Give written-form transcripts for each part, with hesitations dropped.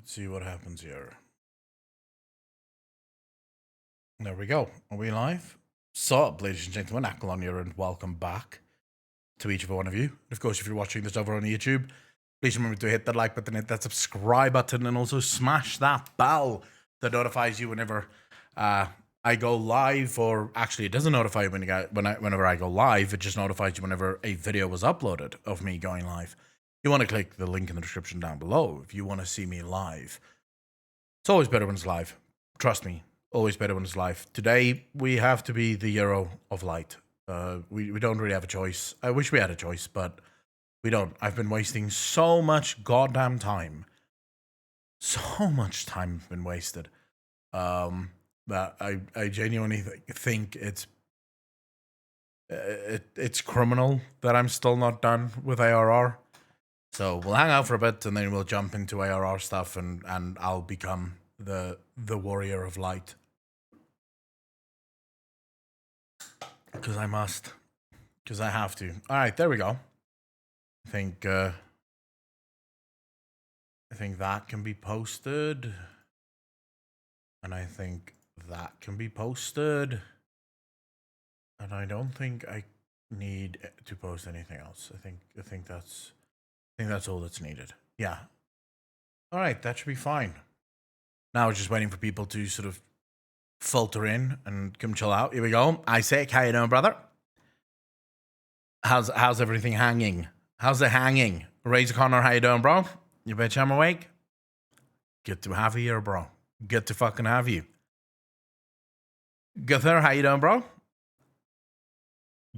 Let's see what happens here. There we go. Are we live? So, ladies and gentlemen, Ackle here, and welcome back to each and every one of you. And of course, if you're watching this over on YouTube, please remember to hit that like button, hit that subscribe button, and also smash that bell that notifies you whenever I go live. Or actually, it doesn't notify you whenever I go live. It just notifies you whenever a video was uploaded of me going live. You want to click the link in the description down below if you want to see me live. It's always better when it's live. Trust me, always better when it's live. Today, we have to be the hero of light. We don't really have a choice. I wish we had a choice, but we don't. I've been wasting so much goddamn time. So much time has been wasted. That I genuinely think it's criminal that I'm still not done with ARR. So we'll hang out for a bit, and then we'll jump into ARR stuff, and I'll become the warrior of light. Because I must. Because I have to. Alright, there we go. I think that can be posted. And I think that can be posted. And I don't think I need to post anything else. I think that's all that's needed. Yeah. Alright, that should be fine. Now we're just waiting for people to sort of filter in and come chill out. Here we go. Isaac, how you doing, brother? How's everything hanging? How's it hanging? Razor Connor, how you doing, bro? You bitch, I'm awake. Good to have you here, bro. Good to fucking have you. Gunther, how you doing, bro?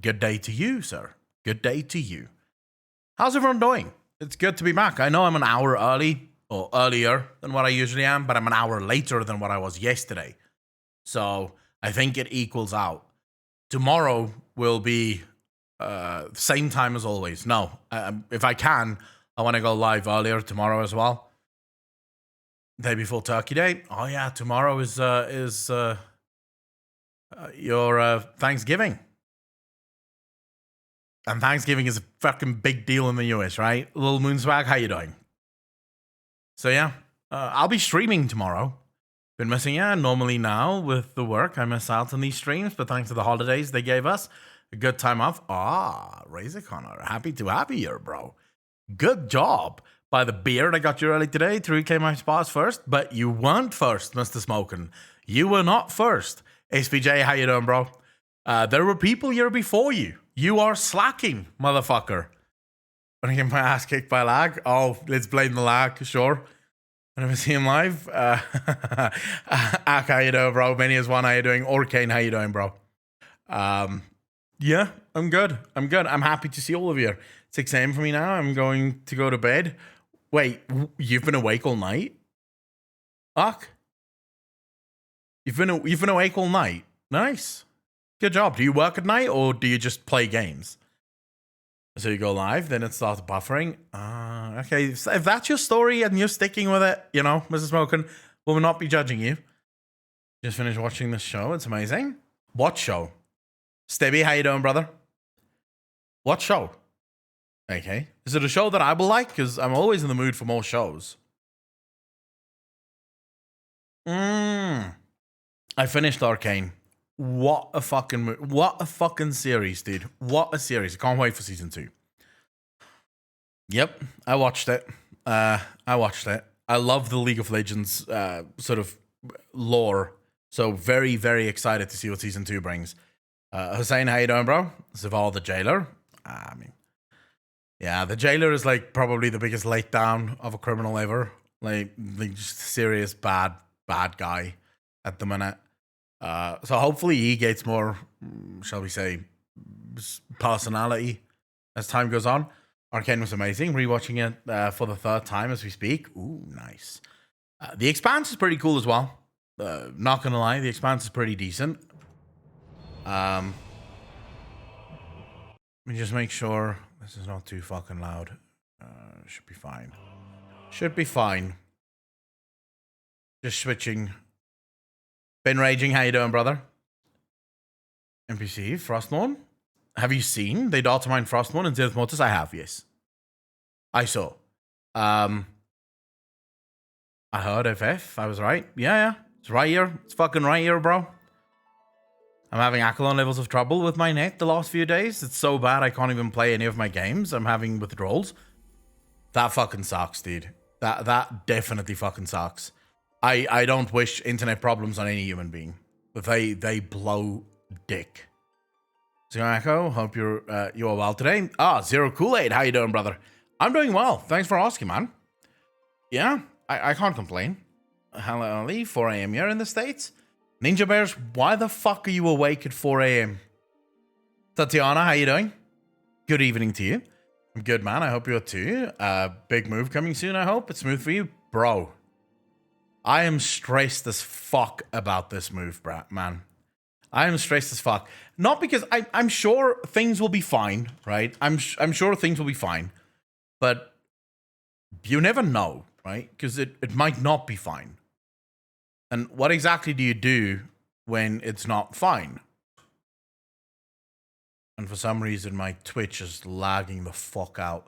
Good day to you, sir. Good day to you. How's everyone doing? It's good to be back. I know I'm an hour early, or earlier than what I usually am, but I'm an hour later than what I was yesterday. So I think it equals out. Tomorrow will be same time as always. No, if I can, I want to go live earlier tomorrow as well. Day before Turkey Day. Oh yeah, tomorrow is your Thanksgiving. And Thanksgiving is a fucking big deal in the US, right? Little Moon Swag, how you doing? So yeah, I'll be streaming tomorrow. Been missing you. Normally now with the work, I miss out on these streams, but thanks to the holidays they gave us, a good time off. Razor Connor, happy to have you here, bro. Good job by the beard I got you early today. 3K my spots first, but you weren't first, Mr. Smokin'. You were not first. SPJ, how you doing, bro? There were people here before you. You are slacking, motherfucker. When I get my ass kicked by lag, oh, let's blame the lag, sure. Whenever I see him live, Ak, how you doing, bro? Many as one, how you doing? Orkane, how you doing, bro? Yeah, I'm good. I'm happy to see all of you. 6 a.m. for me now. I'm going to go to bed. Wait, you've been awake all night? Ak? You've been awake all night? Nice. Good job. Do you work at night or do you just play games? So you go live, then it starts buffering. Okay, if that's your story and you're sticking with it, you know, Mrs. Smokin, we'll not be judging you. Just finished watching this show. It's amazing. What show? Stebby, how you doing, brother? What show? Okay. Is it a show that I will like? Because I'm always in the mood for more shows. I finished Arcane. What a fucking series, dude. What a series. I can't wait for season 2. Yep, I watched it. I love the League of Legends sort of lore. So very, very excited to see what season 2 brings. Hussein, how you doing, bro? Zaval the Jailer. I mean, yeah, the Jailer is like probably the biggest letdown of a criminal ever. Like just serious bad guy at the minute. So hopefully he gets more, shall we say, personality as time goes on. Arcane was amazing. Rewatching it for the 3rd time as we speak. Ooh, nice. The Expanse is pretty cool as well. Not gonna lie, The Expanse is pretty decent. Let me just make sure this is not too fucking loud. Should be fine. Should be fine. Just switching. Been raging, how you doing, brother? NPC, Frostmourne. Have you seen they data mine Frostmourne and Zenith Motors? I have, yes. I saw. I heard FF. I was right. Yeah. It's right here. It's fucking right here, bro. I'm having Accolon levels of trouble with my net the last few days. It's so bad I can't even play any of my games. I'm having withdrawals. That fucking sucks, dude. That definitely fucking sucks. I don't wish internet problems on any human being. But they blow dick. Zero Echo, hope you are well today. Zero Kool-Aid, how you doing, brother? I'm doing well. Thanks for asking, man. Yeah, I can't complain. Hello, Ali, 4 a.m. here in the States. Ninja Bears, why the fuck are you awake at 4 a.m.? Tatiana, how you doing? Good evening to you. I'm good, man. I hope you're too. Big move coming soon, I hope. It's smooth for you. Bro, I am stressed as fuck about this move, man. I am stressed as fuck. Not because I'm sure things will be fine, right? I'm sure things will be fine. But you never know, right? Because it might not be fine. And what exactly do you do when it's not fine? And for some reason, my Twitch is lagging the fuck out.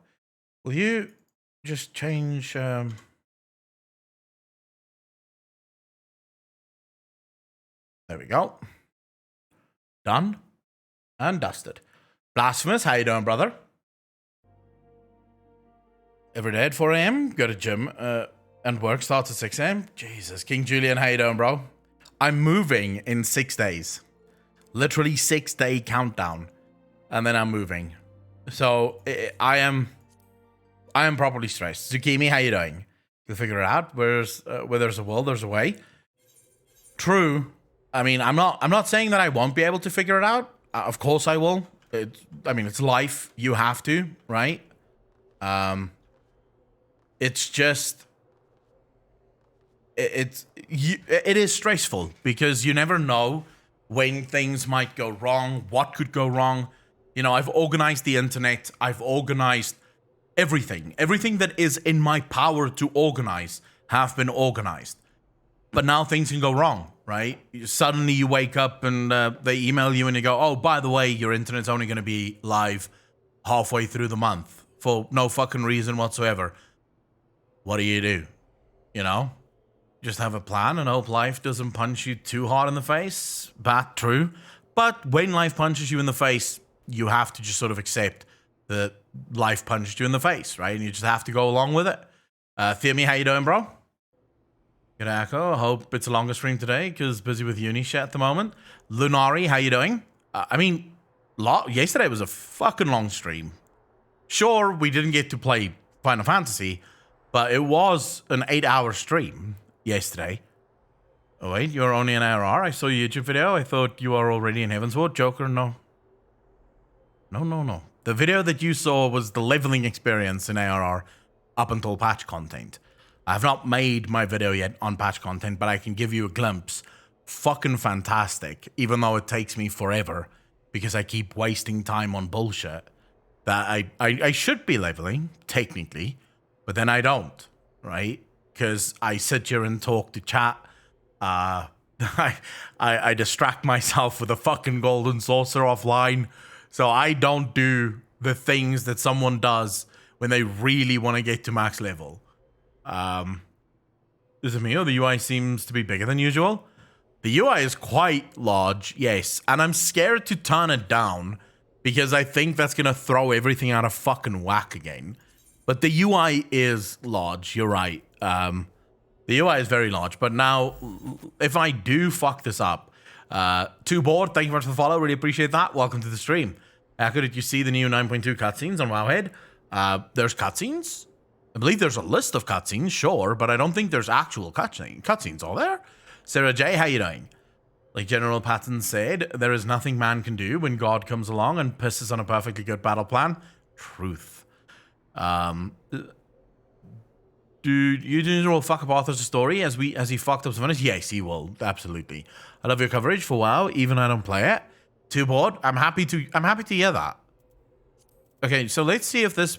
Will you just change... There we go. Done and dusted. Blasphemous, how you doing, brother? Every day at 4 a.m. Go to gym and work starts at 6 a.m. Jesus, King Julian, how you doing, bro? I'm moving in 6 days. Literally 6-day countdown. And then I'm moving. So I am properly stressed. Zucchini, how you doing? You'll figure it out. Where there's a will, there's a way. True. I mean, I'm not saying that I won't be able to figure it out. Of course I will. It's life. You have to, right? It's just it is stressful because you never know when things might go wrong, what could go wrong. You know, I've organized the internet. I've organized everything. Everything that is in my power to organize have been organized. But now things can go wrong, right? Suddenly you wake up and they email you and you go, oh, by the way, your internet's only going to be live halfway through the month for no fucking reason whatsoever. What do? You know? Just have a plan and hope life doesn't punch you too hard in the face. Bad, true. But when life punches you in the face, you have to just sort of accept that life punched you in the face, right? And you just have to go along with it. Theomy, how you doing, bro? Good echo. Hope it's a longer stream today because busy with uni shit at the moment. Lunari, how you doing? Yesterday was a fucking long stream. Sure, we didn't get to play Final Fantasy, but it was an 8-hour stream yesterday. Oh wait, you're only an ARR? I saw your YouTube video. I thought you were already in Heavensward. Joker, no. No. The video that you saw was the leveling experience in ARR up until patch content. I have not made my video yet on patch content, but I can give you a glimpse. Fucking fantastic, even though it takes me forever because I keep wasting time on bullshit that I should be leveling, technically, but then I don't, right? Because I sit here and talk to chat. I distract myself with a fucking golden saucer offline, so I don't do the things that someone does when they really want to get to max level. Is it me or the UI seems to be bigger than usual? The UI is quite large, yes, and I'm scared to turn it down because I think that's going to throw everything out of fucking whack again. But the UI is large, you're right. The UI is very large, but now, if I do fuck this up, Too Bored, thank you very much for the follow, really appreciate that. Welcome to the stream. Did you see the new 9.2 cutscenes on Wowhead? There's cutscenes? I believe there's a list of cutscenes, sure, but I don't think there's actual cutscenes, are there? Sarah J, how you doing? Like General Patton said, there is nothing man can do when God comes along and pisses on a perfectly good battle plan. Truth. Dude, you will fuck up Arthur's story as he fucked up Sylvanas? Yes, he will. Absolutely. I love your coverage for WoW, even I don't play it. Too Bored? I'm happy to hear that. Okay, so let's see if this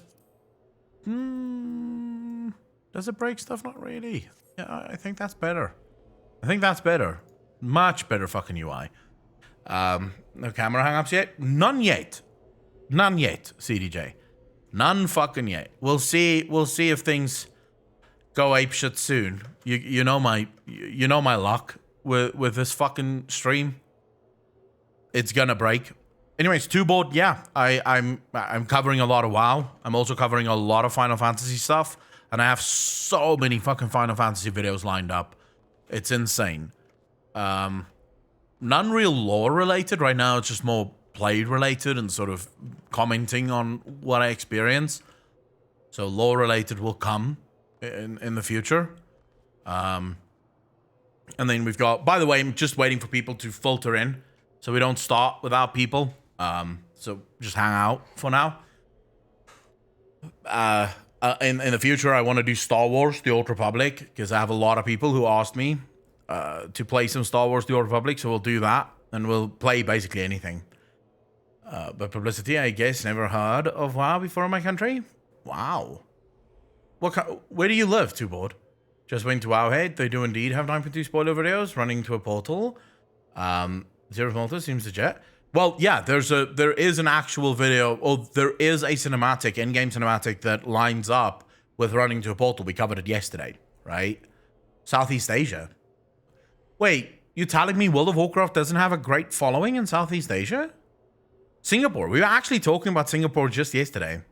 does it break stuff? Not really. Yeah, I think that's better. Much better fucking UI. No camera hang-ups yet? None yet, CDJ. None fucking yet. We'll see if things go apeshit soon. You know my luck with this fucking stream. It's gonna break. Anyways, two board, yeah. I'm covering a lot of WoW. I'm also covering a lot of Final Fantasy stuff, and I have so many fucking Final Fantasy videos lined up. It's insane. None real lore related right now. It's just more played related and sort of commenting on what I experience. So lore related will come in the future. And then we've got, by the way, I'm just waiting for people to filter in so we don't start without people. So just hang out for now. In the future, I want to do Star Wars, The Old Republic, because I have a lot of people who asked me to play some Star Wars, The Old Republic, so we'll do that, and we'll play basically anything. But publicity, I guess, never heard of WoW before in my country. Wow. Where do you live, Two Board? Just went to Wowhead. They do indeed have 9.2 spoiler videos running to a portal. Zero Malta seems legit. Well, yeah, there is an actual video, or there is a cinematic, in-game cinematic that lines up with running to a portal. We covered it yesterday, right? Southeast Asia. Wait, you telling me World of Warcraft doesn't have a great following in Southeast Asia? Singapore. We were actually talking about Singapore just yesterday.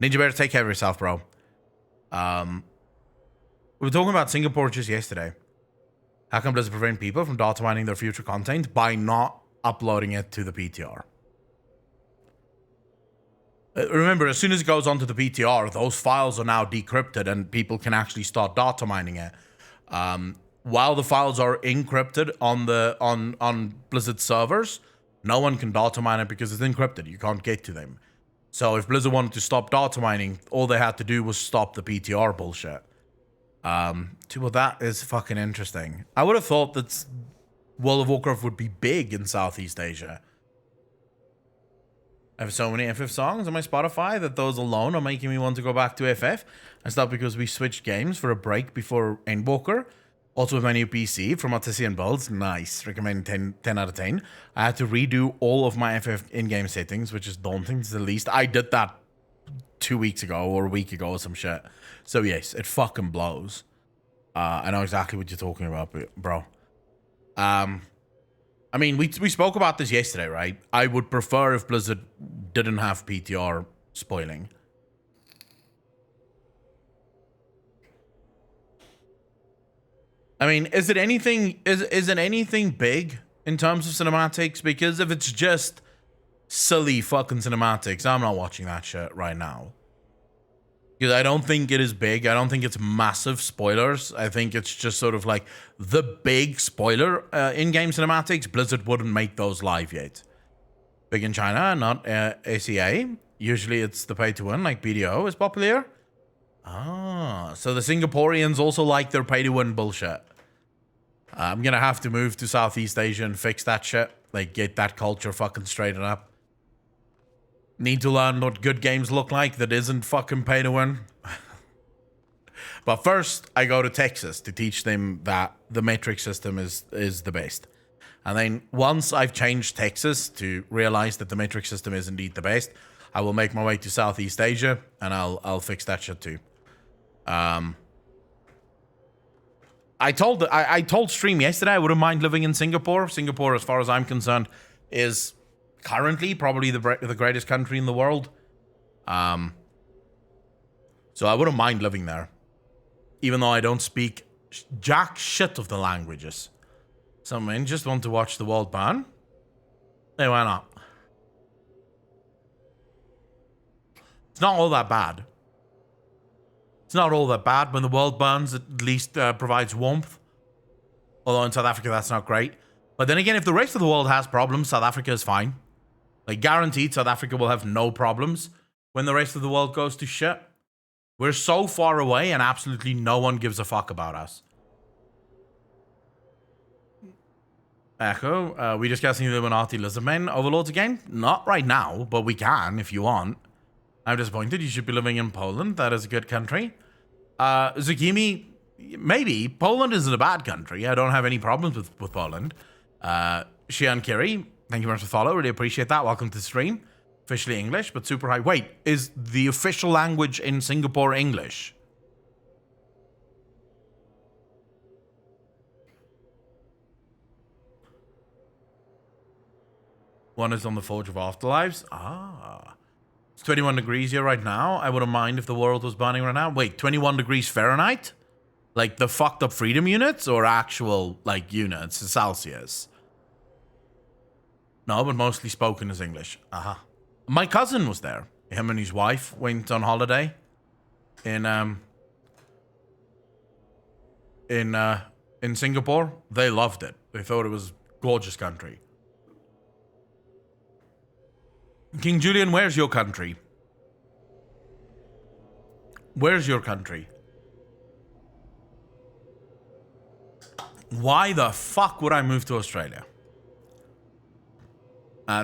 Ninja Bear, take care of yourself, bro. We were talking about Singapore just yesterday. How come does it prevent people from data mining their future content by not uploading it to the PTR? Remember, as soon as it goes onto the PTR, those files are now decrypted and people can actually start data mining it. While the files are encrypted on Blizzard servers, no one can data mine it because it's encrypted. You can't get to them. So if Blizzard wanted to stop data mining, all they had to do was stop the PTR bullshit. Well, that is fucking interesting. I would have thought that World of Warcraft would be big in Southeast Asia. I have so many FF songs on my Spotify that those alone are making me want to go back to FF. And stuff because we switched games for a break before Endwalker. Also with my new PC from Artisan Builds. Nice. Recommend 10 out of 10. I had to redo all of my FF in-game settings, which is daunting to the least. I did that 2 weeks ago or a week ago or some shit. So yes, it fucking blows. I know exactly what you're talking about, bro. I mean, we spoke about this yesterday, right? I would prefer if Blizzard didn't have PTR spoiling. I mean, is it anything big in terms of cinematics? Because if it's just silly fucking cinematics, I'm not watching that shit right now. Because I don't think it is big. I don't think it's massive spoilers. I think it's just sort of like the big spoiler in-game cinematics. Blizzard wouldn't make those live yet. Big in China, not ACA. Usually it's the pay-to-win, like BDO is popular. Ah, so the Singaporeans also like their pay-to-win bullshit. I'm gonna have to move to Southeast Asia and fix that shit. Like, get that culture fucking straightened up. Need to learn what good games look like that isn't fucking pay-to-win. But first, I go to Texas to teach them that the metric system is the best. And then once I've changed Texas to realize that the metric system is indeed the best, I will make my way to Southeast Asia and I'll fix that shit too. I told Stream yesterday I wouldn't mind living in Singapore. Singapore, as far as I'm concerned, is currently probably the greatest country in the world. So I wouldn't mind living there, even though I don't speak jack shit of the languages. Some men just want to watch the world burn. Hey, why not? It's not all that bad. It's not all that bad. When the world burns, it at least provides warmth. Although in South Africa, that's not great. But then again, if the rest of the world has problems, South Africa is fine. Like, guaranteed, South Africa will have no problems when the rest of the world goes to shit. We're so far away and absolutely no one gives a fuck about us. Echo, we discussing the Illuminati Lizardmen overlords again? Not right now, but we can if you want. I'm disappointed. You should be living in Poland. That is a good country. Zukimi, maybe. Poland isn't a bad country. I don't have any problems with Poland. Shian Kiri, thank you very much for the follow. Really appreciate that. Welcome to the stream. Officially English, but super high. Wait, is the official language in Singapore English? One is on the Forge of Afterlives. Ah. It's 21 degrees here right now. I wouldn't mind if the world was burning right now. Wait, 21 degrees Fahrenheit? Like the fucked up freedom units or actual, like, units, Celsius? No, but mostly spoken is English. Aha. My cousin was there. Him and his wife went on holiday in Singapore. They loved it. They thought it was a gorgeous country. King Julian, where's your country? Where's your country? Why the fuck would I move to Australia?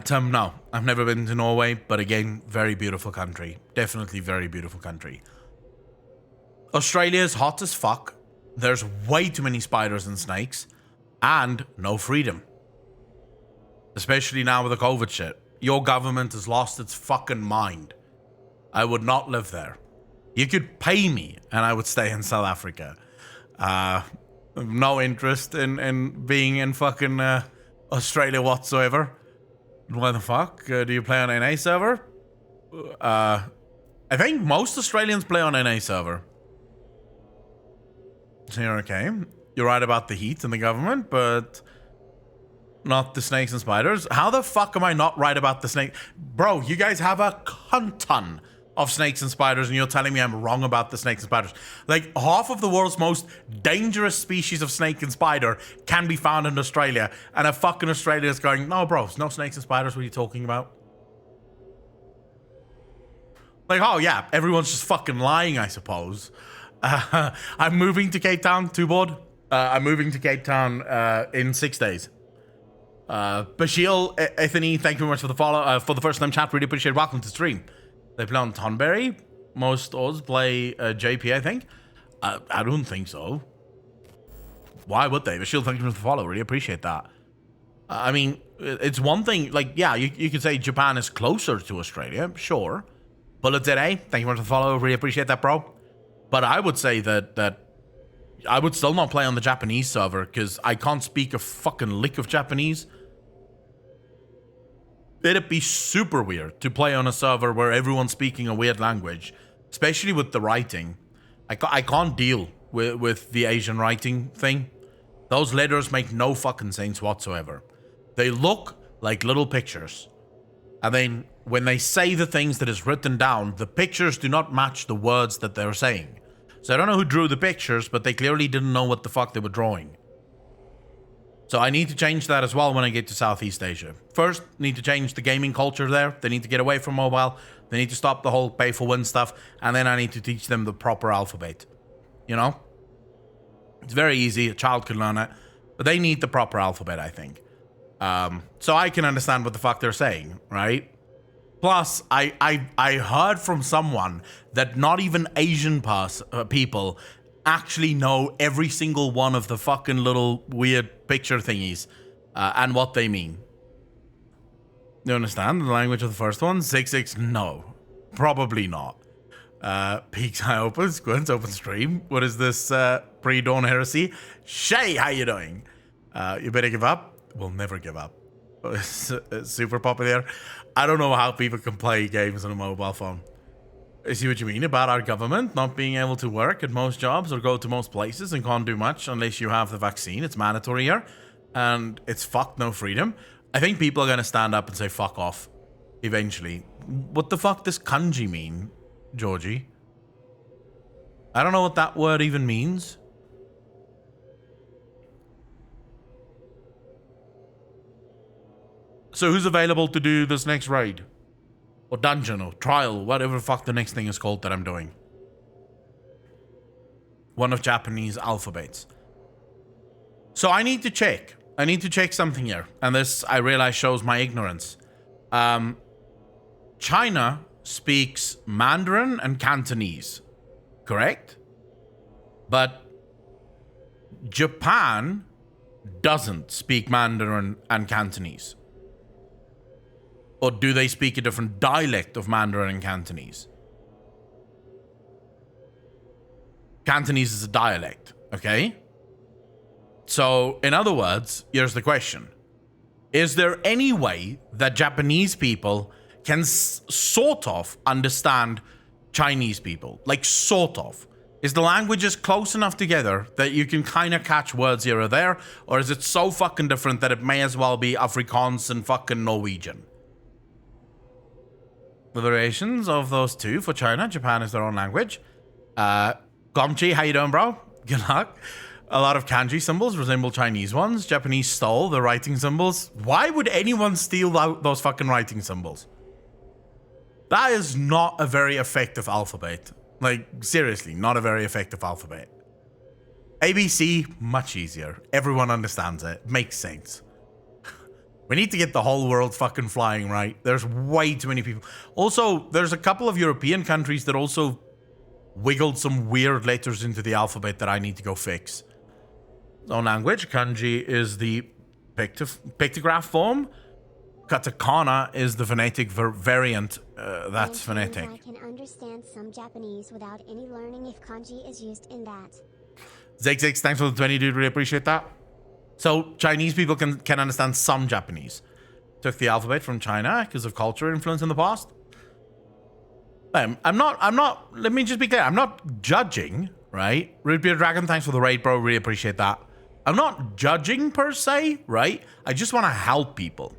Tim, no. I've never been to Norway, but again, very beautiful country. Definitely very beautiful country. Australia is hot as fuck. There's way too many spiders and snakes. And no freedom. Especially now with the COVID shit. Your government has lost its fucking mind. I would not live there. You could pay me and I would stay in South Africa. No interest in being in fucking Australia whatsoever. Why the fuck? Do you play on NA server? I think most Australians play on NA server. So you're okay. You're right about the heat and the government, but not the snakes and spiders. How the fuck am I not right about the snake? Bro, you guys have a ton of snakes and spiders and you're telling me I'm wrong about the snakes and spiders. Like, half of the world's most dangerous species of snake and spider can be found in Australia, and a fucking Australia is going, no bro, no snakes and spiders, what are you talking about? Like, oh yeah, everyone's just fucking lying, I suppose. I'm moving to Cape Town, too bored. I'm moving to Cape Town in 6 days. Bashil, Ethany, thank you very much for the follow, for the first time chat. Really appreciate it. Welcome to the stream. They play on Tonberry. Most Oz play JP, I think. I don't think so. Why would they? Bashil, thank you for the follow. Really appreciate that. I mean, it's one thing, like, yeah, you could say Japan is closer to Australia, sure. Bullet today, thank you very much for the follow. Really appreciate that, bro. But I would say that I would still not play on the Japanese server because I can't speak a fucking lick of Japanese. It'd be super weird to play on a server where everyone's speaking a weird language, especially with the writing. I can't deal with the Asian writing thing. Those letters make no fucking sense whatsoever. They look like little pictures. And then when they say the things that is written down, the pictures do not match the words that they're saying. So I don't know who drew the pictures, but they clearly didn't know what the fuck they were drawing. So I need to change that as well when I get to Southeast Asia. First, need to change the gaming culture there. They need to get away from mobile. They need to stop the whole pay for win stuff. And then I need to teach them the proper alphabet. You know? It's very easy. A child can learn it. But they need the proper alphabet, I think. So I can understand what the fuck they're saying, right? Plus, I heard from someone that not even Asian people actually know every single one of the fucking little weird picture thingies and what they mean. You understand the language of the first one? 6-6, no. Probably not. Peaks High Open, Squints, open stream. What is this pre-dawn heresy? Shay, how you doing? You better give up? We'll never give up. It's super popular. I don't know how people can play games on a mobile phone. I see what you mean about our government not being able to work at most jobs or go to most places and can't do much unless you have the vaccine. It's mandatory here. And it's fuck no freedom. I think people are going to stand up and say fuck off eventually. What the fuck does kanji mean, Georgie? I don't know what that word even means. So who's available to do this next raid? Or dungeon, or trial, whatever the fuck the next thing is called that I'm doing. One of Japanese alphabets. So I need to check. I need to check something here. And this, I realize, shows my ignorance. China speaks Mandarin and Cantonese. Correct? But Japan doesn't speak Mandarin and Cantonese. Or do they speak a different dialect of Mandarin and Cantonese? Cantonese is a dialect, okay? So, in other words, here's the question. Is there any way that Japanese people can sort of understand Chinese people? Like, sort of. Is the languages close enough together that you can kind of catch words here or there? Or is it so fucking different that it may as well be Afrikaans and fucking Norwegian? The variations of those two for China, Japan is their own language. Gomchi, how you doing, bro? Good luck. A lot of kanji symbols resemble Chinese ones. Japanese stole the writing symbols. Why would anyone steal those fucking writing symbols? That is not a very effective alphabet. Like, seriously, not a very effective alphabet. ABC, much easier. Everyone understands it. Makes sense. We need to get the whole world fucking flying, right? There's way too many people. Also, there's a couple of European countries that also wiggled some weird letters into the alphabet that I need to go fix. Own language, kanji is the pictograph form. Katakana is the phonetic variant. That's phonetic. I can understand some Japanese without any learning if kanji is used in that. Zig, thanks for the 20, dude. Really appreciate that. So Chinese people can understand some Japanese. Took the alphabet from China because of culture influence in the past. I'm not, let me just be clear. I'm not judging, right? Root Beer Dragon, thanks for the raid, bro. Really appreciate that. I'm not judging per se, right? I just want to help people.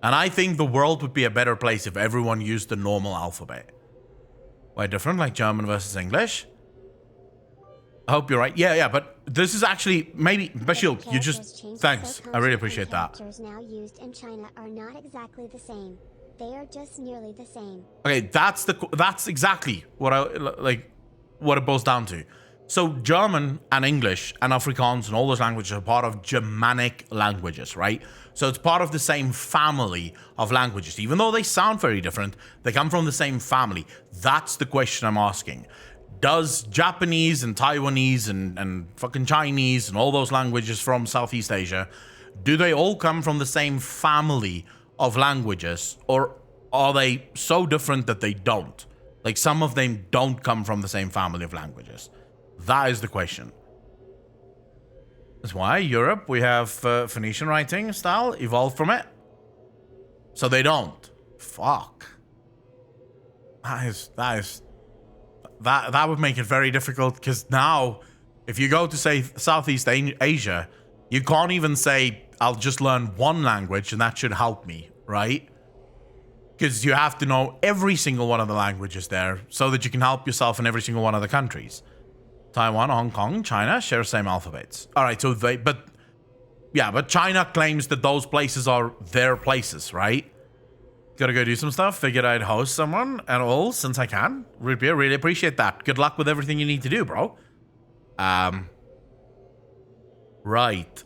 And I think the world would be a better place if everyone used the normal alphabet. Why different, like German versus English? I hope you're right. Yeah, but this is actually maybe Bashil. You just thanks. I really appreciate that. Characters now used in China are not exactly the same. They are just nearly the same. Okay, that's exactly what what it boils down to. So German and English and Afrikaans and all those languages are part of Germanic languages, right? So it's part of the same family of languages. Even though they sound very different, they come from the same family. That's the question I'm asking. Does Japanese and Taiwanese and fucking Chinese and all those languages from Southeast Asia, do they all come from the same family of languages? Or are they so different that they don't? Like, some of them don't come from the same family of languages. That is the question. That's why Europe, we have Phoenician writing style evolved from it. So they don't. Fuck. That would make it very difficult, because now if you go to, say, Southeast Asia, you can't even say, I'll just learn one language and that should help me, right? Because you have to know every single one of the languages there so that you can help yourself in every single one of the countries. Taiwan, Hong Kong, China share same alphabets. All right, so but China claims that those places are their places, right? Gotta go do some stuff. Figured I'd host someone and all since I can. Root Beer, really appreciate that. Good luck with everything you need to do, bro. Right.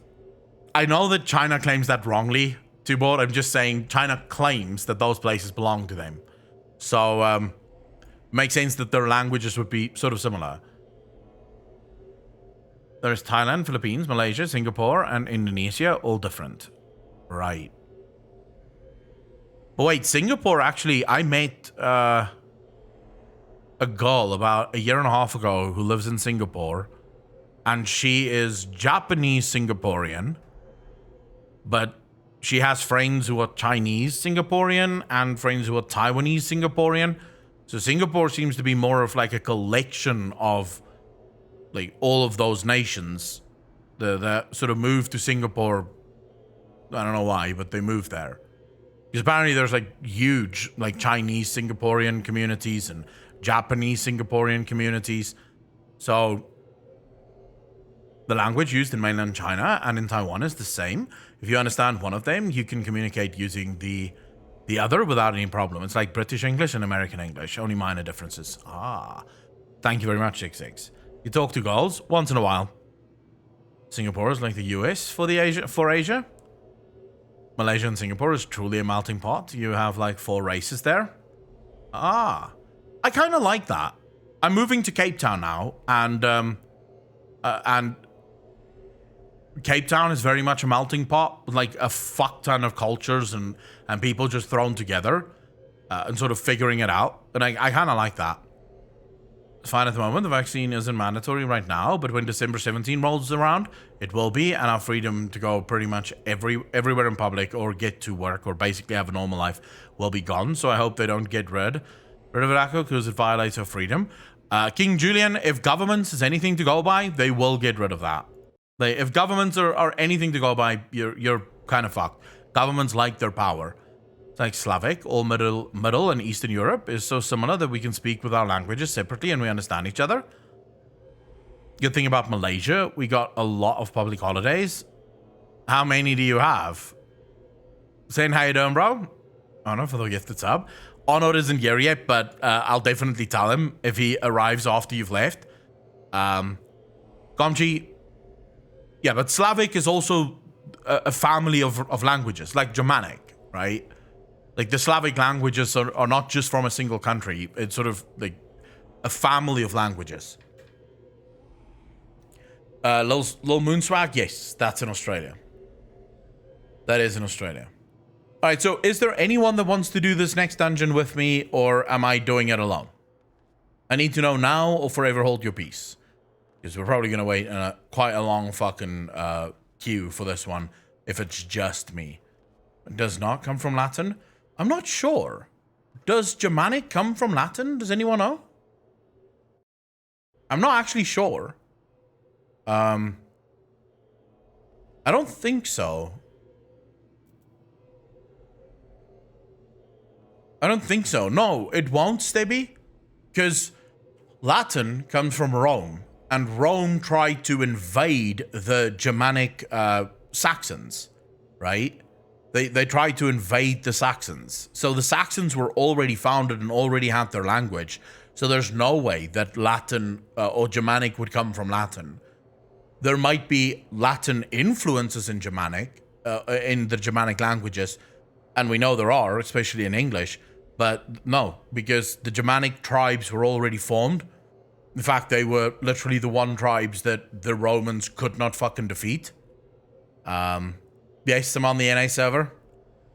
I know that China claims that wrongly, Tubot. I'm just saying China claims that those places belong to them. So, makes sense that their languages would be sort of similar. There's Thailand, Philippines, Malaysia, Singapore, and Indonesia, all different. Right. But wait, Singapore, actually, I met a girl about a year and a half ago who lives in Singapore, and she is Japanese Singaporean, but she has friends who are Chinese Singaporean and friends who are Taiwanese Singaporean. So Singapore seems to be more of like a collection of like all of those nations that sort of moved to Singapore. I don't know why, but they moved there. Because apparently there's like huge like Chinese Singaporean communities and Japanese Singaporean communities. So the language used in mainland China and in Taiwan is the same. If you understand one of them, you can communicate using the other without any problem. It's like British English and American English, only minor differences. Thank you very much, 66. You talk to girls once in a while. Singapore is like the US for Asia. Malaysia and Singapore is truly a melting pot. You have like 4 races there. I kind of like that. I'm moving to Cape Town now, and Cape Town is very much a melting pot with like a fuck ton of cultures and people just thrown together and sort of figuring it out. And I kind of like that. fine at the moment. The vaccine isn't mandatory right now, but when December 17 rolls around, it will be, and our freedom to go pretty much everywhere in public or get to work or basically have a normal life will be gone. So I hope they don't get rid of it, Echo, because it violates our freedom. King Julian, if governments is anything to go by, they will get rid of that. If governments are anything to go by, you're kind of fucked. Governments like their power. It's like Slavic, all Middle and Eastern Europe is so similar that we can speak with our languages separately and we understand each other. Good thing about Malaysia, we got a lot of public holidays. How many do you have? Saying how you doing, bro? Oh no, for the gifted sub. Honor isn't here yet, but I'll definitely tell him if he arrives after you've left. Gomchi, yeah, but Slavic is also a family of languages, like Germanic, right? Like the Slavic languages are not just from a single country. It's sort of like a family of languages. Lil Moonswag, yes, that's in Australia. That is in Australia. All right, so is there anyone that wants to do this next dungeon with me, or am I doing it alone? I need to know now or forever hold your peace. Because we're probably going to wait in quite a long fucking queue for this one if it's just me. It does not come from Latin. I'm not sure. Does Germanic come from Latin? Does anyone know? I'm not actually sure. I don't think so. I don't think so. No, it won't, Stebby. Because Latin comes from Rome. And Rome tried to invade the Germanic Saxons, right? They tried to invade the Saxons. So the Saxons were already founded and already had their language. So there's no way that Latin or Germanic would come from Latin. There might be Latin influences in Germanic, in the Germanic languages. And we know there are, especially in English. But no, because the Germanic tribes were already formed. In fact, they were literally the one tribes that the Romans could not fucking defeat. Yes, I'm on the NA server.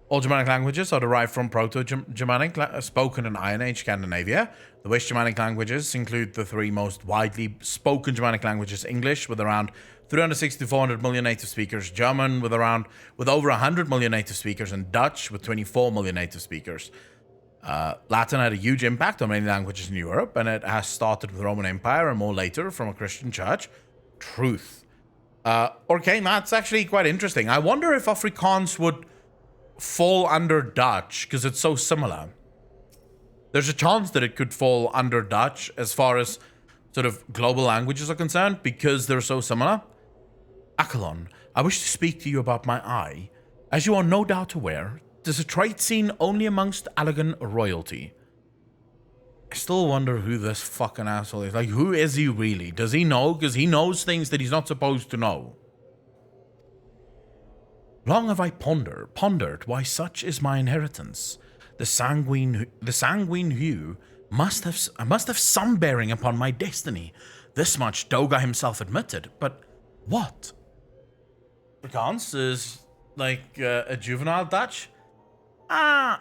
All Germanic languages are derived from Proto-Germanic, spoken in Iron Age Scandinavia. The West Germanic languages include the three most widely spoken Germanic languages: English, with around 360 to 400 million native speakers; German, with over 100 million native speakers; and Dutch, with 24 million native speakers. Latin had a huge impact on many languages in Europe, and it has started with the Roman Empire and more later from a Christian church. Truth. Okay, that's actually quite interesting. I wonder if Afrikaans would fall under Dutch, because it's so similar. There's a chance that it could fall under Dutch as far as sort of global languages are concerned, because they're so similar. Akalon, I wish to speak to you about my eye. As you are no doubt aware, there's a trait seen only amongst Allegan royalty. I still wonder who this fucking asshole is. Like, who is he really? Does he know? Because he knows things that he's not supposed to know. Long have I pondered why such is my inheritance. The sanguine hue must have some bearing upon my destiny. This much Doga himself admitted. But what? Afrikaans is like a juvenile Dutch? I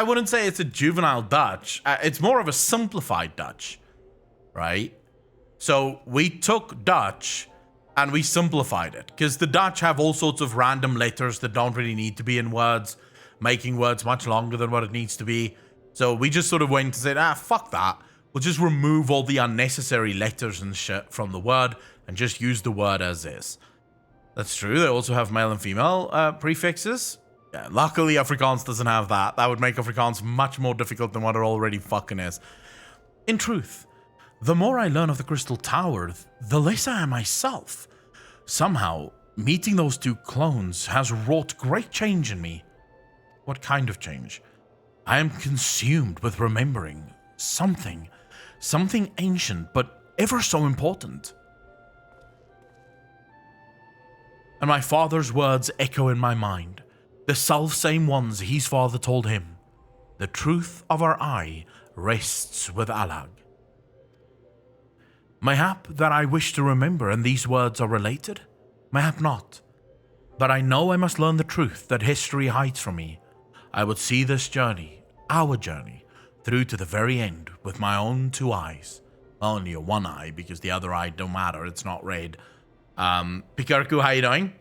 wouldn't say it's a juvenile Dutch. It's more of a simplified Dutch, right? So we took Dutch and we simplified it, because the Dutch have all sorts of random letters that don't really need to be in words, making words much longer than what it needs to be. So we just sort of went and said, fuck that. We'll just remove all the unnecessary letters and shit from the word and just use the word as is. That's true. They also have male and female prefixes. Yeah, luckily, Afrikaans doesn't have that. That would make Afrikaans much more difficult than what it already fucking is. In truth, the more I learn of the Crystal Tower, the less I am myself. Somehow, meeting those two clones has wrought great change in me. What kind of change? I am consumed with remembering something ancient, but ever so important. And my father's words echo in my mind. The self-same ones his father told him. The truth of our eye rests with Alag. Mayhap that I wish to remember and these words are related? Mayhap not. But I know I must learn the truth that history hides from me. I would see this journey, our journey, through to the very end with my own 2 eyes. Only a 1 eye, because the other eye don't matter, it's not red. Pikarku, how you doing?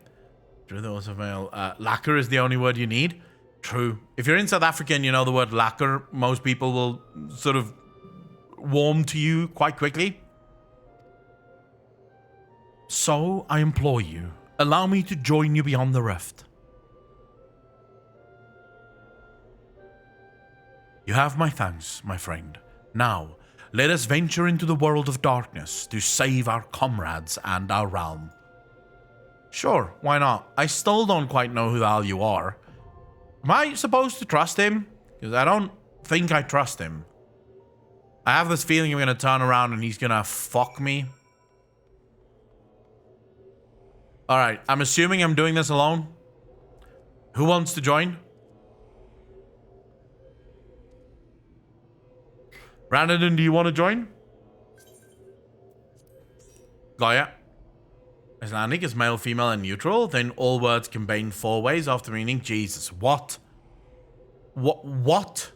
True, those of male. Lacquer is the only word you need. True. If you're in South Africa and you know the word lacquer, most people will sort of warm to you quite quickly. So, I implore you, allow me to join you beyond the rift. You have my thanks, my friend. Now, let us venture into the world of darkness to save our comrades and our realm. Sure, why not? I still don't quite know who the hell you are. Am I supposed to trust him? Because I don't think I trust him. I have this feeling I'm going to turn around and he's going to fuck me. Alright, I'm assuming I'm doing this alone. Who wants to join? Ranadin, do you want to join? Gaia. Icelandic is male, female, and neutral. Then all words combine 4 ways after meaning. Jesus, what? What?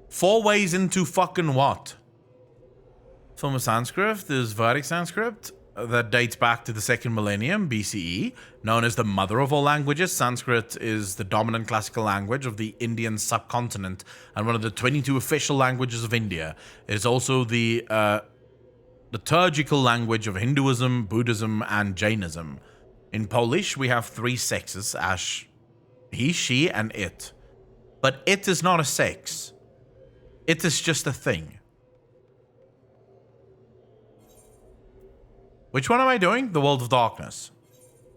4 ways into fucking what? Form of Sanskrit is Vedic Sanskrit that dates back to the 2nd millennium BCE. Known as the mother of all languages, Sanskrit is the dominant classical language of the Indian subcontinent and one of the 22 official languages of India. It is also the liturgical language of Hinduism, Buddhism, and Jainism. In Polish, we have 3 sexes as he, she, and it. But it is not a sex. It is just a thing. Which one am I doing? The World of Darkness.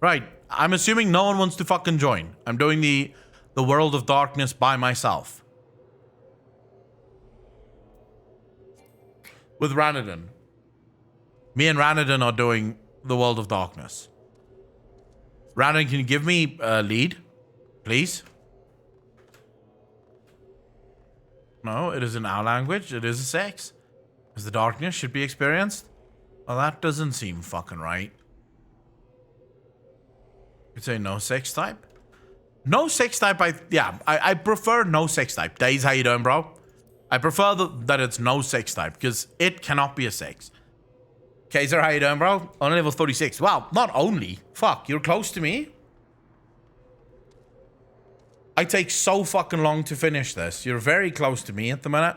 Right. I'm assuming no one wants to fucking join. I'm doing the World of Darkness by myself. With Ranadin. Me and Ranadin are doing the World of Darkness. Ranadin, can you give me a lead? Please? No, it is in our language. It is a sex. As the darkness should be experienced. Well, that doesn't seem fucking right. You'd say no sex type? No sex type, I prefer no sex type. Days, how you doing, bro? I prefer that it's no sex type, because it cannot be a sex. Kaiser, how you doing, bro? On level 36. Wow, not only. Fuck, you're close to me. I take so fucking long to finish this. You're very close to me at the minute.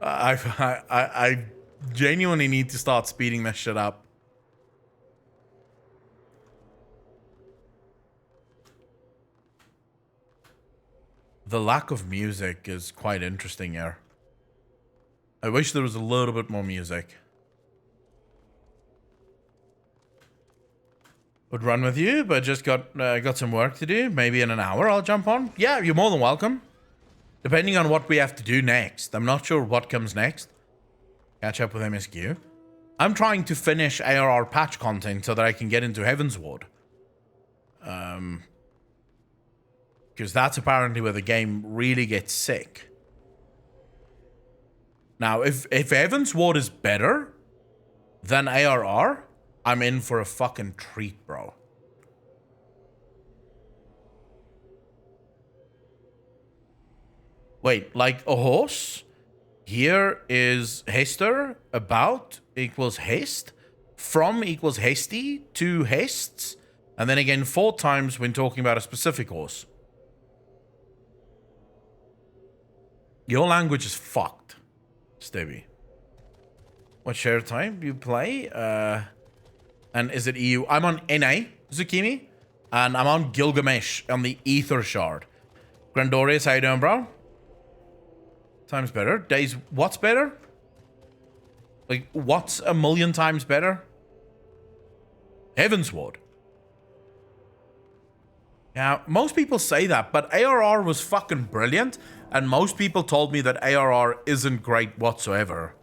I genuinely need to start speeding this shit up. The lack of music is quite interesting here. I wish there was a little bit more music. Would run with you, but just got some work to do. Maybe in an hour I'll jump on. Yeah, you're more than welcome. Depending on what we have to do next. I'm not sure what comes next. Catch up with MSQ. I'm trying to finish ARR patch content so that I can get into Heavensward. Because that's apparently where the game really gets sick. Now, if Heavensward is better than ARR, I'm in for a fucking treat, bro. Wait, like a horse? Here is Hester, about equals Hest, from equals Hasty, 2 Hests, and then again 4 times when talking about a specific horse. Your language is fucked, Stevie. What share type you play? And is it EU? I'm on NA, Zucchini, and I'm on Gilgamesh on the Ether Shard. Grandorius, how you doing, bro? Times better. Days, what's better? Like, what's a million times better? Heavensward. Yeah, most people say that, but ARR was fucking brilliant, and most people told me that ARR isn't great whatsoever.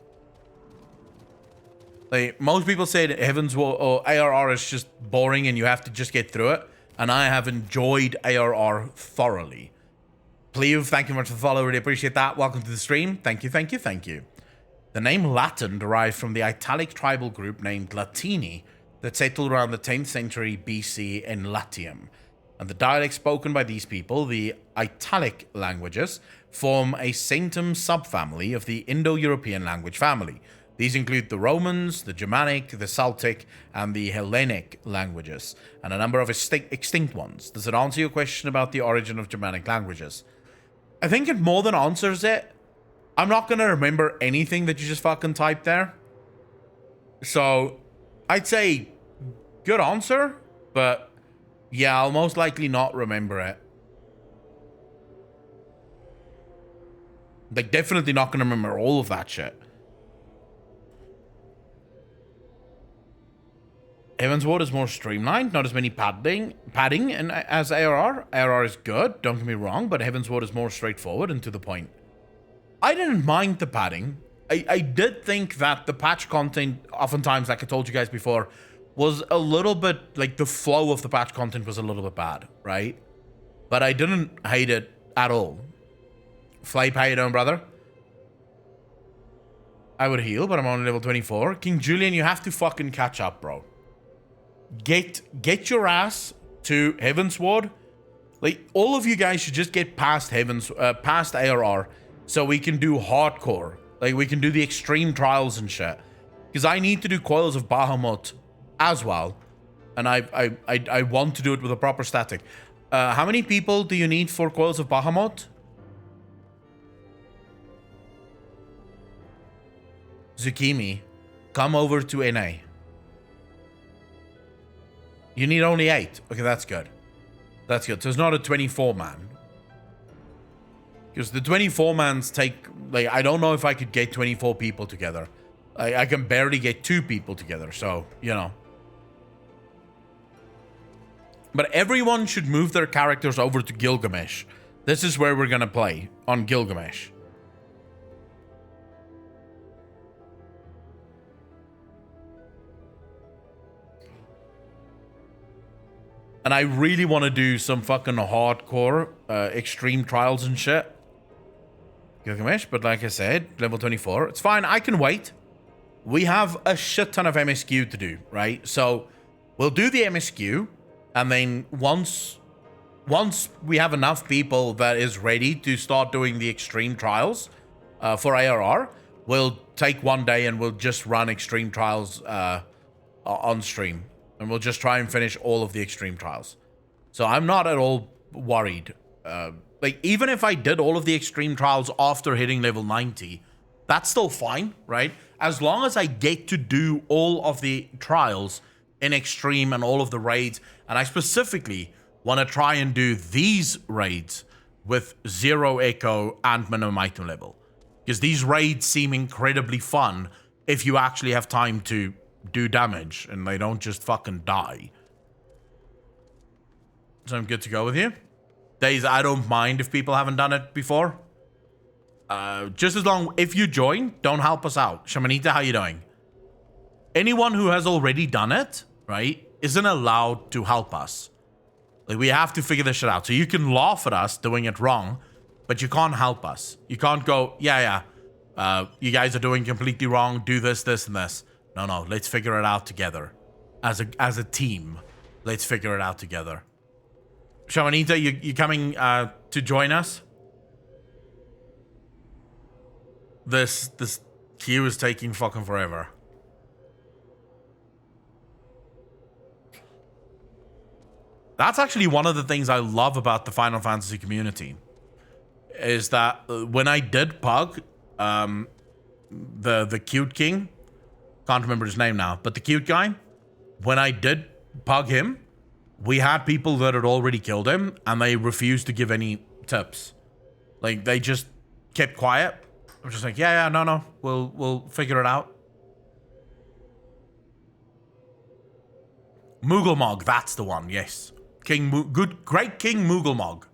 Like, most people say that Heavensward or ARR is just boring and you have to just get through it, and I have enjoyed ARR thoroughly. Cleve, thank you very much for the follow. Really appreciate that. Welcome to the stream. Thank you, thank you, thank you. The name Latin derives from the Italic tribal group named Latini that settled around the 10th century BC in Latium. and the dialects spoken by these people, the Italic languages, form a sanctum subfamily of the Indo-European language family. These include the Romans, the Germanic, the Celtic, and the Hellenic languages, and a number of extinct ones. Does it answer your question about the origin of Germanic languages? I think it more than answers it. I'm not going to remember anything that you just fucking typed there. So, I'd say good answer, but yeah, I'll most likely not remember it. Like, definitely not going to remember all of that shit. Heavensward is more streamlined, not as many padding as ARR. ARR is good, don't get me wrong, but Heavensward is more straightforward and to the point. I didn't mind the padding. I did think that the patch content, oftentimes, like I told you guys before, was a little bit, like the flow of the patch content was a little bit bad, right? But I didn't hate it at all. Flape, how you doing, brother? I would heal, but I'm only level 24. King Julian, you have to fucking catch up, bro. Get your ass to Heavensward. Like, all of you guys should just get past past ARR, so we can do hardcore. Like, we can do the extreme trials and shit. Because I need to do Coils of Bahamut as well, and I want to do it with a proper static. How many people do you need for Coils of Bahamut? Zucchini, come over to NA. You need only 8. Okay, that's good. That's good. So it's not a 24-man. Because the 24-mans take... Like, I don't know if I could get 24 people together. I can barely get 2 people together, so, you know. But everyone should move their characters over to Gilgamesh. This is where we're going to play, on Gilgamesh. And I really want to do some fucking hardcore extreme trials and shit. Gilgamesh, but like I said, level 24. It's fine, I can wait. We have a shit ton of MSQ to do, right? So we'll do the MSQ, and then once we have enough people that is ready to start doing the extreme trials for ARR, we'll take one day and we'll just run extreme trials on stream. And we'll just try and finish all of the extreme trials. So I'm not at all worried. Like, even if I did all of the extreme trials after hitting level 90, that's still fine, right? As long as I get to do all of the trials in extreme and all of the raids. And I specifically want to try and do these raids with 0 echo and minimum item level. Because these raids seem incredibly fun if you actually have time to do damage and they don't just fucking die. So I'm good to go with you. Days, I don't mind if people haven't done it before. Just as long, if you join, don't help us out. Shamanita, how you doing? Anyone who has already done it, right, isn't allowed to help us. Like, we have to figure this shit out. So you can laugh at us doing it wrong, but you can't help us. You can't go, yeah, you guys are doing completely wrong. Do this, this, and this. No, let's figure it out together. As a team, let's figure it out together. Shamanita, you coming to join us? This queue is taking fucking forever. That's actually one of the things I love about the Final Fantasy community. Is that when I did pug the cute king, can't remember his name now, but the cute guy, when I did pug him, we had people that had already killed him and they refused to give any tips. Like, they just kept quiet. I'm just like, yeah, no, we'll figure it out. Mooglemog, that's the one, yes. Great King Mooglemog.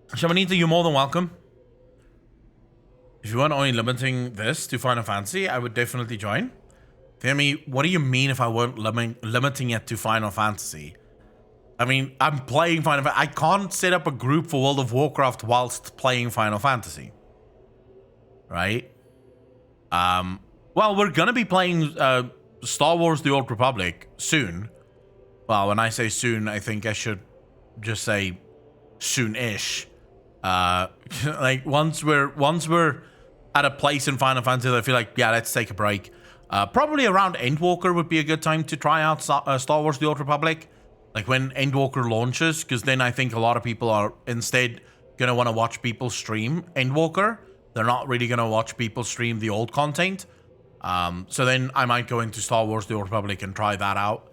Shamanita, you're more than welcome. If you weren't only limiting this to Final Fantasy, I would definitely join. Femi, what do you mean if I weren't limiting it to Final Fantasy? I mean, I'm playing Final Fantasy. I can't set up a group for World of Warcraft whilst playing Final Fantasy. Right? Well, we're gonna be playing Star Wars The Old Republic soon. Well, when I say soon, I think I should just say soon-ish. Like once we're at a place in Final Fantasy that I feel like, yeah, let's take a break. Probably around Endwalker would be a good time to try out Star Wars: The Old Republic. Like when Endwalker launches, because then I think a lot of people are instead gonna want to watch people stream Endwalker. They're not really gonna watch people stream the old content. So then I might go into Star Wars: The Old Republic and try that out.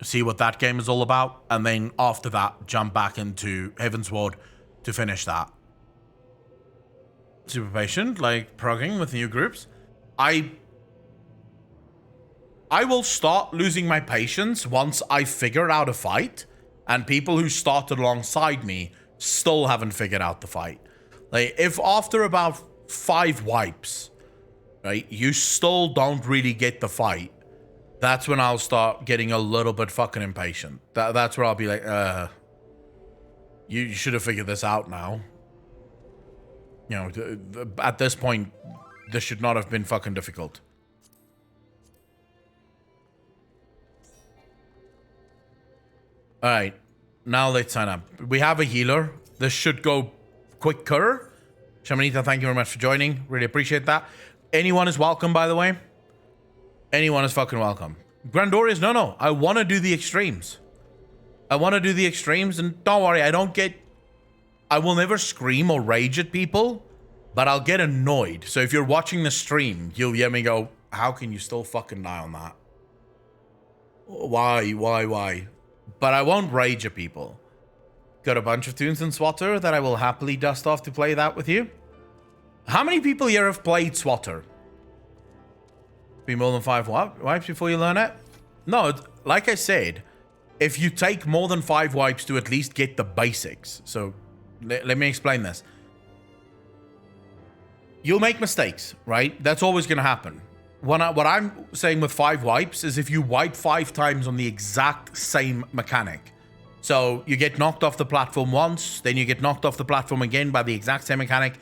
See what that game is all about, and then after that, jump back into Heavensward to finish that. Super patient, like progging with new groups. I will start losing my patience once I figure out a fight, and people who started alongside me still haven't figured out the fight. Like, if after about 5 wipes, right, you still don't really get the fight, that's when I'll start getting a little bit fucking impatient. That's where I'll be like, you should have figured this out now. You know, at this point, this should not have been fucking difficult. Alright, now let's sign up. We have a healer. This should go quicker. Shamanita, thank you very much for joining. Really appreciate that. Anyone is welcome, by the way. Anyone is fucking welcome. Grandorius, no. I want to do the extremes. I want to do the extremes, and don't worry, I will never scream or rage at people, but I'll get annoyed. So if you're watching the stream, you'll hear me go, how can you still fucking die on that? Why? But I won't rage at people. Got a bunch of tunes in Swatter that I will happily dust off to play that with you. How many people here have played Swatter? Be more than 5 wipes before you learn it? No, like I said, if you take more than 5 wipes to at least get the basics. So let me explain this. You'll make mistakes, right? That's always going to happen. What I'm saying with 5 wipes is if you wipe 5 times on the exact same mechanic. So you get knocked off the platform once, then you get knocked off the platform again by the exact same mechanic.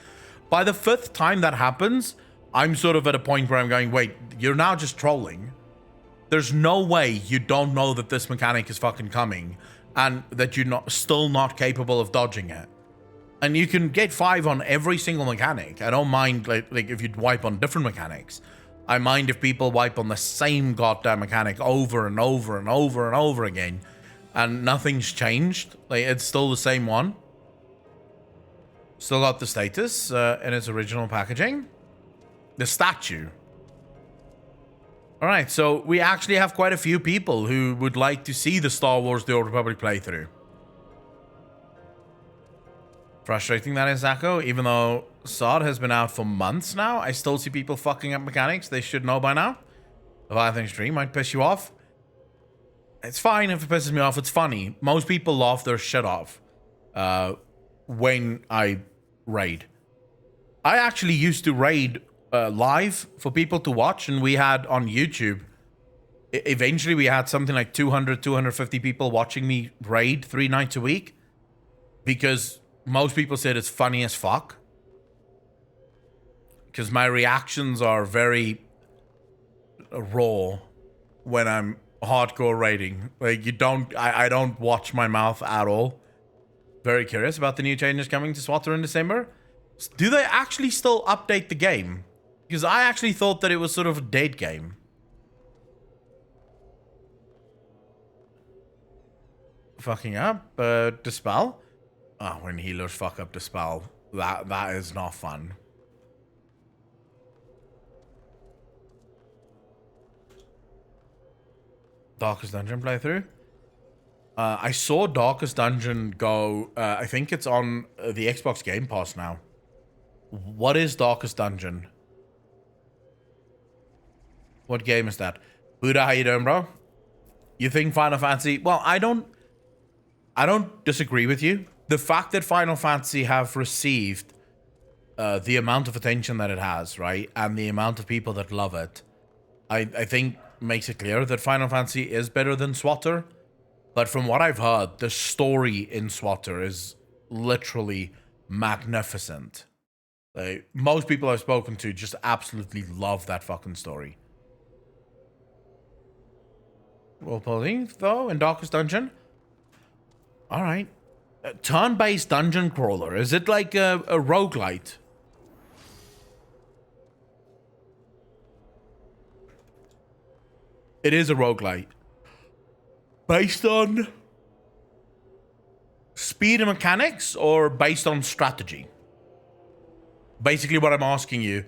By the 5th time that happens, I'm sort of at a point where I'm going, wait, you're now just trolling. There's no way you don't know that this mechanic is fucking coming and that you're still not capable of dodging it. And you can get 5 on every single mechanic. I don't mind like if you'd wipe on different mechanics. I mind if people wipe on the same goddamn mechanic over and over and over and over again and nothing's changed. Like, it's still the same one. Still got the status in its original packaging. The statue. Alright, so we actually have quite a few people who would like to see the Star Wars: The Old Republic playthrough. Frustrating that is, Zako. Even though SOD has been out for months now, I still see people fucking up mechanics they should know by now. Leviathan Stream might piss you off. It's fine if it pisses me off. It's funny. Most people laugh their shit off when I raid. I actually used to raid live for people to watch, and we had on YouTube, eventually we had something like 200, 250 people watching me raid 3 nights a week because most people said it's funny as fuck. Because my reactions are very raw when I'm hardcore raiding. Like, I don't watch my mouth at all. Very curious about the new changes coming to Swatter in December. Do they actually still update the game? Because I actually thought that it was sort of a dead game. Fucking up. Dispel. Oh, when healers fuck up Dispel. That is not fun. Darkest Dungeon playthrough. I saw Darkest Dungeon go. I think it's on the Xbox Game Pass now. What is Darkest Dungeon? What game is that? Buddha, how you doing, bro? You think Final Fantasy? Well, I don't disagree with you. The fact that Final Fantasy have received the amount of attention that it has, right, and the amount of people that love it, I think makes it clear that Final Fantasy is better than Swatter. But from what I've heard, the story in Swatter is literally magnificent. Like, most people I've spoken to just absolutely love that fucking story. Roll pulling, though, in Darkest Dungeon. Alright. Turn-based dungeon crawler. Is it like a roguelite? It is a roguelite. Based on speed and mechanics or based on strategy? Basically what I'm asking you,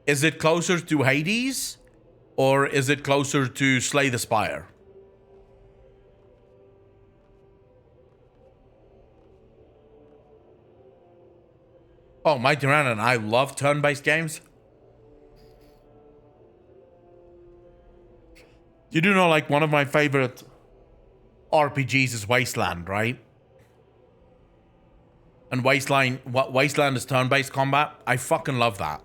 is it closer to Hades or is it closer to Slay the Spire? Oh, Mighty Random, I love turn-based games. You do know, like, one of my favorite RPGs is Wasteland, right? And Wasteland is turn-based combat. I fucking love that.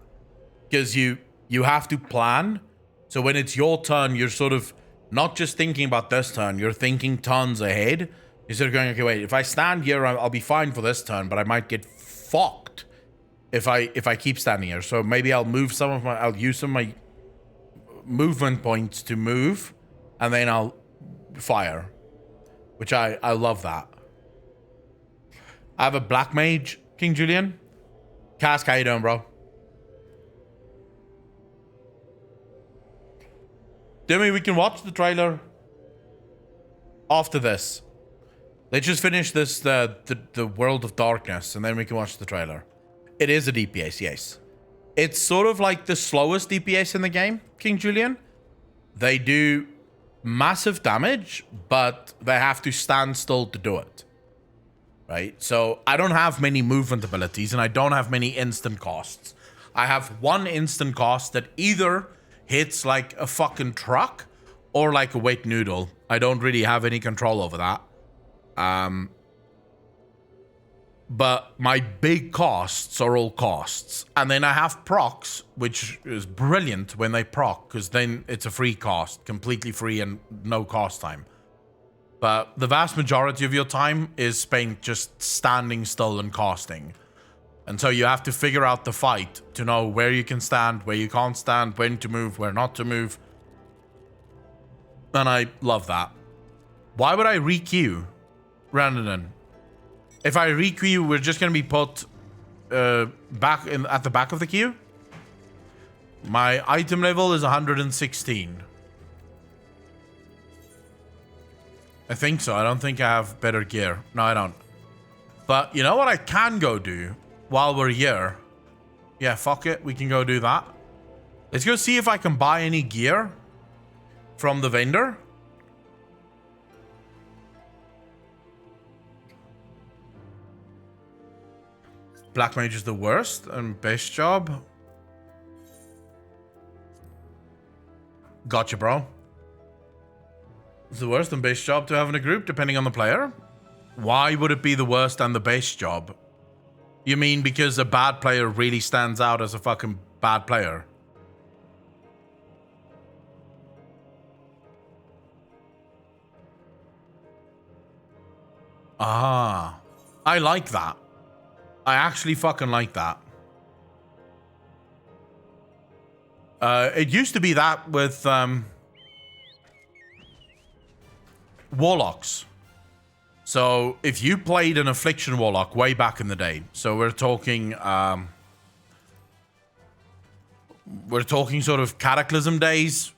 Because you have to plan. So when it's your turn, you're sort of not just thinking about this turn, you're thinking turns ahead. You're sort of going, okay, wait, if I stand here, I'll be fine for this turn, but I might get fucked if I keep standing here. So maybe I'll use some of my movement points to move, and then I'll fire. Which I love that. I have a Black Mage, King Julian. Cask, how you doing, bro? Demi, we can watch the trailer after this. Let's just finish this, the World of Darkness, and then we can watch the trailer. It is a DPS, yes. It's sort of like the slowest DPS in the game, King Julian. They do massive damage, but they have to stand still to do it. Right? So I don't have many movement abilities, and I don't have many instant costs. I have one instant cost that either hits like a fucking truck or like a wet noodle. I don't really have any control over that. But my big costs are all costs. And then I have procs, which is brilliant when they proc, because then it's a free cost, completely free and no cost time. But the vast majority of your time is spent just standing still and casting. And so you have to figure out the fight to know where you can stand, where you can't stand, when to move, where not to move. And I love that. Why would I re-queue, Randon? If I re-queue, we're just going to be put at the back of the queue. My item level is 116. I think so. I don't think I have better gear. No, I don't. But you know what I can go do while we're here? Yeah, fuck it. We can go do that. Let's go see if I can buy any gear from the vendor. Black Mage is the worst and best job. Gotcha, bro. It's the worst and best job to have in a group, depending on the player. Why would it be the worst and the best job? You mean because a bad player really stands out as a fucking bad player? Ah, I like that. I actually fucking like that. It used to be that with Warlocks. So if you played an Affliction Warlock way back in the day, so we're talking sort of Cataclysm days,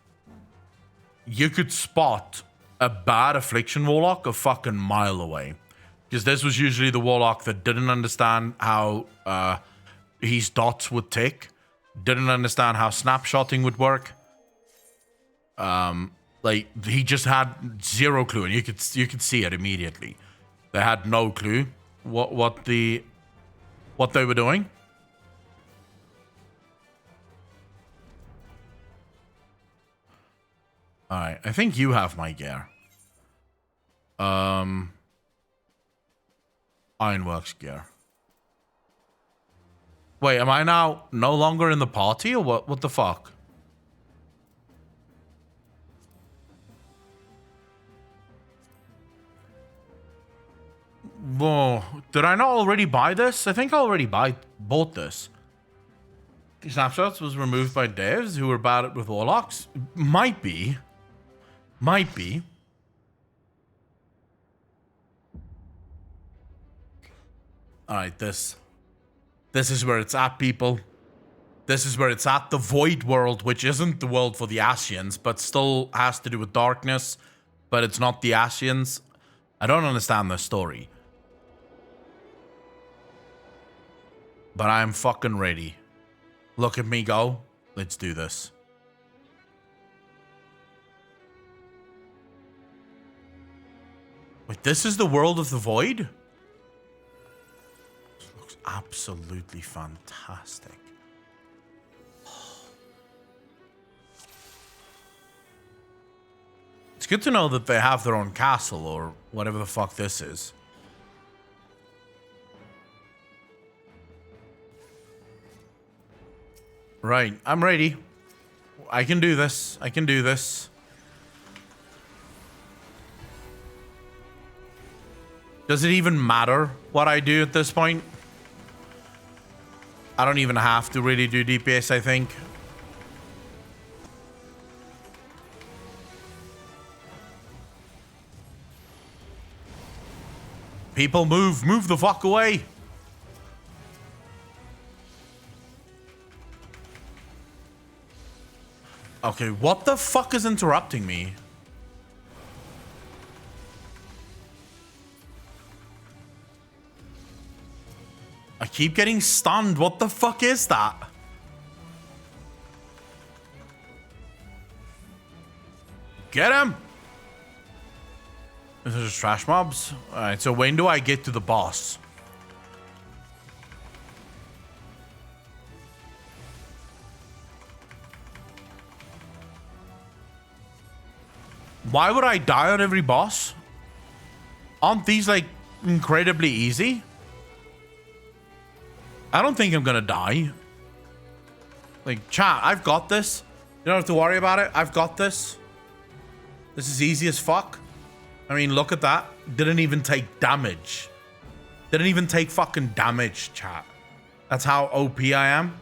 you could spot a bad Affliction Warlock a fucking mile away. Because this was usually the Warlock that didn't understand how his dots would tick, didn't understand how snapshotting would work. Like, he just had zero clue, and you could see it immediately. They had no clue what they were doing. All right, I think you have my gear. Ironworks gear. Wait, am I now no longer in the party, or what? What the fuck? Whoa, did I not already buy this? I think I already bought this. The snapshots was removed by devs who were bad with Warlocks. Might be. All right, this is where it's at, people. This is where it's at. The Void World, which isn't the world for the Ascians, but still has to do with darkness, but it's not the Ascians. I don't understand this story. But I'm fucking ready. Look at me go. Let's do this. Wait, this is the world of the Void? This looks absolutely fantastic. It's good to know that they have their own castle or whatever the fuck this is. Right, I'm ready. I can do this. I can do this. Does it even matter what I do at this point? I don't even have to really do DPS, I think. People move. Move the fuck away. Okay, what the fuck is interrupting me? I keep getting stunned. What the fuck is that? Get him! This is just trash mobs. Alright, so when do I get to the boss? Why would I die on every boss? Aren't these like incredibly easy? I don't think I'm gonna die. Like, chat, I've got this. You don't have to worry about it. I've got this. This is easy as fuck. I mean, look at that. Didn't even take damage. Didn't even take fucking damage, chat. That's how OP I am.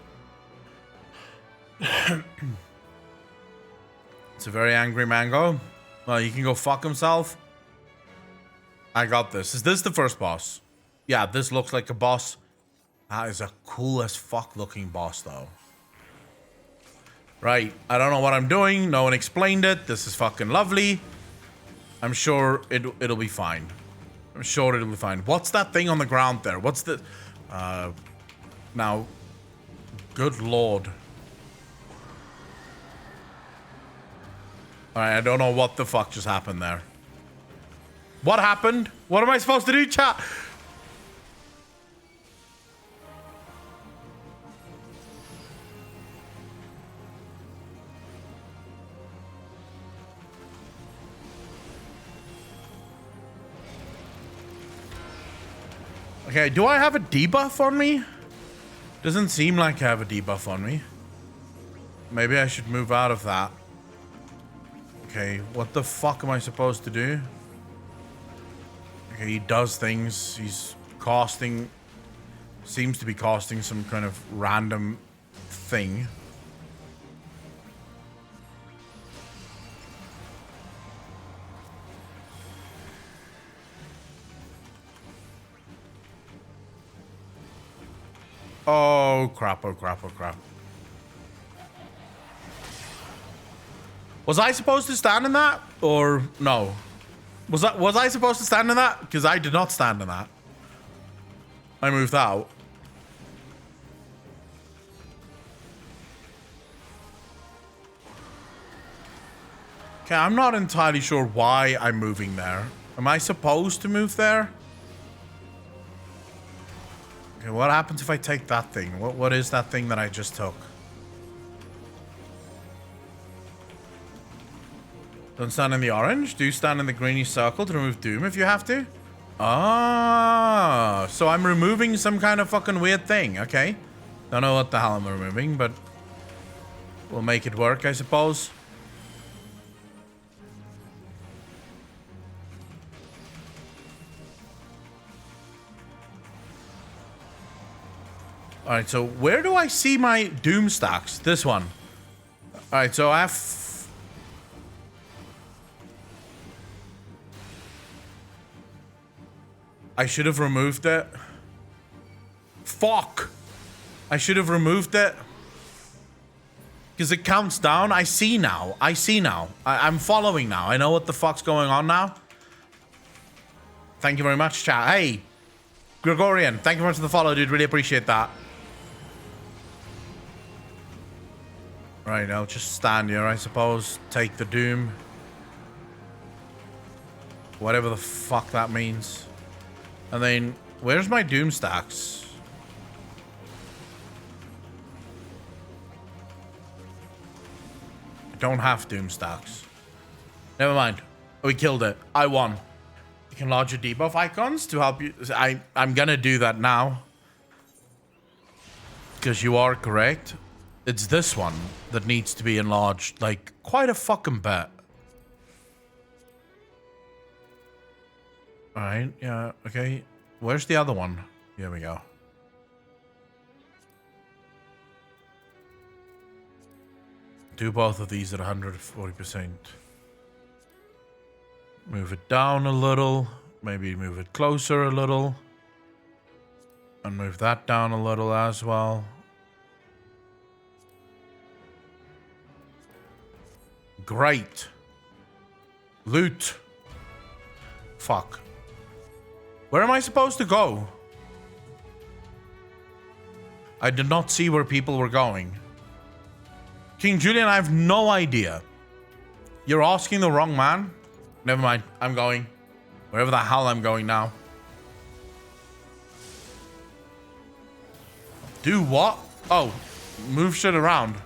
It's a very angry mango. Well, he can go fuck himself. I got this. Is this the first boss? Yeah, this looks like a boss. That is a cool as fuck looking boss, though. Right. I don't know what I'm doing. No one explained it. This is fucking lovely. I'm sure it'll be fine. I'm sure it'll be fine. What's that thing on the ground there? What's the... Now... Good lord. Alright, I don't know what the fuck just happened there. What happened? What am I supposed to do, chat? Okay, do I have a debuff on me? Doesn't seem like I have a debuff on me. Maybe I should move out of that. Okay, what the fuck am I supposed to do? Okay, he does things. He's casting... Seems to be casting some kind of random thing. Oh crap, oh crap, oh crap. Was I supposed to stand in that? Or no? Was I supposed to stand in that? Because I did not stand in that. I moved out. Okay, I'm not entirely sure why I'm moving there. Am I supposed to move there? Okay, what happens if I take that thing? What is that thing that I just took? Don't stand in the orange. Do stand in the greeny circle to remove Doom if you have to. Ah, so I'm removing some kind of fucking weird thing. Okay. Don't know what the hell I'm removing, but we'll make it work, I suppose. Alright, so where do I see my Doom stacks? This one. Alright, so I have... I should have removed it. Fuck. I should have removed it. Because it counts down. I see now. I'm following now. I know what the fuck's going on now. Thank you very much, chat. Hey, Gregorian, thank you very much for the follow, dude. Really appreciate that. Right, I'll just stand here, I suppose. Take the doom. Whatever the fuck that means. And then, where's my doom stacks? I don't have doom stacks. Never mind. We killed it. I won. You can lodge your debuff icons to help you. I'm gonna do that now. Because you are correct. It's this one that needs to be enlarged, like, quite a fucking bit. Alright, yeah, okay. Where's the other one? Here we go. Do both of these at 140%. Move it down a little. Maybe move it closer a little. And move that down a little as well. Great. Loot. Fuck. Where am I supposed to go? I did not see where people were going. King Julian, I have no idea. You're asking the wrong man? Never mind. I'm going. Wherever the hell I'm going now. Do what? Oh, move shit around.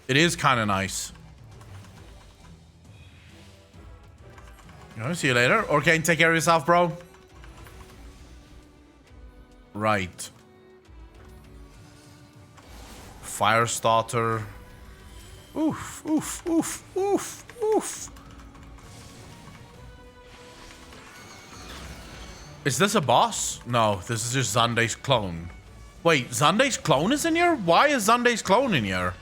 It is kind of nice. See you later. Orkane, take care of yourself, bro. Right. Firestarter. Oof, oof, oof, oof, oof. Is this a boss? No, this is just Zunde's clone. Wait, Zunde's clone is in here? Why is Zunde's clone in here?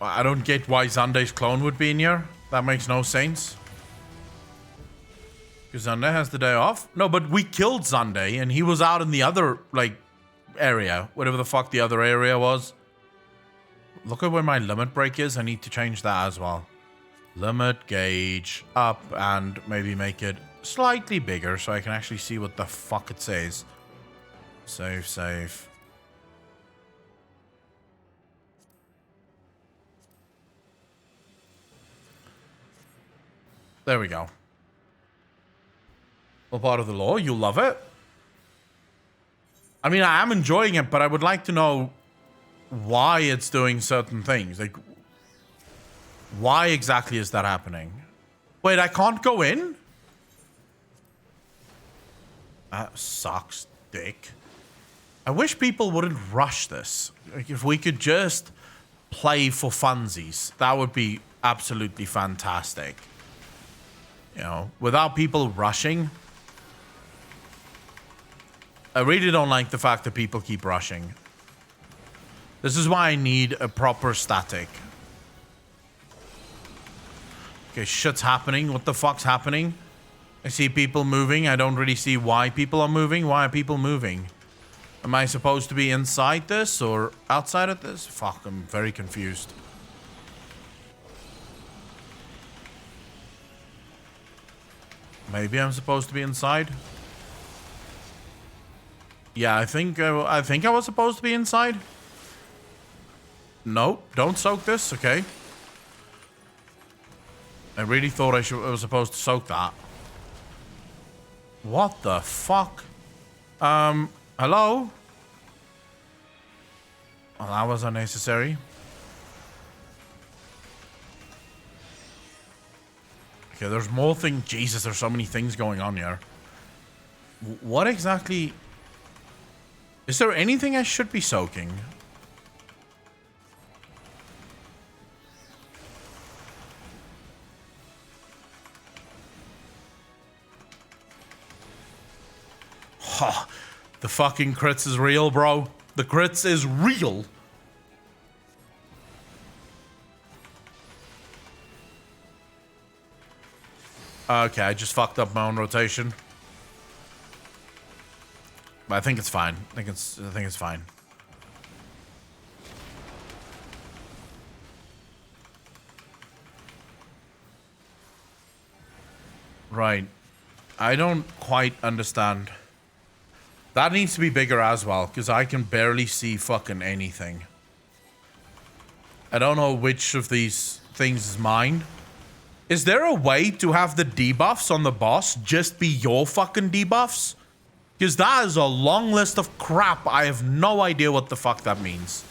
I don't get why Zunde's clone would be in here. That makes no sense. Because Zunde has the day off? No, but we killed Zunde and he was out in the other, like, area. Whatever the fuck the other area was. Look at where my limit break is. I need to change that as well. Limit gauge up and maybe make it slightly bigger so I can actually see what the fuck it says. Save, save. There we go. Well, part of the law, you'll love it. I mean, I am enjoying it, but I would like to know why it's doing certain things. Like, why exactly is that happening? Wait, I can't go in? That sucks, dick. I wish people wouldn't rush this. Like, if we could just play for funsies, that would be absolutely fantastic. You know, without people rushing. I really don't like the fact that people keep rushing. This is why I need a proper static. Okay, shit's happening. What the fuck's happening? I see people moving. I don't really see why people are moving. Why are people moving? Am I supposed to be inside this or outside of this? Fuck, I'm very confused. Maybe I'm supposed to be inside. Yeah, I think I was supposed to be inside. Nope, don't soak this. Okay. I really thought I was supposed to soak that. What the fuck? Hello? Well, that was unnecessary. Okay, there's more things. Jesus, there's so many things going on here. What exactly? Is there anything I should be soaking? Ha! The fucking crits is real, bro. The crits is real. Okay, I just fucked up my own rotation. But I think it's fine. I think it's fine. Right. I don't quite understand. That needs to be bigger as well, because I can barely see fucking anything. I don't know which of these things is mine. Is there a way to have the debuffs on the boss just be your fucking debuffs? Because that is a long list of crap. I have no idea what the fuck that means.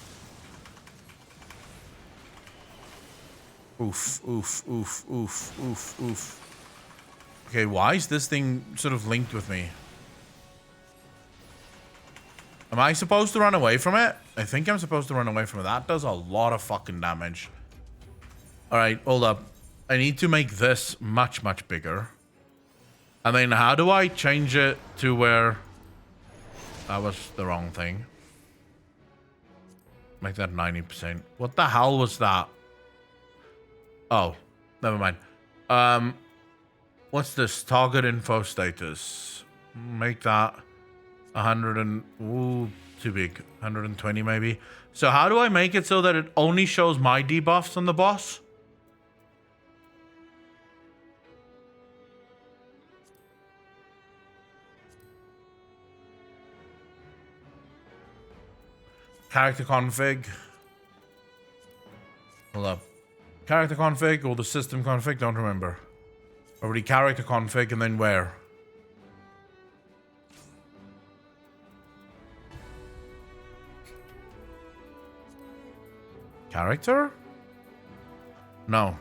Oof, oof, oof, oof, oof, oof. Okay, why is this thing sort of linked with me? Am I supposed to run away from it? I think I'm supposed to run away from it. That does a lot of fucking damage. Alright, hold up. I need to make this much, much bigger. And then how do I change it to where... That was the wrong thing. Make that 90%. What the hell was that? Oh, never mind. What's this? Target info status. Make that 100 and... Ooh, too big. 120 maybe. So how do I make it so that it only shows my debuffs on the boss? Character config. Hold up. Character config or the system config? Don't remember. Already character config and then where? Character? No.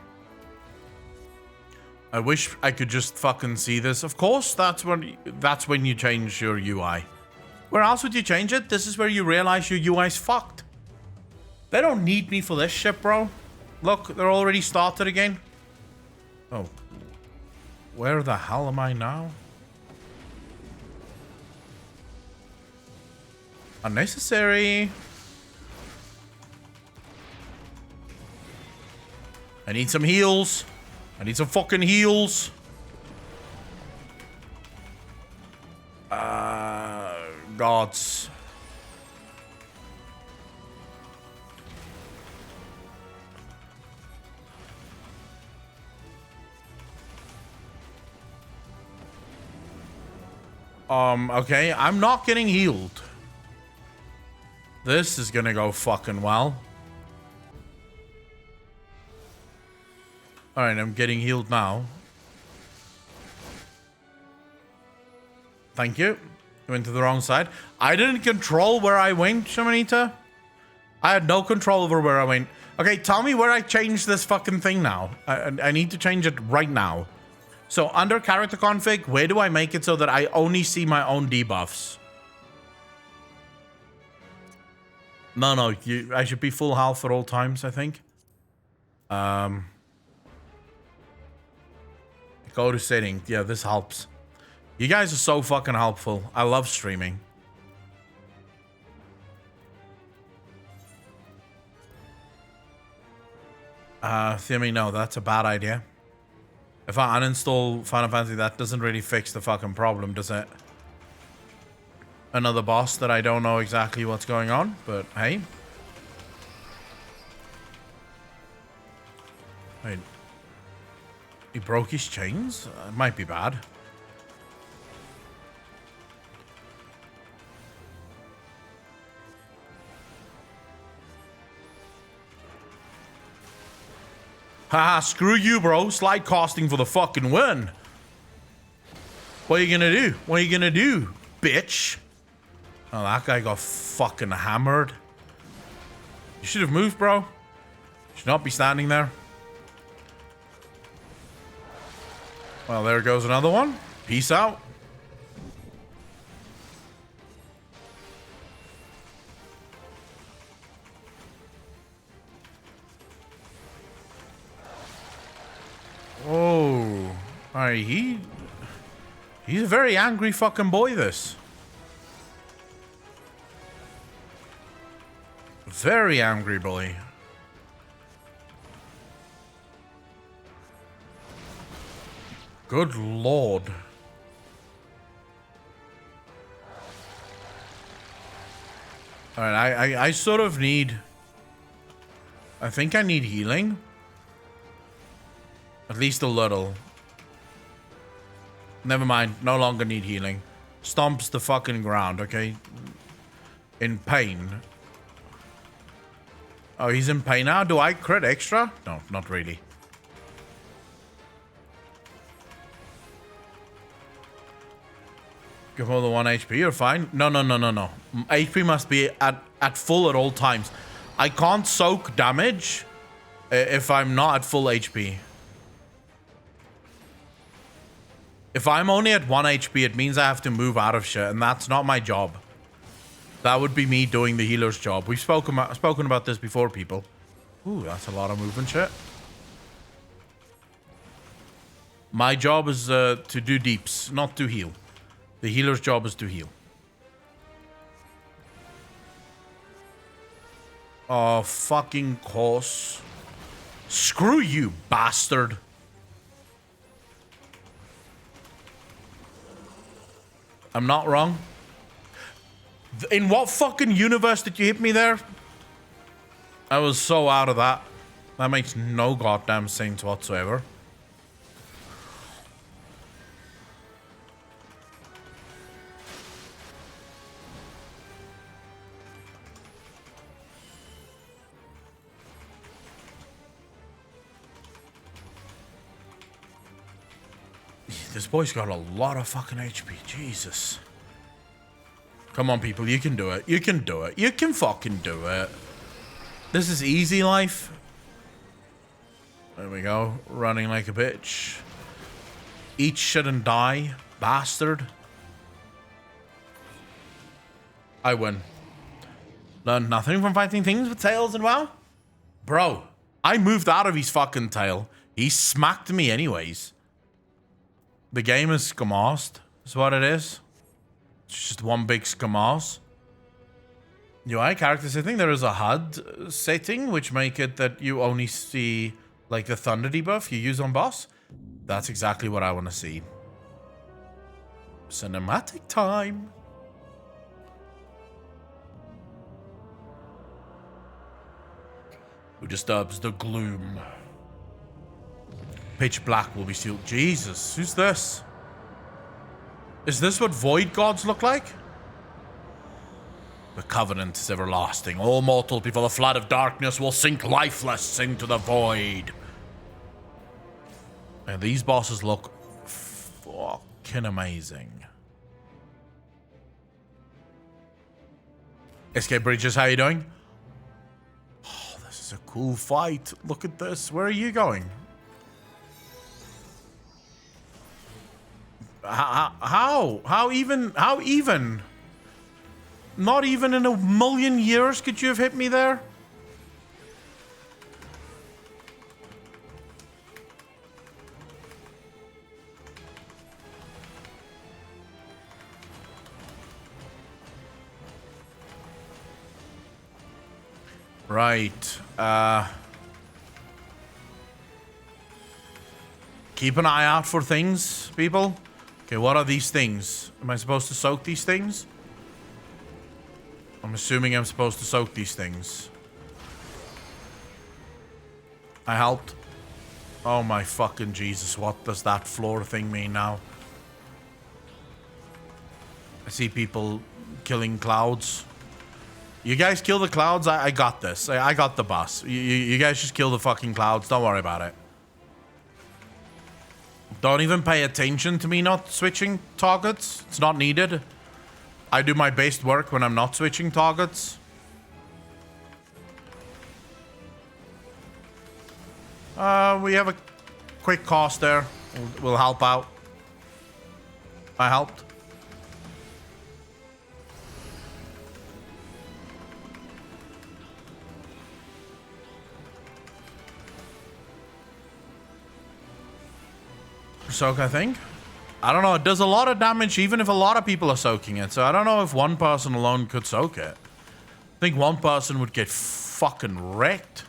I wish I could just fucking see this. Of course, that's when you change your UI. Where else would you change it? This is where you realize your UI's fucked. They don't need me for this shit, bro. Look, they're already started again. Oh. Where the hell am I now? Unnecessary. I need some heals. I need some fucking heals. Gods. Okay, I'm not getting healed. This is gonna go fucking well. Alright, I'm getting healed now. Thank you. Went to the wrong side. I didn't control where I went, Shamanita. I had no control over where I went. Okay, tell me where I changed this fucking thing now. I need to change it right now. So, under character config, where do I make it so that I only see my own debuffs? No, I should be full health at all times, I think. Go to settings. Yeah, this helps. You guys are so fucking helpful. I love streaming. Themmy, no, that's a bad idea. If I uninstall Final Fantasy, that doesn't really fix the fucking problem, does it? Another boss that I don't know exactly what's going on, but hey. Wait. He broke his chains? It might be bad. Haha, screw you, bro. Slide casting for the fucking win. What are you gonna do? What are you gonna do, bitch? Oh, that guy got fucking hammered. You should have moved, bro. You should not be standing there. Well, there goes another one. Peace out. Oh, alright, he's a very angry fucking boy, this. very angry boy. Good lord. Alright, I sort of need... I think I need healing. At least a little. Never mind, no longer need healing. Stomps the fucking ground, okay? In pain. Oh, he's in pain now? Do I crit extra? No, not really. Give all the 1 HP, you're fine. No. HP must be at full at all times. I can't soak damage if I'm not at full HP. If I'm only at 1 HP, it means I have to move out of shit, and that's not my job. That would be me doing the healer's job. We've spoken about this before, people. Ooh, that's a lot of movement shit. My job is to do deeps, not to heal. The healer's job is to heal. Oh, fucking course. Screw you, bastard. I'm not wrong. In what fucking universe did you hit me there? I was so out of that. That makes no goddamn sense whatsoever. This boy's got a lot of fucking HP. Jesus. Come on, people. You can do it. You can do it. You can fucking do it. This is easy life. There we go. Running like a bitch. Eat shit and die, bastard. I win. Learned nothing from fighting things with tails and WoW? Bro, I moved out of his fucking tail. He smacked me anyways. The game is scamassed, is what it is. It's just one big scamass. UI character setting, there is a HUD setting which make it that you only see like the thunder debuff you use on boss. That's exactly what I want to see. Cinematic time. Who disturbs the gloom? Pitch black will be sealed. Jesus, who's this? Is this what void gods look like? The covenant is everlasting. All mortal before the flood of darkness will sink lifeless into the void. And these bosses look fucking amazing. Escape Bridges, how you doing? Oh, this is a cool fight. Look at this. Where are you going? How even? Not even in a million years could you have hit me there? Right. Keep an eye out for things, people. Okay, what are these things? Am I supposed to soak these things? I'm assuming I'm supposed to soak these things. I helped. Oh my fucking Jesus, what does that floor thing mean now? I see people killing clouds. You guys kill the clouds, I got this. I got the boss. You guys just kill the fucking clouds, don't worry about it. Don't even pay attention to me not switching targets. It's not needed. I do my best work when I'm not switching targets. We have a quick cast there. We'll help out. I helped. Soak, I think. I don't know. It does a lot of damage even if a lot of people are soaking it. So I don't know if one person alone could soak it. think one person would get fucking wrecked.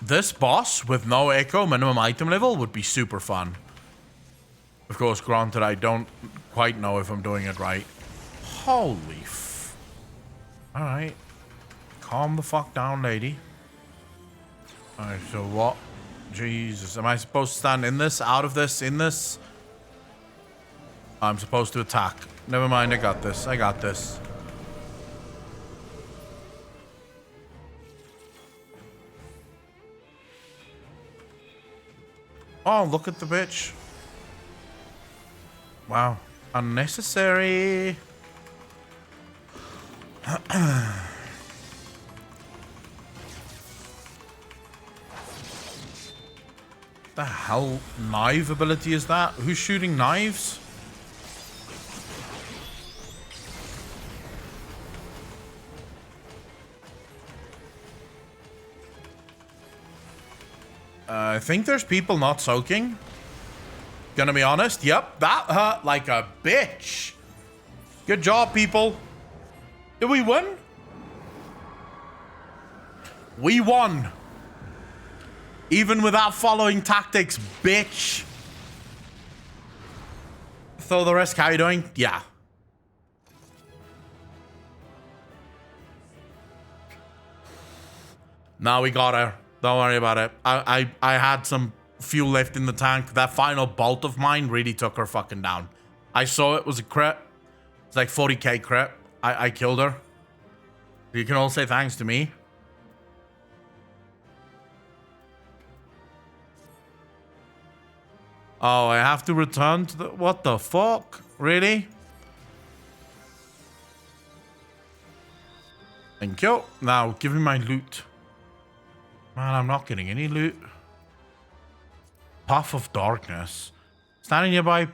This boss with no echo minimum item level would be super fun. Of course, granted, I don't quite know if I'm doing it right. Holy f... Alright. Calm the fuck down, lady. Alright, so what? Jesus, am I supposed to stand in this, out of this, in this? I'm supposed to attack. Never mind, I got this. I got this. Oh, look at the bitch. Wow. Unnecessary. The hell knife ability is that? Who's shooting knives? I think there's people not soaking. Gonna be honest. Yep, that hurt like a bitch. Good job, people. Did we win? We won. Even without following tactics, bitch. So the rest, how you doing? Yeah. Now we got her. Don't worry about it. I had some fuel left in the tank. That final bolt of mine really took her fucking down. I saw it was a crit. It's like 40k crit. I killed her. You can all say thanks to me. Oh, I have to return to the... What the fuck? Really? Thank you. Now, give me my loot. Man, I'm not getting any loot. Puff of darkness. Standing nearby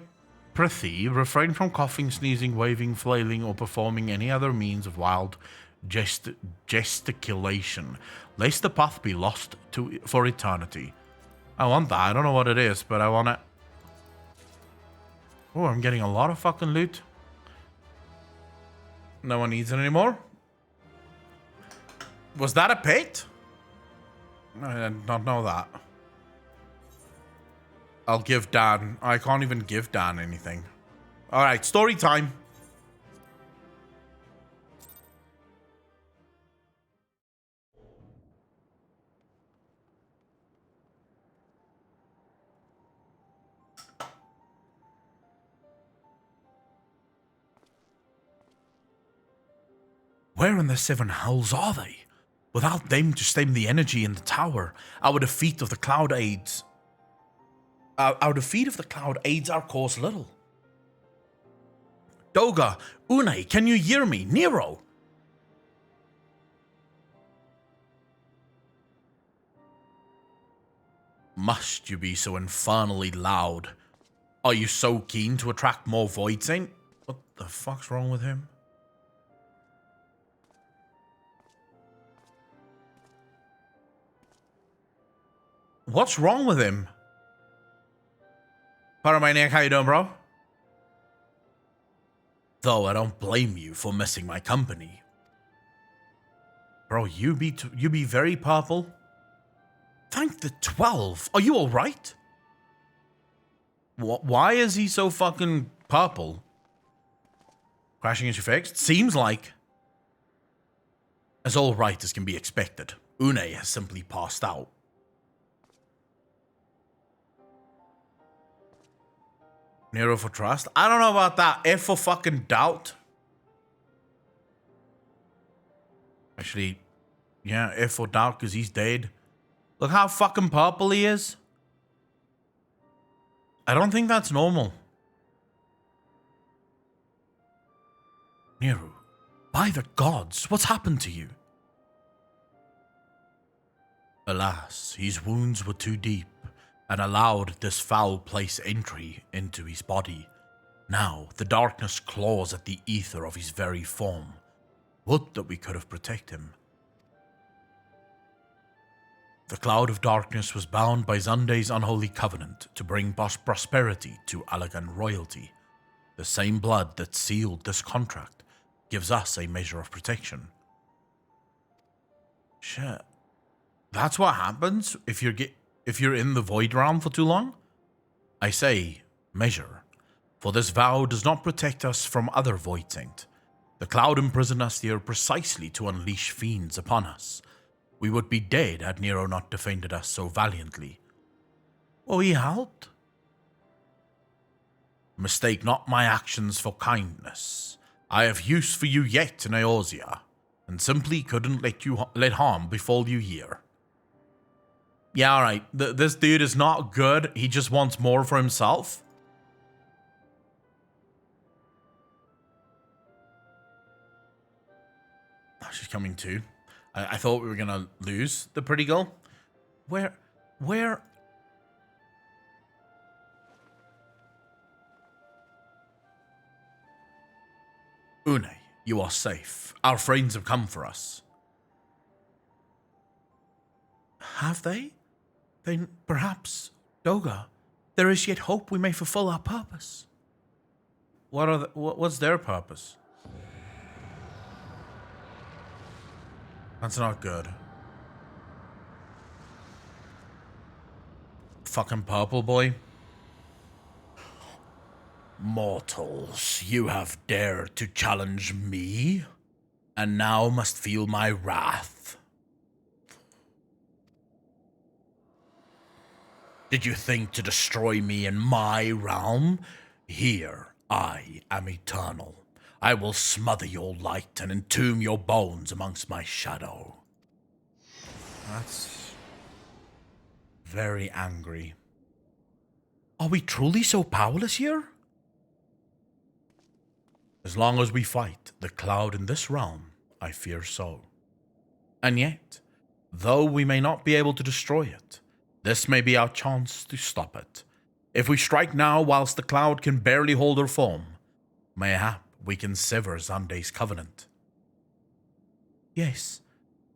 Prithi, refrain from coughing, sneezing, waving, flailing, or performing any other means of wild gesticulation, lest the path be lost for eternity. I want that. I don't know what it is, but I want it. Oh, I'm getting a lot of fucking loot. No one needs it anymore. Was that a pet? I did not know that. I'll give Dan. I can't even give Dan anything. Alright, story time. Where in the seven hells are they? Without them to stem the energy in the tower, our defeat of the cloud aids. Our defeat of the cloud aids our cause little. Doga, Une, can you hear me? Nero! Must you be so infernally loud? Are you so keen to attract more Void Saint? What the fuck's wrong with him? What's wrong with him? Paramaniac, how you doing, bro? Though I don't blame you for missing my company. Bro, you be very purple. Thank the 12. Are you alright? Why is he so fucking purple? Crashing into fixed? Seems like. As alright as can be expected. Une has simply passed out. Nero for trust? I don't know about that. F for fucking doubt. Actually, yeah, F for doubt because he's dead. Look how fucking purple he is. I don't think that's normal. Nero, by the gods, what's happened to you? Alas, his wounds were too deep and allowed this foul place entry into his body. Now, the darkness claws at the ether of his very form. Would that we could have protected him. The cloud of darkness was bound by Zunde's unholy covenant to bring prosperity to Allagan royalty. The same blood that sealed this contract gives us a measure of protection. Shit. That's what happens if you're in the Void Realm for too long? I say, measure. For this vow does not protect us from other Void Saint. The cloud imprisoned us here precisely to unleash fiends upon us. We would be dead had Nero not defended us so valiantly. Oh, he helped? Mistake not my actions for kindness. I have use for you yet in Eorzea, and simply couldn't let harm befall you here. Yeah, alright, this dude is not good, he just wants more for himself. Oh, she's coming too. I thought we were gonna lose the pretty girl. Where? Une, you are safe. Our friends have come for us. Have they? Then perhaps, Doga, there is yet hope we may fulfill our purpose. What's their purpose? That's not good. Fucking purple boy. Mortals, you have dared to challenge me, and now must feel my wrath. Did you think to destroy me in my realm? Here, I am eternal. I will smother your light and entomb your bones amongst my shadow. That's very angry. Are we truly so powerless here? As long as we fight the cloud in this realm, I fear so. And yet, though we may not be able to destroy it, this may be our chance to stop it. If we strike now whilst the cloud can barely hold her form, mayhap we can sever Xande's covenant. Yes,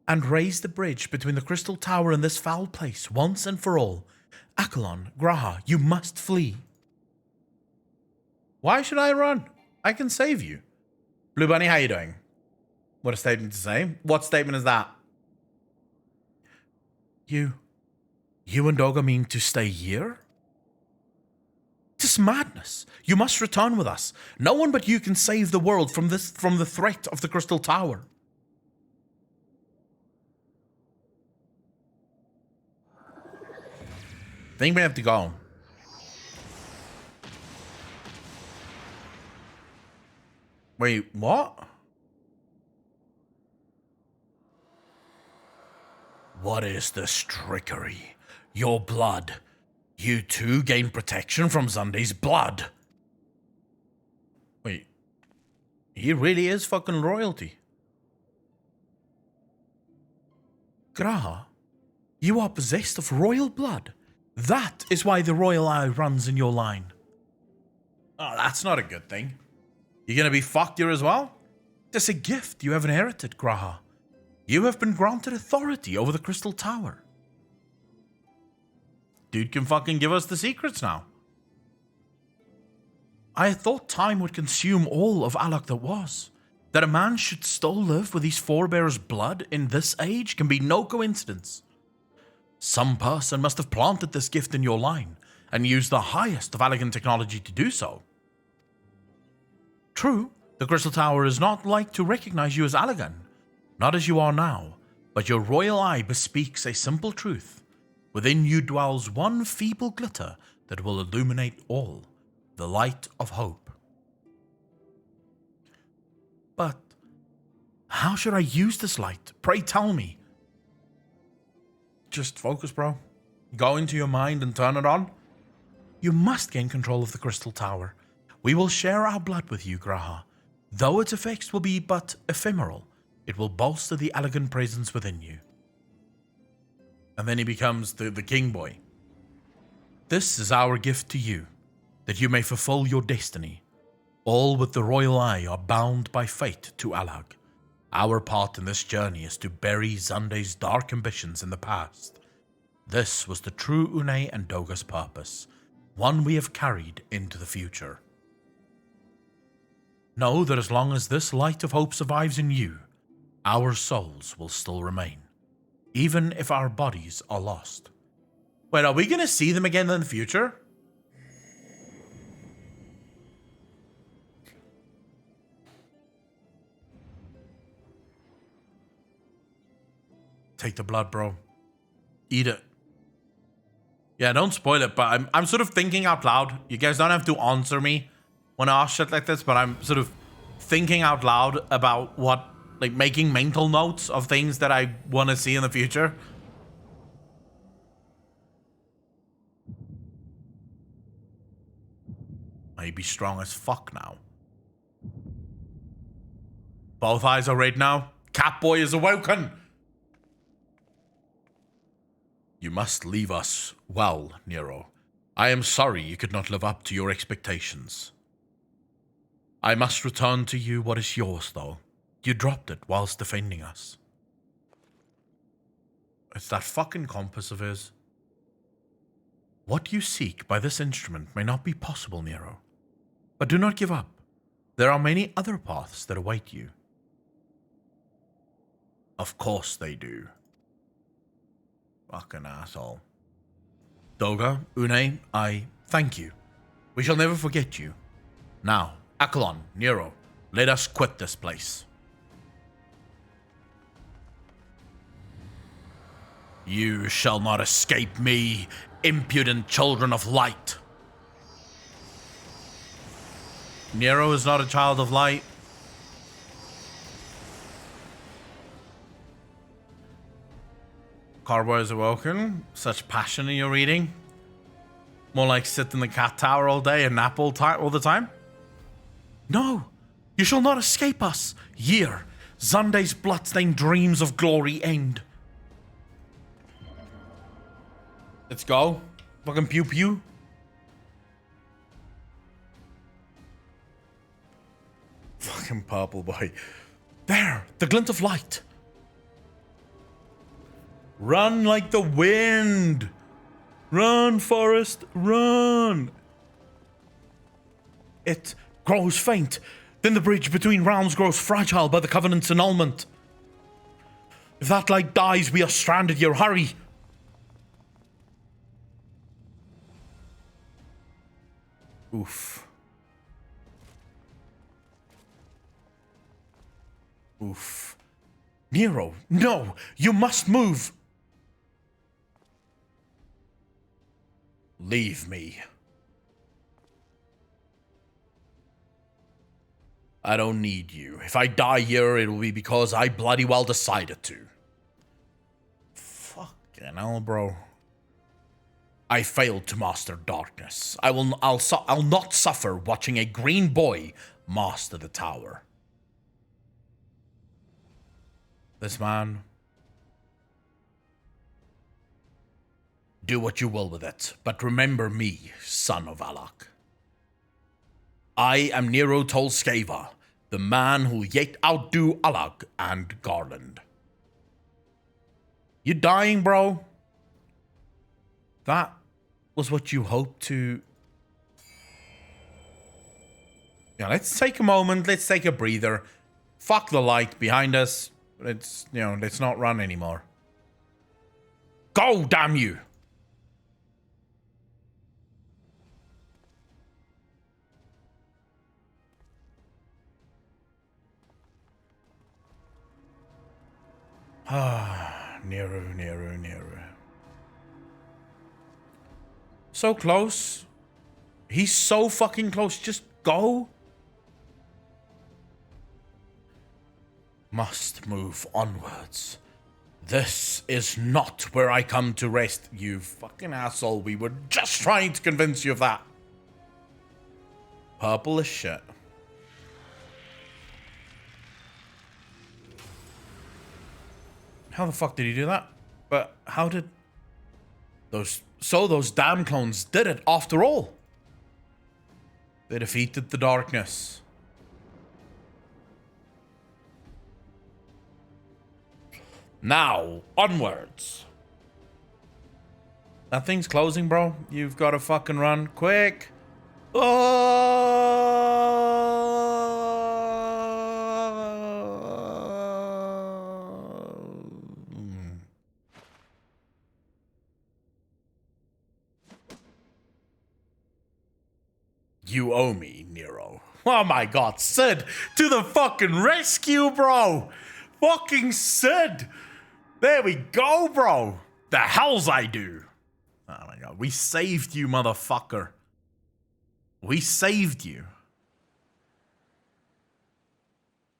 and raise the bridge between the Crystal Tower and this foul place once and for all. Accolon, Graha, you must flee. Why should I run? I can save you. Blue Bunny, how you doing? What a statement to say. What statement is that? You and Doga mean to stay here? 'Tis madness. You must return with us. No one but you can save the world from the threat of the Crystal Tower. Think we have to go. Wait, what? What is this trickery? Your blood. You too gain protection from Xande's blood. Wait. He really is fucking royalty. Graha, you are possessed of royal blood. That is why the royal eye runs in your line. Oh, that's not a good thing. You're gonna be fucked here as well? It's a gift you have inherited, Graha. You have been granted authority over the Crystal Tower. Dude can fucking give us the secrets now. I thought time would consume all of Alak that was. That a man should still live with his forebears' blood in this age can be no coincidence. Some person must have planted this gift in your line and used the highest of Allegan technology to do so. True, the Crystal Tower is not like to recognize you as Allegan, not as you are now, but your royal eye bespeaks a simple truth. Within you dwells one feeble glitter that will illuminate all, the light of hope. But how should I use this light? Pray tell me. Just focus, bro. Go into your mind and turn it on. You must gain control of the Crystal Tower. We will share our blood with you, Graha. Though its effects will be but ephemeral, it will bolster the elegant presence within you. And then he becomes the king boy. This is our gift to you, that you may fulfill your destiny. All with the royal eye are bound by fate to Alag. Our part in this journey is to bury Xande's dark ambitions in the past. This was the true Une and Doga's purpose, one we have carried into the future. Know that as long as this light of hope survives in you, our souls will still remain, even if our bodies are lost. Wait, are we going to see them again in the future? Take the blood, bro. Eat it. Yeah, don't spoil it, but I'm sort of thinking out loud. You guys don't have to answer me when I ask shit like this, but I'm sort of thinking out loud about what, like, making mental notes of things that I want to see in the future. May be strong as fuck now. Both eyes are red now. Catboy is awoken. You must leave us well, Nero. I am sorry you could not live up to your expectations. I must return to you what is yours, though. You dropped it whilst defending us. It's that fucking compass of his. What you seek by this instrument may not be possible, Nero. But do not give up. There are many other paths that await you. Of course they do. Fucking asshole. Doga, Une, I thank you. We shall never forget you. Now, Accolon, Nero, let us quit this place. You shall not escape me, impudent children of light. Nero is not a child of light. Carboy is awoken. Such passion in your reading. More like sit in the cat tower all day and nap all the time. No, you shall not escape us. Year, Zunde's bloodstained dreams of glory end. Let's go. Fucking pew pew. Fucking purple boy. There, the glint of light. Run like the wind. Run, Forest, run. It grows faint. Then the bridge between realms grows fragile by the Covenant's annulment. If that light dies, we are stranded here. Hurry. Oof. Oof. Nero, no! You must move! Leave me. I don't need you. If I die here, it will be because I bloody well decided to. Fucking hell, bro. I failed to master darkness. I'll not suffer watching a green boy master the tower. This man. Do what you will with it, but remember me, son of Alak. I am Nero Tolskeva, the man who yet outdo Alag and Garland. You dying, bro? That was what you hoped to... Yeah, let's take a moment, let's take a breather. Fuck the light behind us. Let's not run anymore. Go, damn you! Ah, Nero. So close. He's so fucking close. Just go. Must move onwards. This is not where I come to rest, you fucking asshole. We were just trying to convince you of that. Purple as shit. How the fuck did he do that? But how did... Those damn clones did it after all. They defeated the darkness. Now, onwards. That thing's closing, bro. You've got to fucking run quick. Oh! You owe me, Nero. Oh my god, Sid, to the fucking rescue, bro. Fucking Sid. There we go, bro. The hells I do. Oh my god, we saved you, motherfucker. We saved you.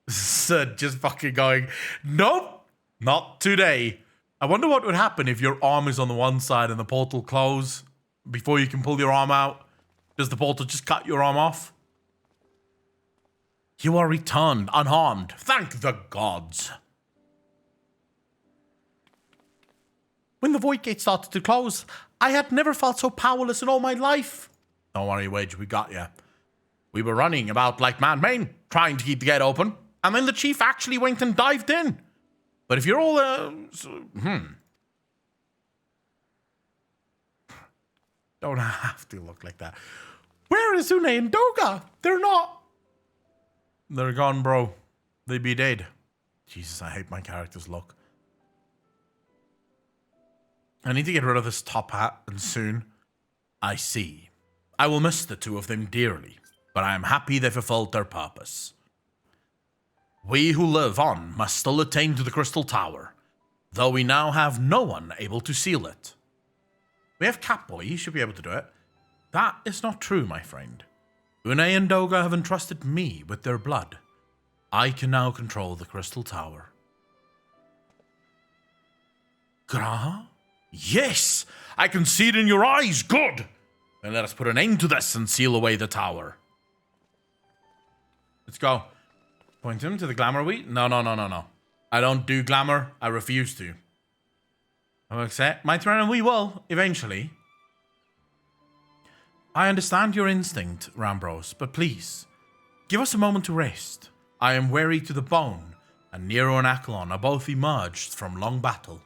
Sid just fucking going, nope, not today. I wonder what would happen if your arm is on the one side and the portal closes before you can pull your arm out. Does the portal just cut your arm off? You are returned unharmed. Thank the gods. When the void gate started to close, I had never felt so powerless in all my life. Don't worry, Wedge, we got you. We were running about like madmen, trying to keep the gate open, and then the chief actually went and dived in. But if you're all, Don't have to look like that. Where is Une and Doga? They're not. They're gone, bro. They be dead. Jesus, I hate my character's look. I need to get rid of this top hat, and soon. I see. I will miss the two of them dearly, but I am happy they fulfilled their purpose. We who live on must still attain to the Crystal Tower, though we now have no one able to seal it. We have Catboy, he should be able to do it. That is not true, my friend. Une and Doga have entrusted me with their blood. I can now control the Crystal Tower. Graha? Yes! I can see it in your eyes! Good! Then let us put an end to this and seal away the tower. Let's go. Point him to the glamour wheat? No. I don't do glamour. I refuse to. I will accept my turn and we will, eventually. I understand your instinct, Rambros, but please, give us a moment to rest. I am weary to the bone, and Nero and Accolon are both emerged from long battle.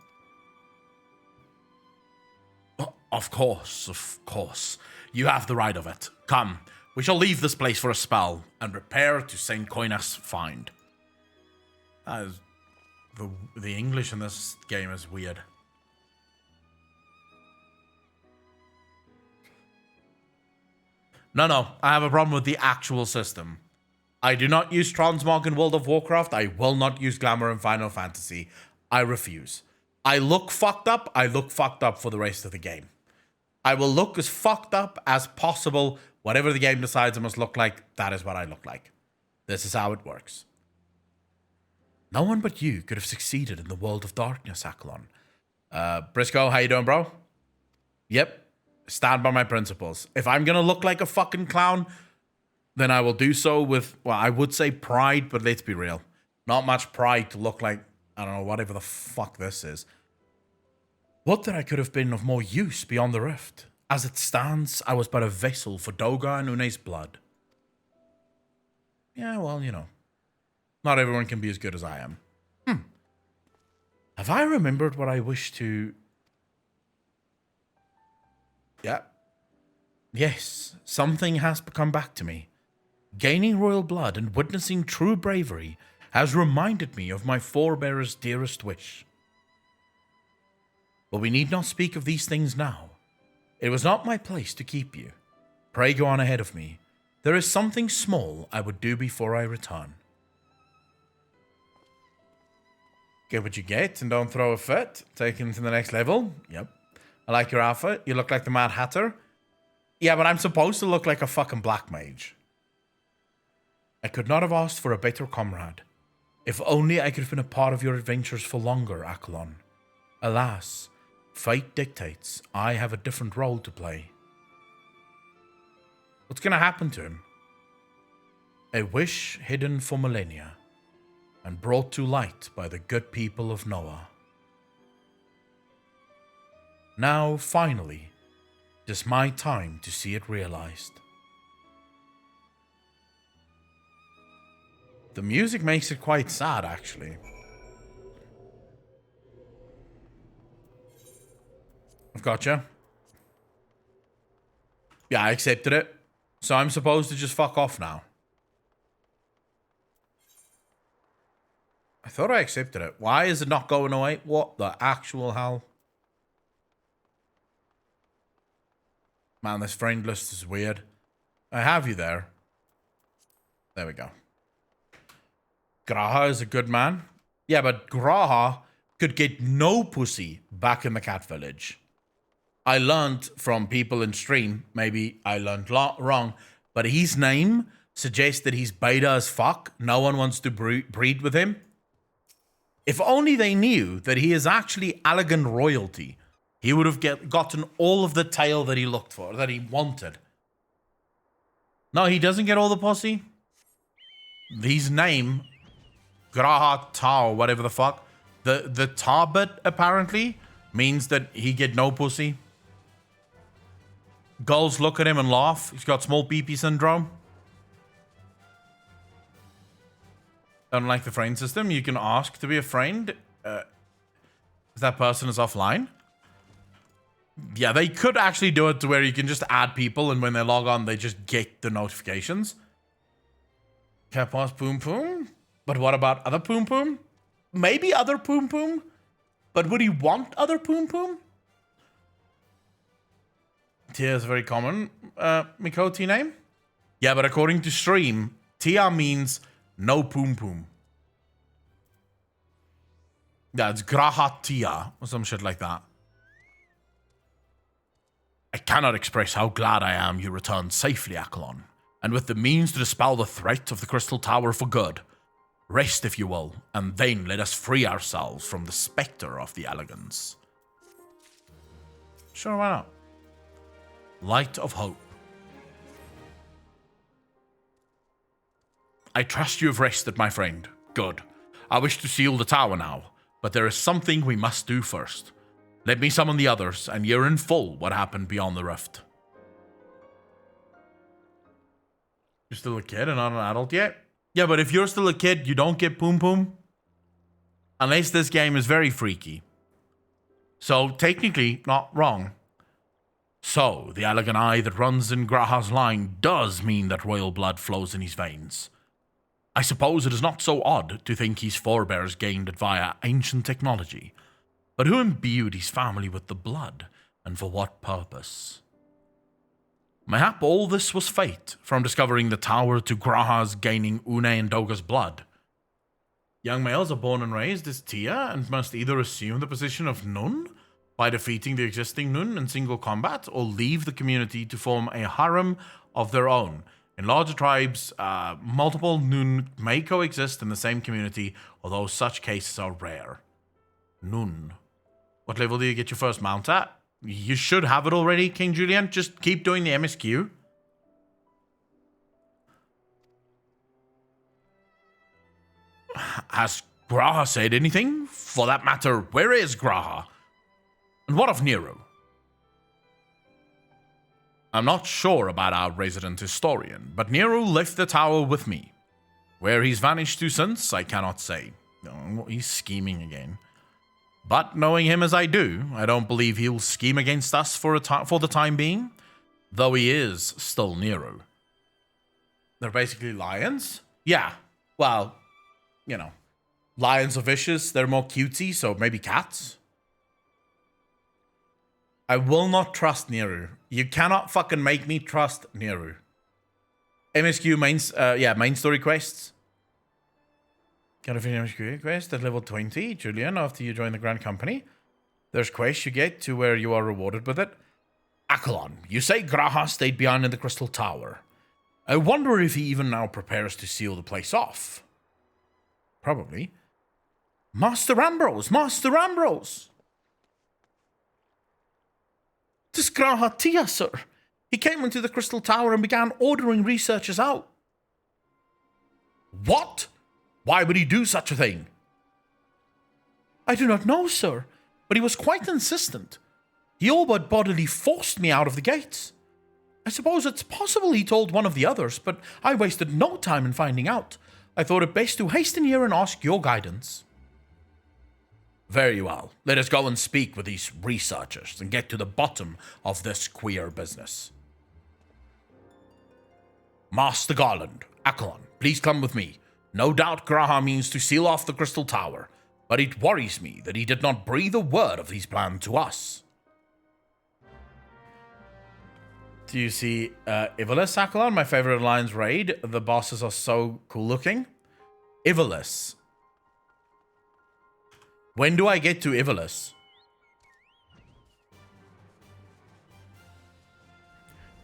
Of course. You have the right of it. Come, we shall leave this place for a spell, and repair to St. Coinas' find. The English in this game is weird. No, I have a problem with the actual system. I do not use transmog in World of Warcraft. I will not use glamour in Final Fantasy. I refuse. I look fucked up for the rest of the game. I will look as fucked up as possible. Whatever the game decides I must look like, that is what I look like. This is how it works. No one but you could have succeeded in the world of darkness, Accolon. Briscoe, how you doing, bro? Yep. Stand by my principles. If I'm gonna look like a fucking clown, then I will do so with, well, I would say pride, but let's be real. Not much pride to look like, I don't know, whatever the fuck this is. Would that I could have been of more use beyond the rift. As it stands, I was but a vessel for Doga and Une's blood. Yeah, well, you know. Not everyone can be as good as I am. Have I remembered what I wish to... Yeah. Yes, something has come back to me. Gaining royal blood and witnessing true bravery has reminded me of my forebear's dearest wish. But we need not speak of these things now. It was not my place to keep you. Pray go on ahead of me. There is something small I would do before I return. Get what you get and don't throw a fit. Take him to the next level. Yep. I like your outfit. You look like the Mad Hatter. Yeah, but I'm supposed to look like a fucking black mage. I could not have asked for a better comrade. If only I could have been a part of your adventures for longer, Accolon. Alas, fate dictates I have a different role to play. What's going to happen to him? A wish hidden for millennia and brought to light by the good people of Noah. Now, finally, it is my time to see it realized. The music makes it quite sad, actually. I've gotcha. Yeah, I accepted it. So I'm supposed to just fuck off now. I thought I accepted it. Why is it not going away? What the actual hell? Man, this friend list is weird. I have you there. There we go. Graha is a good man. Yeah, but Graha could get no pussy back in the cat village. I learned from people in stream, maybe I learned wrong, but his name suggests that he's beta as fuck. No one wants to breed with him. If only they knew that he is actually elegant royalty, he would have gotten all of the tail that he looked for, that he wanted. No, he doesn't get all the pussy. His name, Graha Tau, whatever the fuck, the tar bit apparently means that he get no pussy. Girls look at him and laugh. He's got small pee-pee syndrome. Unlike the friend system, you can ask to be a friend if that person is offline. Yeah, they could actually do it to where you can just add people, and when they log on, they just get the notifications. Cat pass Poom Poom? But what about other Poom Poom? Maybe other Poom Poom? But would he want other Poom Poom? Tia is very common. Mikoti name? Yeah, but according to stream, Tia means no Poom Poom. Yeah, it's Graha Tia or some shit like that. I cannot express how glad I am you returned safely, Akalon, and with the means to dispel the threat of the Crystal Tower for good. Rest, if you will, and then let us free ourselves from the spectre of the elegance. Sure, why not? Light of hope. I trust you have rested, my friend. Good. I wish to seal the tower now, but there is something we must do first. Let me summon the others, and hear in full what happened beyond the rift. You're still a kid and not an adult yet? Yeah, but if you're still a kid, you don't get Poom Poom. Unless this game is very freaky. So, technically, not wrong. So, the elegant eye that runs in Graha's line does mean that royal blood flows in his veins. I suppose it is not so odd to think his forebears gained it via ancient technology. But who imbued his family with the blood, and for what purpose? Mayhap all this was fate, from discovering the tower to Graha's gaining Une and Doga's blood. Young males are born and raised as Tia, and must either assume the position of Nun, by defeating the existing Nun in single combat, or leave the community to form a harem of their own. In larger tribes, multiple Nun may coexist in the same community, although such cases are rare. Nun. What level do you get your first mount at? You should have it already, King Julian. Just keep doing the MSQ. Has Graha said anything? For that matter, where is Graha? And what of Nero? I'm not sure about our resident historian, but Nero left the tower with me. Where he's vanished to since, I cannot say. Oh, he's scheming again. But knowing him as I do, I don't believe he'll scheme against us for the time being, though he is still Nero. They're basically lions? Yeah, well, you know, lions are vicious, they're more cutesy, so maybe cats? I will not trust Nero. You cannot fucking make me trust Nero. MSQ main story quests. Got a MSQ quest at level 20, Julian, after you join the Grand Company. There's quests you get to where you are rewarded with it. Akalon, you say Graha stayed behind in the Crystal Tower. I wonder if he even now prepares to seal the place off. Probably. Master Ambrose! Master Ambrose! This Graha Tia, sir. He came into the Crystal Tower and began ordering researchers out. What? Why would he do such a thing? I do not know, sir, but he was quite insistent. He all but bodily forced me out of the gates. I suppose it's possible he told one of the others, but I wasted no time in finding out. I thought it best to hasten here and ask your guidance. Very well. Let us go and speak with these researchers and get to the bottom of this queer business. Master Garland, Akalon, please come with me. No doubt Graha means to seal off the Crystal Tower, but it worries me that he did not breathe a word of his plan to us. Do you see Ivalis, Akalon? My favorite Alliance raid. The bosses are so cool looking. Ivalis. When do I get to Ivalis?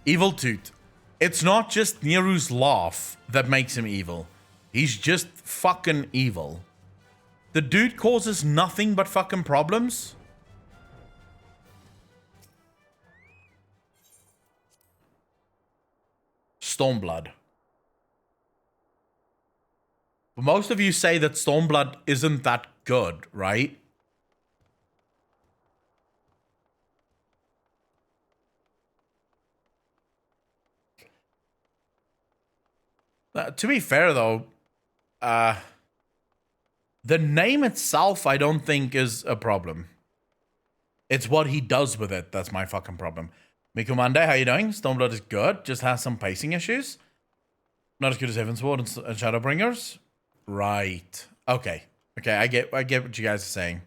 Evil Toot. It's not just Neru's laugh that makes him evil. He's just fucking evil. The dude causes nothing but fucking problems. Stormblood. But most of you say that Stormblood isn't that good, right? To be fair, though, the name itself, I don't think is a problem. It's what he does with it that's my fucking problem. Mikumande, how you doing? Stormblood is good, just has some pacing issues. Not as good as Heavensward and Shadowbringers. Right. Okay. Okay, I get what you guys are saying.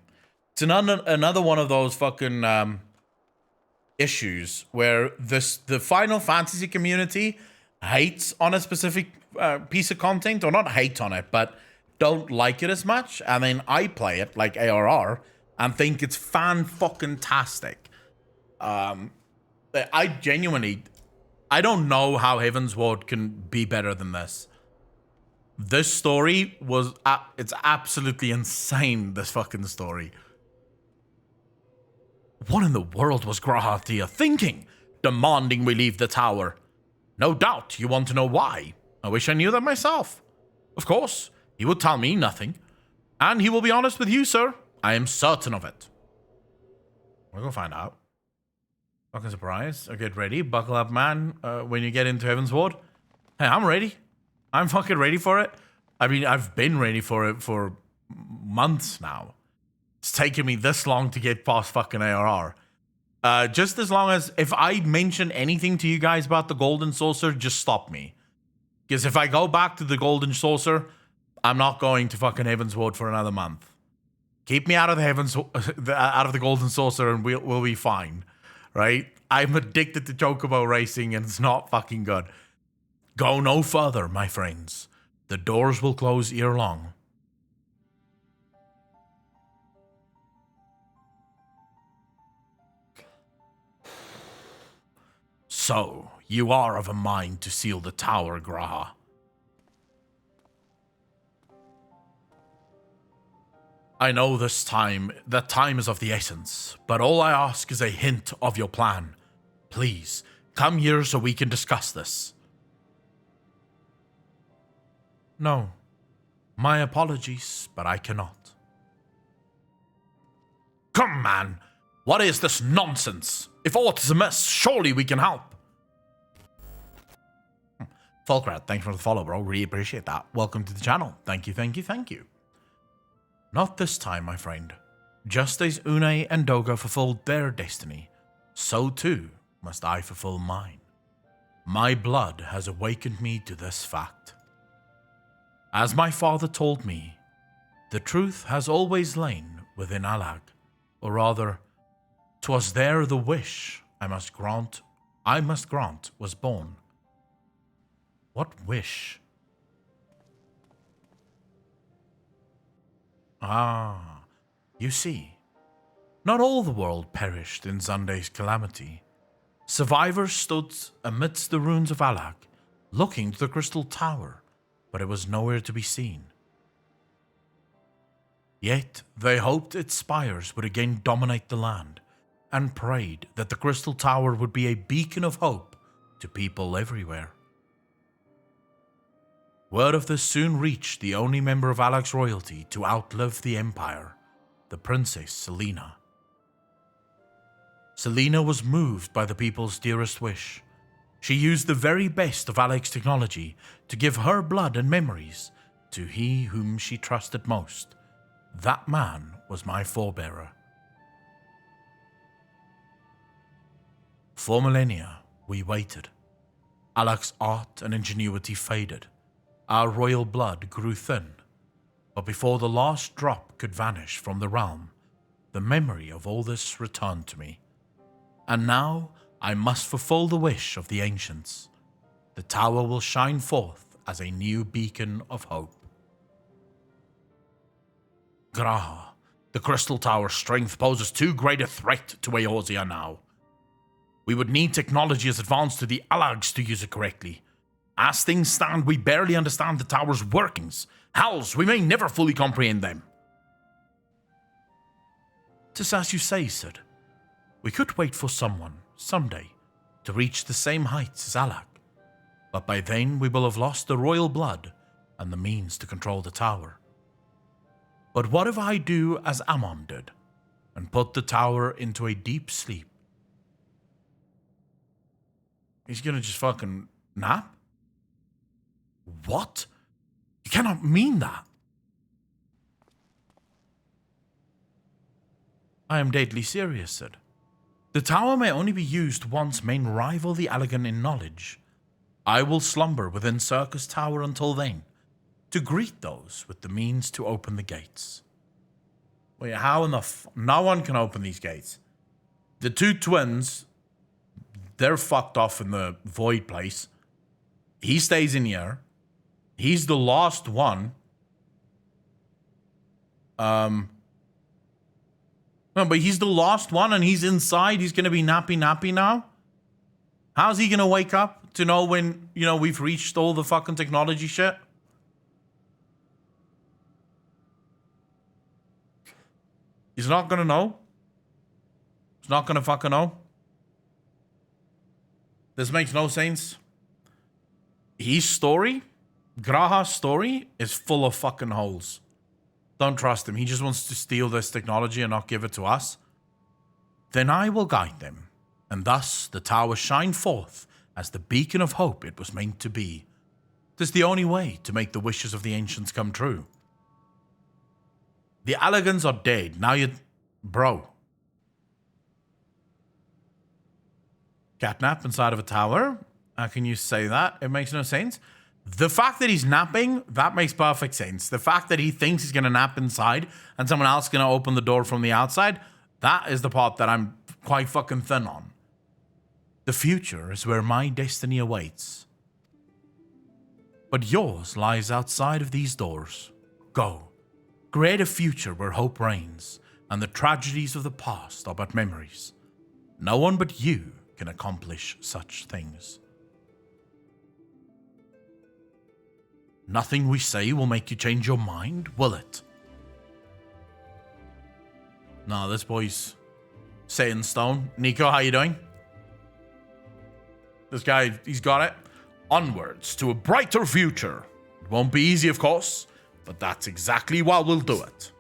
It's another one of those fucking issues where the Final Fantasy community hates on a specific piece of content, or not hate on it, but don't like it as much, and then I play it like ARR and think it's fan-fucking-tastic. I genuinely, I don't know how Heavensward can be better than this. This story was, it's absolutely insane, this fucking story. What in the world was Grahatia thinking, demanding we leave the tower? No doubt you want to know why. I wish I knew that myself. Of course, he would tell me nothing. And he will be honest with you, sir. I am certain of it. We're gonna find out. Fucking surprise. Get ready. Buckle up, man. When you get into Heavensward. Hey, I'm ready. I'm fucking ready for it. I mean, I've been ready for it for months now. It's taken me this long to get past fucking ARR. Just as long as, if I mention anything to you guys about the Golden Saucer, just stop me. Because if I go back to the Golden Saucer, I'm not going to fucking Heavensward for another month. Keep me out of out of the Golden Saucer and we'll be fine. Right? I'm addicted to Chocobo racing and it's not fucking good. Go no further, my friends. The doors will close ere long. So, you are of a mind to seal the tower, Graha. I know that time is of the essence, but all I ask is a hint of your plan. Please, come here so we can discuss this. No. My apologies, but I cannot. Come, man! What is this nonsense? If aught is amiss, surely we can help. Folkrat, thanks for the follow, bro. Really appreciate that. Welcome to the channel. Thank you, thank you, thank you. Not this time, my friend. Just as Une and Doga fulfilled their destiny, so too must I fulfill mine. My blood has awakened me to this fact. As my father told me, the truth has always lain within Alag, or rather, 'twas there the wish I must grant was born. What wish? Ah, you see, not all the world perished in Sunday's calamity. Survivors stood amidst the ruins of Alag, looking to the Crystal Tower, but it was nowhere to be seen. Yet they hoped its spires would again dominate the land, and prayed that the Crystal Tower would be a beacon of hope to people everywhere. Word of this soon reached the only member of Alag's royalty to outlive the Empire, the Princess Selena. Selena was moved by the people's dearest wish. She used the very best of Alag's technology to give her blood and memories to he whom she trusted most. That man was my forebearer. For millennia, we waited. Alag's art and ingenuity faded. Our royal blood grew thin, but before the last drop could vanish from the realm, the memory of all this returned to me. And now, I must fulfill the wish of the ancients. The tower will shine forth as a new beacon of hope. Graha, the Crystal Tower's strength poses too great a threat to Eorzea now. We would need technology as advanced to the Alags to use it correctly. As things stand, we barely understand the tower's workings. Hells, we may never fully comprehend them. 'Tis as you say, Sid. We could wait for someone, someday, to reach the same heights as Alag. But by then we will have lost the royal blood and the means to control the tower. But what if I do as Amon did, and put the tower into a deep sleep? He's gonna just fucking nap? What? You cannot mean that. I am deadly serious, Sid. The tower may only be used once main rival the Allagan in knowledge. I will slumber within Circus Tower until then, to greet those with the means to open the gates. Wait, how in the no one can open these gates. The two twins, they're fucked off in the void place. He stays in here. He's the last one. No, but he's the last one and he's inside. He's going to be nappy now. How's he going to wake up to know when, we've reached all the fucking technology shit? He's not going to know. He's not going to fucking know. This makes no sense. His story, Graha's story, is full of fucking holes. Don't trust him. He just wants to steal this technology and not give it to us. Then I will guide them, and thus the tower shine forth as the beacon of hope it was meant to be. 'Tis the only way to make the wishes of the ancients come true. The Allagans are dead. Now Bro. Catnap inside of a tower? How can you say that? It makes no sense. The fact that he's napping, that makes perfect sense. The fact that he thinks he's going to nap inside and someone else is going to open the door from the outside, that is the part that I'm quite fucking thin on. The future is where my destiny awaits. But yours lies outside of these doors. Go. Create a future where hope reigns, and the tragedies of the past are but memories. No one but you can accomplish such things. Nothing we say will make you change your mind, will it? No, this boy's set in stone. Nico, how you doing? This guy, he's got it. Onwards to a brighter future. It won't be easy, of course, but that's exactly why we'll do it.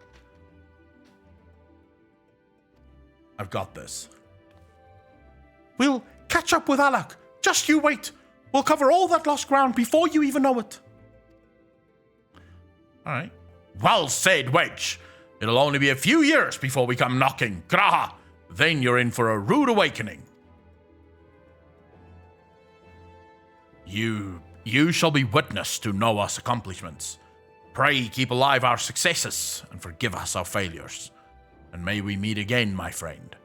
I've got this. We'll catch up with Alak. Just you wait. We'll cover all that lost ground before you even know it. All right. Well said, Wedge. It'll only be a few years before we come knocking. Graha. Then you're in for a rude awakening. You shall be witness to Noah's accomplishments. Pray keep alive our successes and forgive us our failures. And may we meet again, my friend.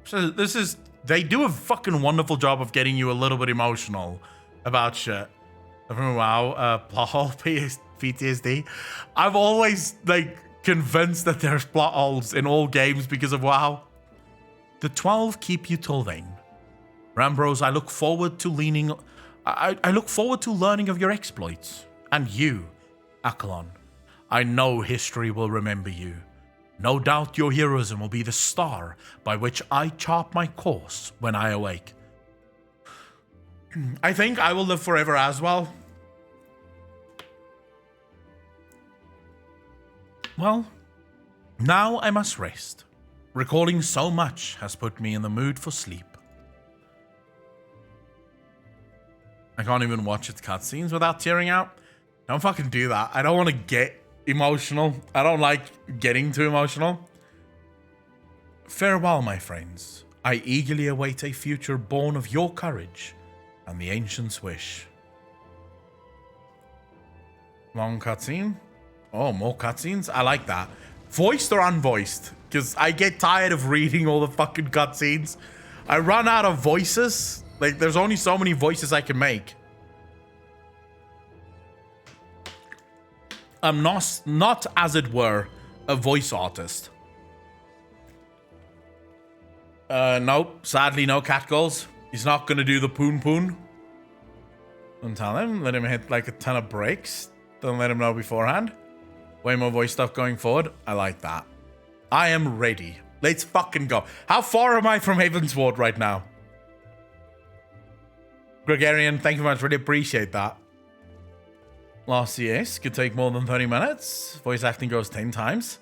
So they do a fucking wonderful job of getting you a little bit emotional about shit. Wow, plot hole PTSD. I'm always convinced that there's plot holes in all games because of WoW. The 12 keep you till then. Rambros, I look forward to I look forward to learning of your exploits. And you, Akalon, I know history will remember you. No doubt your heroism will be the star by which I chart my course when I awake. I think I will live forever as well. Well, now I must rest. Recalling so much has put me in the mood for sleep. I can't even watch its cutscenes without tearing out. Don't fucking do that. I don't want to get emotional. I don't like getting too emotional. Farewell, my friends. I eagerly await a future born of your courage and the ancient's wish. Long cutscene. Oh, more cutscenes? I like that. Voiced or unvoiced? Because I get tired of reading all the fucking cutscenes. I run out of voices. Like, there's only so many voices I can make. I'm not as it were, a voice artist. Nope. Sadly, no cat goals. He's not going to do the poon poon. Don't tell him. Let him hit like a ton of breaks. Don't let him know beforehand. Way more voice stuff going forward. I like that. I am ready. Let's fucking go. How far am I from Heavensward right now? Gregarian, thank you very much. Really appreciate that. Last CS could take more than 30 minutes. Voice acting goes 10 times.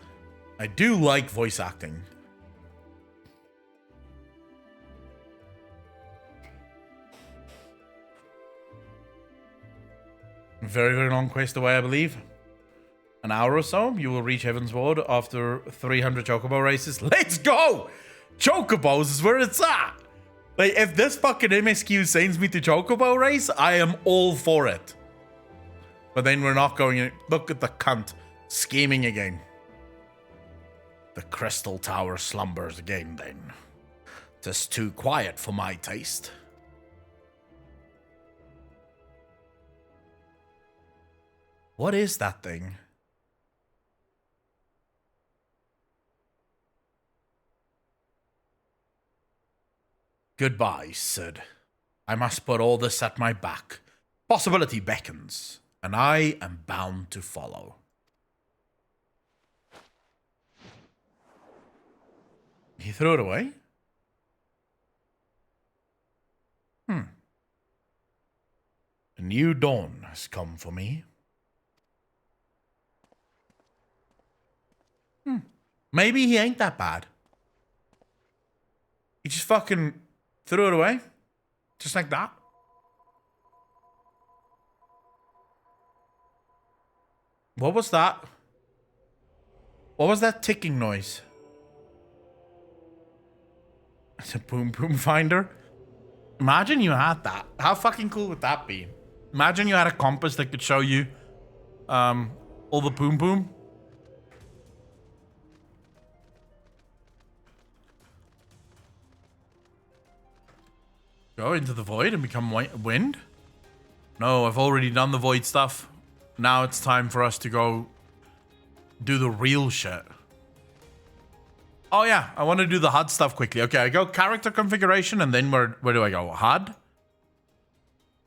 I do like voice acting. Very, very long quest away, I believe. An hour or so, you will reach Heavensward after 300 Chocobo races. Let's go! Chocobos is where it's at. Like, if this fucking MSQ sends me to Chocobo race, I am all for it. But then we're not going in. Look at the cunt scheming again. The Crystal Tower slumbers again, then. 'Tis too quiet for my taste. What is that thing? Goodbye, Sid. I must put all this at my back. Possibility beckons, and I am bound to follow. He threw it away? A new dawn has come for me. Maybe he ain't that bad. He just fucking threw it away. Just like that. What was that? What was that ticking noise? It's a boom boom finder. Imagine you had that. How fucking cool would that be? Imagine you had a compass that could show you all the boom boom. Go into the void and become wind? No, I've already done the void stuff. Now it's time for us to go do the real shit. Oh yeah, I want to do the HUD stuff quickly. Okay, I go character configuration and then where do I go? HUD.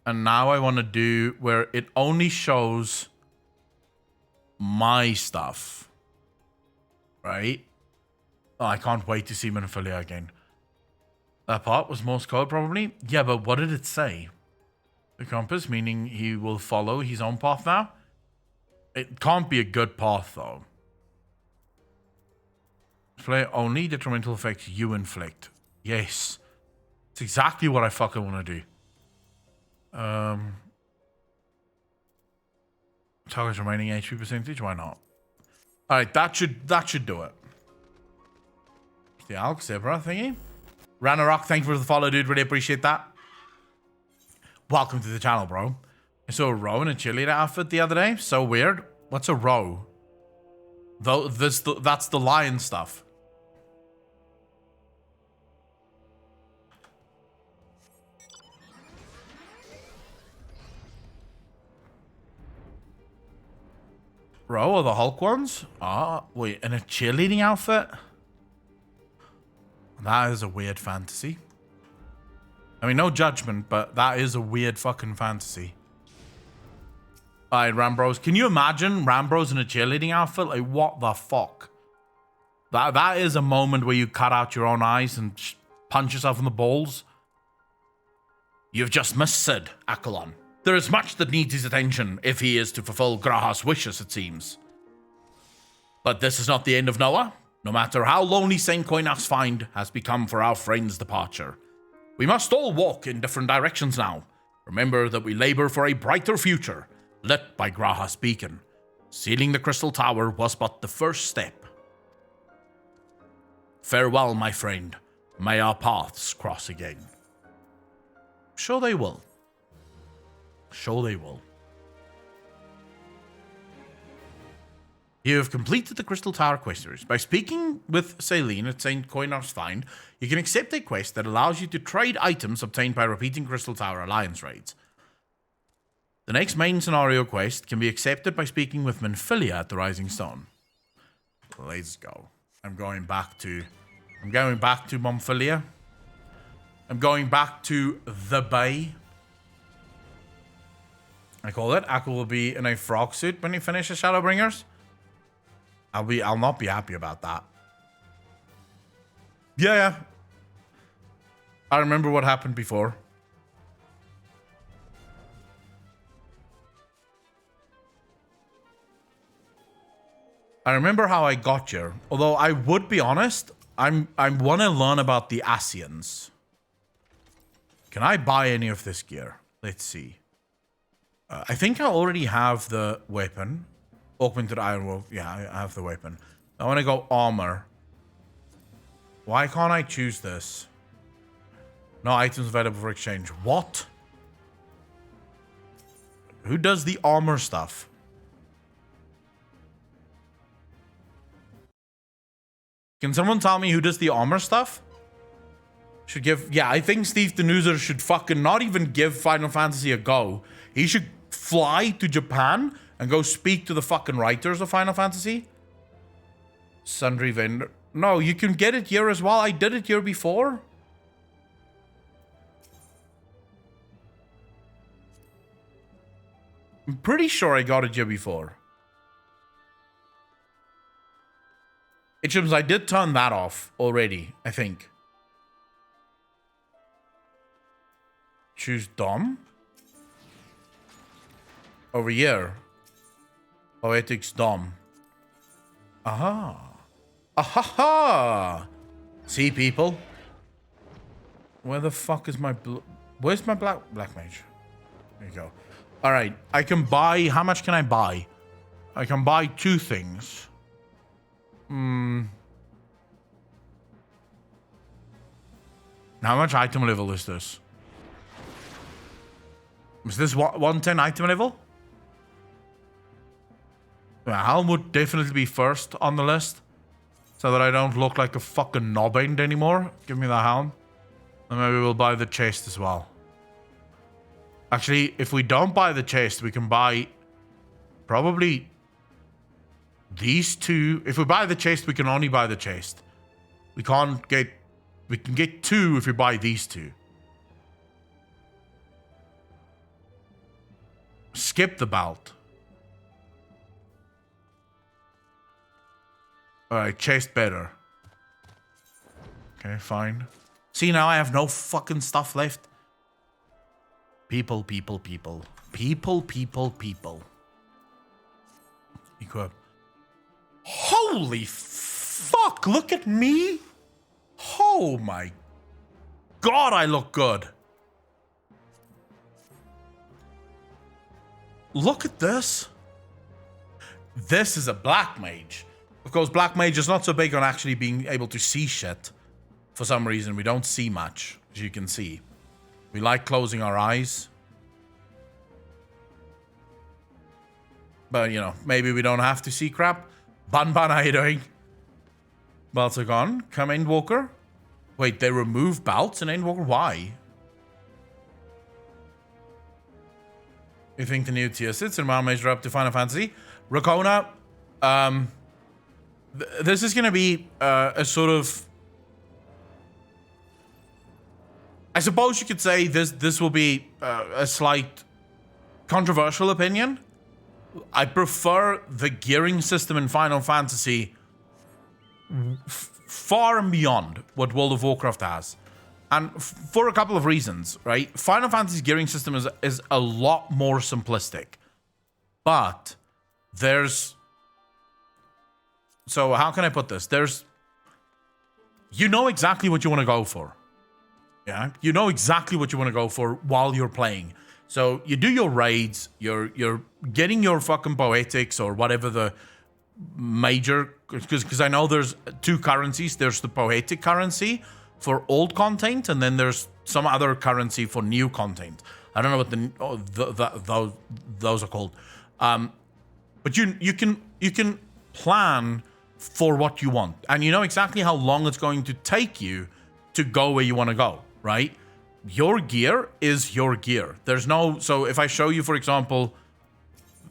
And now I want to do where it only shows my stuff. Right? Oh, I can't wait to see Manophilia again. That part was Morse code, probably. Yeah, but what did it say? The compass, meaning he will follow his own path now? It can't be a good path, though. Play only detrimental effects you inflict. Yes. It's exactly what I fucking want to do. Target's remaining HP percentage, why not? Alright, that should do it. The Alk Zebra thingy. Ranarok, thank you for the follow, dude. Really appreciate that. Welcome to the channel, bro. I saw a row in a cheerleader outfit the other day. So weird. What's a row? Though that's the lion stuff. Row are the Hulk ones? Ah, wait, in a cheerleading outfit? That is a weird fantasy. I mean, no judgment, but that is a weird fucking fantasy. Alright, Rambros. Can you imagine Rambros in a cheerleading outfit? Like, what the fuck? That is a moment where you cut out your own eyes and punch yourself in the balls. You've just missed Sid, Akalon. There is much that needs his attention if he is to fulfill Graha's wishes, it seems. But this is not the end of Noah. No matter how lonely St. Koinas' find has become for our friend's departure. We must all walk in different directions now. Remember that we labor for a brighter future, lit by Graha's beacon. Sealing the Crystal Tower was but the first step. Farewell, my friend. May our paths cross again. Sure they will. Sure they will. You have completed the Crystal Tower quest series. By speaking with Celine at St. Coinar's Find, you can accept a quest that allows you to trade items obtained by repeating Crystal Tower Alliance raids. The next main scenario quest can be accepted by speaking with Menphilia at the Rising Stone. Let's go. I'm going back to Menphilia. I'm going back to the Bay. I call it. Akko will be in a frog suit when he finishes Shadowbringers. I'll not be happy about that. Yeah. I remember what happened before. I remember how I got here. Although I would be honest, I want to learn about the Asians. Can I buy any of this gear? Let's see. I think I already have the weapon. Augmented Iron Wolf. Yeah, I have the weapon. I want to go armor. Why can't I choose this? No items available for exchange. What? Who does the armor stuff? Can someone tell me who does the armor stuff? Should give... Yeah, I think Steve Denuser should fucking not even give Final Fantasy a go. He should fly to Japan and go speak to the fucking writers of Final Fantasy. Sundry vendor. No, you can get it here as well. I did it here before. I'm pretty sure I got it here before. It seems I did turn that off already, I think. Choose Dom. Over here. Poetics Dom. Aha. Ahaha. See, people? Where the fuck is my... Where's my black mage? There you go. Alright, I can buy... How much can I buy? I can buy 2 things. How much item level is this? Is this 110 item level? Helm would definitely be first on the list. So that I don't look like a fucking knobend anymore. Give me the helm. And maybe we'll buy the chest as well. Actually, if we don't buy the chest, we can buy... Probably... These 2... If we buy the chest, we can only buy the chest. We can't get... We can get 2 if we buy these 2. Skip the belt. Alright, chest better. Okay, fine. See, now I have no fucking stuff left. People. Equip. Holy fuck, look at me. Oh my god, I look good. Look at this. This is a black mage. Of course, black mage is not so big on actually being able to see shit. For some reason, we don't see much, as you can see. We like closing our eyes. But, you know, maybe we don't have to see crap. Bun, how you doing? Belts are gone. Come Endwalker. Wait, they remove belts in Endwalker? Why? You think the new tier 6 and Wild Mage are up to Final Fantasy? Rakona, this is going to be a sort of... I suppose you could say this will be a slight controversial opinion. I prefer the gearing system in Final Fantasy far and beyond what World of Warcraft has. And for a couple of reasons, right? Final Fantasy's gearing system is a lot more simplistic. But there's... So how can I put this? There's... You know exactly what you want to go for. Yeah? You know exactly what you want to go for while you're playing. So you do your raids, you're getting your fucking poetics or whatever the major... Because I know there's 2 currencies. There's the poetic currency for old content, and then there's some other currency for new content. I don't know what those are called. But you can plan for what you want. And you know exactly how long it's going to take you to go where you want to go, right? Your gear is your gear. There's no... So if I show you, for example,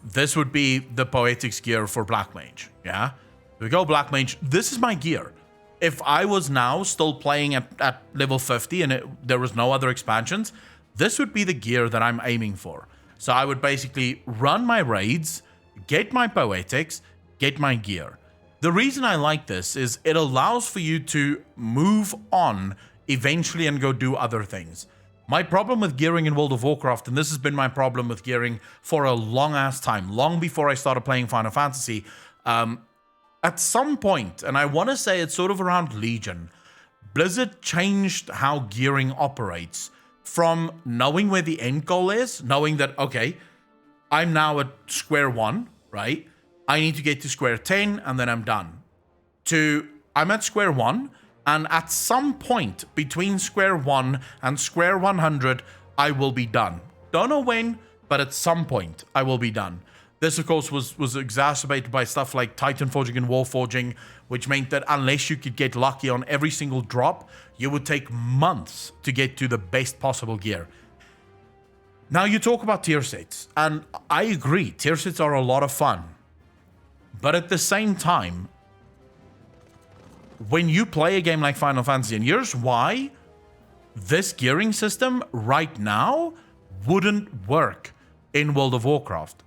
this would be the Poetics gear for Black Mage, yeah? We go Black Mage. This is my gear. If I was now still playing at level 50 and there was no other expansions, this would be the gear that I'm aiming for. So I would basically run my raids, get my Poetics, get my gear. The reason I like this is it allows for you to move on eventually and go do other things. My problem with gearing in World of Warcraft, and this has been my problem with gearing for a long ass time, long before I started playing Final Fantasy, at some point, and I want to say it's sort of around Legion, Blizzard changed how gearing operates from knowing where the end goal is, knowing that, okay, I'm now at square one, right? I need to get to square 10 and then I'm done. To I'm at square one, and at some point between square one and square 100, I will be done. Don't know when, but at some point I will be done. This, of course, was exacerbated by stuff like Titan Forging and War Forging, which meant that unless you could get lucky on every single drop, you would take months to get to the best possible gear. Now, you talk about tier sets, and I agree, tier sets are a lot of fun. But at the same time, when you play a game like Final Fantasy, and here's why this gearing system right now wouldn't work in World of Warcraft.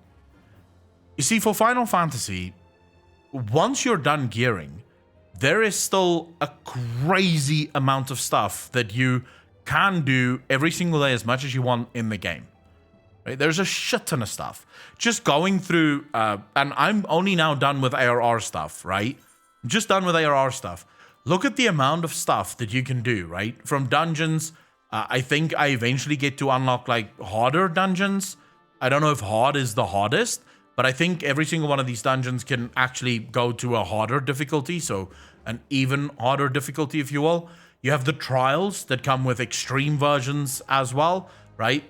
You see, for Final Fantasy, once you're done gearing, there is still a crazy amount of stuff that you can do every single day as much as you want in the game. Right? There's a shit ton of stuff. Just going through, and I'm only now done with ARR stuff, right? I'm just done with ARR stuff. Look at the amount of stuff that you can do, right? From dungeons, I think I eventually get to unlock like harder dungeons. I don't know if hard is the hardest, but I think every single one of these dungeons can actually go to a harder difficulty, so an even harder difficulty, if you will. You have the trials that come with extreme versions as well, right?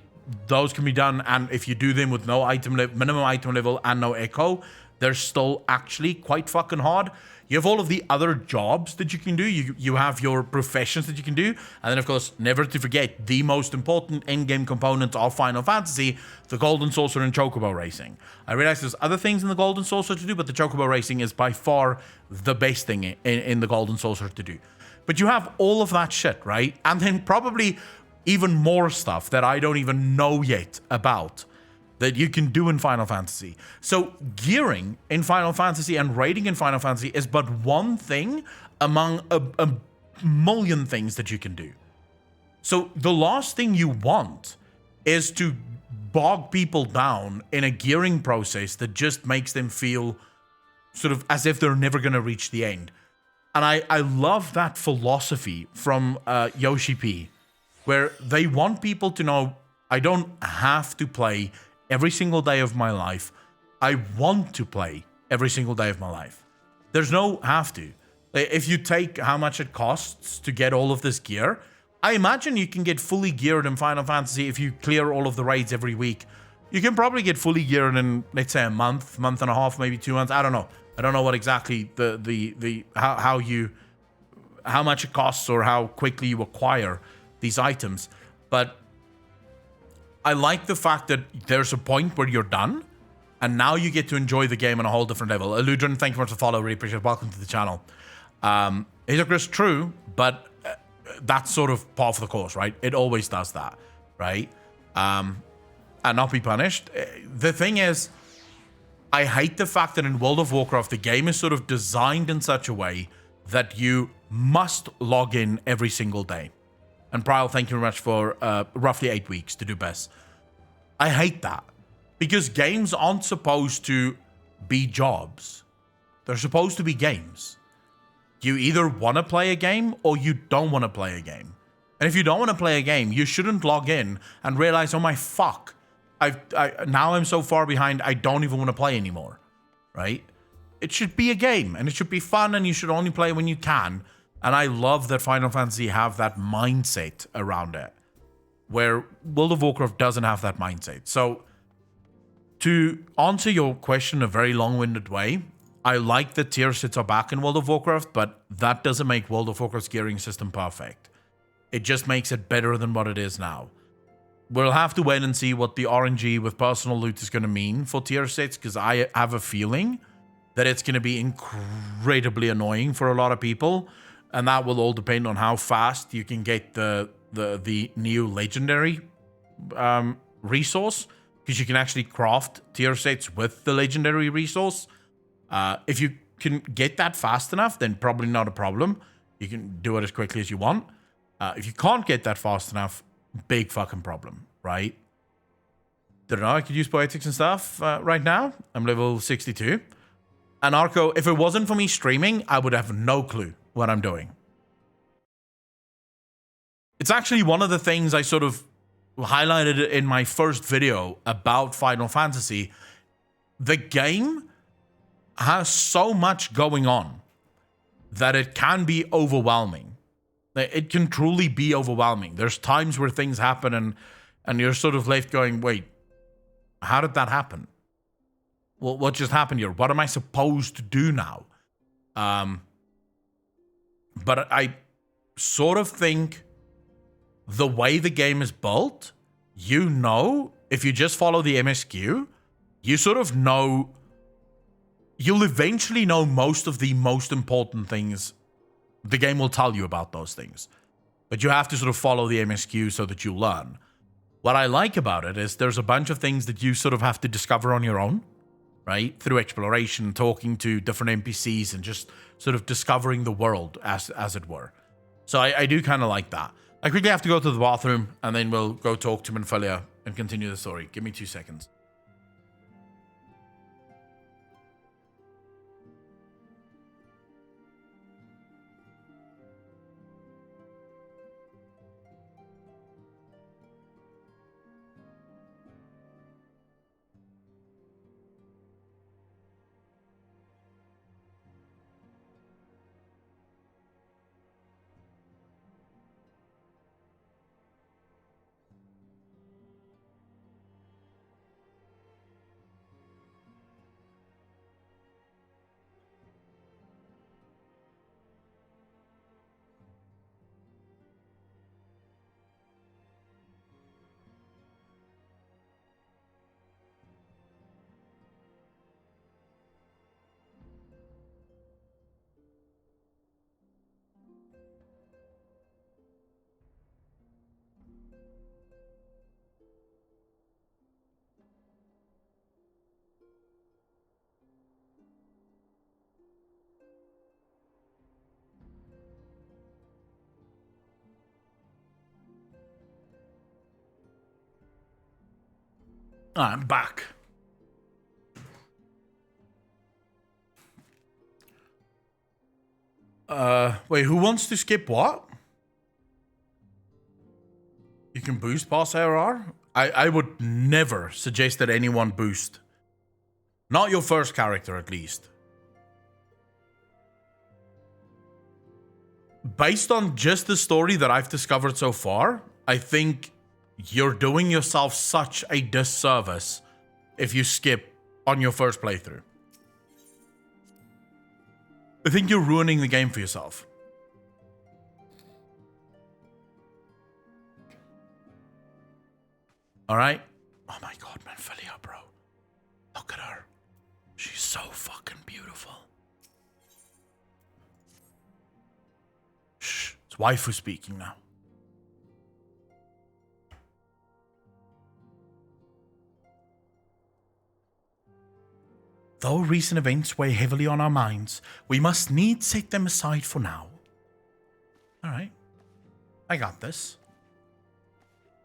Those can be done, and if you do them with no minimum item level and no echo, they're still actually quite fucking hard. You have all of the other jobs that you can do. You have your professions that you can do. And then, of course, never to forget, the most important endgame component of Final Fantasy, the Golden Saucer and Chocobo Racing. I realize there's other things in the Golden Saucer to do, but the Chocobo Racing is by far the best thing in the Golden Saucer to do. But you have all of that shit, right? And then probably even more stuff that I don't even know yet about that you can do in Final Fantasy. So gearing in Final Fantasy and raiding in Final Fantasy is but one thing among a million things that you can do. So the last thing you want is to bog people down in a gearing process that just makes them feel sort of as if they're never going to reach the end. And I love that philosophy from Yoshi P, where they want people to know, I don't have to play every single day of my life. I want to play every single day of my life. There's no have to. If you take how much it costs to get all of this gear, I imagine you can get fully geared in Final Fantasy if you clear all of the raids every week. You can probably get fully geared in, let's say, a month and a half, maybe 2 months. I don't know. I don't know what exactly how much it costs or how quickly you acquire these items. But I like the fact that there's a point where you're done, and now you get to enjoy the game on a whole different level. Eludrin, thank you very much for the follow. Really appreciate it. Welcome to the channel. It's true, but that's sort of par for the course, right? It always does that, right? And not be punished. The thing is, I hate the fact that in World of Warcraft, the game is sort of designed in such a way that you must log in every single day. And Prile, thank you very much for roughly 8 weeks to do best. I hate that. Because games aren't supposed to be jobs. They're supposed to be games. You either want to play a game or you don't want to play a game. And if you don't want to play a game, you shouldn't log in and realize, oh my fuck, now I'm so far behind, I don't even want to play anymore. Right? It should be a game, and it should be fun, and you should only play when you can. And I love that Final Fantasy have that mindset around it, where World of Warcraft doesn't have that mindset. So to answer your question a very long-winded way, I like that tier sits are back in World of Warcraft, but that doesn't make World of Warcraft's gearing system perfect. It just makes it better than what it is now. We'll have to wait and see what the RNG with personal loot is going to mean for tier sets, because I have a feeling that it's going to be incredibly annoying for a lot of people, and that will all depend on how fast you can get the new legendary resource, because you can actually craft tier sets with the legendary resource. If you can get that fast enough, then probably not a problem. You can do it as quickly as you want. If you can't get that fast enough, big fucking problem, right? Don't know, I could use poetics and stuff right now. I'm level 62. And Arco, if it wasn't for me streaming, I would have no clue what I'm doing. It's actually one of the things I sort of highlighted in my first video about Final Fantasy. The game has so much going on that it can be overwhelming. It can truly be overwhelming. There's times where things happen and you're sort of left going, wait, how did that happen? Well, what just happened here? What am I supposed to do now? But I sort of think the way the game is built, you know, if you just follow the MSQ, you sort of know, you'll eventually know most of the most important things. The game will tell you about those things, but you have to sort of follow the MSQ so that you learn. What I like about it is there's a bunch of things that you sort of have to discover on your own, right? Through exploration, talking to different NPCs, and just sort of discovering the world, as it were. So I do kind of like that. I quickly have to go to the bathroom, and then we'll go talk to Minfilia and continue the story. Give me 2 seconds. I'm back. Wait, who wants to skip what? You can boost past ARR? I would never suggest that anyone boost. Not your first character, at least. Based on just the story that I've discovered so far, I think you're doing yourself such a disservice if you skip on your first playthrough. I think you're ruining the game for yourself. Alright? Oh my god, Minfilia, bro. Look at her. She's so fucking beautiful. Shh, it's waifu speaking now. Though recent events weigh heavily on our minds, we must needs set them aside for now. Alright. I got this.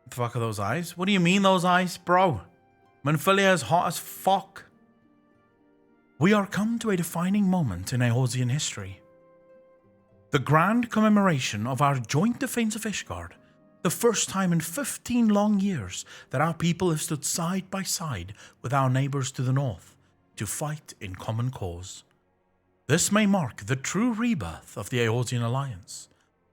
What the fuck are those eyes? What do you mean those eyes, bro? Minfilia is hot as fuck. We are come to a defining moment in Eorzean history. The grand commemoration of our joint defense of Ishgard. The first time in 15 long years that our people have stood side by side with our neighbors to the north, to fight in common cause. This may mark the true rebirth of the Eorzean Alliance.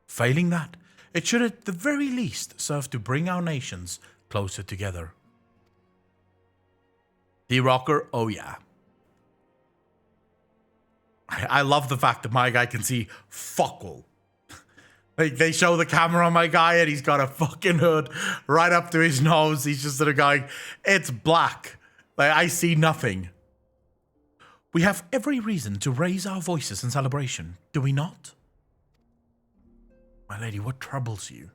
Failing that, it should at the very least serve to bring our nations closer together. The rocker, oh yeah. I love the fact that my guy can see fuck all. Like, they show the camera on my guy and he's got a fucking hood right up to his nose. He's just sort of going, it's black. Like, I see nothing. We have every reason to raise our voices in celebration, do we not? My lady, what troubles you?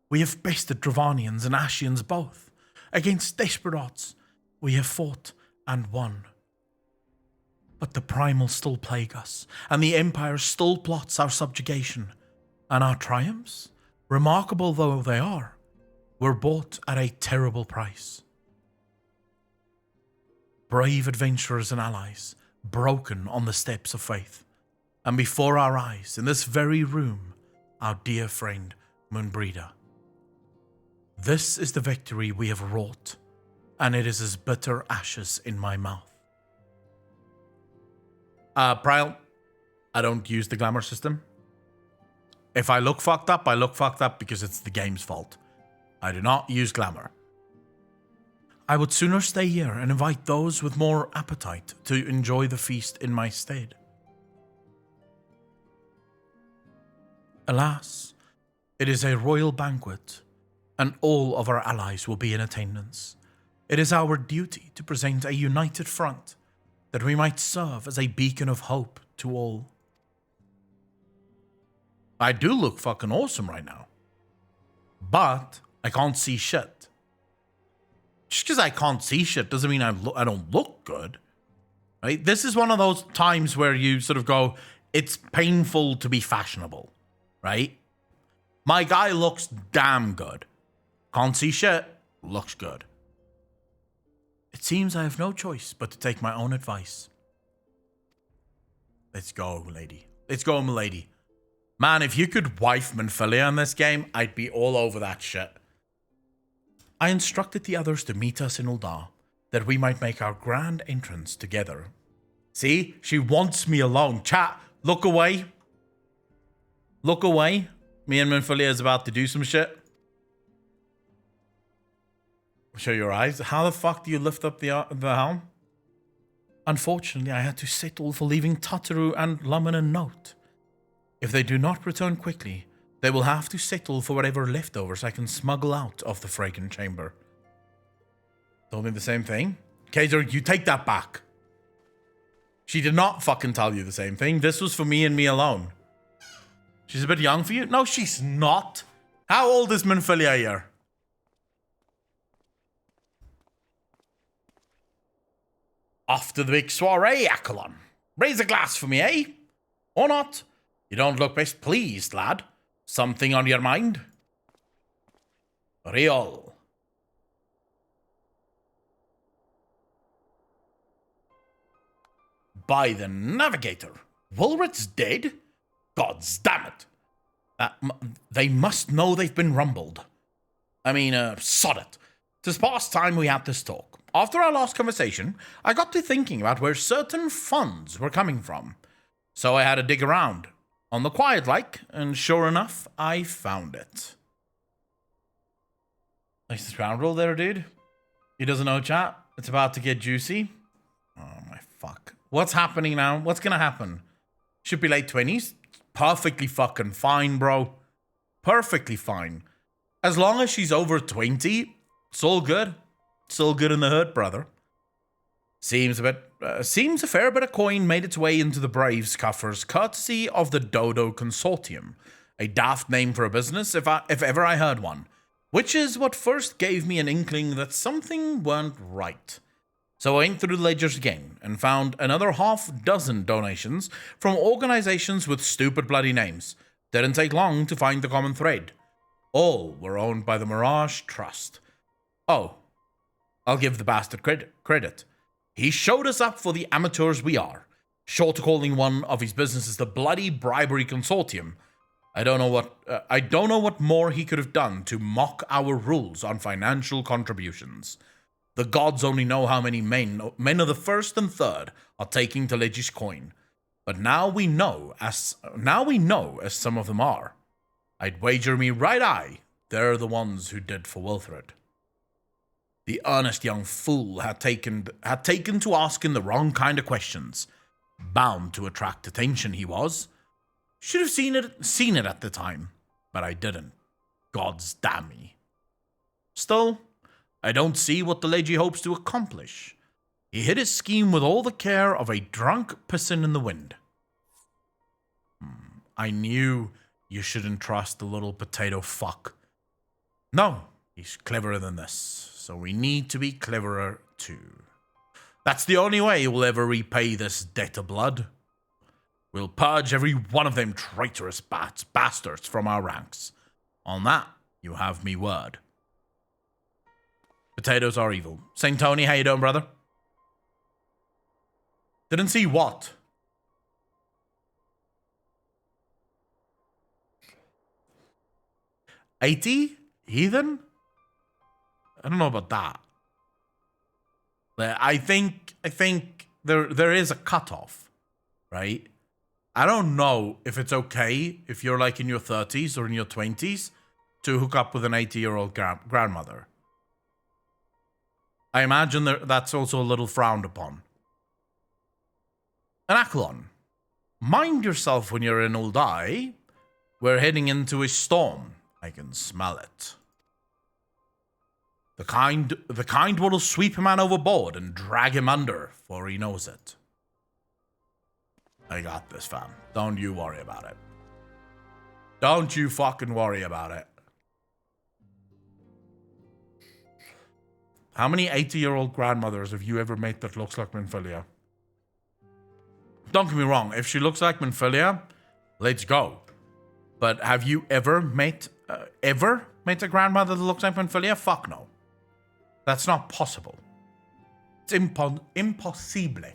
We have bested Dravanians and Ashians both. Against desperate odds, we have fought and won. But the primal still plague us, and the Empire still plots our subjugation. And our triumphs, remarkable though they are, were bought at a terrible price. Brave adventurers and allies, broken on the steps of faith. And before our eyes, in this very room, our dear friend Moonbreeder. This is the victory we have wrought, and it is as bitter ashes in my mouth. Prile, I don't use the glamour system. If I look fucked up, I look fucked up because it's the game's fault. I do not use glamour. I would sooner stay here and invite those with more appetite to enjoy the feast in my stead. Alas, it is a royal banquet, and all of our allies will be in attendance. It is our duty to present a united front, that we might serve as a beacon of hope to all. I do look fucking awesome right now. But I can't see shit. Just because I can't see shit doesn't mean I don't look good. Right? This is one of those times where you sort of go, it's painful to be fashionable. Right? My guy looks damn good. Can't see shit. Looks good. It seems I have no choice but to take my own advice. Let's go, lady. Let's go, milady. Man, if you could wife Manphilia in this game, I'd be all over that shit. I instructed the others to meet us in Uldar, that we might make our grand entrance together. See? She wants me alone. Chat, look away. Look away. Me and Manphilia is about to do some shit. Show your eyes. How the fuck do you lift up the helm? Unfortunately, I had to settle for leaving Tataru and Lumen a note. If they do not return quickly, they will have to settle for whatever leftovers I can smuggle out of the fragrant chamber. Told me the same thing? Kaiser, you take that back. She did not fucking tell you the same thing. This was for me and me alone. She's a bit young for you? No, she's not. How old is Manphilia here? Off to the big soiree, Accolon. Raise a glass for me, eh? Or not? You don't look best pleased, lad. Something on your mind? Real. By the Navigator. Woolrit's dead? Gods damn it. They must know they've been rumbled. I mean, sod it. 'Tis past time we had this talk. After our last conversation, I got to thinking about where certain funds were coming from. So I had to dig around. On the quiet like, and sure enough, I found it. Nice scoundrel there, dude. He doesn't know chat. It's about to get juicy. Oh my fuck. What's happening now? What's gonna happen? Should be late 20s. Perfectly fucking fine, bro. Perfectly fine. As long as she's over 20, it's all good. It's all good in the hood, brother. Seems a fair bit of coin made its way into the Braves' coffers, courtesy of the Dodo Consortium. A daft name for a business, if ever I heard one. Which is what first gave me an inkling that something weren't right. So I went through the ledgers again, and found another half-dozen donations from organizations with stupid bloody names. Didn't take long to find the common thread. All were owned by the Mirage Trust. Oh, I'll give the bastard credit. He showed us up for the amateurs we are, short of calling one of his businesses the bloody bribery consortium. I don't know what more he could have done to mock our rules on financial contributions. The gods only know how many men of the first and third are taking to Legis coin. But now we know as some of them are. I'd wager me right eye they're the ones who did for Wilfred. The earnest young fool had taken to asking the wrong kind of questions. Bound to attract attention he was. Should have seen it at the time, but I didn't. Gods damn me. Still, I don't see what the lady hopes to accomplish. He hid his scheme with all the care of a drunk pisson in the wind. I knew you shouldn't trust the little potato fuck. No, he's cleverer than this, so we need to be cleverer too. That's the only way we'll ever repay this debt of blood. We'll purge every one of them traitorous bastards from our ranks. On that, you have me word. Potatoes are evil. St. Tony, how you doing, brother? Didn't see what? $80? Heathen? I don't know about that. I think there is a cutoff, right? I don't know if it's okay if you're like in your 30s or in your 20s to hook up with an 80-year-old grandmother. I imagine that's also a little frowned upon. An Akalon, mind yourself when you're in Uldai. We're heading into a storm. I can smell it. The kind will sweep a man overboard and drag him under, for he knows it. I got this, fam. Don't you worry about it. Don't you fucking worry about it. How many 80-year-old grandmothers have you ever met that looks like Minfilia? Don't get me wrong, if she looks like Minfilia, let's go. But have you ever met a grandmother that looks like Minfilia? Fuck no. That's not possible. It's impossible.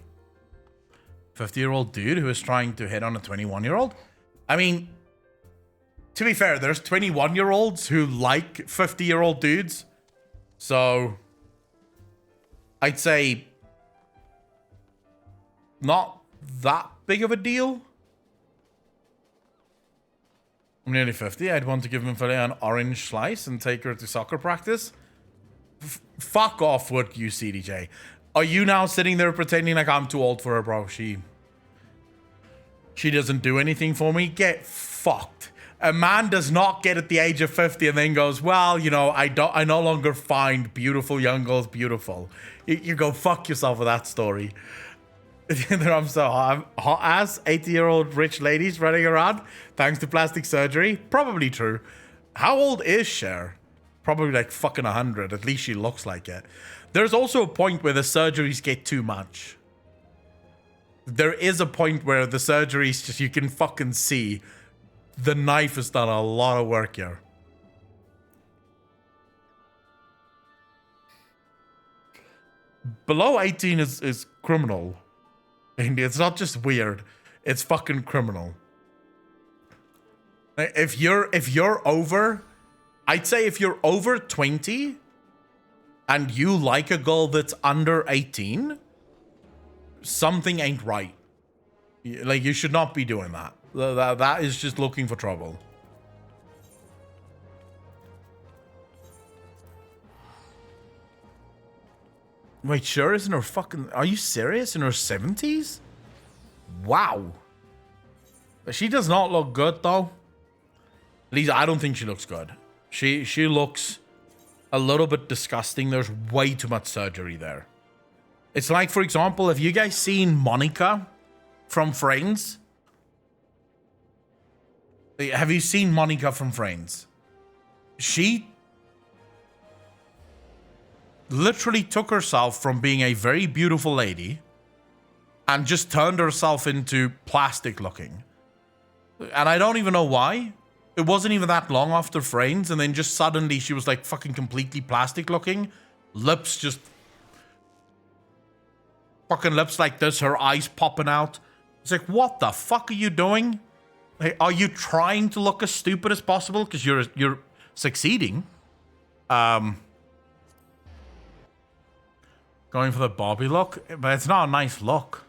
50-year-old dude who is trying to hit on a 21-year-old? I mean, to be fair, there's 21-year-olds who like 50-year-old dudes. So, I'd say not that big of a deal. I'm nearly 50. I'd want to give Minfilia an orange slice and take her to soccer practice. Fuck off, would you, CDJ? Are you now sitting there pretending like I'm too old for her, bro? She doesn't do anything for me. Get fucked. A man does not get at the age of 50 and then goes, well, you know, I no longer find beautiful young girls beautiful. You go fuck yourself with that story. I'm so hot ass 80-year-old rich ladies running around thanks to plastic surgery. Probably true. How old is Cher? Probably like fucking 100. At least she looks like it. There's also a point where the surgeries get too much. There is a point where the surgeries just, you can fucking see the knife has done a lot of work here. Below 18 is criminal. And it's not just weird. It's fucking criminal. If you're over, I'd say if you're over 20 and you like a girl that's under 18, something ain't right. Like, you should not be doing that. That is just looking for trouble. Wait, Cher is in her fucking... Are you serious? In her 70s? Wow. She does not look good, though. At least I don't think she looks good. She looks a little bit disgusting. There's way too much surgery there. It's like, for example, have you guys seen Monica from Friends? Have you seen Monica from Friends? She literally took herself from being a very beautiful lady and just turned herself into plastic looking. And I don't even know why. It wasn't even that long after Friends, and then just suddenly she was like fucking completely plastic looking. Lips just... fucking lips like this, her eyes popping out. It's like, what the fuck are you doing? Like, are you trying to look as stupid as possible? Because you're succeeding. Going for the Bobby look, but it's not a nice look.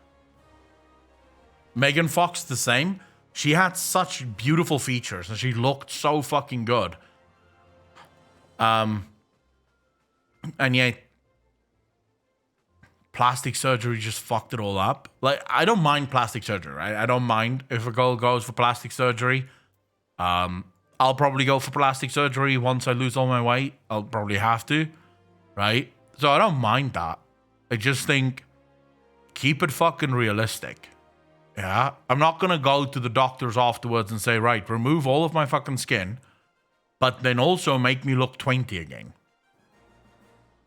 Megan Fox, the same. She had such beautiful features, and she looked so fucking good. And yet, plastic surgery just fucked it all up. Like, I don't mind plastic surgery, right? I don't mind if a girl goes for plastic surgery. I'll probably go for plastic surgery once I lose all my weight. I'll probably have to, right? So I don't mind that. I just think keep it fucking realistic. Yeah? I'm not going to go to the doctors afterwards and say, right, remove all of my fucking skin, but then also make me look 20 again.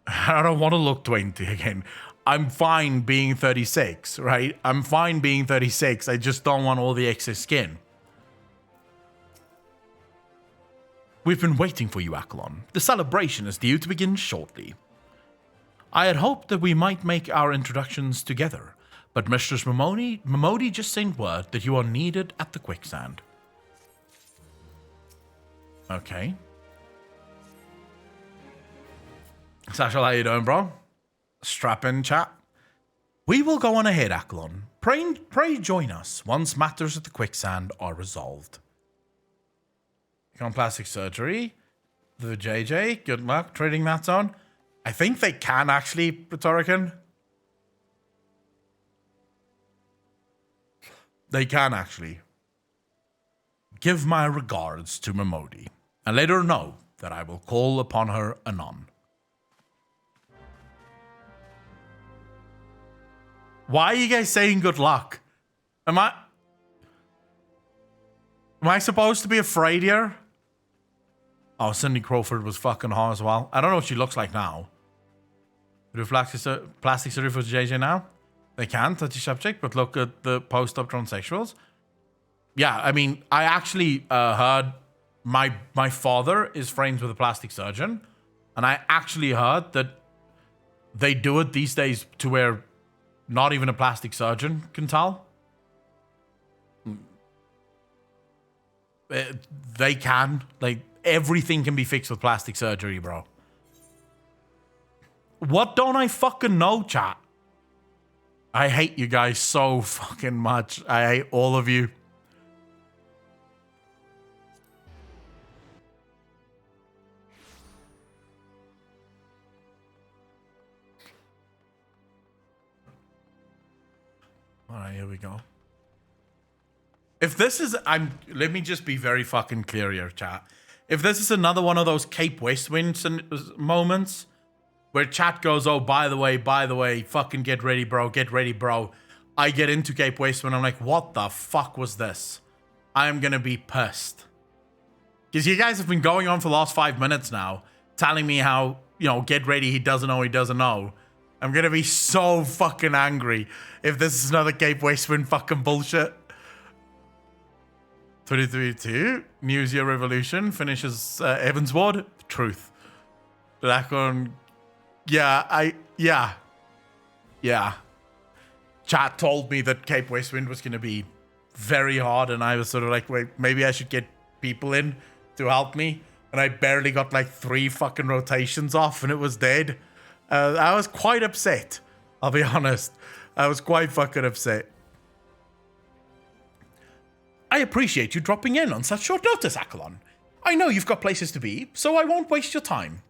I don't want to look 20 again. I'm fine being 36, right? I'm fine being 36. I just don't want all the excess skin. We've been waiting for you, Akalon. The celebration is due to begin shortly. I had hoped that we might make our introductions together, but Mistress Momodi just sent word that you are needed at the quicksand. Okay. Satchel, how you doing, bro? Strap in, chat. We will go on ahead, Akalon. Pray join us once matters at the quicksand are resolved. On plastic surgery. The JJ, good luck trading that zone. I think they can actually, Rhetorican. They can actually. Give my regards to Momodi and let her know that I will call upon her anon. Why are you guys saying good luck? Am I supposed to be afraid here? Oh, Cindy Crawford was fucking hot as well. I don't know what she looks like now. Do plastic surgery for JJ now? They can, touchy subject, but look at the post-up transsexuals. Yeah, I mean, I actually heard my father is friends with a plastic surgeon, and I actually heard that they do it these days to where not even a plastic surgeon can tell. They can. Like, everything can be fixed with plastic surgery, bro. What don't I fucking know, chat? I hate you guys so fucking much. I hate all of you. All right, here we go. If this is, let me just be very fucking clear here, chat. If this is another one of those Cape Westwind moments where chat goes, oh, by the way, fucking get ready, bro. I get into Cape Westwind, I'm like, what the fuck was this? I am gonna be pissed. Because you guys have been going on for the last 5 minutes now, telling me how, you know, get ready, he doesn't know. I'm gonna be so fucking angry if this is another Cape Westwind fucking bullshit. 2032, New Year Revolution, finishes Heavensward, truth. Black on, yeah. Chat told me that Cape Westwind was gonna be very hard, and I was sort of like, wait, maybe I should get people in to help me. And I barely got like 3 fucking rotations off, and it was dead. I was quite upset. I'll be honest. I was quite fucking upset. I appreciate you dropping in on such short notice, Akalon. I know you've got places to be, so I won't waste your time.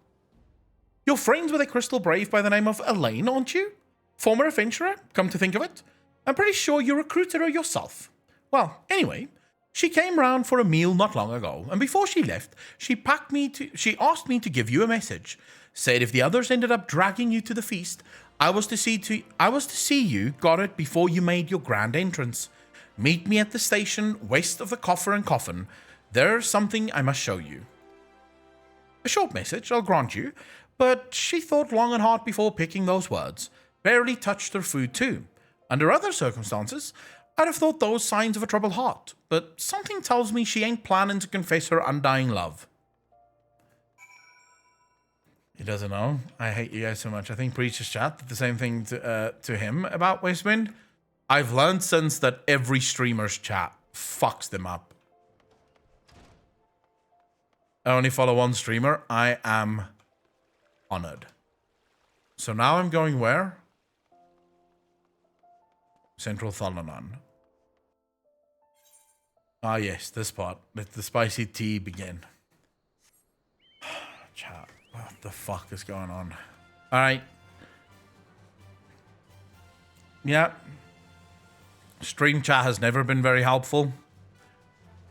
You're friends with a crystal brave by the name of Elaine, aren't you? Former adventurer, come to think of it. I'm pretty sure you recruited her yourself. Well, anyway, she came round for a meal not long ago, and before she left, she asked me to give you a message. Said if the others ended up dragging you to the feast, I was to see you got it before you made your grand entrance. Meet me at the station west of the Coffer and Coffin. There's something I must show you. A short message, I'll grant you, but she thought long and hard before picking those words. Barely touched her food too. Under other circumstances, I'd have thought those signs of a troubled heart, but something tells me she ain't planning to confess her undying love. He doesn't know. I hate you guys so much. I think Preacher's chat did the same thing to him about Westwind. I've learned since that every streamer's chat fucks them up. I only follow one streamer. I am honored. So now I'm going where? Central Thalanon. Ah yes, this part. Let the spicy tea begin. Chat. What the fuck is going on? Alright. Yeah. Stream chat has never been very helpful.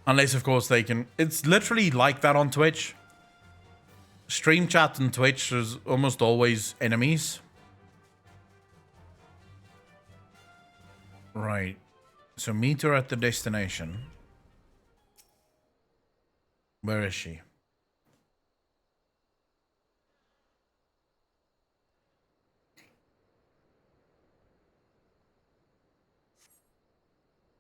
Unless, of course, they can... It's literally like that on Twitch. Stream chat and Twitch is almost always enemies. Right. So meet her at the destination. Where is she?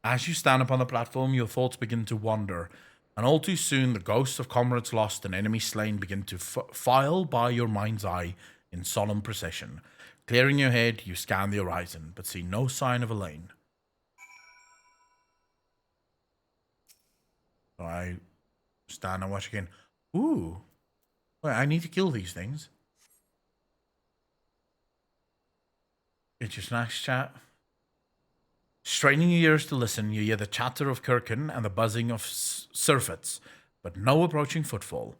As you stand upon the platform, your thoughts begin to wander, and all too soon the ghosts of comrades lost and enemies slain begin to file by your mind's eye in solemn procession. Clearing your head, you scan the horizon, but see no sign of Elaine. So I stand and watch again. Ooh. Wait, I need to kill these things. It's just nice chat. Straining your ears to listen, you hear the chatter of Kirkin and the buzzing of surfeits, but no approaching footfall.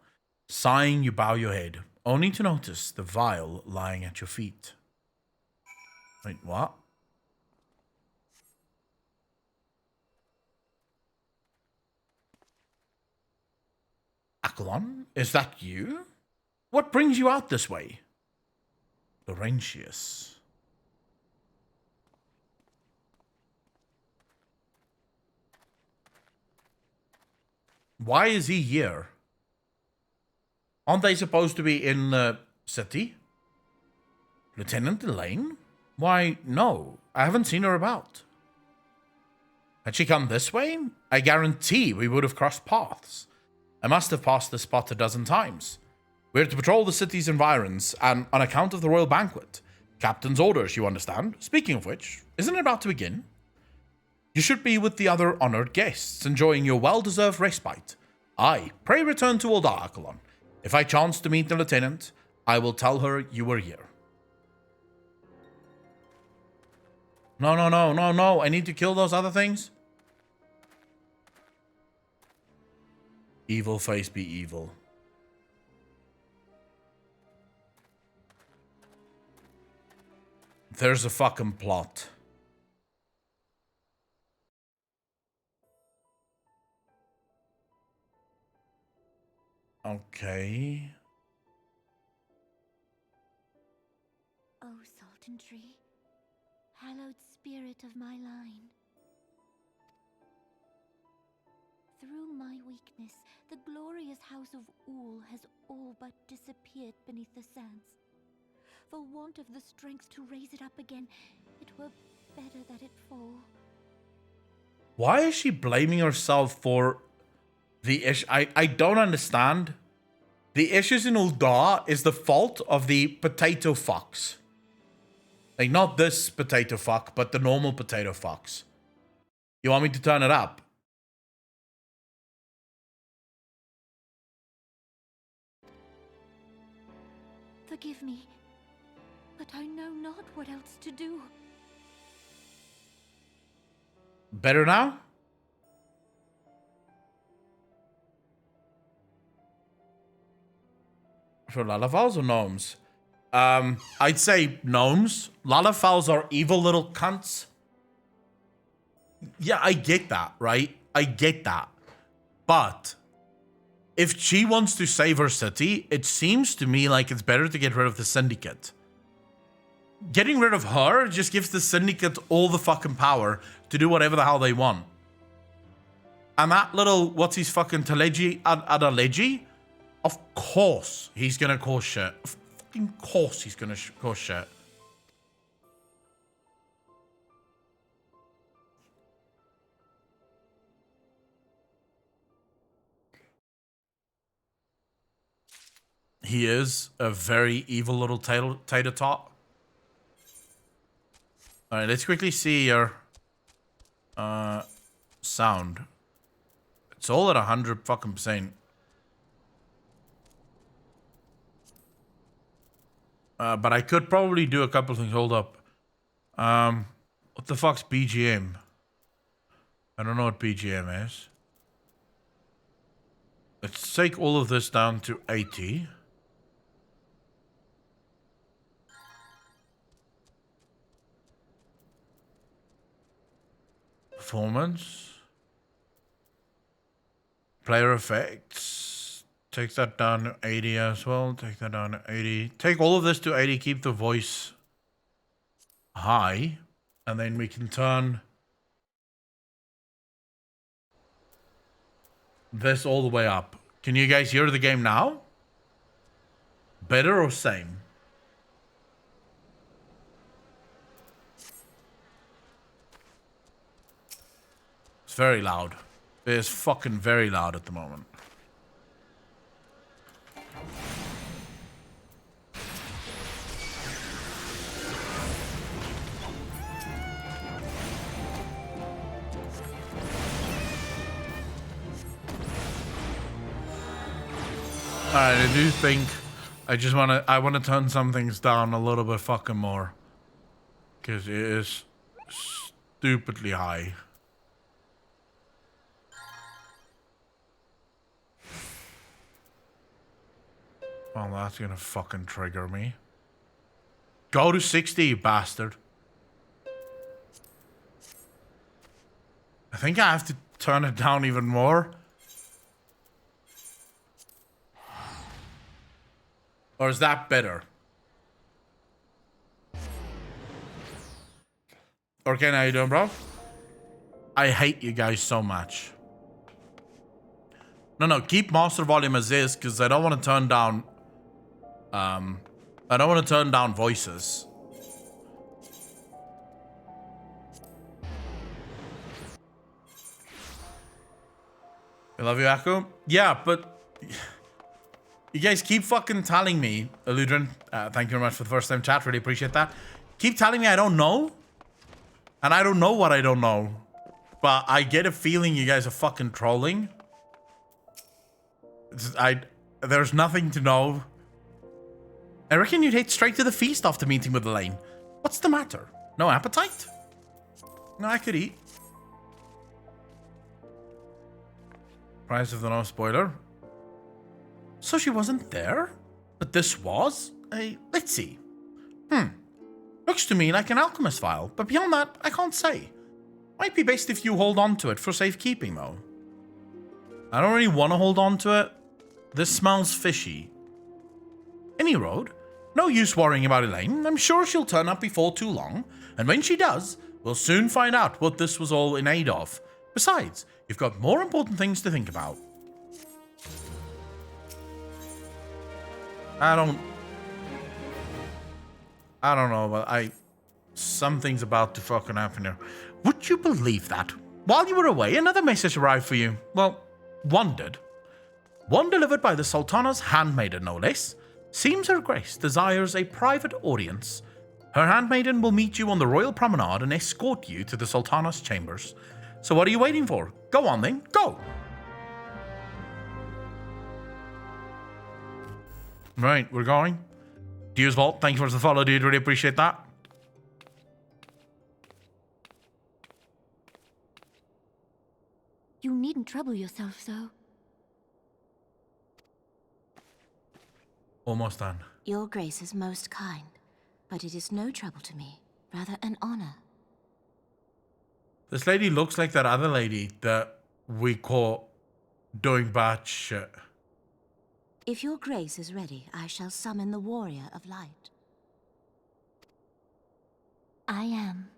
Sighing, you bow your head, only to notice the vial lying at your feet. Wait, what? Akalon, is that you? What brings you out this way? Laurentius. Why is he here? Aren't they supposed to be in the city? Lieutenant Elaine? Why, no. I haven't seen her about. Had she come this way? I guarantee we would have crossed paths. I must have passed this spot a dozen times. We're to patrol the city's environs, and on account of the royal banquet. Captain's orders, you understand. Speaking of which, isn't it about to begin? You should be with the other honored guests, enjoying your well-deserved respite. Aye, pray return to Old Akalon. If I chance to meet the lieutenant, I will tell her you were here. No. I need to kill those other things. Evil face be evil. There's a fucking plot. Okay. O Sultan Tree, hallowed spirit of my line. Through my weakness, the glorious house of Ul has all but disappeared beneath the sands. For want of the strength to raise it up again, it were better that it fall. Why is she blaming herself for the issue? I don't understand. The issues in Ul'dah is the fault of the potato fucks. Like, not this potato fuck, but the normal potato fucks. You want me to turn it up? Forgive me, but I know not what else to do. Better now? For Lalafals or gnomes? I'd say gnomes. Lalafals are evil little cunts. Yeah, I get that, right? I get that. But if she wants to save her city, it seems to me like it's better to get rid of the Syndicate. Getting rid of her just gives the Syndicate all the fucking power to do whatever the hell they want. And that little, what's his fucking Teleji Adaleji? Of course he's gonna cause shit. Of fucking course he's gonna cause shit. He is a very evil little tater tot. Alright, let's quickly see your sound. It's all at 100 fucking %. But I could probably do a couple things. Hold up. What the fuck's BGM? I don't know what BGM is. Let's take all of this down to 80. Performance. Player effects. Take that down to 80 as well. Take that down to 80. Take all of this to 80. Keep the voice high. And then we can turn this all the way up. Can you guys hear the game now? Better or same? It's very loud. It is fucking very loud at the moment. Alright, I do think I wanna turn some things down a little bit fucking more. Cause it is stupidly high. Well, that's gonna fucking trigger me. Go to 60, you bastard. I think I have to turn it down even more. Or is that better? Okay, how you doing, bro? I hate you guys so much. No, keep master volume as is, because I don't want to turn down... I don't want to turn down voices. I love you, Echo. Yeah, but... You guys keep fucking telling me, Eludrin, thank you very much for the first time chat, really appreciate that. Keep telling me I don't know. And I don't know what I don't know. But I get a feeling you guys are fucking trolling. There's nothing to know. I reckon you'd head straight to the feast after meeting with Elaine. What's the matter? No appetite? No, I could eat. Price of the no spoiler. So she wasn't there? But this was? Let's see. Looks to me like an alchemist file, but beyond that, I can't say. Might be best if you hold on to it for safekeeping, though. I don't really want to hold on to it. This smells fishy. Any road? No use worrying about Elaine. I'm sure she'll turn up before too long, and when she does, we'll soon find out what this was all in aid of. Besides, you've got more important things to think about. I don't know, but something's about to fucking happen here. Would you believe that? While you were away, another message arrived for you. Well, one did. One delivered by the Sultana's handmaiden, no less. Seems Her Grace desires a private audience. Her handmaiden will meet you on the royal promenade and escort you to the Sultana's chambers. So what are you waiting for? Go on then, go! Right, we're going. Deers Vault, thank you for the follow, dude. Really appreciate that. You needn't trouble yourself so. Almost done. Your Grace is most kind, but it is no trouble to me. Rather an honor. This lady looks like that other lady that we caught doing bad shit. If your Grace is ready, I shall summon the Warrior of Light. I am.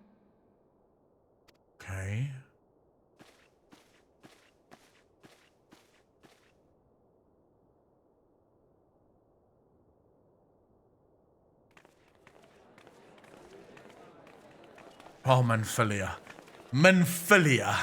Okay. Oh, Menphilia. Menphilia.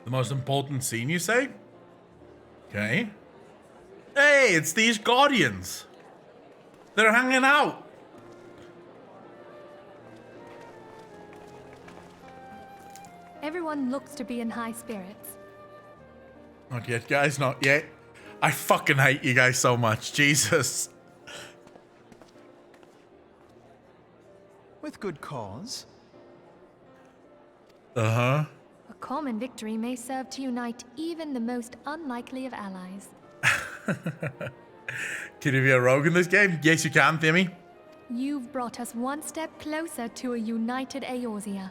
The most important scene, you say? Okay. Hey, it's these Guardians. They're hanging out. Everyone looks to be in high spirits. Not yet, guys, not yet. I fucking hate you guys so much. Jesus. With good cause. Uh-huh. A common victory may serve to unite even the most unlikely of allies. Can you be a rogue in this game? Yes, you can, Timmy. You've brought us one step closer to a united Eorzea.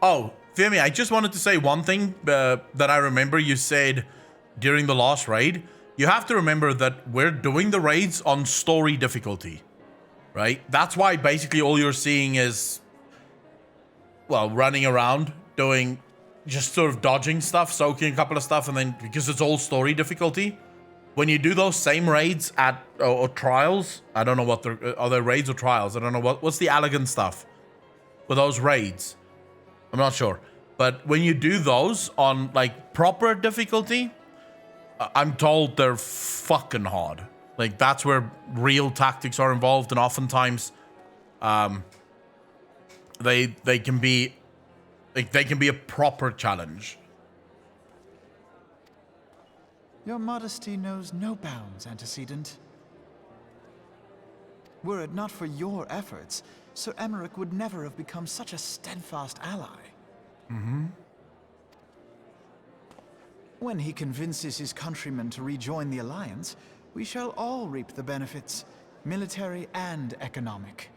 Oh, Femi, I just wanted to say one thing that I remember you said during the last raid. You have to remember that we're doing the raids on story difficulty, right? That's why basically all you're seeing is, well, running around, doing, just sort of dodging stuff, soaking a couple of stuff, and then, because it's all story difficulty. When you do those same raids at, or trials, I don't know what they're, are they raids or trials? I don't know what's the elegant stuff with those raids. I'm not sure. But when you do those on like proper difficulty, I'm told they're fucking hard. Like that's where real tactics are involved, and oftentimes they can be like they can be a proper challenge. Your modesty knows no bounds, Antecedent. Were it not for your efforts, Sir Emmerich would never have become such a steadfast ally. When he convinces his countrymen to rejoin the Alliance, we shall all reap the benefits, military and economic.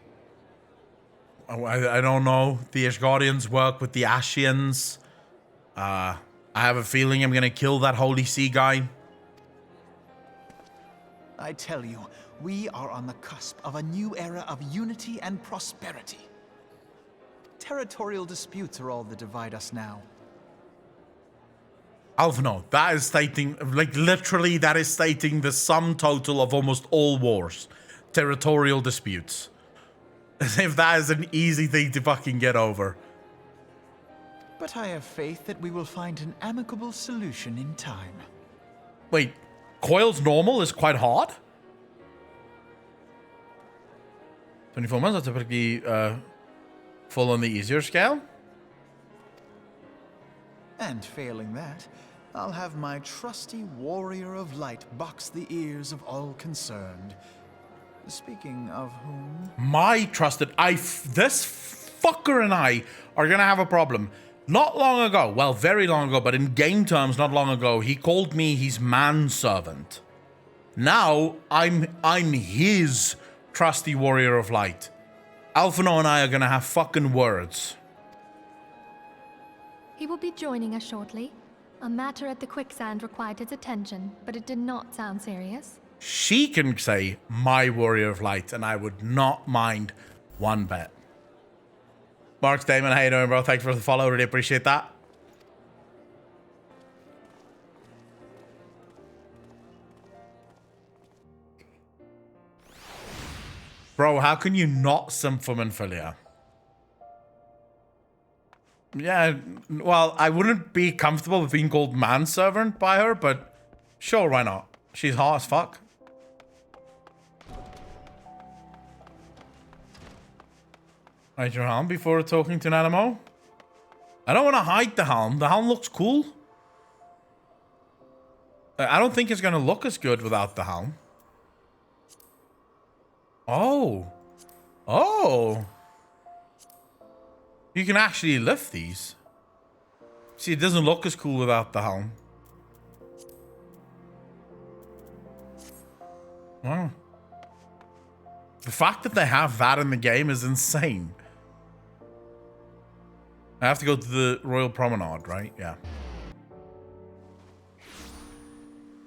I don't know. The Ashgardians work with the Ashians. I have a feeling I'm gonna kill that Holy Sea guy. I tell you, we are on the cusp of a new era of unity and prosperity. Territorial disputes are all that divide us now. Alphino, that is stating, like literally that is stating the sum total of almost all wars. Territorial disputes. As if that is an easy thing to fucking get over. But I have faith that we will find an amicable solution in time. Wait, Coil's normal is quite hard? 24 months, that's typically full on the easier scale? And failing that, I'll have my trusty warrior of light box the ears of all concerned. Speaking of whom... My trusted... this fucker and I are gonna have a problem. Not long ago, well, very long ago, but in game terms, not long ago, he called me his manservant. Now, I'm his trusty warrior of light. Alphino and I are gonna have fucking words. He will be joining us shortly. A matter at the quicksand required his attention, but it did not sound serious. She can say, my warrior of light, and I would not mind one bit. Mark Damon, how you doing, bro? Thanks for the follow. Really appreciate that. Bro, how can you not simp for Minfilia? Yeah, well, I wouldn't be comfortable with being called manservant by her, but sure, why not? She's hot as fuck. Hide your helm before talking to an animal. I don't want to hide the helm. The helm looks cool. I don't think it's going to look as good without the helm. Oh. Oh. You can actually lift these. See, it doesn't look as cool without the helm. Wow. The fact that they have that in the game is insane. I have to go to the Royal Promenade, right? Yeah.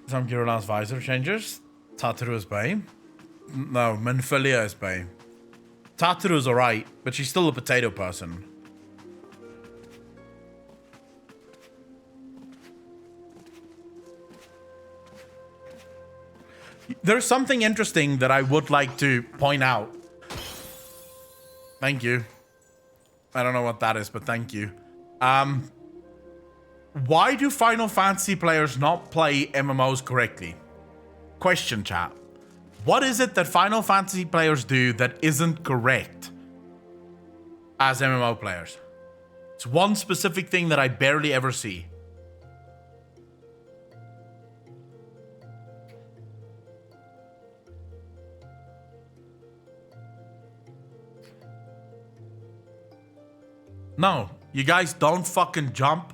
Some Kirolan's visor changes. Tataru is Bane. No, Minfilia is Bane. Tataru is alright, but she's still a potato person. There's something interesting that I would like to point out. Thank you. I don't know what that is, but thank you. Why do Final Fantasy players not play MMOs correctly? Question, chat. What is it that Final Fantasy players do that isn't correct as MMO players? It's one specific thing that I barely ever see. No, You guys don't fucking jump.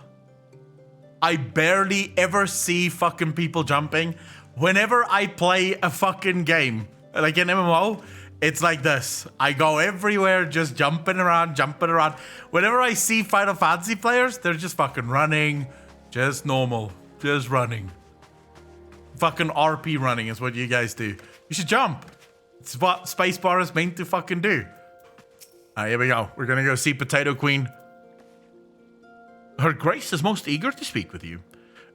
I barely ever see fucking people jumping. Whenever I play a fucking game, like an MMO, it's like this. I go everywhere just jumping around, jumping around. Whenever I see Final Fantasy players, they're just fucking running. Just normal. Just running. Fucking RP running is what you guys do. You should jump. It's what spacebar is meant to fucking do. Alright, here we go. We're gonna go see Potato Queen. Her Grace is most eager to speak with you.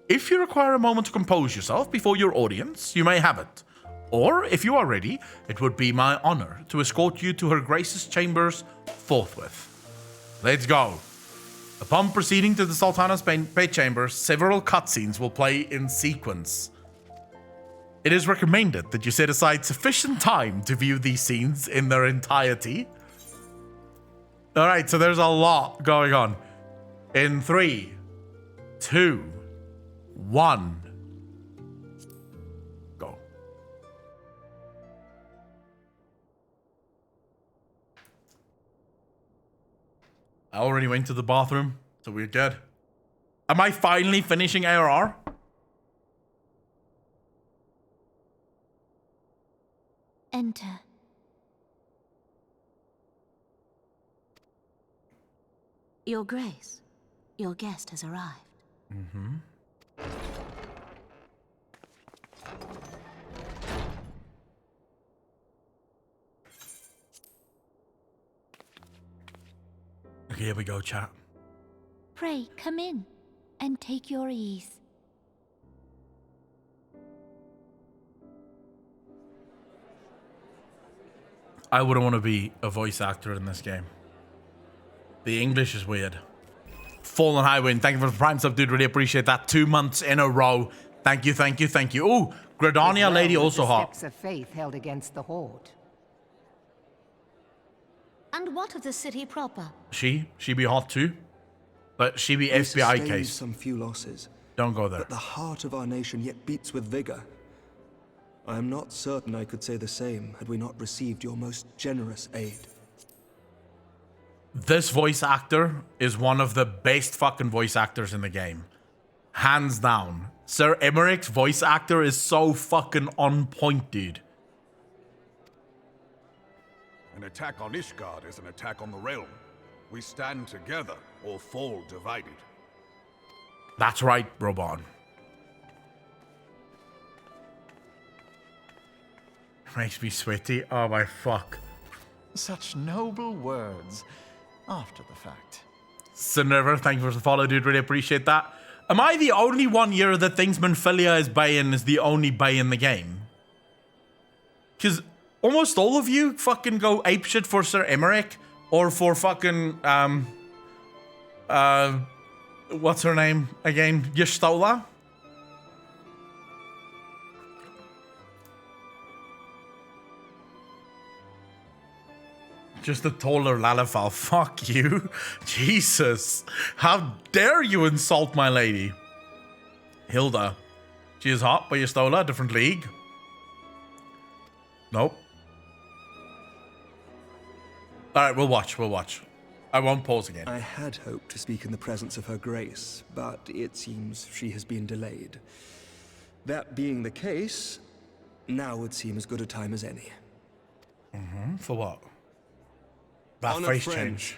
If you require a moment to compose yourself before your audience, you may have it. Or, if you are ready, it would be my honor to escort you to Her Grace's chambers forthwith. Let's go. Upon proceeding to the Sultana's bedchamber, several cutscenes will play in sequence. It is recommended that you set aside sufficient time to view these scenes in their entirety. Alright, so there's a lot going on. In 3, 2, 1, go. I already went to the bathroom, so we're good. Am I finally finishing ARR? Enter. Your Grace, your guest has arrived. Mm-hmm. Okay, here we go, chat. Pray, come in and take your ease. I wouldn't want to be a voice actor in this game. The English is weird. Fallen Highwind, thank you for the Prime sub, dude. Really appreciate that. 2 months in a row. Thank you, thank you, thank you. Oh, Gradania lady also hot. Steps of faith held against the Horde. And what of the city proper? She be hot too. But she be We FBI sustained case. some few losses, Don't go there. but the heart of our nation yet beats with vigor. I am not certain I could say the same had we not received your most generous aid. This voice actor is one of the best fucking voice actors in the game. Hands down. Sir Emmerich's voice actor is so fucking on point, dude. An attack on Ishgard is an attack on the realm. We stand together or fall divided. That's right, Robon. Makes me sweaty. Oh my fuck. Such noble words after the fact. Sinerver, thank you for the follow, dude. Really appreciate that. Am I the only one here that thinks Manphilia is Bayan is the only Bay in the game? Because almost all of you fucking go apeshit for Sir Emmerich or for fucking what's her name again? Y'shtola? Just a taller Lalafal. Fuck you. Jesus. How dare you insult my lady? Hilda. She is hot, but Y'shtola, different league. Nope. Alright, we'll watch, we'll watch. I won't pause again. I had hoped to speak in the presence of Her Grace, but it seems she has been delayed. That being the case, now would seem as good a time as any. For what? That Honored face friends, change.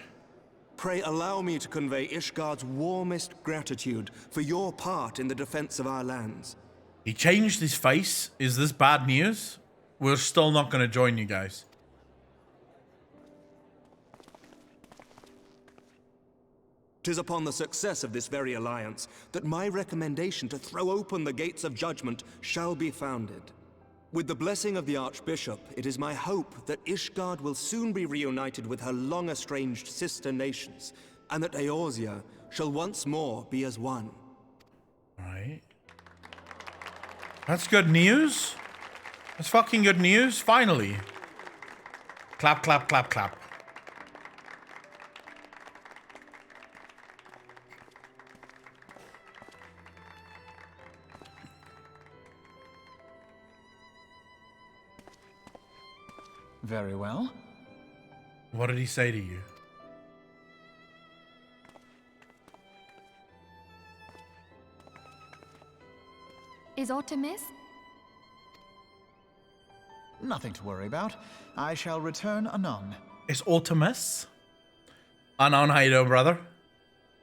pray allow me to convey Ishgard's warmest gratitude for your part in the defense of our lands. He changed his face. Is this bad news? We're still not going to join you guys. Tis upon the success of this very alliance that my recommendation to throw open the gates of judgment shall be founded. With the blessing of the Archbishop, it is my hope that Ishgard will soon be reunited with her long-estranged sister nations, and that Eorzea shall once more be as one. Right. That's good news. That's fucking good news. Finally. Clap, clap, clap, clap. Very well. What did he say to you? Is Artemis? Nothing to worry about. I shall return anon. It's Artemis. Anon, how you doing, brother?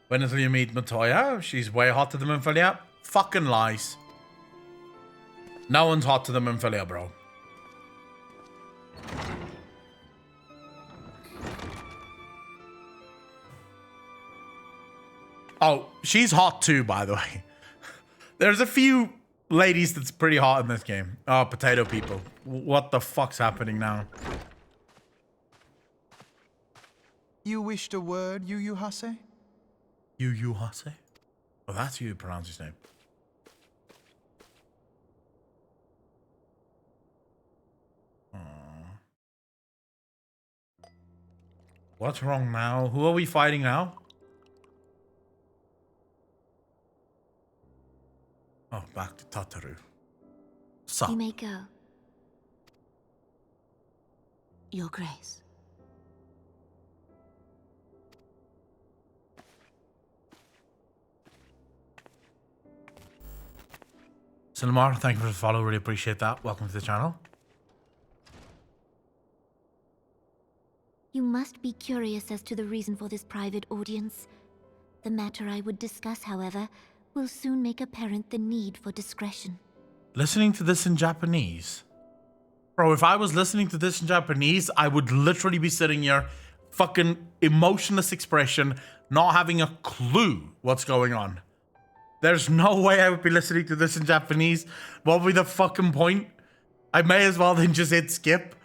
When until you meet Matoya? She's way hotter than Minfilia. Fucking lies. No one's hotter than Minfilia, bro. Oh, she's hot too, by the way. There's a few ladies that's pretty hot in this game. Oh, potato people. What the fuck's happening now? You wished a word, Yu Hase? Yu Hase? Oh, that's how you pronounce his name. What's wrong now? Who are we fighting now? Oh, back to Tataru. So. You may go. Your Grace. Cinemar, thank you for the follow. Really appreciate that. Welcome to the channel. You must be curious as to the reason for this private audience. The matter I would discuss, however, will soon make apparent the need for discretion. Listening to this in Japanese? Bro, if I was listening to this in Japanese, I would literally be sitting here, fucking emotionless expression, not having a clue what's going on. There's no way I would be listening to this in Japanese. What would be the fucking point? I may as well then just hit skip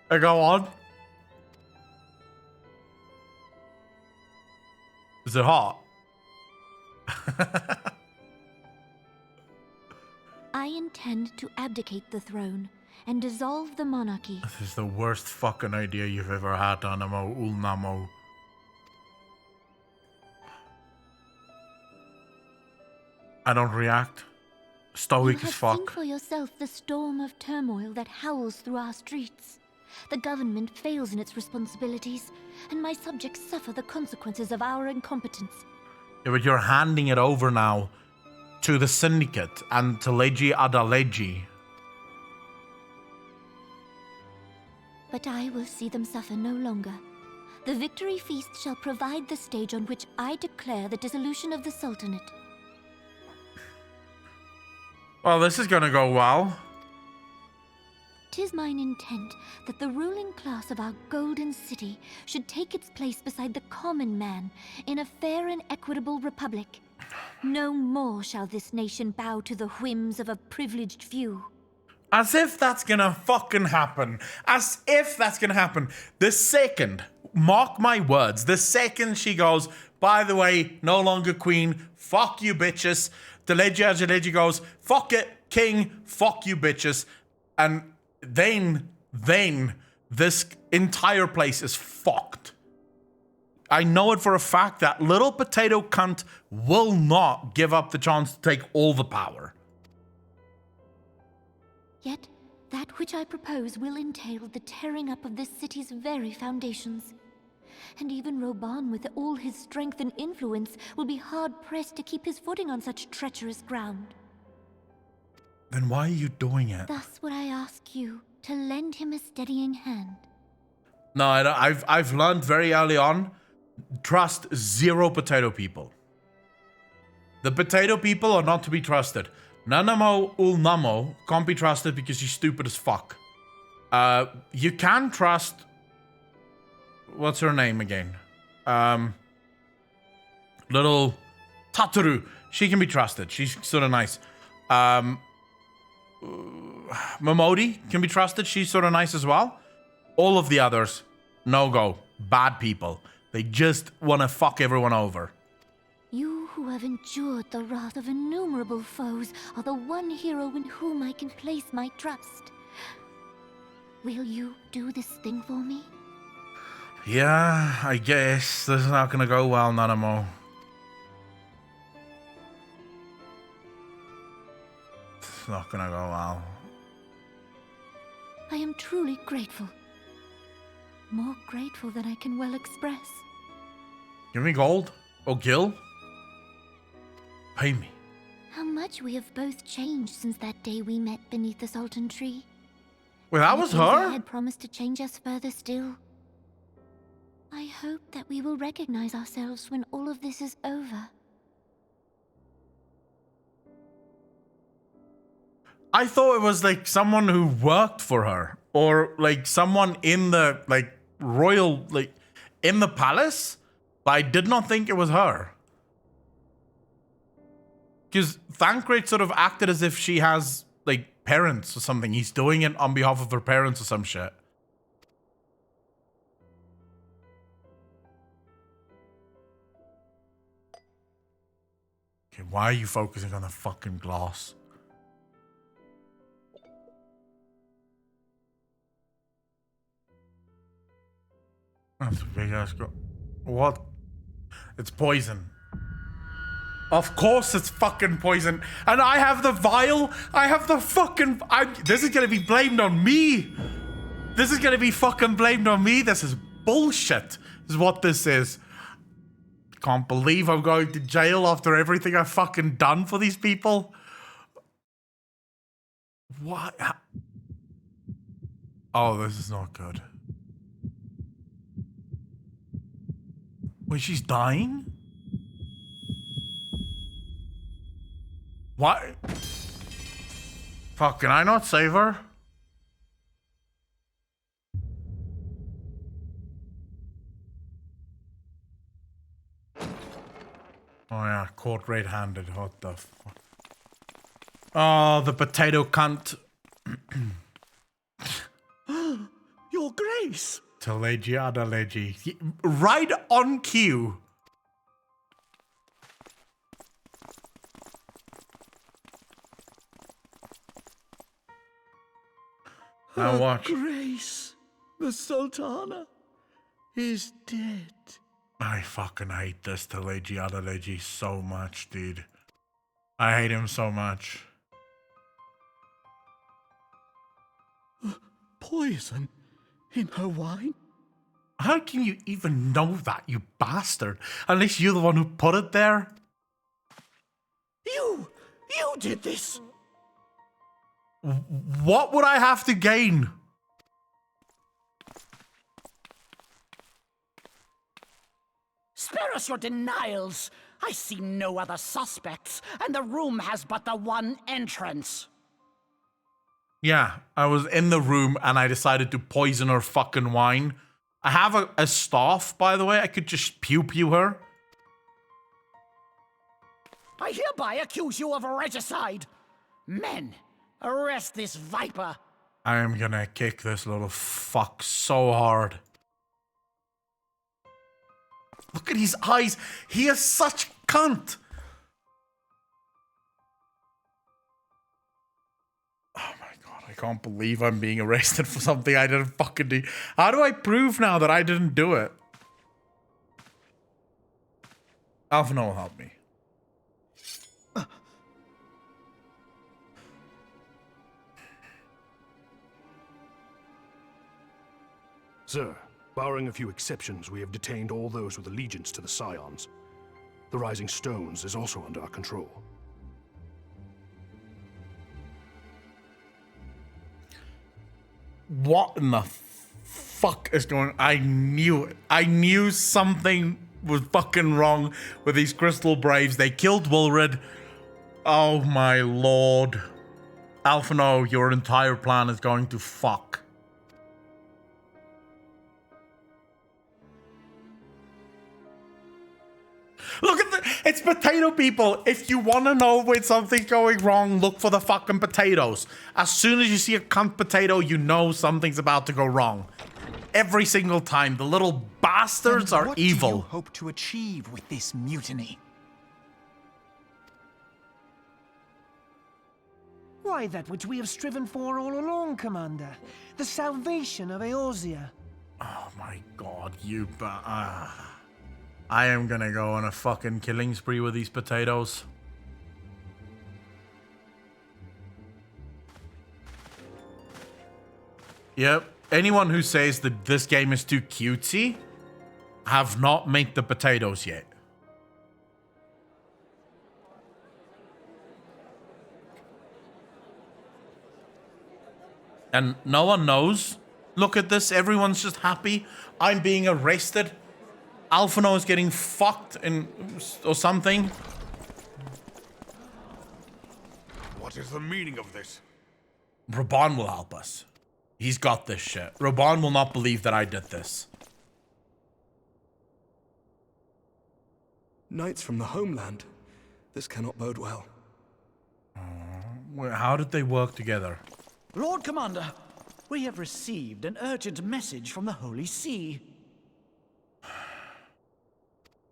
and go on. Is it hot? I intend to abdicate the throne and dissolve the monarchy. This is the worst fucking idea you've ever had, Anamo Ulnamo. I don't react. Stoic You as have seen fuck. for yourself the storm of turmoil that howls through our streets. The government fails in its responsibilities, and my subjects suffer the consequences of our incompetence. Yeah, but you're handing it over now to the Syndicate and to Legi Adalegi. But I will see them suffer no longer. The victory feast shall provide the stage on which I declare the dissolution of the Sultanate. Well, this is gonna go well. 'Tis mine intent that the ruling class of our golden city should take its place beside the common man in a fair and equitable republic. No more shall this nation bow to the whims of a privileged few. As if that's gonna fucking happen. As if that's gonna happen. The second, mark my words, the second she goes, by the way, no longer queen, fuck you bitches. The Legi goes, fuck it, king, fuck you bitches. And then this entire place is fucked. I know it for a fact that little potato cunt will not give up the chance to take all the power. Yet, that which I propose will entail the tearing up of this city's very foundations. And even Roban, with all his strength and influence, will be hard-pressed to keep his footing on such treacherous ground. Then why are you doing it? Thus would I ask you to lend him a steadying hand. No, I've learned very early on, trust zero potato people. The potato people are not to be trusted. Nanamo Ulnamo can't be trusted because she's stupid as fuck. You can trust... What's her name again? Little Tataru. She can be trusted. She's sort of nice. Momodi can be trusted. She's sort of nice as well. All of the others, no go. Bad people. They just want to fuck everyone over. You who have endured the wrath of innumerable foes are the one hero in whom I can place my trust. Will you do this thing for me? Yeah, I guess. This is not gonna go well, Nanamo. It's not gonna go well. I am truly grateful. More grateful than I can well express. Give me gold. Or gil. Pay me. How much we have both changed since that day we met beneath the Sultan tree. Well, that was Yet Asia her? had promised to change us further still. I hope that we will recognize ourselves when all of this is over. I thought it was like someone who worked for her. Or like someone in the like royal, like in the palace. But I did not think it was her. Because Thancred sort of acted as if she has like parents or something. He's doing it on behalf of her parents or some shit. Okay, why are you focusing on the fucking glass? That's a big ass go. What? It's poison. Of course it's fucking poison. And I have the vial. I have the fucking... this is going to be blamed on me. This is going to be fucking blamed on me. This is bullshit. Is what this is. Can't believe I'm going to jail after everything I've fucking done for these people. What? Oh, this is not good. Wait, she's dying? What? Fuck, can I not save her? Oh yeah, caught red-handed. What the fuck? Oh, the potato cunt. Your Grace! Telegia Adalegi. Right on cue. Now watch. Grace, the Sultana is dead. I fucking hate this Telegia Adalegi so much, dude. I hate him so much. Poison in her wine? How can you even know that, you bastard? Unless you're the one who put it there? You did this! What would I have to gain? Spare us your denials! I see no other suspects, and the room has but the one entrance. Yeah, I was in the room and I decided to poison her fucking wine. I have a staff, by the way. I could just pew-pew her. I hereby accuse you of regicide. Men, arrest this viper. I am gonna kick this little fuck so hard. Look at his eyes. He is such cunt. Oh my god, I can't believe I'm being arrested for something I didn't fucking do. How do I prove now that I didn't do it? Alphino will help me. Sir, barring a few exceptions, we have detained all those with allegiance to the Scions. The Rising Stones is also under our control. What in the fuck is going on? I knew it. I knew something was fucking wrong with these Crystal Braves. They killed Wilred. Oh my lord. Alphino, your entire plan is going to fuck. Look at it's potato people. If you want to know when something's going wrong, look for the fucking potatoes. As soon as you see a cunt potato, you know something's about to go wrong. Every single time. The little bastards are evil. What do you hope to achieve with this mutiny? Why, that which we have striven for all along, Commander. The salvation of Eorzea. Oh my god, you I am gonna go on a fucking killing spree with these potatoes. Yep. Anyone who says that this game is too cutesy have not made the potatoes yet. And no one knows. Look at this. Everyone's just happy. I'm being arrested. Alphino is getting fucked or something. What is the meaning of this? Raban will help us. He's got this shit. Raban will not believe that I did this. Knights from the homeland. This cannot bode well. How did they work together? Lord Commander, we have received an urgent message from the Holy See.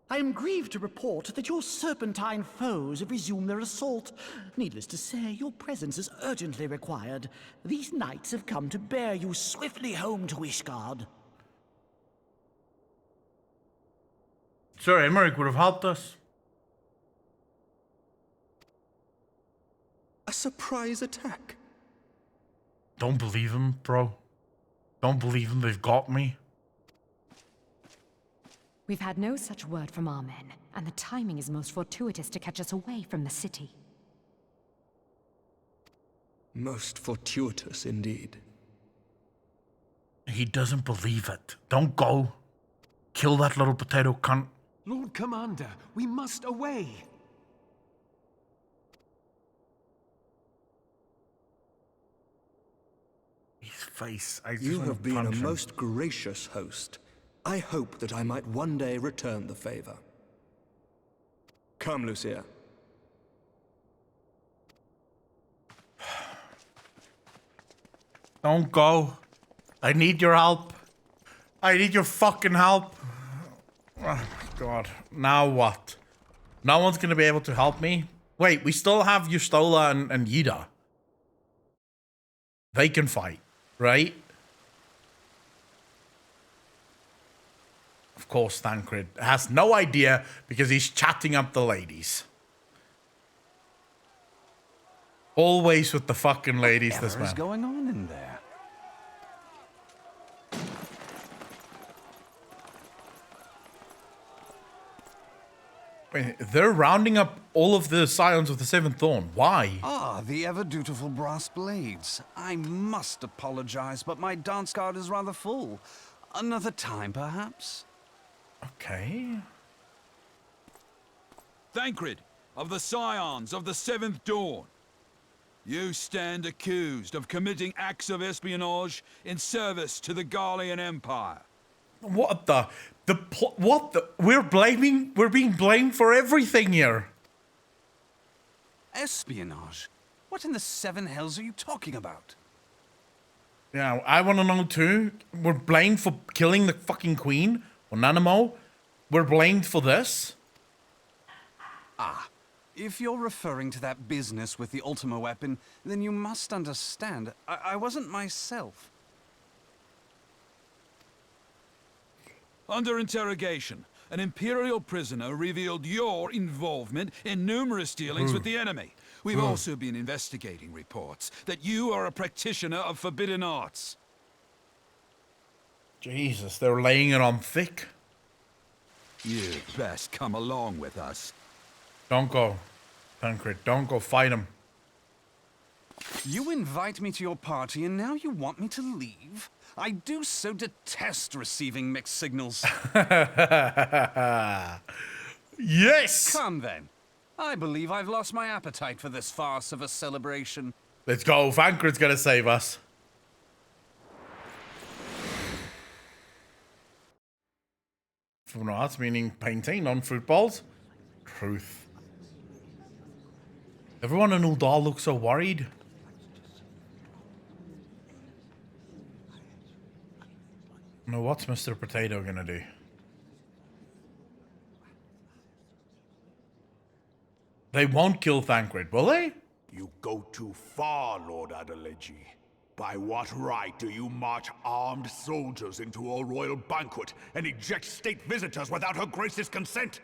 I am grieved to report that your serpentine foes have resumed their assault. Needless to say, your presence is urgently required. These knights have come to bear you swiftly home to Ishgard. Sir Emmerich would have helped us. A surprise attack. Don't believe him, bro. Don't believe him. They've got me. We've had no such word from our men, and the timing is most fortuitous to catch us away from the city. Most fortuitous indeed. He doesn't believe it. Don't go. Kill that little potato cunt. Lord Commander, we must away. His face. You have been a most gracious host. I hope that I might one day return the favor. Come, Lucia. Don't go. I need your help. I need your fucking help. Oh my god. Now what? No one's gonna be able to help me? Wait, we still have Yustola and Yida. They can fight, right? Of course, Thancred has no idea because he's chatting up the ladies. Always with the fucking ladies, this man. What is going on in there? Wait, they're rounding up all of the Scions of the Seventh Dawn. Why? Ah, the ever-dutiful brass blades. I must apologize, but my dance card is rather full. Another time, perhaps? Okay. Thancred, of the Scions of the Seventh Dawn. You stand accused of committing acts of espionage in service to the Garlean Empire. What the? We're being blamed for everything here. Espionage? What in the seven hells are you talking about? Yeah, I want to know too. We're blamed for killing the fucking queen, or Nanamo. We're blamed for this. Ah, if you're referring to that business with the Ultima weapon, then you must understand, I wasn't myself. Under interrogation, an Imperial prisoner revealed your involvement in numerous dealings with the enemy. We've also been investigating reports that you are a practitioner of forbidden arts. Jesus, they're laying it on thick. You'd best come along with us. Don't go, Thancred. Don't go fight him. You invite me to your party and now you want me to leave? I do so detest receiving mixed signals. Yes! Come then. I believe I've lost my appetite for this farce of a celebration. Let's go. Thancred's gonna save us. From arts meaning painting, non-fruit balls. Truth. Everyone in Uldal looks so worried. Now what's Mr. Potato gonna do? They won't kill Thancred, will they? You go too far, Lord Adeleji. By what right do you march armed soldiers into a royal banquet and eject state visitors without her grace's consent?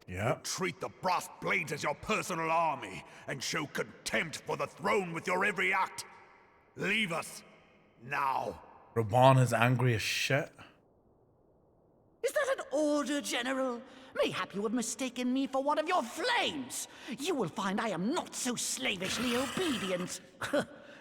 Yeah. You treat the brass blades as your personal army and show contempt for the throne with your every act. Leave us now. Raban is angry as shit. Is that an order, General? Mayhap you have mistaken me for one of your flames. You will find I am not so slavishly obedient.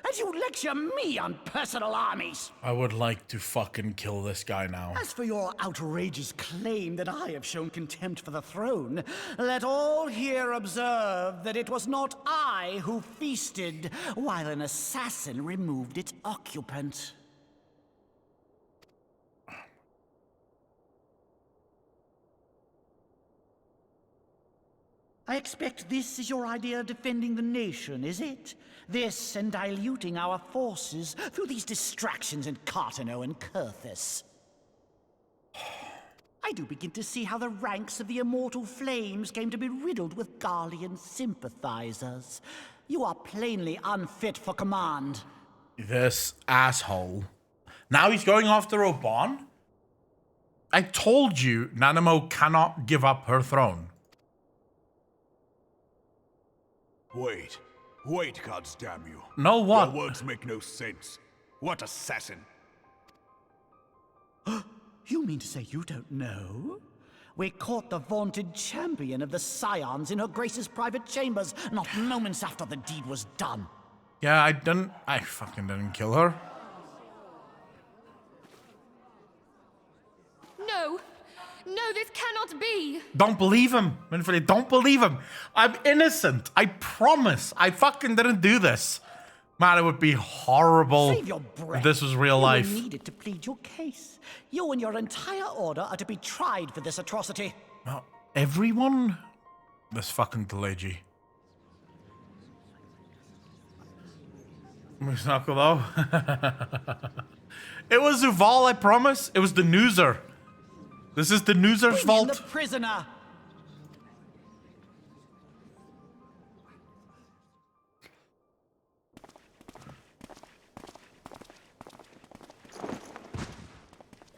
And you lecture me on personal armies! I would like to fucking kill this guy now. As for your outrageous claim that I have shown contempt for the throne, let all here observe that it was not I who feasted, while an assassin removed its occupant. I expect this is your idea of defending the nation, is it? This and diluting our forces through these distractions in Cartano and Kurthus. I do begin to see how the ranks of the Immortal Flames came to be riddled with Garlean sympathizers. You are plainly unfit for command. This asshole. Now he's going after Oban? I told you Nanamo cannot give up her throne. Wait, goddamn you. No, what? Your words make no sense. What assassin? You mean to say you don't know? We caught the vaunted champion of the Scions in her Grace's private chambers, not moments after the deed was done. Yeah, I fucking didn't kill her. No! No, this cannot be! Don't believe him, Winfrey. Don't believe him. I'm innocent. I promise. I fucking didn't do this. Man, it would be horrible Save your breath. if this was real life. You needed to plead your case. You and your entire order are to be tried for this atrocity. Well, everyone? This fucking Teleji. Musnako though. It was Uval, I promise. It was the Newser. This is the Newser's Bring in fault. the prisoner.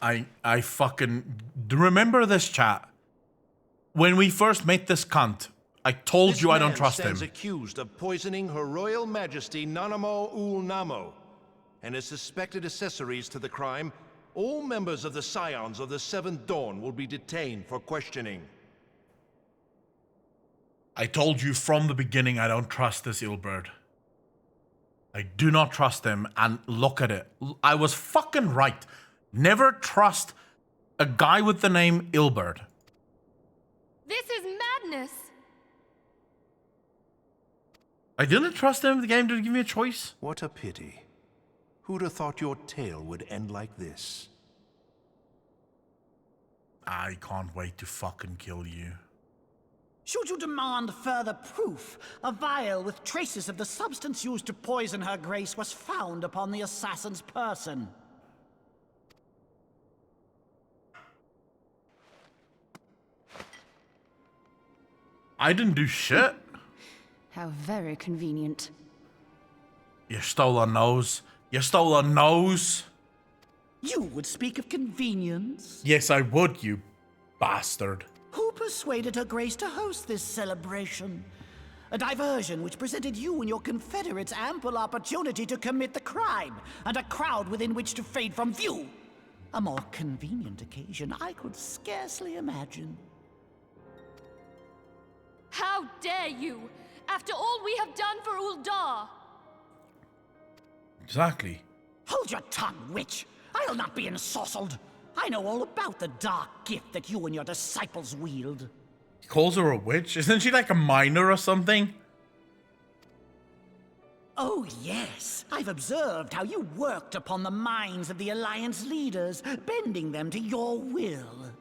I fucking remember this, chat. When we first met this cunt, I told you I don't trust him. This man stands accused of poisoning Her Royal Majesty Nanamo Ul Namo, and his suspected accessories to the crime. All members of the Scions of the Seventh Dawn will be detained for questioning. I told you from the beginning I don't trust this Ilberd. I do not trust him, and look at it. I was fucking right. Never trust a guy with the name Ilberd. This is madness! I didn't trust him. The game didn't give me a choice. What a pity. Who'd have thought your tale would end like this? I can't wait to fucking kill you. Should you demand further proof, a vial with traces of the substance used to poison her grace was found upon the assassin's person. I didn't do shit. How very convenient. You stole a nose. You stole a nose. You would speak of convenience? Yes, I would, you bastard. Who persuaded her grace to host this celebration? A diversion which presented you and your confederates ample opportunity to commit the crime, and a crowd within which to fade from view. A more convenient occasion I could scarcely imagine. How dare you! After all we have done for Uldar! Exactly. Hold your tongue, witch! I'll not be ensorcelled! I know all about the dark gift that you and your disciples wield. He calls her a witch? Isn't she like a minor or something? Oh, yes. I've observed how you worked upon the minds of the Alliance leaders, bending them to your will.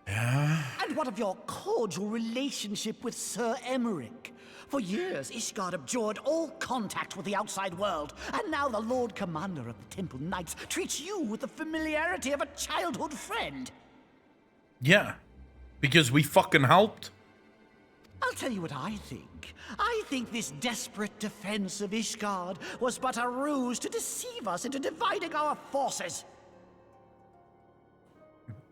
Yeah? And what of your cordial relationship with Sir Emmerich? For years, Ishgard abjured all contact with the outside world, and now the Lord Commander of the Temple Knights treats you with the familiarity of a childhood friend. Yeah. Because we fucking helped. I'll tell you what I think. I think this desperate defense of Ishgard was but a ruse to deceive us into dividing our forces.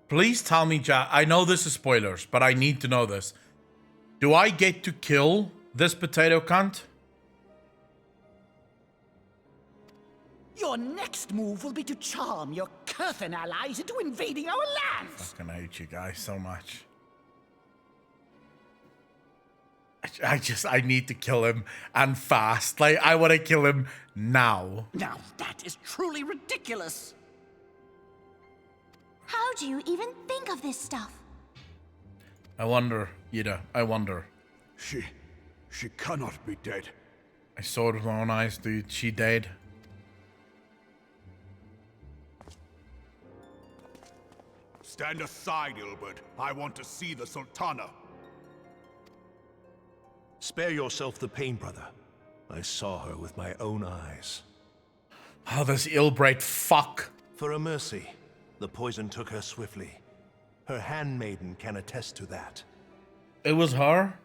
Please tell me, Jack. I know this is spoilers, but I need to know this. Do I get to kill this potato cunt? Your next move will be to charm your Kurthan allies into invading our lands. Fucking hate you guys so much. I need to kill him, and fast. Like, I want to kill him now. Now that is truly ridiculous. How do you even think of this stuff? I wonder, Yida, I wonder. She cannot be dead. I saw it with my own eyes, dude. She dead. Stand aside, Ilbert. I want to see the Sultana. Spare yourself the pain, brother. I saw her with my own eyes. Oh, this ill-bred fuck. For a mercy, the poison took her swiftly. Her handmaiden can attest to that. It was her?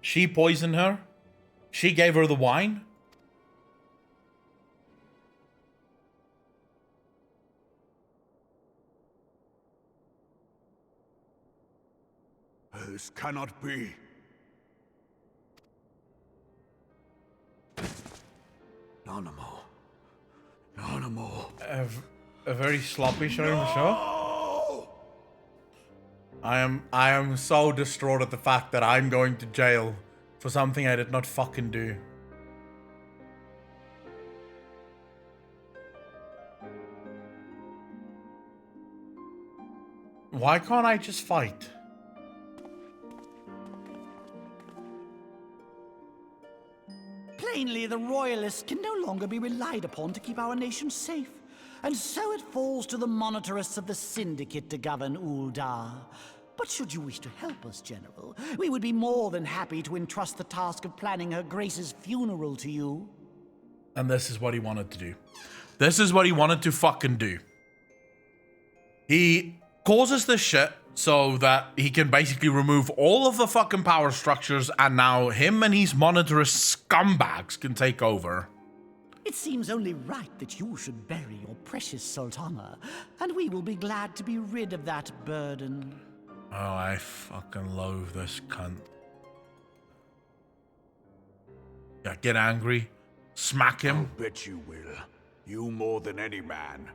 She poisoned her? She gave her the wine? This cannot be. Nanamo. A very sloppy showing for sure. I am so distraught at the fact that I'm going to jail for something I did not fucking do. Why can't I just fight? Plainly, the Royalists can no longer be relied upon to keep our nation safe. And so it falls to the monitorists of the Syndicate to govern Uldar. But should you wish to help us, General, we would be more than happy to entrust the task of planning Her Grace's funeral to you. And this is what he wanted to do. This is what he wanted to fucking do. He causes this shit so that he can basically remove all of the fucking power structures, and now him and his monetarist scumbags can take over. It seems only right that you should bury your precious Sultana, and we will be glad to be rid of that burden. Oh, I fucking loathe this cunt. Yeah, get angry. Smack him. I'll bet you will. You more than any man.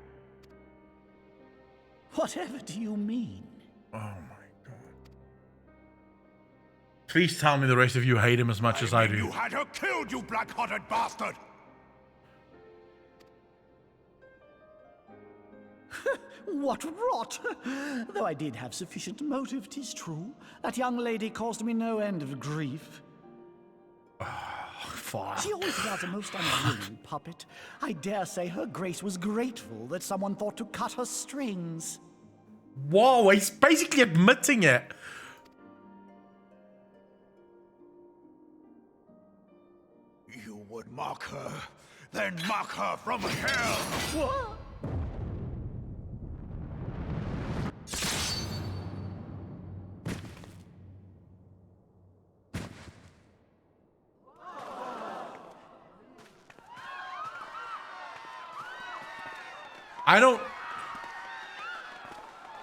Whatever do you mean? Oh my god. Please tell me the rest of you hate him as much as I do. You had her killed, you black-hearted bastard! What rot! Though I did have sufficient motive, 'tis true. That young lady caused me no end of grief. Fuck. She always was a most unwilling puppet. I dare say Her Grace was grateful that someone thought to cut her strings. Whoa, he's basically admitting it. You would mock her, then mock her from hell! What?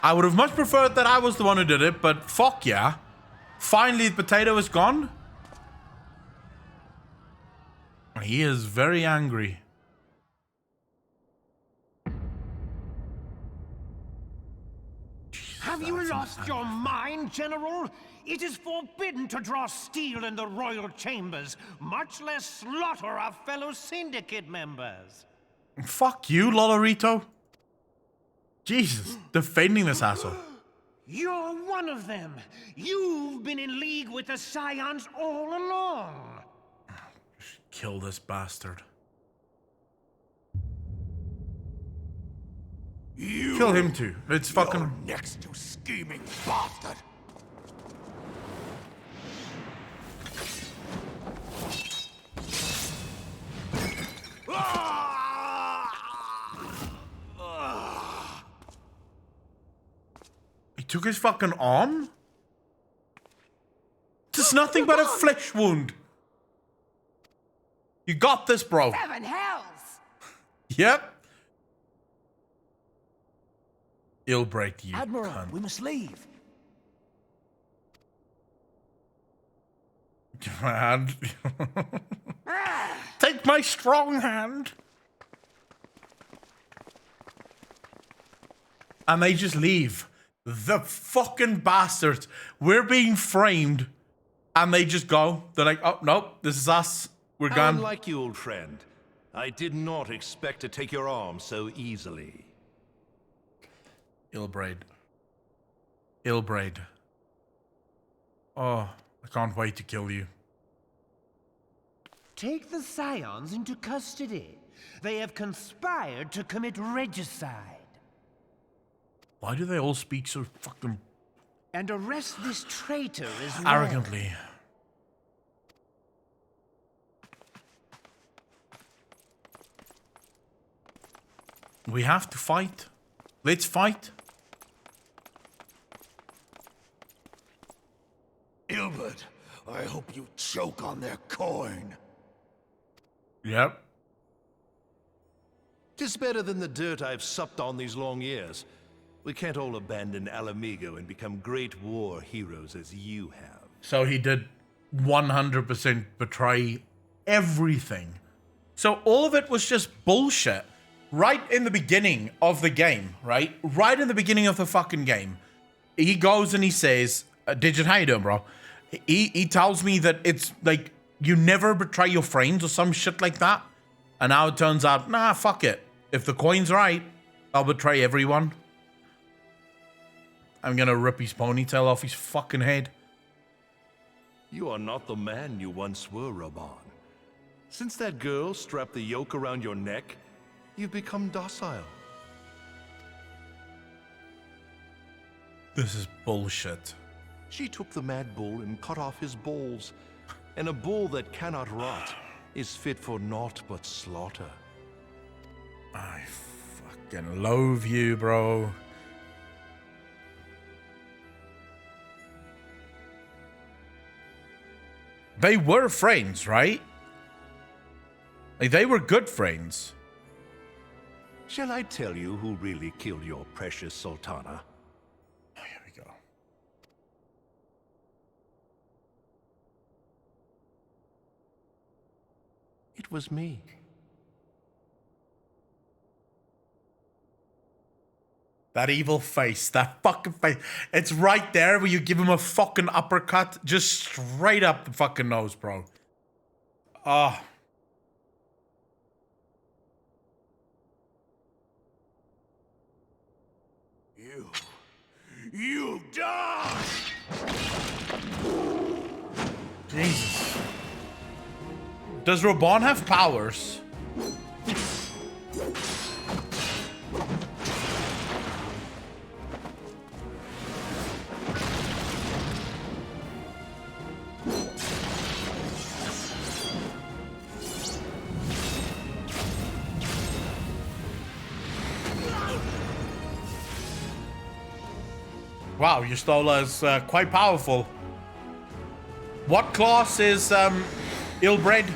I would have much preferred that I was the one who did it, but fuck yeah. Finally, the potato is gone. He is very angry. Have you lost your mind, General? It is forbidden to draw steel in the royal chambers, much less slaughter our fellow Syndicate members. Fuck you, Lolorito. Jesus, defending this asshole. You're one of them. You've been in league with the Scions all along. Kill this bastard. Kill him too. It's fucking... You're next, you scheming bastard! He took his fucking arm? It's nothing but a flesh wound. You got this, bro. 7 hells! Yep. He'll break you, Admiral, cunt. we must leave. My hand. Take my strong hand. And they just leave. The fucking bastards. We're being framed And they just go. They're like, oh, nope, this is us. We're How gone. unlike you, old friend. I did not expect to take your arm so easily. Ilbraid. Ilbraid. Oh, I can't wait to kill you. Take the Scions into custody. They have conspired to commit regicide. Why do they all speak so fucking And arrest this traitor as well. arrogantly? We have to fight. Let's fight. Ilbert, I hope you choke on their coin. Yep. 'Tis better than the dirt I've supped on these long years. We can't all abandon Alamigo and become great war heroes as you have. So he did 100% betray everything. So all of it was just bullshit. Right in the beginning of the game, right? Right in the beginning of the fucking game. He goes and he says, Digit, how you doing, bro? He tells me that it's like, you never betray your friends or some shit like that. And now it turns out, nah, fuck it. If the coin's right, I'll betray everyone. I'm gonna rip his ponytail off his fucking head. You are not the man you once were, Raban. Since that girl strapped the yoke around your neck, you've become docile. This is bullshit. She took the mad bull and cut off his balls. And a bull that cannot rot is fit for naught but slaughter. I fucking loathe you, bro. They were friends, right? Like, they were good friends. Shall I tell you who really killed your precious Sultana? Oh, here we go. It was me. That evil face, that fucking face. It's right there where you give him a fucking uppercut, just straight up the fucking nose, bro. Ah. You die! Jesus. Does Raban have powers? Wow, Yustola is quite powerful. What class is Ilbred?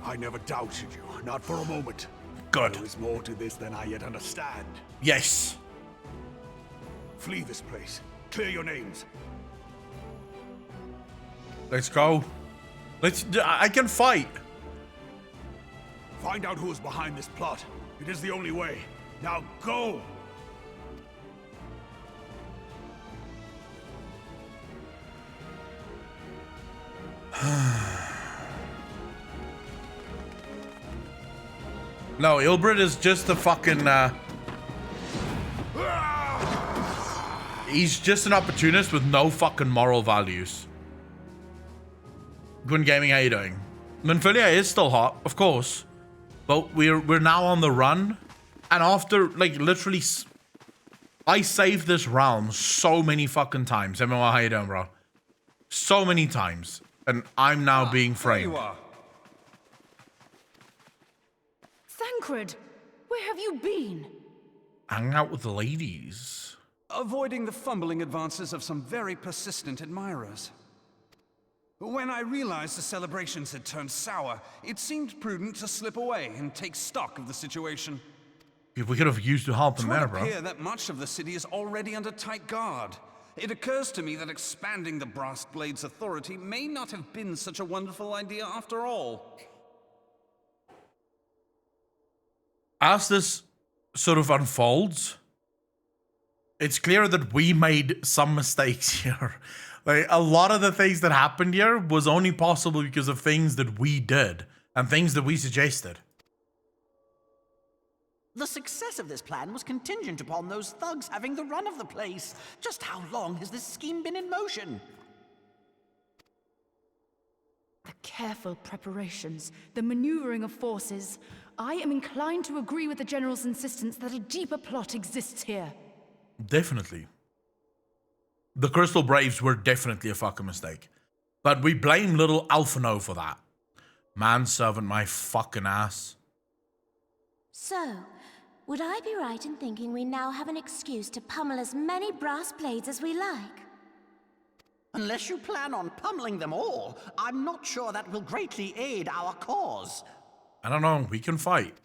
I never doubted you, not for a moment. Good. There is more to this than I yet understand. Yes. Flee this place. Clear your names. Let's go. I can fight. Find out who is behind this plot. It is the only way. Now go! No, Ilbred is just a fucking he's just an opportunist with no fucking moral values. Gwyn Gaming, how you doing? Minfilia is still hot, of course. But we're now on the run. And after, like, literally, I saved this realm so many fucking times. MMR, how you doing, bro? So many times. And I'm now being framed. There you are. Thancred, where have you been? Hanging out with the ladies. Avoiding the fumbling advances of some very persistent admirers. When I realized the celebrations had turned sour, it seemed prudent to slip away and take stock of the situation. If we could have used your help in there, It would bro. appear that much of the city is already under tight guard. It occurs to me that expanding the Brass Blade's authority may not have been such a wonderful idea after all. As this sort of unfolds, it's clear that we made some mistakes here. Like, a lot of the things that happened here was only possible because of things that we did and things that we suggested. The success of this plan was contingent upon those thugs having the run of the place. Just how long has this scheme been in motion? The careful preparations, the maneuvering of forces. I am inclined to agree with the General's insistence that a deeper plot exists here. Definitely. The Crystal Braves were definitely a fucking mistake. But we blame little Alphino for that. Manservant my fucking ass. So, would I be right in thinking we now have an excuse to pummel as many brass blades as we like? Unless you plan on pummeling them all, I'm not sure that will greatly aid our cause. I don't know, we can fight.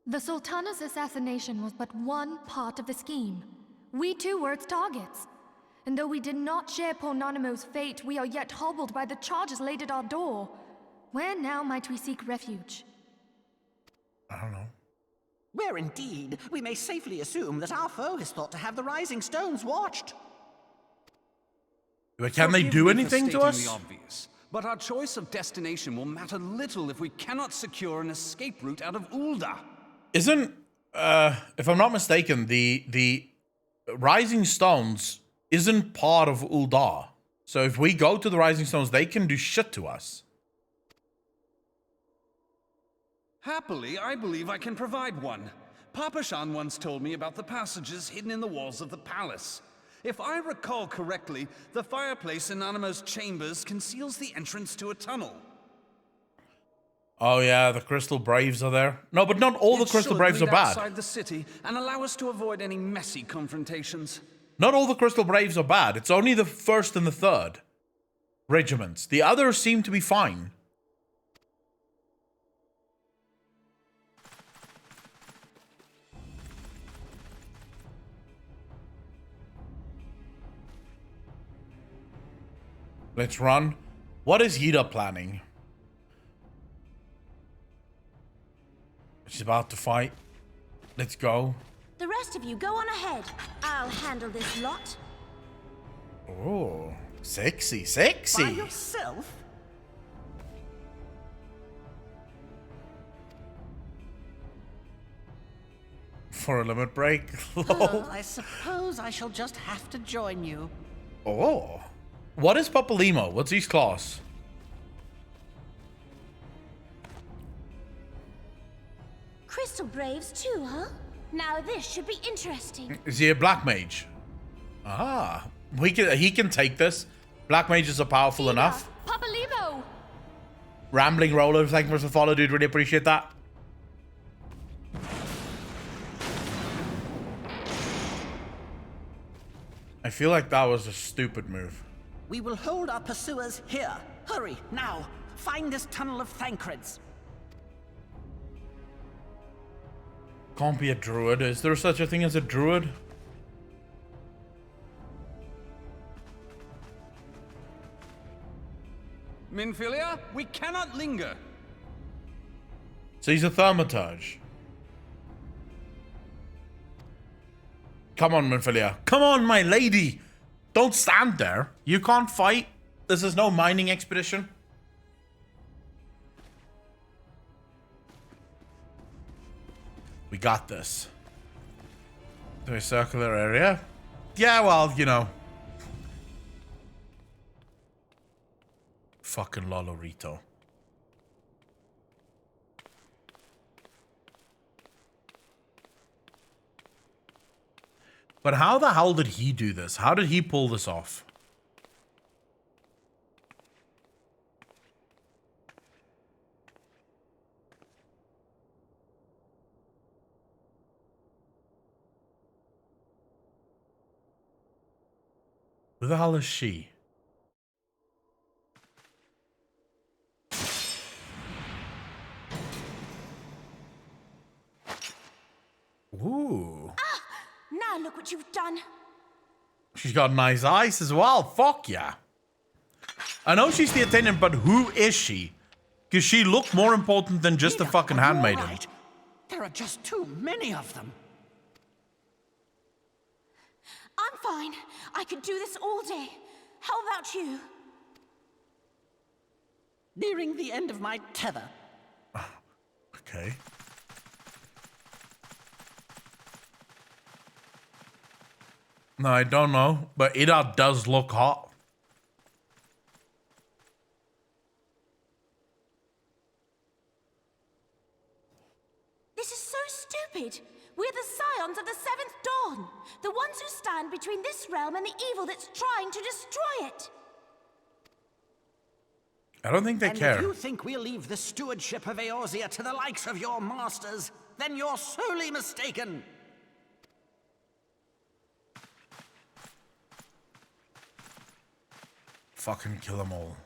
The Sultana's assassination was but one part of the scheme. We too were its targets. And though we did not share poor Nanamo's fate, we are yet hobbled by the charges laid at our door. Where now might we seek refuge? I don't know. Where indeed, we may safely assume that our foe has thought to have the Rising Stones watched. But can they do anything to us? The obvious, but our choice of destination will matter little if we cannot secure an escape route out of Ul'dah. Isn't, if I'm not mistaken, the Rising Stones isn't part of Ul'dah. So if we go to the Rising Stones, they can do shit to us. Happily, I believe I can provide one. Papa Shan once told me about the passages hidden in the walls of the palace. If I recall correctly, the fireplace in Nanamo's chambers conceals the entrance to a tunnel. Oh yeah, the Crystal Braves are there. No, but not all the Crystal Braves are bad. Outside the city and allow us to avoid any messy confrontations. Not all the Crystal Braves are bad. It's only the 1st and the 3rd regiments. The others seem to be fine. Let's run. What is Hida planning? She's about to fight. Let's go. The rest of you go on ahead. I'll handle this lot. Oh, sexy, sexy. By yourself? For a limit break. Well, I suppose I shall just have to join you. Oh. What is Papalimo? What's his class? Crystal Braves too, huh? Now this should be interesting. Is he a black mage? Ah, he can take this. Black mages are powerful enough. Papalimo! Rambling Roller, thank you for the follow, dude. Really appreciate that. I feel like that was a stupid move. We will hold our pursuers here. Hurry, now. Find this tunnel of Thancreds. Can't be a druid. Is there such a thing as a druid? Minfilia, we cannot linger. So he's a thaumaturge. Come on, Minfilia. Come on, my lady. Don't stand there. You can't fight. This is no mining expedition. We got this. To a circular area? Yeah, well, you know. Fucking Lolorito. But how the hell did he do this? How did he pull this off? Who the hell is she? Ooh. Now look what you've done. She's got nice eyes as well. Fuck yeah. I know she's the attendant, but who is she? Because she looked more important than just a fucking handmaiden. Right. There are just too many of them. I'm fine. I could do this all day. How about you? Nearing the end of my tether. Okay. No, I don't know, but Ida does look hot. This is so stupid. We're the scions of the Seventh Dawn. The ones who stand between this realm and the evil that's trying to destroy it. I don't think they care. If you think we'll leave the stewardship of Eorzea to the likes of your masters, then you're sorely mistaken. Fucking kill them all.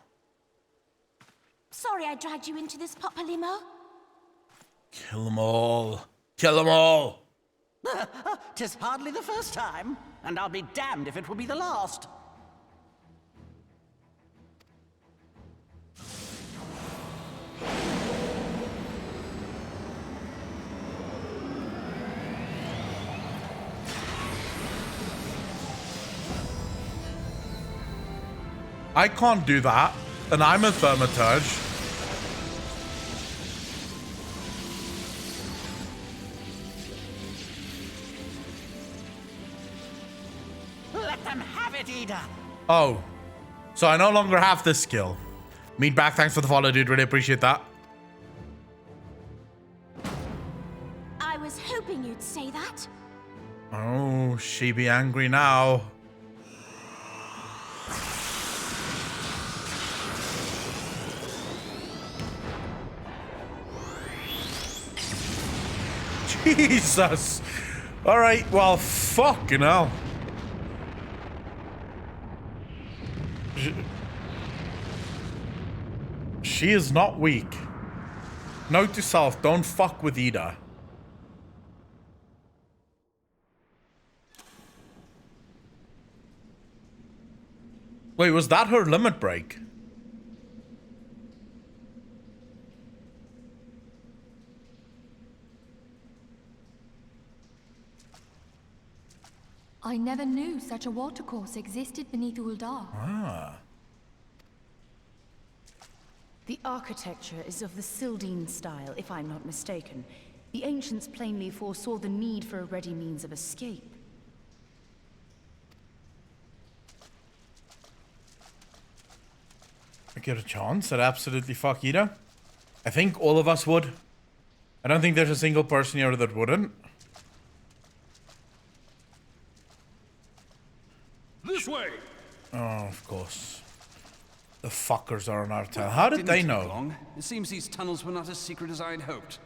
Sorry I dragged you into this, Popolimo. Kill them all. Kill them all. 'Tis hardly the first time, and I'll be damned if it will be the last. I can't do that, and I'm a thaumaturge. Let them have it, Ida. Oh, so I no longer have this skill. Meet back, thanks for the follow, dude. Really appreciate that. I was hoping you'd say that. Oh, she be angry now. Jesus. All right, well, fucking hell. She is not weak. Note to self, don't fuck with Ida. Wait, was that her limit break? I never knew such a watercourse existed beneath Uldar. Ah. The architecture is of the Sildine style, if I'm not mistaken. The ancients plainly foresaw the need for a ready means of escape. I get a chance at absolutely fuck Ida. I think all of us would. I don't think there's a single person here that wouldn't. This way. Oh, of course. The fuckers are on our tail. How did they know? Long. It seems these tunnels were not as secret as I'd hoped.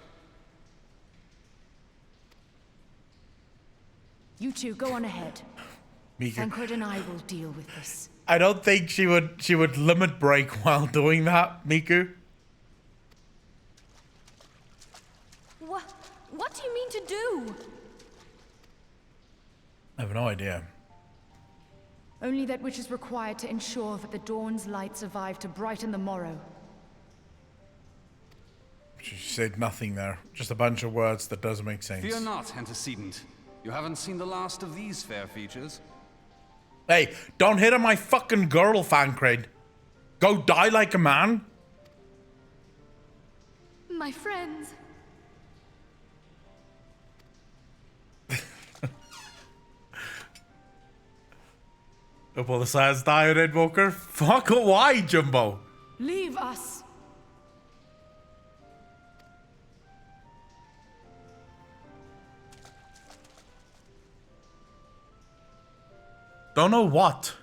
You two, go on ahead. Miku. Tancred and I will deal with this. I don't think she would limit break while doing that, Miku. What do you mean to do? I have no idea. Only that which is required to ensure that the dawn's light survive to brighten the morrow. She said nothing there. Just a bunch of words that doesn't make sense. Fear not, antecedent. You haven't seen the last of these fair features. Hey, don't hit on my fucking girl, Fancred. Go die like a man. My friends. Up all the sides die, Red Walker. Fuck, why, Jumbo? Leave us. Don't know what.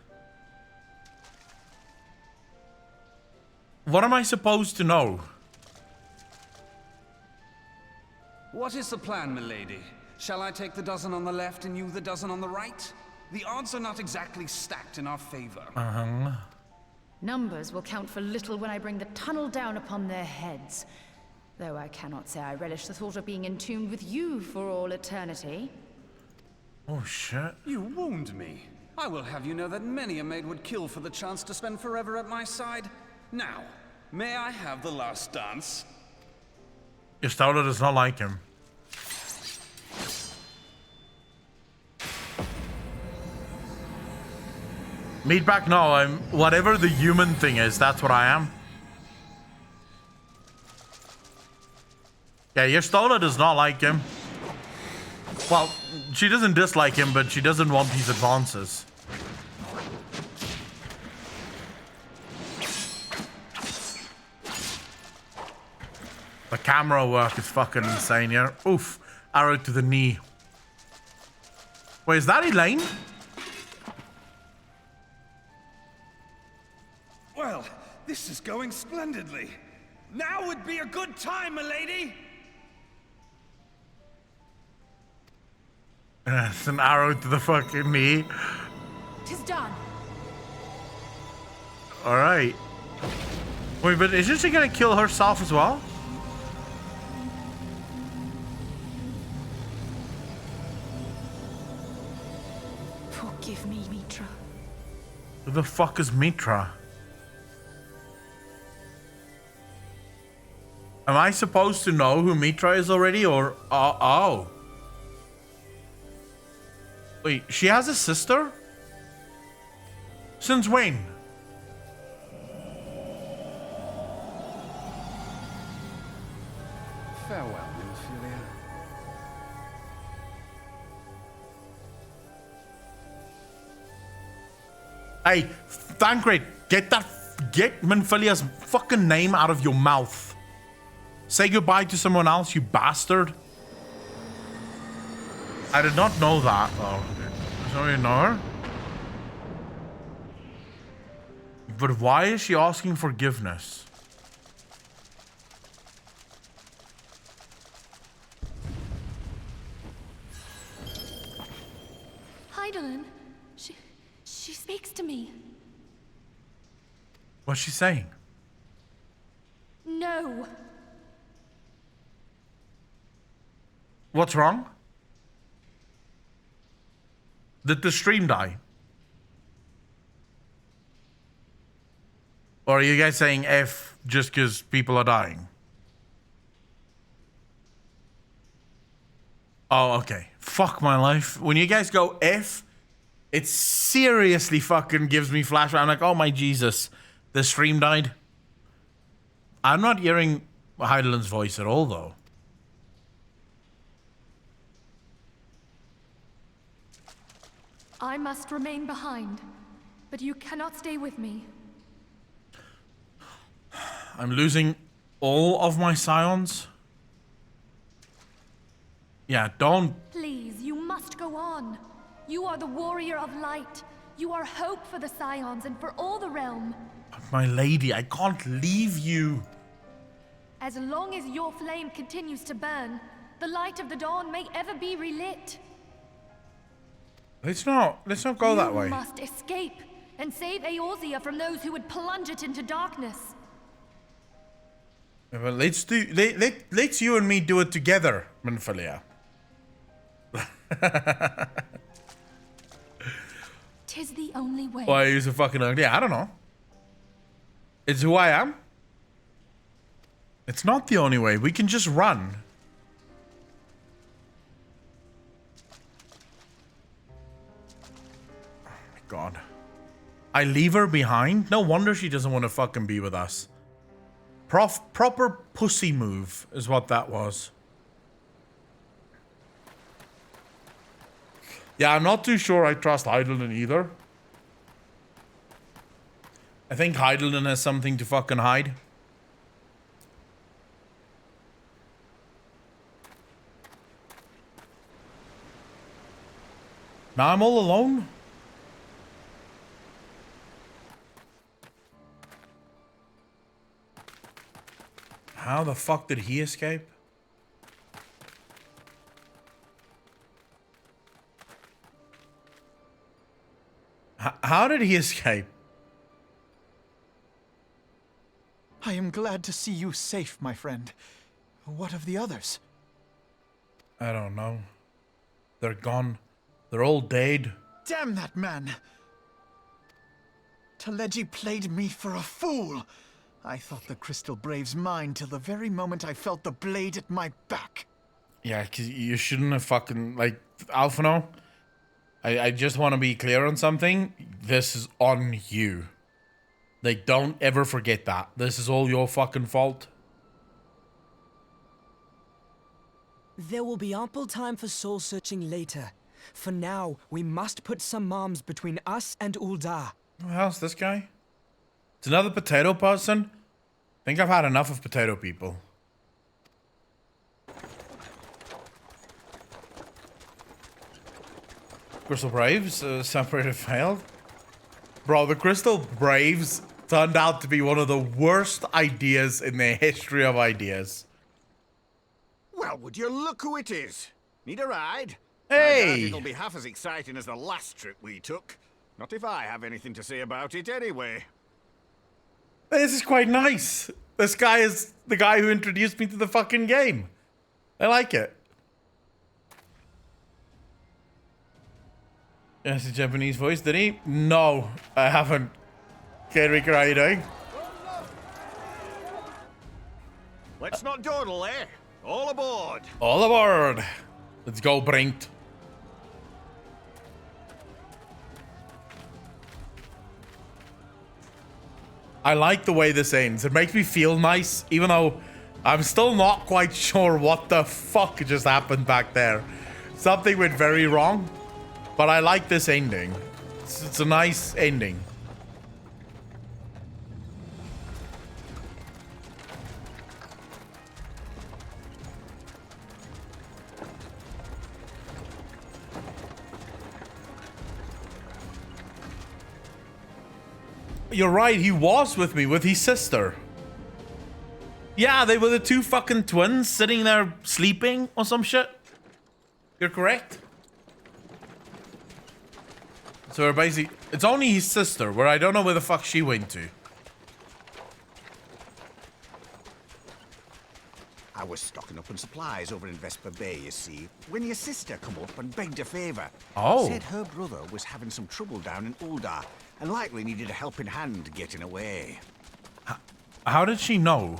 What am I supposed to know? What is the plan, milady? Shall I take the dozen on the left and you the dozen on the right? The odds are not exactly stacked in our favor. Uh-huh. Numbers will count for little when I bring the tunnel down upon their heads. Though I cannot say I relish the thought of being entombed with you for all eternity. Oh, shit. You wound me. I will have you know that many a maid would kill for the chance to spend forever at my side. Now, may I have the last dance? Ystauda does not like him. Meatback? No, I'm whatever the human thing is, that's what I am. Yeah, Yestola does not like him. Well, she doesn't dislike him, but she doesn't want these advances. The camera work is fucking insane here. Oof. Arrow to the knee. Wait, is that Elaine? Well, this is going splendidly. Now would be a good time, milady. It's an arrow to the fucking knee. 'Tis done. Alright. Wait, but isn't she gonna kill herself as well? Forgive me, Mitra. Who the fuck is Mitra? Am I supposed to know who Mitra is already, or... oh. Wait, she has a sister? Since when? Farewell, Ophelia. Hey, Thancred, get Minfilia's fucking name out of your mouth. Say goodbye to someone else, you bastard. I did not know that. Oh, so you know her? But why is she asking forgiveness? Heidelin, she speaks to me. What's she saying? No. What's wrong? Did the stream die? Or are you guys saying F just because people are dying? Oh, okay. Fuck my life. When you guys go F, it seriously fucking gives me flashback. I'm like, oh my Jesus, the stream died. I'm not hearing Heidelin's voice at all, though. I must remain behind, but you cannot stay with me. I'm losing all of my scions. Yeah, don't. Please, you must go on. You are the warrior of light. You are hope for the scions and for all the realm. My lady, I can't leave you. As long as your flame continues to burn, the light of the dawn may ever be relit. Let's not go that way. You must escape and save Eorzea from those who would plunge it into darkness. Yeah, but let's you and me do it together, Minfilia. Tis the only way. Why use a fucking ugly? I don't know. It's who I am. It's not the only way. We can just run. Oh my God. I leave her behind? No wonder she doesn't want to fucking be with us. Proper pussy move is what that was. Yeah, I'm not too sure I trust Heidelin either. I think Heidelin has something to fucking hide. Now I'm all alone. How the fuck did he escape? How did he escape? I am glad to see you safe, my friend. What of the others? I don't know. They're gone. They're all dead. Damn that man! Taleji played me for a fool! I thought the Crystal Brave's mine till the very moment I felt the blade at my back. Yeah, because you shouldn't have fucking... Like, Alphino, I just want to be clear on something. this is on you. Like, don't ever forget that. This is all your fucking fault. There will be ample time for soul searching later. For now, we must put some arms between us and Ul'dah. Who else? This guy? It's another potato person? I think I've had enough of potato people. Crystal Braves, separated failed. Bro, the Crystal Braves turned out to be one of the worst ideas in the history of ideas. Well, would you look who it is? Need a ride? Hey! I doubt it'll be half as exciting as the last trip we took. Not if I have anything to say about it anyway. This is quite nice. This guy is the guy who introduced me to the fucking game. I like it. Yes, a Japanese voice, did he? No, I haven't. Okay, Rika, how you doing? Let's not dawdle, eh? All aboard! All aboard! Let's go, Brink. I like the way this ends. It makes me feel nice, even though I'm still not quite sure what the fuck just happened back there. Something went very wrong, but I like this ending. It's a nice ending. You're right, he was with me, with his sister. Yeah, they were the two fucking twins sitting there sleeping or some shit. You're correct. So we're basically, it's only his sister, where I don't know where the fuck she went to. I was stocking up on supplies over in Vesper Bay, you see, when your sister come up and begged a favor. Oh. Said her brother was having some trouble down in Ul'dah and likely needed a helping hand getting away. How did she know?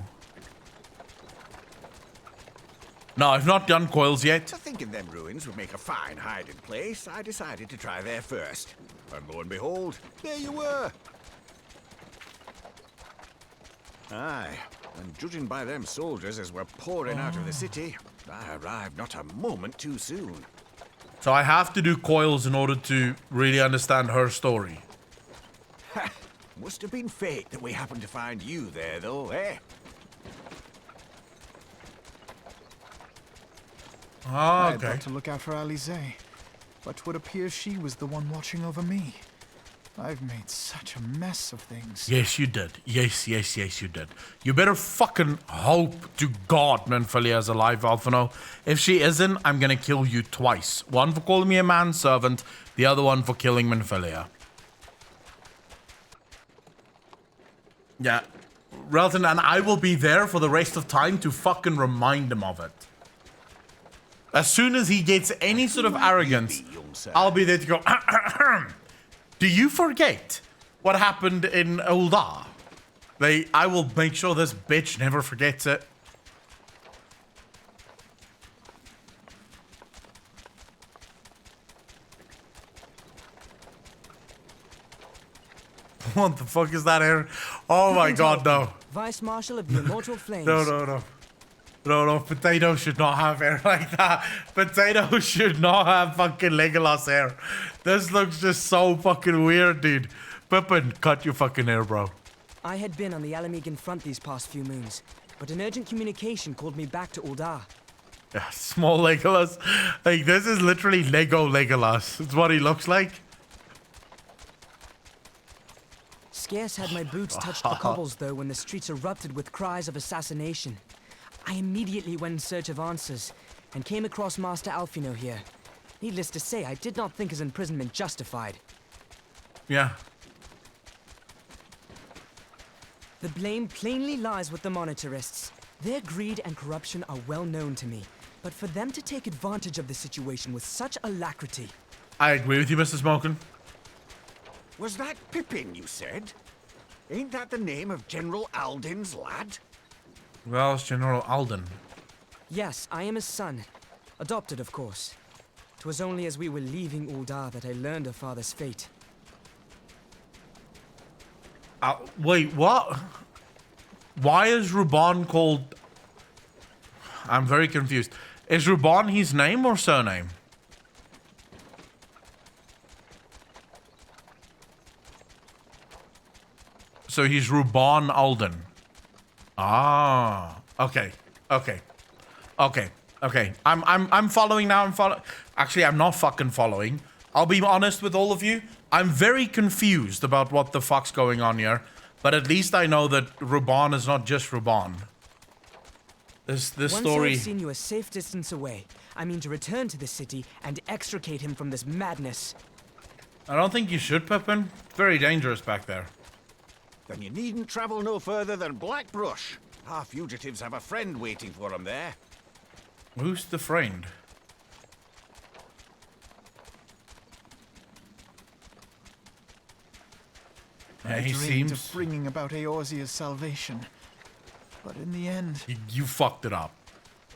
No, I've not done coils yet. Thinking them ruins would make a fine hiding place, I decided to try there first. And lo and behold, there you were. Aye, and judging by them soldiers as were pouring out of the city, I arrived not a moment too soon. So I have to do coils in order to really understand her story. Must have been fate that we happened to find you there, though, eh? I had Okay. thought to look out for Alize, but would appear she was the one watching over me. I've made such a mess of things. Yes, you did. Yes, you did. You better fucking hope to God Menphilia is alive, Alphino. If she isn't, I'm gonna kill you twice. One for calling me a manservant, the other one for killing Menphilia. Yeah. Relton, and I will be there for the rest of time to fucking remind him of it. As soon as he gets any sort of arrogance, I'll be there to go, do you forget what happened in Ul'dah? I will make sure this bitch never forgets it. What the fuck is that here? Oh my god, no. Vice Marshal of the Immortal Flames. No, Potato should not have hair like that. Potato should not have fucking Legolas hair. This looks just so fucking weird, dude. Pippin, cut your fucking hair, bro. I had been on the Alamegan front these past few moons, but an urgent communication called me back to Ul'dah. Yeah, small Legolas. Like, this is literally Lego Legolas. It's what he looks like. Scarce had my boots touched the cobbles, though, when the streets erupted with cries of assassination. I immediately went in search of answers, and came across Master Alphino here. Needless to say, I did not think his imprisonment justified. Yeah. The blame plainly lies with the Monetarists. Their greed and corruption are well known to me, but for them to take advantage of the situation with such alacrity... I agree with you, Mr. Smokin. Was that Pippin, you said? Ain't that the name of General Alden's lad? Well, it's General Alden. Yes, I am his son. Adopted, of course. 'Twas only as we were leaving Ul'dah that I learned of father's fate. Wait, what? Why is Ruban called... I'm very confused. Is Ruban his name or surname? So he's Ruban Alden. Ah, okay, okay, okay, okay. I'm following now. Actually, I'm not fucking following. I'll be honest with all of you. I'm very confused about what the fuck's going on here. But at least I know that Ruban is not just Ruban. This story... Once I've seen you a safe distance away, I mean to return to the city and extricate him from this madness. I don't think you should, Pippin. It's very dangerous back there. Then you needn't travel no further than Blackbrush. Our fugitives have a friend waiting for them there. Who's the friend? I he dreamed seems... of bringing about Eorzea's salvation. But in the end... You fucked it up.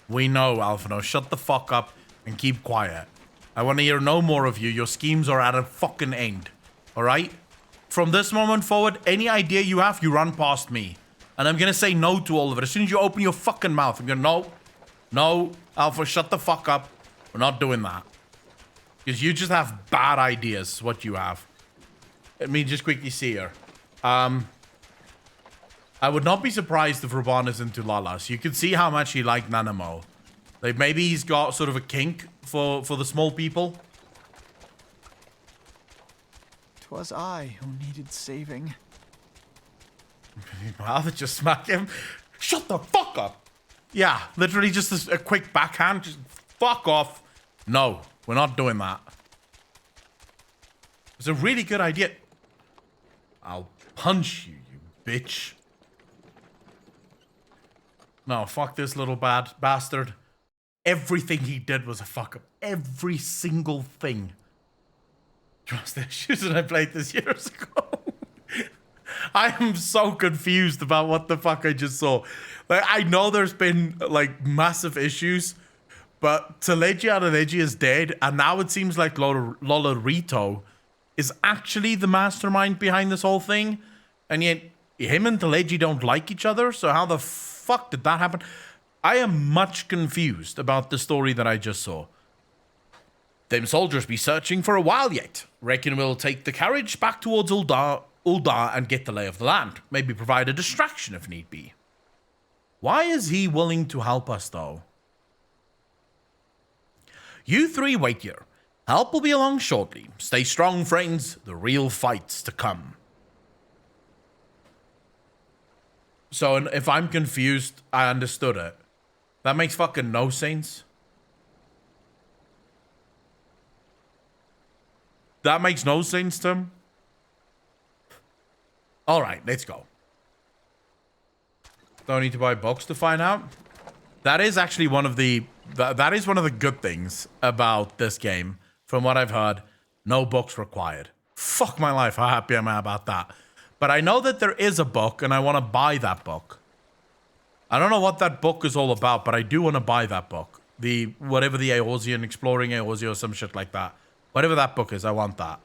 We know, Alphino. Shut the fuck up and keep quiet. I want to hear no more of you. Your schemes are at a fucking end. Alright? From this moment forward, any idea you have, you run past me. And I'm gonna say no to all of it. As soon as you open your fucking mouth, I'm gonna... No, Alpha, shut the fuck up. We're not doing that. Because you just have bad ideas, what you have. Let me just quickly see here. I would not be surprised if Ruban is into Lalas. You can see how much he liked Nanamo. Like, maybe he's got sort of a kink for the small people. 'Twas I who needed saving. Rather just smack him. Shut the fuck up. Yeah, literally just a quick backhand. Just fuck off. No, we're not doing that. It's a really good idea. I'll punch you, you bitch. No, fuck this little bastard. Everything he did was a fuck up. Every single thing. Trust the issues that I played this years ago. I am so confused about what the fuck I just saw. Like, I know there's been, like, massive issues, but Teleji Adeleji is dead, and now it seems like Lolorito is actually the mastermind behind this whole thing, and yet him and Teleji don't like each other, so how the fuck did that happen? I am much confused about the story that I just saw. Them soldiers be searching for a while yet. Reckon we'll take the carriage back towards Uldar and get the lay of the land. Maybe provide a distraction if need be. Why is he willing to help us, though? You three wait here. Help will be along shortly. Stay strong, friends. The real fight's to come. So, if I'm confused, I understood it. That makes fucking no sense. That makes no sense, Tim. Alright, let's go. Don't need to buy books to find out. That is actually one of the... That is one of the good things about this game. From what I've heard, no books required. Fuck my life, how happy am I about that? But I know that there is a book, and I want to buy that book. I don't know what that book is all about, but I do want to buy that book. Whatever the Eorzean, Exploring Eorzea or some shit like that. Whatever that book is, I want that.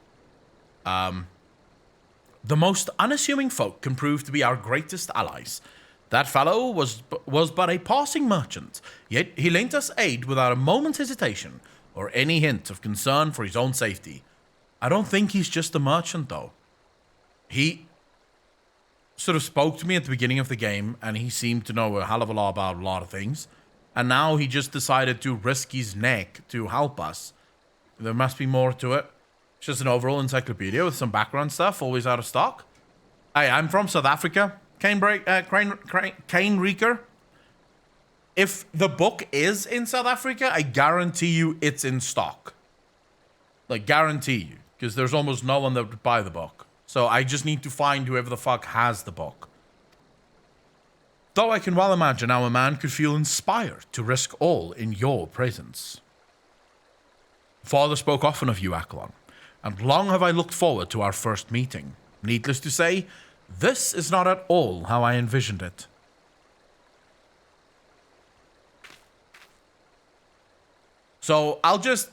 The most unassuming folk can prove to be our greatest allies. That fellow was but a passing merchant, yet he lent us aid without a moment's hesitation or any hint of concern for his own safety. I don't think he's just a merchant, though. He sort of spoke to me at the beginning of the game, and he seemed to know a hell of a lot about a lot of things. And now he just decided to risk his neck to help us. There must be more to it. It's just an overall encyclopedia with some background stuff, always out of stock. Hey, I'm from South Africa. Kane Reeker. If the book is in South Africa, I guarantee you it's in stock. Like, guarantee you. Because there's almost no one that would buy the book. So I just need to find whoever the fuck has the book. Though I can well imagine how a man could feel inspired to risk all in your presence. Father spoke often of you, Akelon, and long have I looked forward to our first meeting. Needless to say, this is not at all how I envisioned it. So I'll just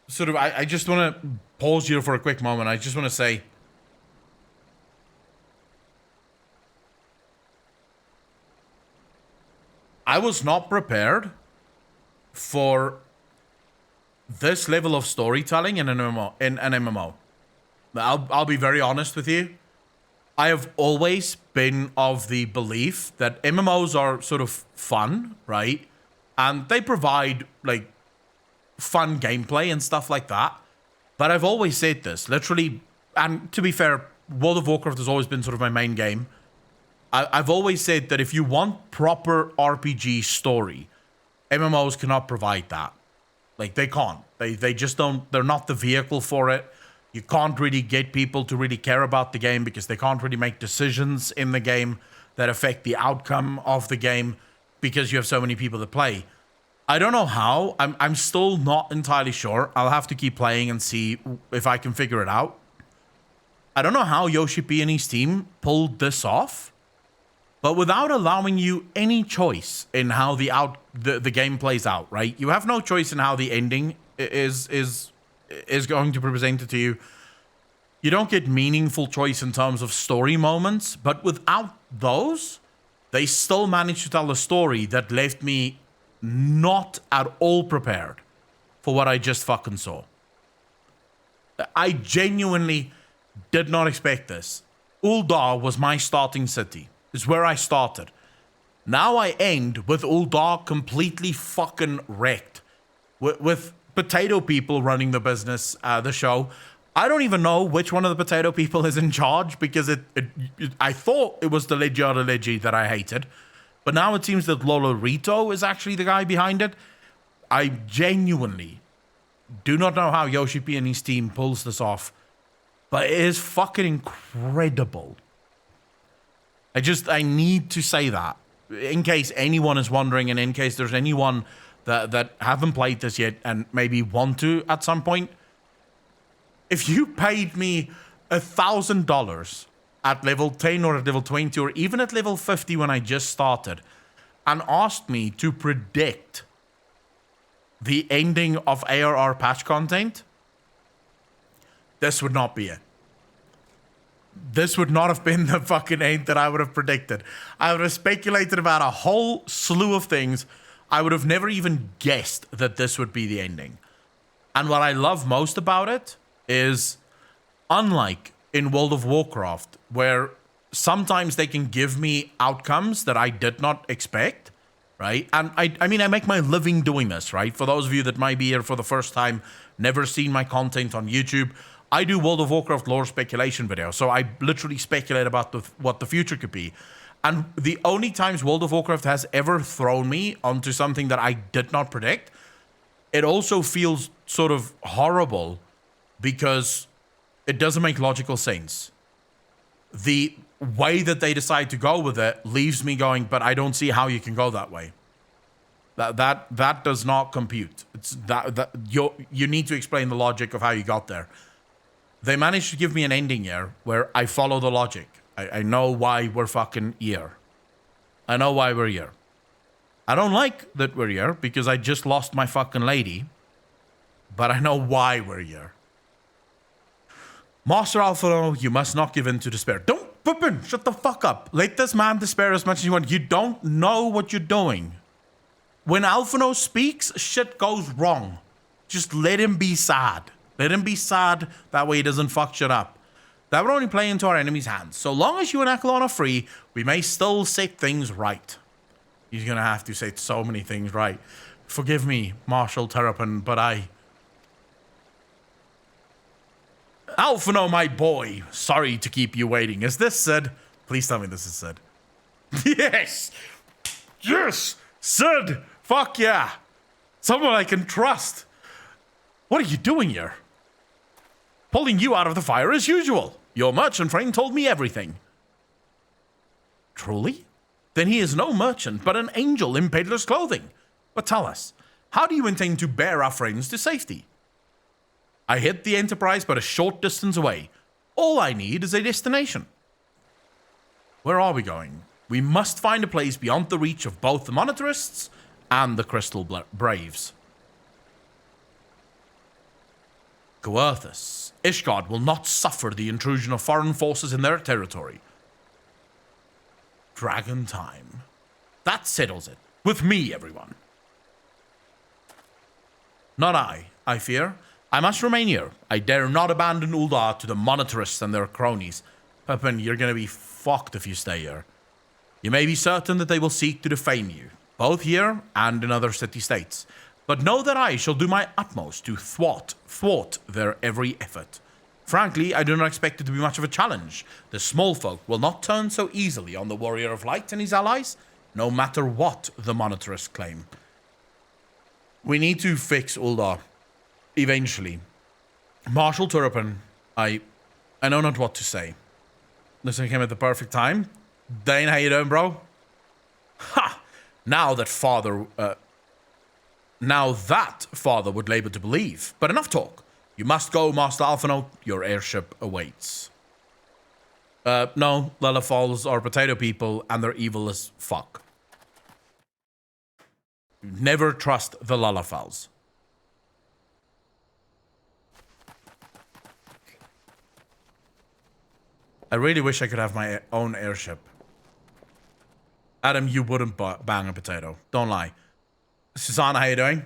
sort of, I just want to pause here for a quick moment. I just want to say, I was not prepared for this level of storytelling in an MMO. I'll be very honest with you. I have always been of the belief that MMOs are sort of fun, right? And they provide like fun gameplay and stuff like that. But I've always said this, literally, and to be fair, World of Warcraft has always been sort of my main game. I've always said that if you want proper RPG story, MMOs cannot provide that. Like, they can't. They just don't, they're not the vehicle for it. You can't really get people to really care about the game because they can't really make decisions in the game that affect the outcome of the game because you have so many people to play. I don't know how. I'm still not entirely sure. I'll have to keep playing and see if I can figure it out. I don't know how Yoshi P and his team pulled this off, but without allowing you any choice in how the game plays out, right? You have no choice in how the ending is going to be presented to you. You don't get meaningful choice in terms of story moments, but without those, they still managed to tell a story that left me not at all prepared for what I just fucking saw. I genuinely did not expect this. Ul'dah was my starting city. It's where I started. Now I end with Ul'dah completely fucking wrecked. With potato people running the business, the show. I don't even know which one of the potato people is in charge because I thought it was the Leggy that I hated. But now it seems that Lolorito is actually the guy behind it. I genuinely do not know how Yoshi P and his team pulls this off. But it is fucking incredible. I need to say that. In case anyone is wondering and in case there's anyone that haven't played this yet and maybe want to at some point. If you paid me $1,000 at level 10 or at level 20 or even at level 50 when I just started and asked me to predict the ending of ARR patch content, this would not be it. This would not have been the fucking end that I would have predicted. I would have speculated about a whole slew of things. I would have never even guessed that this would be the ending. And what I love most about it is, unlike in World of Warcraft, where sometimes they can give me outcomes that I did not expect, right? And I mean, I make my living doing this, right? For those of you that might be here for the first time, never seen my content on YouTube, I do World of Warcraft lore speculation videos. So I literally speculate about what the future could be. And the only times World of Warcraft has ever thrown me onto something that I did not predict, it also feels sort of horrible because it doesn't make logical sense. The way that they decide to go with it leaves me going, but I don't see how you can go that way. That does not compute. It's that you need to explain the logic of how you got there. They managed to give me an ending here where I follow the logic. I know why we're fucking here. I know why we're here. I don't like that we're here because I just lost my fucking lady. But I know why we're here. Master Alphino, you must not give in to despair. Don't, Pippin, shut the fuck up. Let this man despair as much as you want. You don't know what you're doing. When Alphino speaks, shit goes wrong. Just let him be sad. Let him be sad. That way he doesn't fuck shit up. That would only play into our enemy's hands. So long as you and Akalon are free, we may still set things right. He's going to have to set so many things right. Forgive me, Marshal Terrapin, but Alphino, my boy. Sorry to keep you waiting. Is this Sid? Please tell me this is Sid. Yes! Yes! Sid! Fuck yeah! Someone I can trust. What are you doing here? Pulling you out of the fire as usual. Your merchant friend told me everything. Truly? Then he is no merchant, but an angel in peddler's clothing. But tell us, how do you intend to bear our friends to safety? I hid the Enterprise but a short distance away. All I need is a destination. Where are we going? We must find a place beyond the reach of both the Monitarists and the Crystal Braves. Coerthus. Ishgard will not suffer the intrusion of foreign forces in their territory. Dragon time. That settles it. With me, everyone. Not I fear. I must remain here. I dare not abandon Uldar to the monitorists and their cronies. Pippin, you're gonna be fucked if you stay here. You may be certain that they will seek to defame you, both here and in other city-states. But know that I shall do my utmost to thwart their every effort. Frankly, I do not expect it to be much of a challenge. The small folk will not turn so easily on the Warrior of Light and his allies, no matter what the monitorists claim. We need to fix Uldar. Eventually. Marshal Turpin, I know not what to say. This came at the perfect time. Dane, how you doing, bro? Ha! Now that father would labor to believe. But enough talk. You must go, Master Alphino. Your airship awaits. No, Lillifals are potato people, and they're evil as fuck. Never trust the Lillifals. I really wish I could have my own airship. Adam, you wouldn't bang a potato. Don't lie. Susanna, how you doing?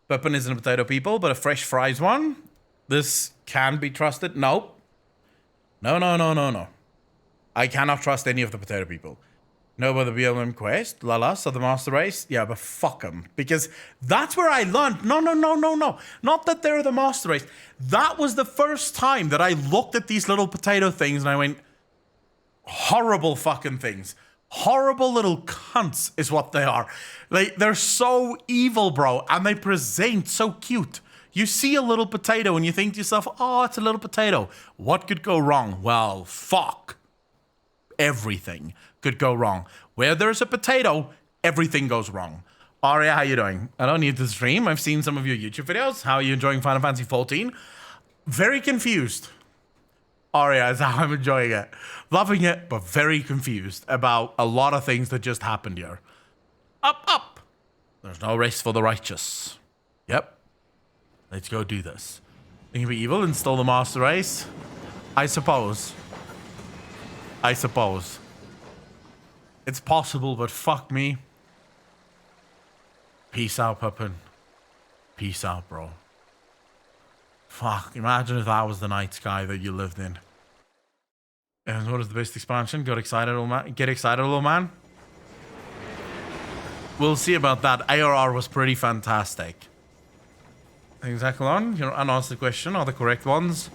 Pippin isn't a potato people, but a fresh fries one. This can be trusted. Nope. No. I cannot trust any of the potato people. No, but the BLM quest, Lalas of the Master Race. Yeah, but fuck them. Because that's where I learned. No. Not that they're the Master Race. That was the first time that I looked at these little potato things and I went, horrible fucking things. Horrible little cunts is what they are. They're so evil, bro. And they present so cute. You see a little potato and you think to yourself, oh, it's a little potato. What could go wrong? Well, fuck. Everything could go wrong. Where there's a potato, everything goes wrong. Aria, how you doing? I don't need to stream. I've seen some of your YouTube videos. How are you enjoying Final Fantasy XIV? Very confused. Aria is how I'm enjoying it. Loving it, but very confused about a lot of things that just happened here. Up. There's no rest for the righteous. Yep. Let's go do this. Think of evil and still the Master Race? I suppose. It's possible, but fuck me. Peace out, Pippin. Peace out, bro. Fuck, imagine if that was the night sky that you lived in. And what is the best expansion? Get excited, little man. We'll see about that. ARR was pretty fantastic. Exactly on. Your unanswered question are the correct ones.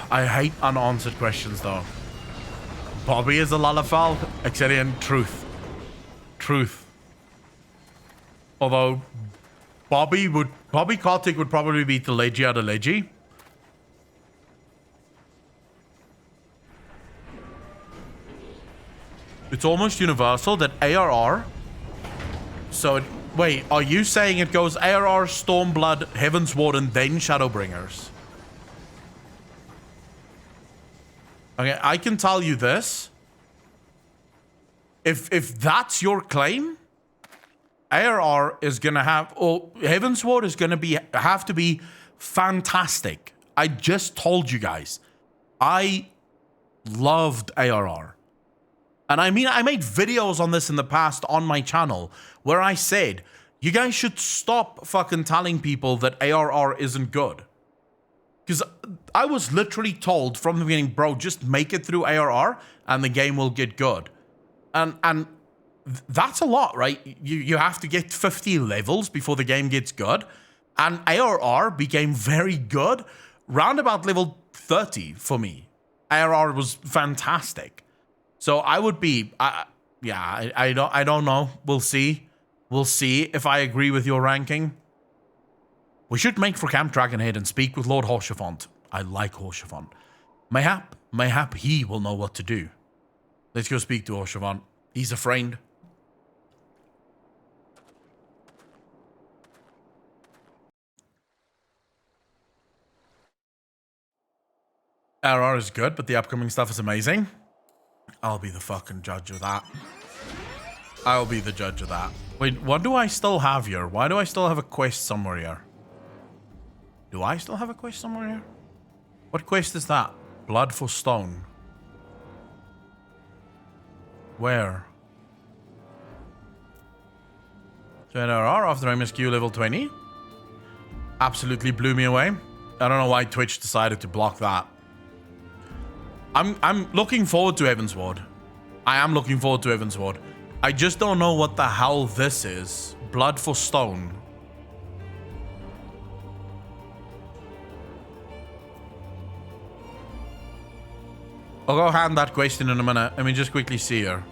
I hate unanswered questions, though. Bobby is a Lullifal. Excellent. Truth. Although Bobby Kotick would probably beat the Leggy out of Leggy. It's almost universal that ARR. So, wait, are you saying it goes ARR, Stormblood, Heavensward, and then Shadowbringers? Okay, I can tell you this. If that's your claim, ARR is gonna have, or Heavensward is gonna have to be fantastic. I just told you guys, I loved ARR. And I mean, I made videos on this in the past on my channel where I said, you guys should stop fucking telling people that ARR isn't good. Because I was literally told from the beginning, bro, just make it through ARR and the game will get good. And that's a lot, right? You have to get 50 levels before the game gets good. And ARR became very good round about level 30 for me. ARR was fantastic. So I would be, I don't know. We'll see. We'll see if I agree with your ranking. We should make for Camp Dragonhead and speak with Lord Horsefont. I like Horsefont. Mayhap he will know what to do. Let's go speak to Horsefont. He's a friend. ARR is good, but the upcoming stuff is amazing. I'll be the fucking judge of that. I'll be the judge of that. Wait, what do I still have here? Why do I still have a quest somewhere here? Do I still have a quest somewhere here? What quest is that? Blood for Stone. Where? So ARR after MSQ level 20. Absolutely blew me away. I don't know why Twitch decided to block that. I'm looking forward to Heavensward. I am looking forward to Heavensward. I just don't know what the hell this is. Blood for stone. I'll go hand that question in a minute. Let me just quickly see here.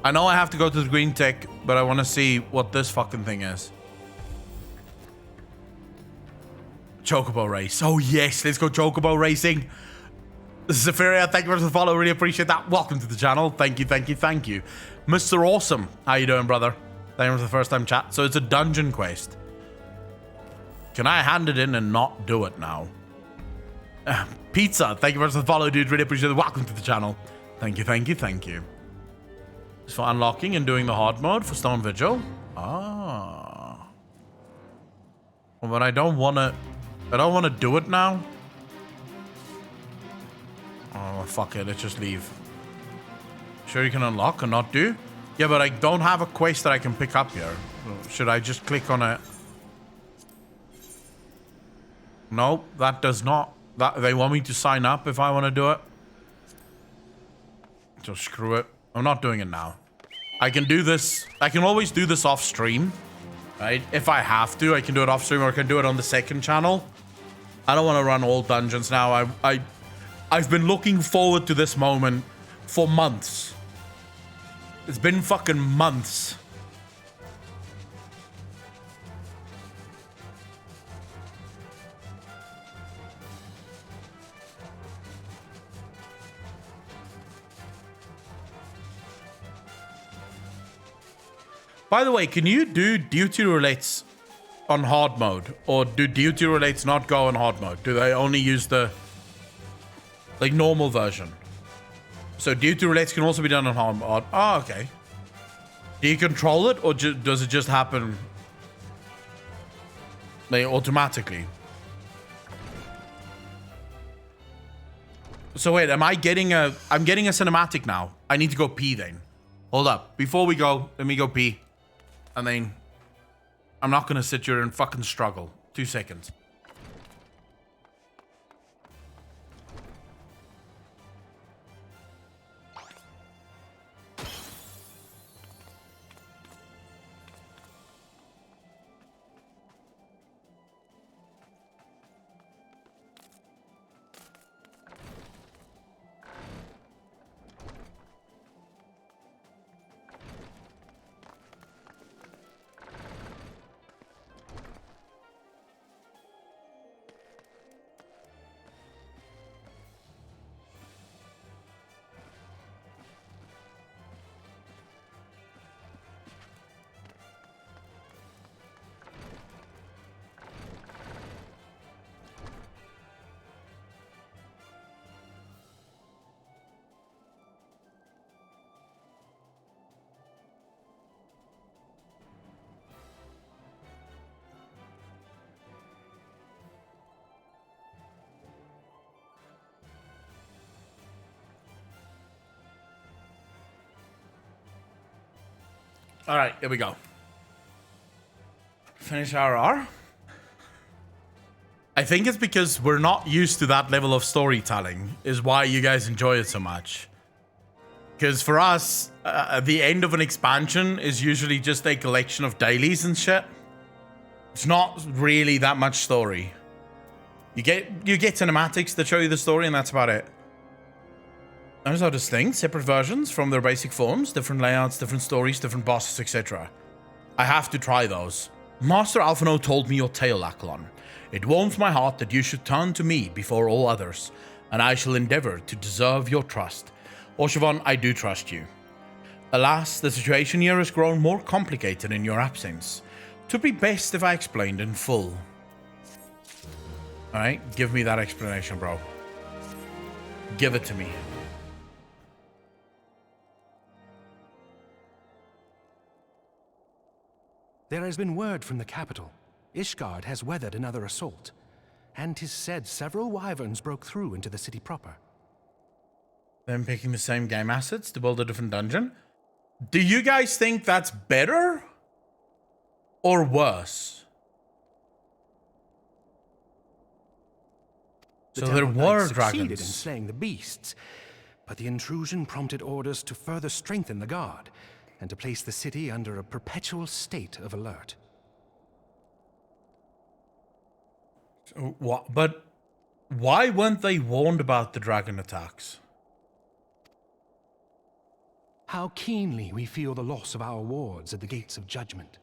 I know I have to go to the green tech, but I want to see what this fucking thing is. Chocobo race. Oh yes, let's go Chocobo racing. Zephyria, thank you for the follow. Really appreciate that. Welcome to the channel. Thank you, thank you, thank you. Mr. Awesome. How you doing, brother? Thank you for the first time chat. So it's a dungeon quest. Can I hand it in and not do it now? Pizza, thank you for the follow, dude. Really appreciate it. Welcome to the channel. Thank you, thank you, thank you. It's for unlocking and doing the hard mode for Stone Vigil. Ah. But I don't want to do it now. Oh, fuck it. Let's just leave. Sure you can unlock or not do? Yeah, but I don't have a quest that I can pick up here. Should I just click on it? No, that does not. They want me to sign up if I want to do it. So screw it. I'm not doing it now. I can do this. I can always do this off stream. Right? If I have to, I can do it off stream or I can do it on the second channel. I don't want to run all dungeons now. I've been looking forward to this moment for months. It's been fucking months. By the way, can you do duty relates on hard mode? Or do duty relates not go on hard mode? Do they only use the like normal version? So duty relates can also be done on hard mode. Oh, okay. Do you control it or does it just happen like automatically? So wait, I'm getting a cinematic now. I need to go pee then. Hold up. Before we go, let me go pee. And then I'm not gonna sit here and fucking struggle. 2 seconds. All right, here we go. Finish ARR. I think it's because we're not used to that level of storytelling is why you guys enjoy it so much. Because for us, the end of an expansion is usually just a collection of dailies and shit. It's not really that much story. You get cinematics that show you the story and that's about it. Those are distinct, separate versions from their basic forms, different layouts, different stories, different bosses, etc. I have to try those. Master Alphino told me your tale, Aklon. It warms my heart that you should turn to me before all others, and I shall endeavor to deserve your trust. Oshivon, I do trust you. Alas, the situation here has grown more complicated in your absence. Twould be best if I explained in full. Alright, give me that explanation, bro. Give it to me. There has been word from the capital. Ishgard has weathered another assault, and 'tis said several wyverns broke through into the city proper. Them picking the same game assets to build a different dungeon? Do you guys think that's better? or worse. The So there Temple were Knights succeeded in dragons. slaying the beasts, but the intrusion prompted orders to further strengthen the guard and to place the city under a perpetual state of alert. What? But why weren't they warned about the dragon attacks? How keenly we feel the loss of our wards at the gates of judgment.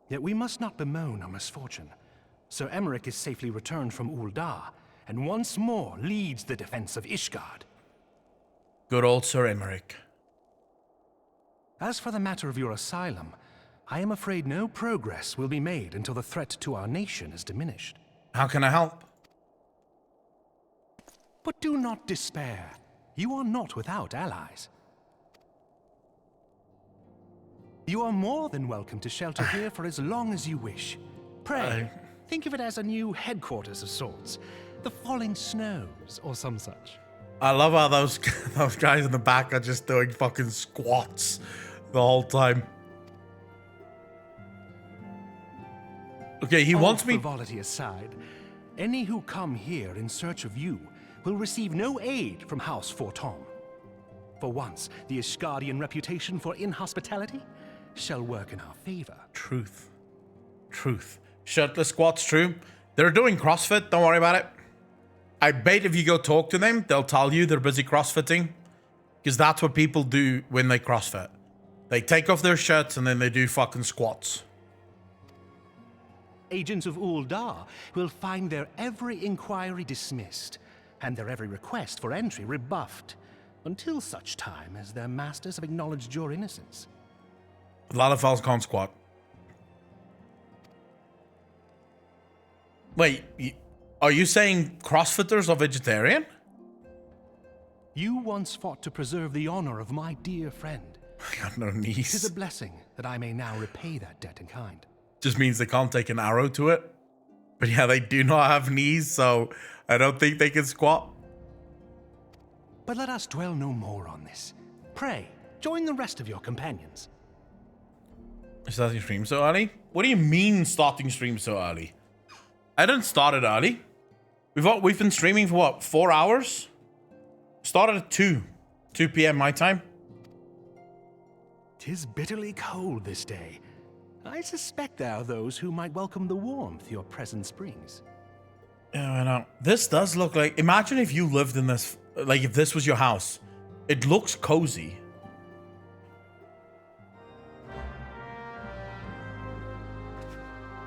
Yet we must not bemoan our misfortune. Sir Emmerich is safely returned from Ul'dah, and once more leads the defense of Ishgard. Good old Sir Emmerich. As for the matter of your asylum, I am afraid no progress will be made until the threat to our nation is diminished. How can I help? But do not despair. You are not without allies. You are more than welcome to shelter here for as long as you wish. Pray, think of it as a new headquarters of sorts. The Falling Snows, or some such. I love how those guys in the back are just doing fucking squats the whole time. Okay, he wants me... Frivolity aside, any who come here in search of you will receive no aid from House Fortom. For once, the Ishgardian reputation for inhospitality shall work in our favor. Truth. Truth. Shirtless squats, true. They're doing CrossFit, don't worry about it. I bet if you go talk to them, they'll tell you they're busy CrossFitting. Because that's what people do when they CrossFit. They take off their shirts and then they do fucking squats. Agents of Ul'dah will find their every inquiry dismissed, and their every request for entry rebuffed, until such time as their masters have acknowledged your innocence. A lot of fellas can't squat. Wait, are you saying CrossFitters are vegetarian? You once fought to preserve the honor of my dear friend. I got no knees. 'Tis a blessing that I may now repay that debt in kind. Just means they can't take an arrow to it. But yeah, they do not have knees, so I don't think they can squat. But let us dwell no more on this. Pray, join the rest of your companions. Starting stream so early? What do you mean starting stream so early? I didn't start it early. We've been streaming for what, 4 hours? Started at 2 p.m. my time. 'Tis bitterly cold this day. I suspect there are those who might welcome the warmth your presence brings. Yeah, I know. This does look like... Imagine if you lived in this... Like, if this was your house. It looks cozy.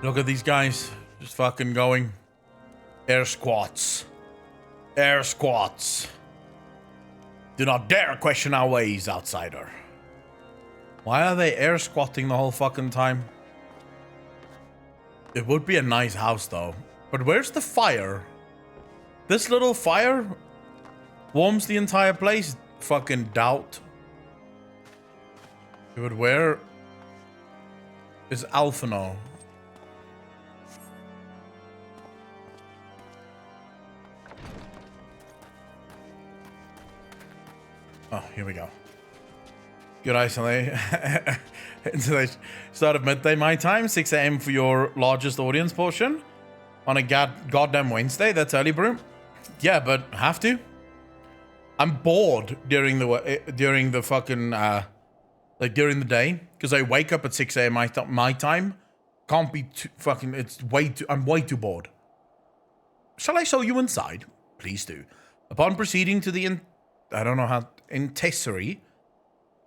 Look at these guys. Just fucking going. Air squats. Air squats. Do not dare question our ways, outsider. Why are they air squatting the whole fucking time? It would be a nice house, though. But where's the fire? This little fire warms the entire place. Fucking doubt. But where is Alphino? Oh, here we go. Good isolate. Start of midday my time, 6 a.m. for your largest audience portion. On a goddamn Wednesday, that's early, bro. Yeah, but have to. I'm bored during the fucking like during the day because I wake up at 6 a.m. my time. Can't be too fucking. I'm way too bored. Shall I show you inside? Please do. Upon proceeding to the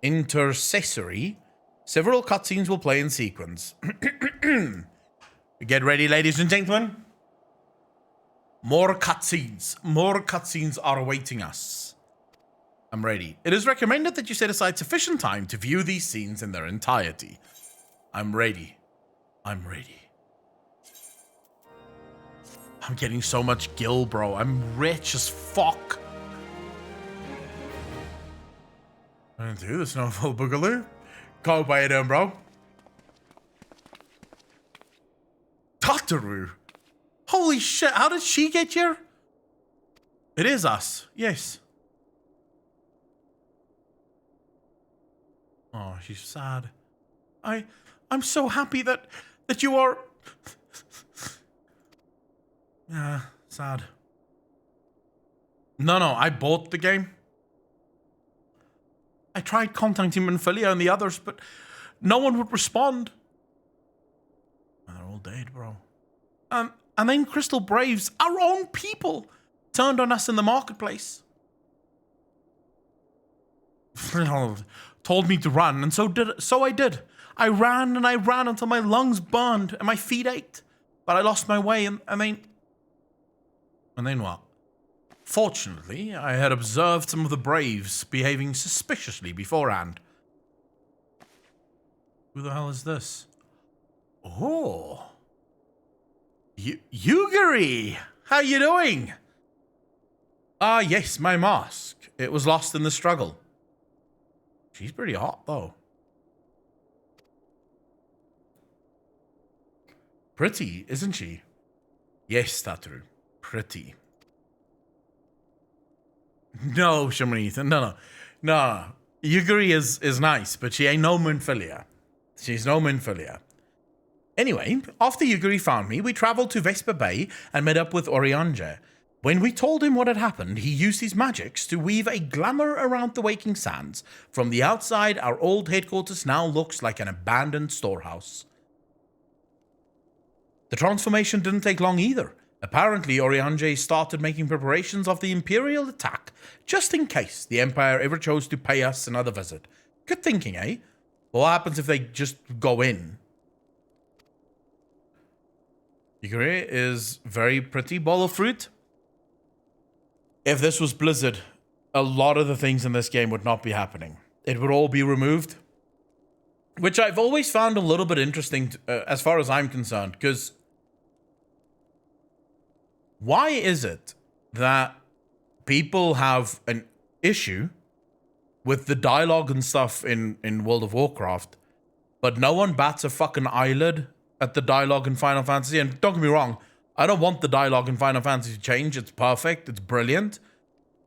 intercessory, several cutscenes will play in sequence. Get ready, ladies and gentlemen. More cutscenes. More cutscenes are awaiting us. I'm ready. It is recommended that you set aside sufficient time to view these scenes in their entirety. I'm ready. I'm ready. I'm getting so much gil, bro. I'm rich as fuck. I didn't do the Snowfall Boogaloo. Go by it, bro. Tataru. Holy shit, how did she get here? It is us, yes. Oh, she's sad. I'm so happy that you are. Yeah, sad. No, I bought the game. I tried contacting Minfilia and the others, but no one would respond. They're all dead, bro. And then Crystal Braves, our own people, turned on us in the marketplace. Told me to run, and so I did. I ran and I ran until my lungs burned and my feet ached. But I lost my way, and then what? Fortunately, I had observed some of the Braves behaving suspiciously beforehand. Who the hell is this? Oh. Yugiri! How you doing? Ah, yes, my mask. It was lost in the struggle. She's pretty hot, though. Pretty, isn't she? Yes, Tataru. Pretty. No, Shamanitha. No. Yugiri is nice, but she ain't no Minfilia. She's no Minfilia. Anyway, after Yugiri found me, we traveled to Vesper Bay and met up with Oriange. When we told him what had happened, he used his magics to weave a glamour around the Waking Sands. From the outside, our old headquarters now looks like an abandoned storehouse. The transformation didn't take long either. Apparently, Oriange started making preparations of the Imperial attack, just in case the Empire ever chose to pay us another visit. Good thinking, eh? What happens if they just go in? Yugiri is very pretty bowl of fruit. If this was Blizzard, a lot of the things in this game would not be happening. It would all be removed. Which I've always found a little bit interesting as far as I'm concerned, because why is it that people have an issue with the dialogue and stuff in World of Warcraft, but no one bats a fucking eyelid at the dialogue in Final Fantasy? And don't get me wrong, I don't want the dialogue in Final Fantasy to change. It's perfect. It's brilliant.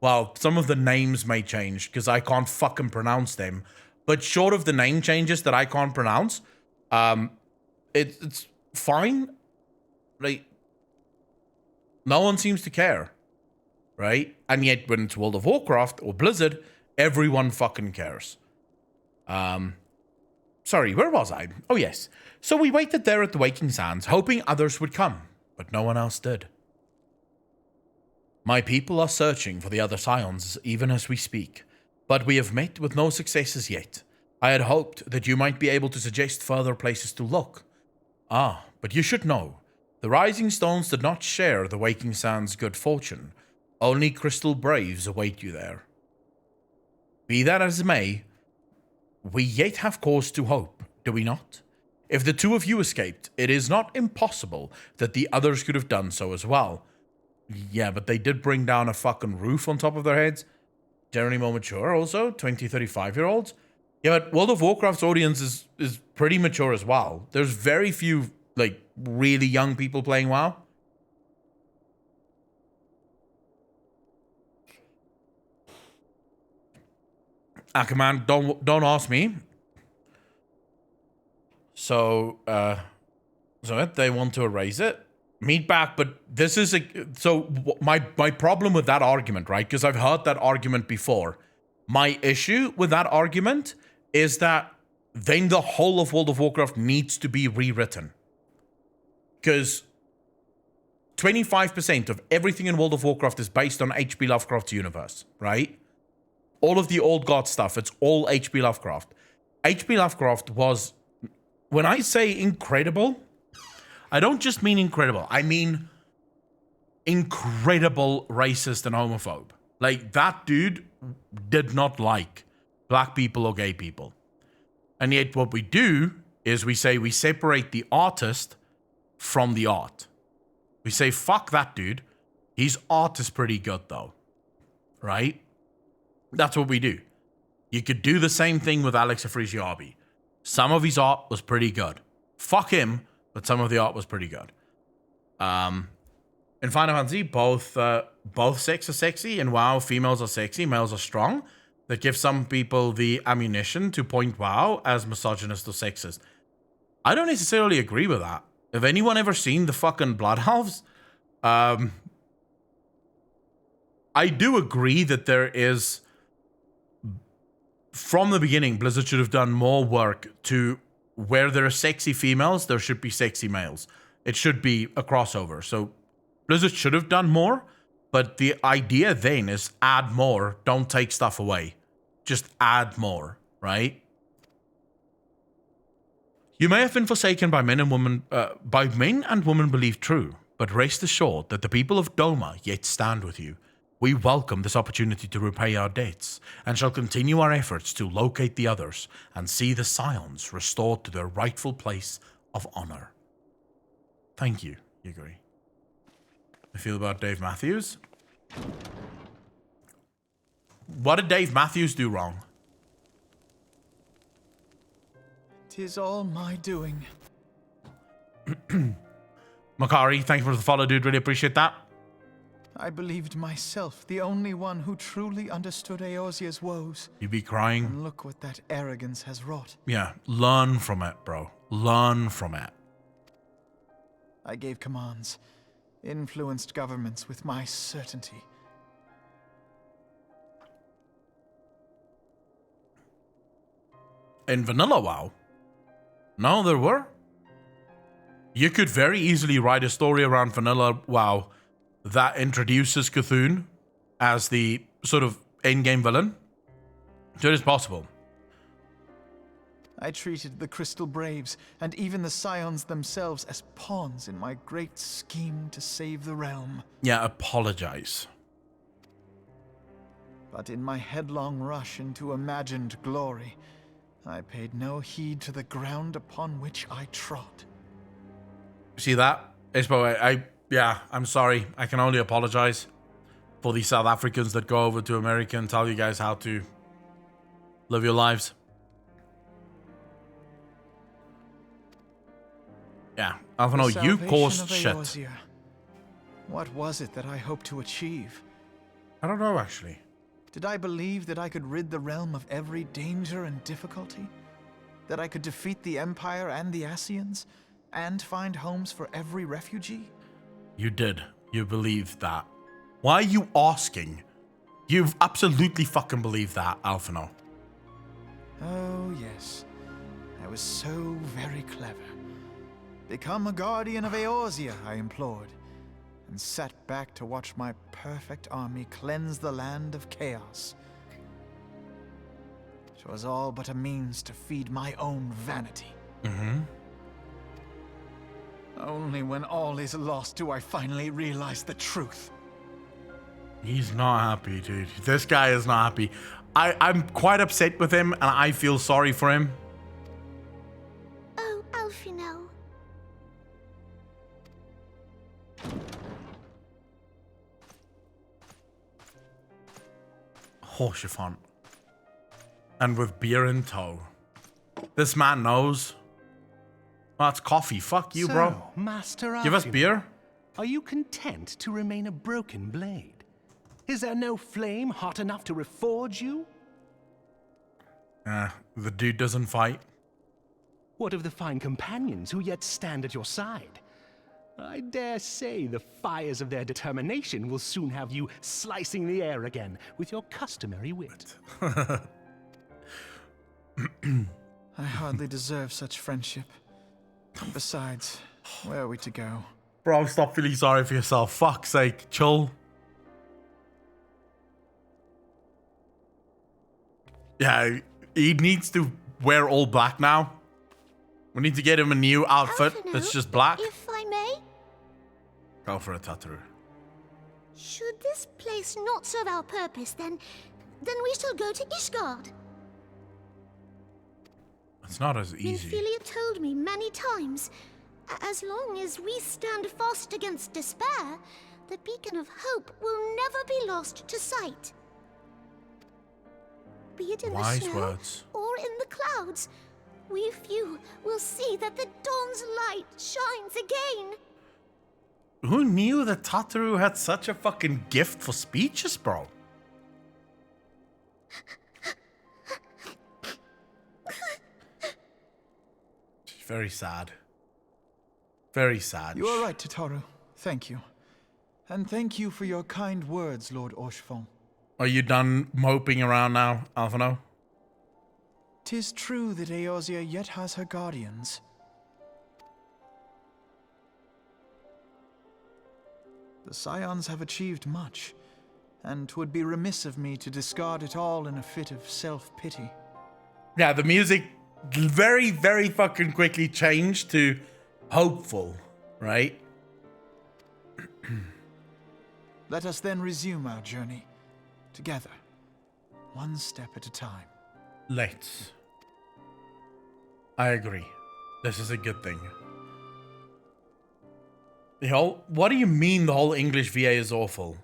Well, some of the names may change because I can't fucking pronounce them. But short of the name changes that I can't pronounce, it's fine. Like, no one seems to care, right? And yet when it's World of Warcraft or Blizzard, everyone fucking cares. Sorry, where was I? Oh, yes. So we waited there at the Waking Sands, hoping others would come, but no one else did. My people are searching for the other Scions even as we speak, but we have met with no successes yet. I had hoped that you might be able to suggest further places to look. Ah, but you should know. The Rising Stones did not share the Waking Sands' good fortune. Only Crystal Braves await you there. Be that as it may, we yet have cause to hope, do we not? If the two of you escaped, it is not impossible that the others could have done so as well. Yeah, but they did bring down a fucking roof on top of their heads. Generally more mature also, 20, 35-year-olds. Yeah, but World of Warcraft's audience is pretty mature as well. There's very few, like, really young people playing WoW. Ackerman, don't ask me. So they want to erase it. Meet back, but this is my problem with that argument, right? Because I've heard that argument before. My issue with that argument is that then the whole of World of Warcraft needs to be rewritten. Because 25% of everything in World of Warcraft is based on H.P. Lovecraft's universe, right? All of the old god stuff, it's all H.P. Lovecraft. H.P. Lovecraft was, when I say incredible, I don't just mean incredible. I mean incredible racist and homophobe. Like, that dude did not like black people or gay people. And yet what we do is we say we separate the artist from the art. We say, fuck that dude. His art is pretty good though. Right? That's what we do. You could do the same thing with Alex Afrasiabi. Some of his art was pretty good. Fuck him, but some of the art was pretty good. In Final Fantasy, both sex are sexy. In WoW, females are sexy, males are strong. that give some people the ammunition to point WoW as misogynist or sexist. I don't necessarily agree with that. Have anyone ever seen the fucking Blood Elves? I do agree that there is, from the beginning, Blizzard should have done more work to where there are sexy females, there should be sexy males. It should be a crossover. So Blizzard should have done more, but the idea then is add more, don't take stuff away. Just add more, right? You may have been forsaken by men and women, believe true, but rest assured that the people of Doma yet stand with you. We welcome this opportunity to repay our debts, and shall continue our efforts to locate the others and see the Scions restored to their rightful place of honor. Thank you, Yuguri. I feel about Dave Matthews. What did Dave Matthews do wrong? 'Tis all my doing. Makari, thank you for the follow, dude. Really appreciate that. I believed myself the only one who truly understood Eorzea's woes. You be crying. And look what that arrogance has wrought. Yeah, learn from it, bro. Learn from it. I gave commands, influenced governments with my certainty. In vanilla WoW? No, there were. You could very easily write a story around vanilla WoW that introduces Cthulhu as the sort of endgame villain. So it is possible. I treated the Crystal Braves and even the Scions themselves as pawns in my great scheme to save the realm. Yeah, apologize. But in my headlong rush into imagined glory, I paid no heed to the ground upon which I trod. See that? Espo, I'm sorry. I can only apologize for the South Africans that go over to America and tell you guys how to live your lives. Yeah, Alphano, you caused shit. Eorzea. What was it that I hoped to achieve? I don't know, actually. Did I believe that I could rid the realm of every danger and difficulty? That I could defeat the Empire and the Ascians? And find homes for every refugee? You did. You believed that. Why are you asking? You've absolutely fucking believed that, Alphano. Oh, yes. I was so very clever. Become a guardian of Eorzea, I implored, and sat back to watch my perfect army cleanse the land of chaos. 'Twas all but a means to feed my own vanity. Mm-hmm. Only when all is lost do I finally realize the truth. He's not happy, dude. This guy is not happy. I'm quite upset with him, and I feel sorry for him. Oh, Alphino. Horsefont. And with beer in tow. This man knows. Oh, it's coffee. Fuck you, bro. Master Give us Arthur, beer. Are you content to remain a broken blade? Is there no flame hot enough to reforge you? The dude doesn't fight. What of the fine companions who yet stand at your side? I dare say the fires of their determination will soon have you slicing the air again with your customary wit. I hardly deserve such friendship. And besides, where are we to go? Bro, stop feeling sorry for yourself. Fuck's sake, chill. Yeah, he needs to wear all black now. We need to get him a new outfit that's just black. If I may, Go for it, Tataru. should this place not serve our purpose, then we shall go to Ishgard. It's not as easy. Nymphelia told me many times, as long as we stand fast against despair, the beacon of hope will never be lost to sight. Be it in Wise the snow words. or in the clouds, we few will see that the dawn's light shines again. Who knew that Tataru had such a fucking gift for speeches, bro? Very sad. Very sad. You are right, Tataru. Thank you. And thank you for your kind words, Lord Orchefon. Are you done moping around now, Alphino? 'Tis true that Eorzea yet has her guardians. The Scions have achieved much, and 'twould be remiss of me to discard it all in a fit of self-pity. Yeah, the music very, very fucking quickly changed to hopeful, right? Let us then resume our journey, together, one step at a time. Let's. I agree. This is a good thing. What do you mean the whole English VA is awful?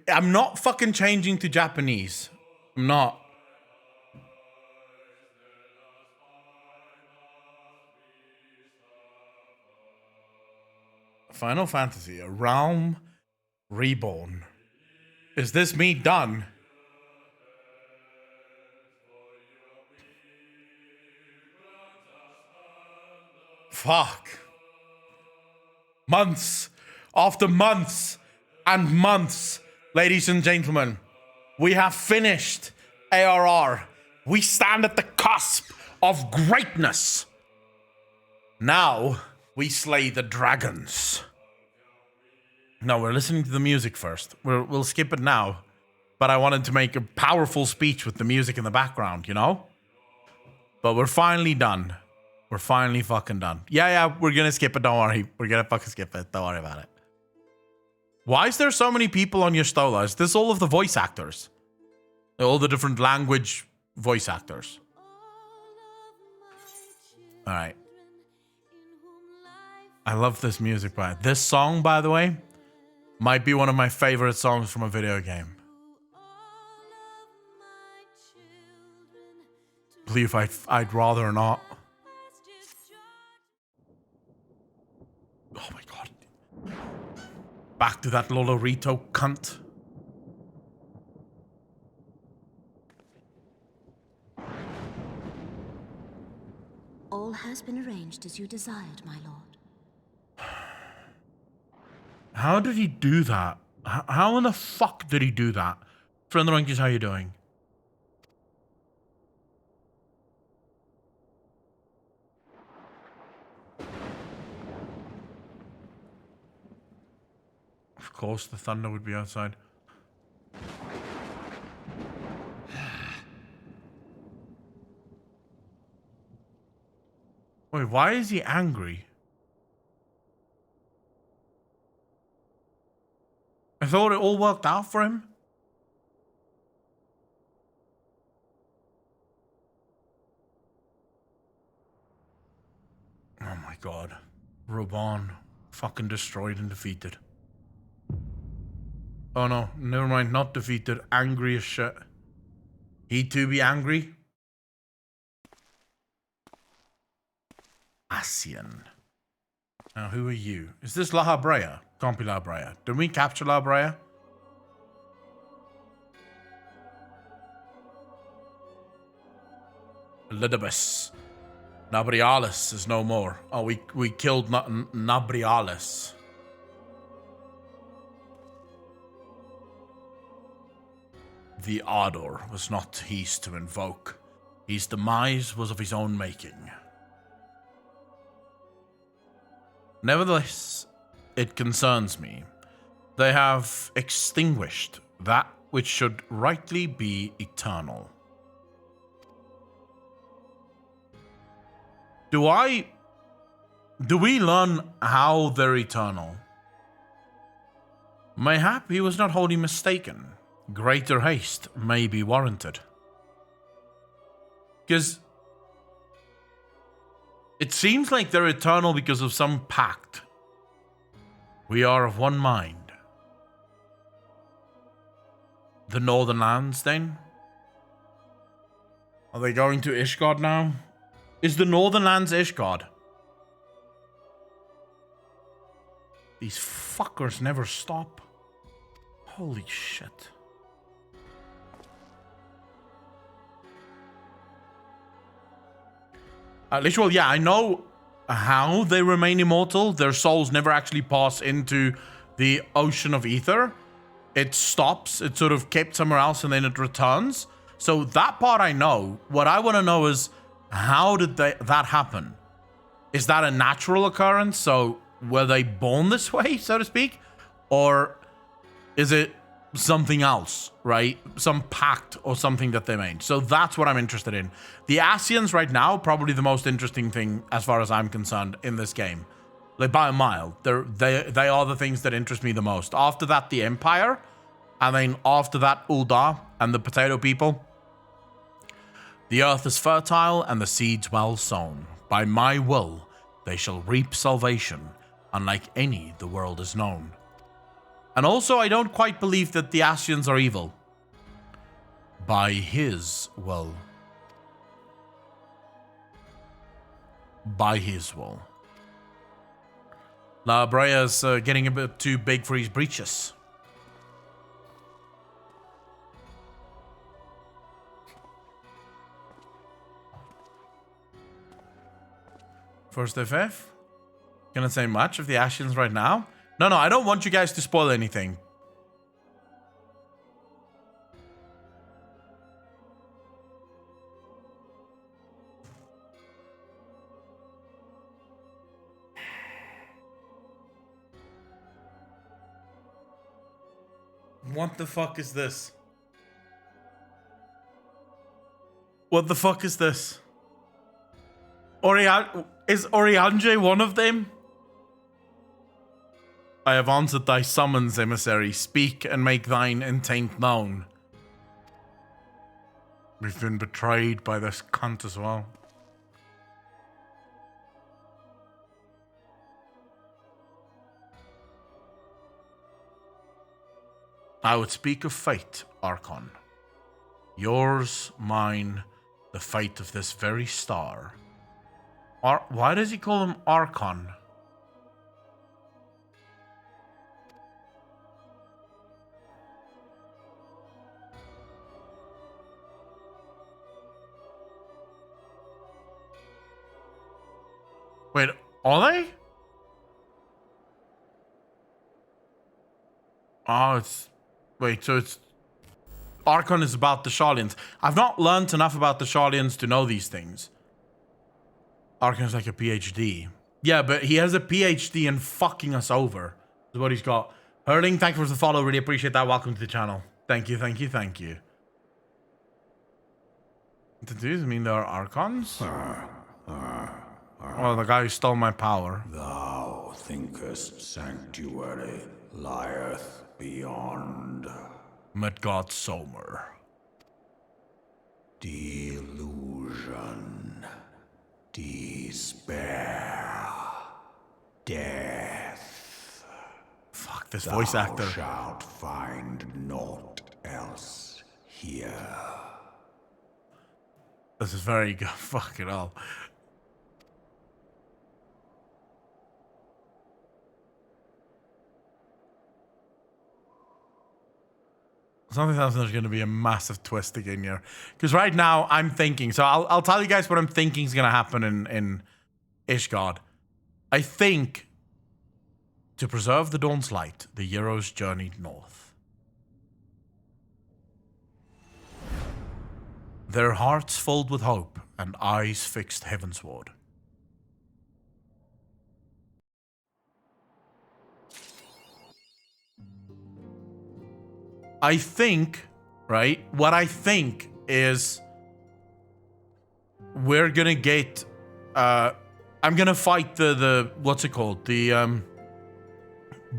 I'm not fucking changing to Japanese. I'm not. Final Fantasy, A Realm Reborn. Is this me done? Fuck. Months after months and months, ladies and gentlemen, we have finished ARR. We stand at the cusp of greatness. Now we slay the dragons. No, we're listening to the music first. We'll skip it now. But I wanted to make a powerful speech with the music in the background, you know? But we're finally done. We're finally fucking done. Yeah, we're gonna skip it, don't worry. We're gonna fucking skip it, don't worry about it. Why is there so many people on your Stola? Is this all of the voice actors? All the different language voice actors? Alright. I love this music, this song, by the way, might be one of my favorite songs from a video game. Believe I'd rather not. Oh my god. Back to that Lolorito cunt. All has been arranged as you desired, my lord. How did he do that? How in the fuck did he do that? Friend Runkies, how you doing? Of course, the thunder would be outside. Wait, why is he angry? I thought it all worked out for him. Oh my god. Raban. Fucking destroyed and defeated. Oh no, never mind, not defeated. Angry as shit. He too be angry? Asian. Now who are you? Is this La Habrea? Can't be La Habrea. Did we capture La Habrea? Elidibus. Nabrialis is no more. Oh, we killed Nabrialis. The ardor was not his to invoke. His demise was of his own making. Nevertheless, it concerns me. They have extinguished that which should rightly be eternal. Do we learn how they're eternal? Mayhap he was not wholly mistaken. Greater haste may be warranted. Because it seems like they're eternal because of some pact. We are of one mind. The Northern Lands, then? Are they going to Ishgard now? Is the Northern Lands Ishgard? These fuckers never stop. Holy shit. Literal, yeah, I know how they remain immortal. Their souls never actually pass into the ocean of ether. It stops. It's sort of kept somewhere else and then it returns. So that part I know. What I want to know is, how did that happen? Is that a natural occurrence? So were they born this way, so to speak? Or is it something else, right? Some pact or something that they made. So that's what I'm interested in. The Ascians right now, probably the most interesting thing as far as I'm concerned in this game. Like by a mile. They are the things that interest me the most. After that, the Empire. And then after that, Ul'dah and the Potato People. The earth is fertile and the seeds well sown. By my will, they shall reap salvation, unlike any the world has known. And also, I don't quite believe that the Ascians are evil. By his will. By his will. La Brea's getting a bit too big for his breeches. First FF? Gonna say much of the Ascians right now? No, I don't want you guys to spoil anything. What the fuck is this? What the fuck is this? Is Oriange one of them? I have answered thy summons, emissary. Speak and make thine intent known. We've been betrayed by this cunt as well. I would speak of fate, Archon. Yours, mine, the fate of this very star. Why does he call him Archon? Wait, are they? Oh, it's... Wait, so it's... Archon is about the Sharlians. I've not learned enough about the Sharlians to know these things. Archon is like a PhD. Yeah, but he has a PhD in fucking us over. Is what he's got. Hurling, thank you for the follow. Really appreciate that. Welcome to the channel. Thank you, thank you, thank you. Does this mean there are Archons? Oh, the guy who stole my power. Thou thinkest sanctuary lieth beyond. Midgard Somer. Delusion. Despair. Death. Fuck, this voice actor. Thou shalt find naught else here. This is very good. Fucking hell. Something else there's going to be a massive twist again here. Because right now I'm thinking, so I'll tell you guys what I'm thinking is going to happen in Ishgard. I think to preserve the Dawn's light, the heroes journeyed north. Their hearts filled with hope and eyes fixed heavensward. I think, right? What I think is we're gonna get I'm gonna fight the what's it called? The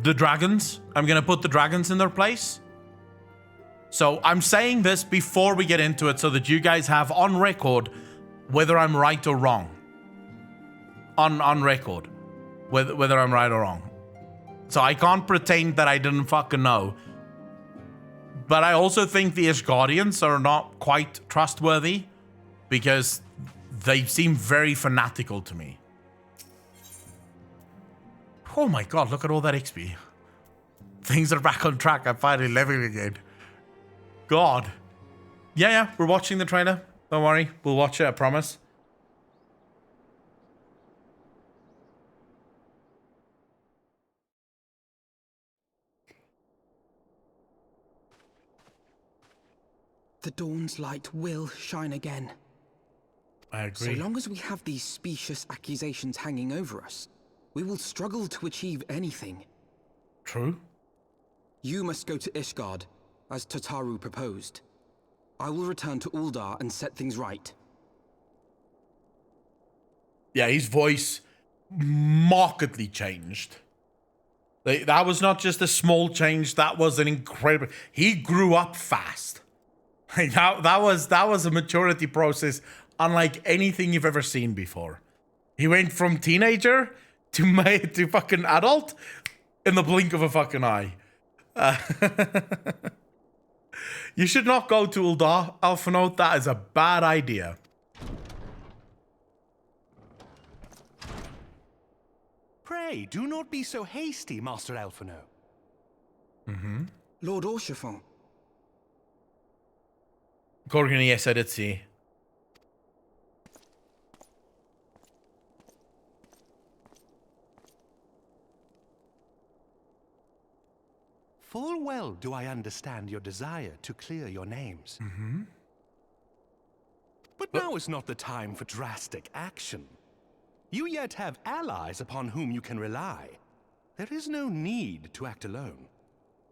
dragons. I'm gonna put the dragons in their place. So I'm saying this before we get into it so that you guys have on record whether I'm right or wrong. On record. Whether I'm right or wrong. So I can't pretend that I didn't fucking know. But I also think the Ishgardians are not quite trustworthy because they seem very fanatical to me. Oh my god, look at all that XP. Things are back on track. I'm finally leveling again. God. Yeah, we're watching the trailer. Don't worry. We'll watch it, I promise. The dawn's light will shine again. I agree. So long as we have these specious accusations hanging over us, we will struggle to achieve anything. True. You must go to Ishgard, as Tataru proposed. I will return to Uldar and set things right. Yeah, his voice markedly changed. That was not just a small change, that was an incredible... He grew up fast. That was a maturity process unlike anything you've ever seen before. He went from teenager to fucking adult in the blink of a fucking eye. You should not go to Uldar, Alpha Note. That is a bad idea. Pray, do not be so hasty, Master Alphino. Lord Orchefon. Gorgon, yes, I did see. Full well do I understand your desire to clear your names. But now is not the time for drastic action. You yet have allies upon whom you can rely. There is no need to act alone.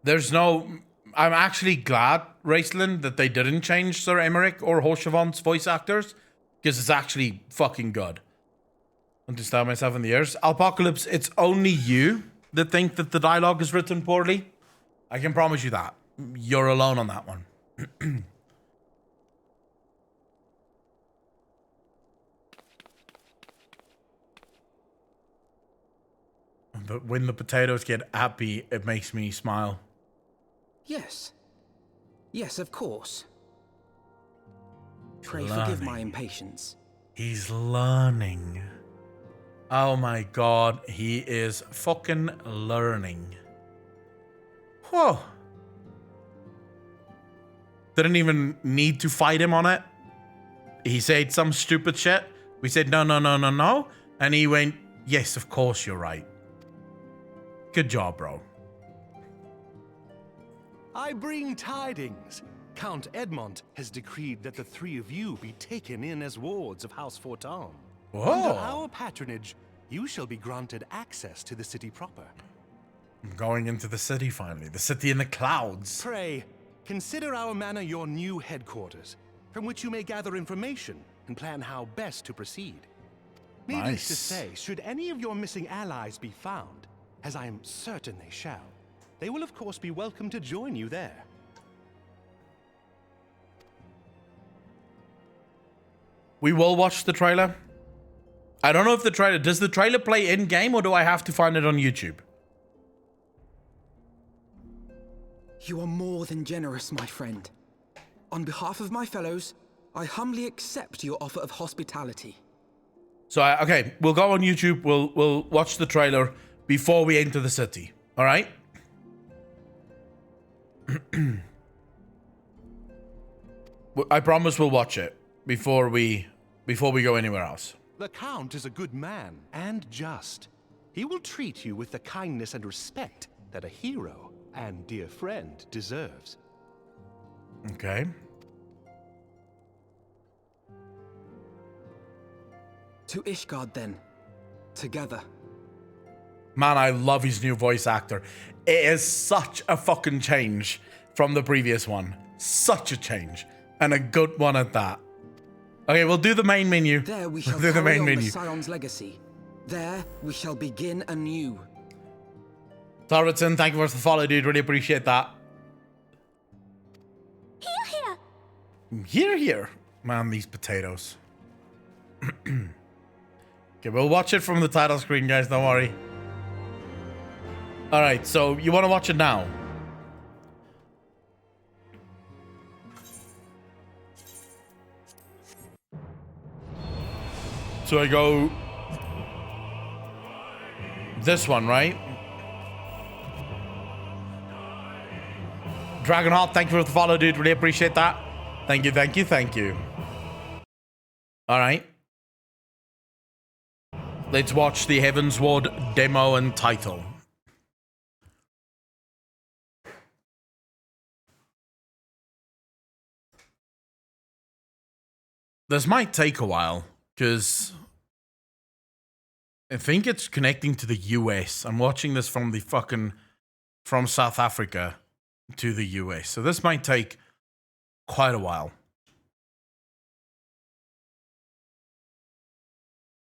There's no... I'm actually glad, Raceland, that they didn't change Sir Emmerich or Hoshevon's voice actors, because it's actually fucking good. I just stab myself in the ears. Apocalypse, it's only you that think that the dialogue is written poorly. I can promise you that. You're alone on that one. But when the potatoes get happy, it makes me smile. Yes. Yes, of course. Pray Learning. forgive my impatience. He's learning. Oh my god, he is fucking learning. Whoa. Didn't even need to fight him on it. He said some stupid shit. We said, no, no, no, no, no. And he went, yes, of course you're right. Good job, bro. I bring tidings. Count Edmond has decreed that the three of you be taken in as wards of House Forton. Whoa. Under our patronage, you shall be granted access to the city proper. I'm going into the city finally. The city in the clouds. Pray, consider our manor your new headquarters, from which you may gather information and plan how best to proceed. Needless to say, should any of your missing allies be found, as I am certain they shall, they will of course be welcome to join you there. We will watch the trailer. I don't know if does the trailer play in-game or do I have to find it on YouTube? You are more than generous, my friend. On behalf of my fellows, I humbly accept your offer of hospitality. So, okay, we'll go on YouTube. We'll watch the trailer before we enter the city. All right? I promise we'll watch it before we go anywhere else. The Count is a good man and just. He will treat you with the kindness and respect that a hero and dear friend deserves. Okay. To Ishgard, then. Together. Man, I love his new voice actor. It is such a fucking change from the previous one. Such a change. And a good one at that. Okay, we'll do the main menu. There we shall do the main carry on menu. the Scion's legacy. There we shall begin anew. Torridson, thank you for the follow, dude. Really appreciate that. Here. Man, these potatoes. Okay, we'll watch it from the title screen, guys. Don't worry. All right, so you want to watch it now? So I go this one, right? Dragonheart, thank you for the follow, dude. Really appreciate that. Thank you, thank you, thank you. All right. Let's watch the Heavensward demo and title. This might take a while, because I think it's connecting to the US. I'm watching this from from South Africa to the US. So this might take quite a while.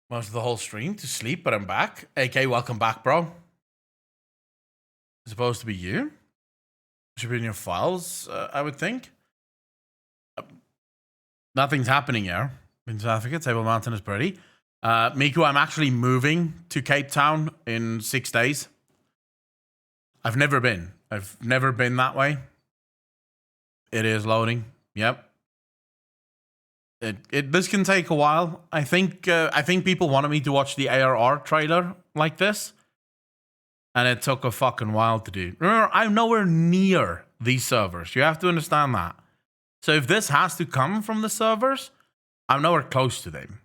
Most of the whole stream to sleep, but I'm back. AK, welcome back, bro. It's supposed to be you. Should be in your files, I would think. Nothing's happening here in South Africa. Table Mountain is pretty. Miku, I'm actually moving to Cape Town in 6 days. I've never been that way. It is loading. Yep. This can take a while. I think people wanted me to watch the ARR trailer like this, and it took a fucking while to do. Remember, I'm nowhere near these servers. You have to understand that. So if this has to come from the servers, I'm nowhere close to them.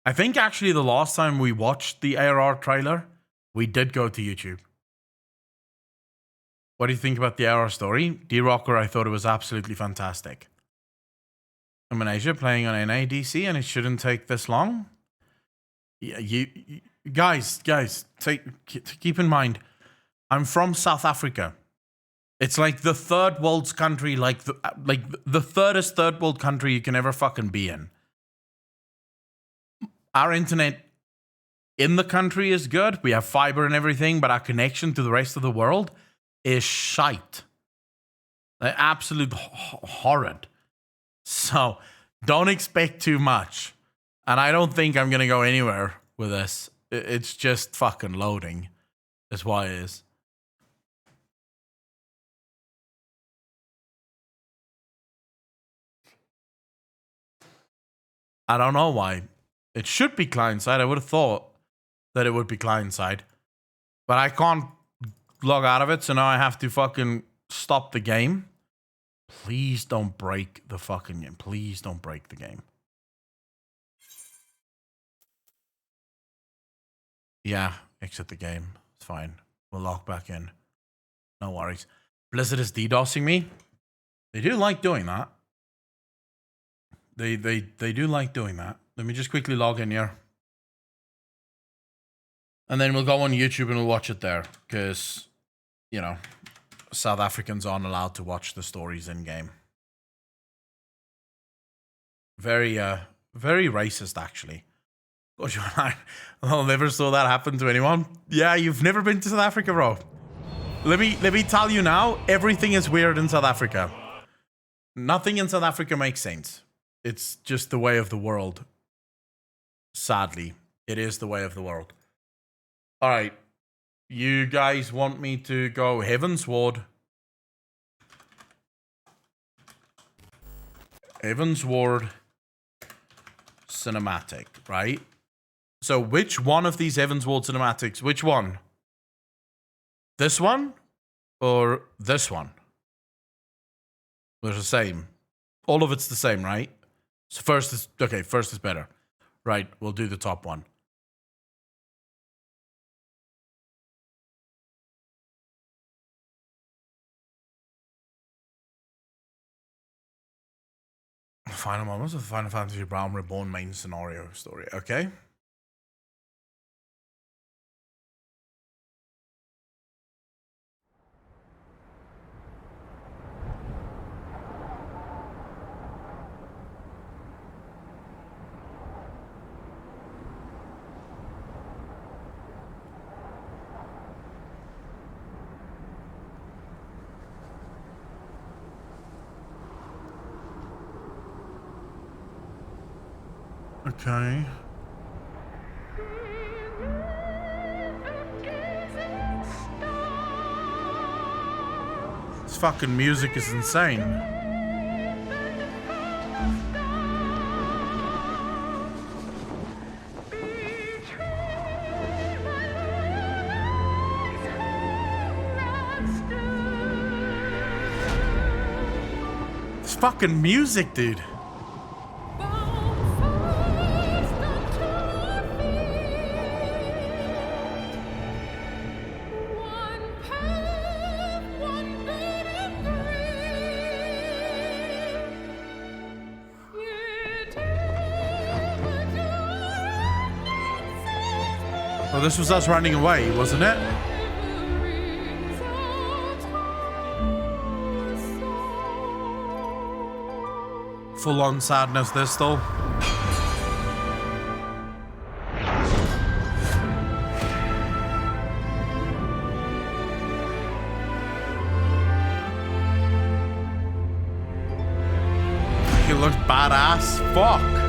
I think actually the last time we watched the ARR trailer, we did go to YouTube. What do you think about the ARR story? D-Rocker, I thought it was absolutely fantastic. I'm in Asia playing on NADC and it shouldn't take this long. Yeah, you guys, keep in mind, I'm from South Africa. It's like the third world's country, like the thirdest third world country you can ever fucking be in. Our internet in the country is good. We have fiber and everything, but our connection to the rest of the world is shite. Like, absolute horrid. So don't expect too much. And I don't think I'm going to go anywhere with this. It's just fucking loading. That's why it is. I don't know why. It should be client-side. I would have thought that it would be client-side. But I can't log out of it, so now I have to fucking stop the game. Please don't break the fucking game. Please don't break the game. Yeah, exit the game. It's fine. We'll log back in. No worries. Blizzard is DDoSing me. They do like doing that. They do like doing that. Let me just quickly log in here. And then we'll go on YouTube and we'll watch it there. Because, you know, South Africans aren't allowed to watch the stories in game. Very racist, actually. Gosh, I'll never saw that happen to anyone. Yeah, you've never been to South Africa, bro. Let me tell you now, everything is weird in South Africa. Nothing in South Africa makes sense. It's just the way of the world. Sadly, it is the way of the world. All right. You guys want me to go Heavensward? Heavensward cinematic, right? So which one of these Heavensward cinematics? Which one? This one or this one? They're the same. All of it's the same, right? So first is okay. First is better, right? We'll do the top one. Final moments of the Final Fantasy Realm Reborn main scenario story. Okay. Okay. This fucking music is insane. This fucking music, dude. Oh, this was us running away, wasn't it? Full on sadness this though. He looked badass. Fuck.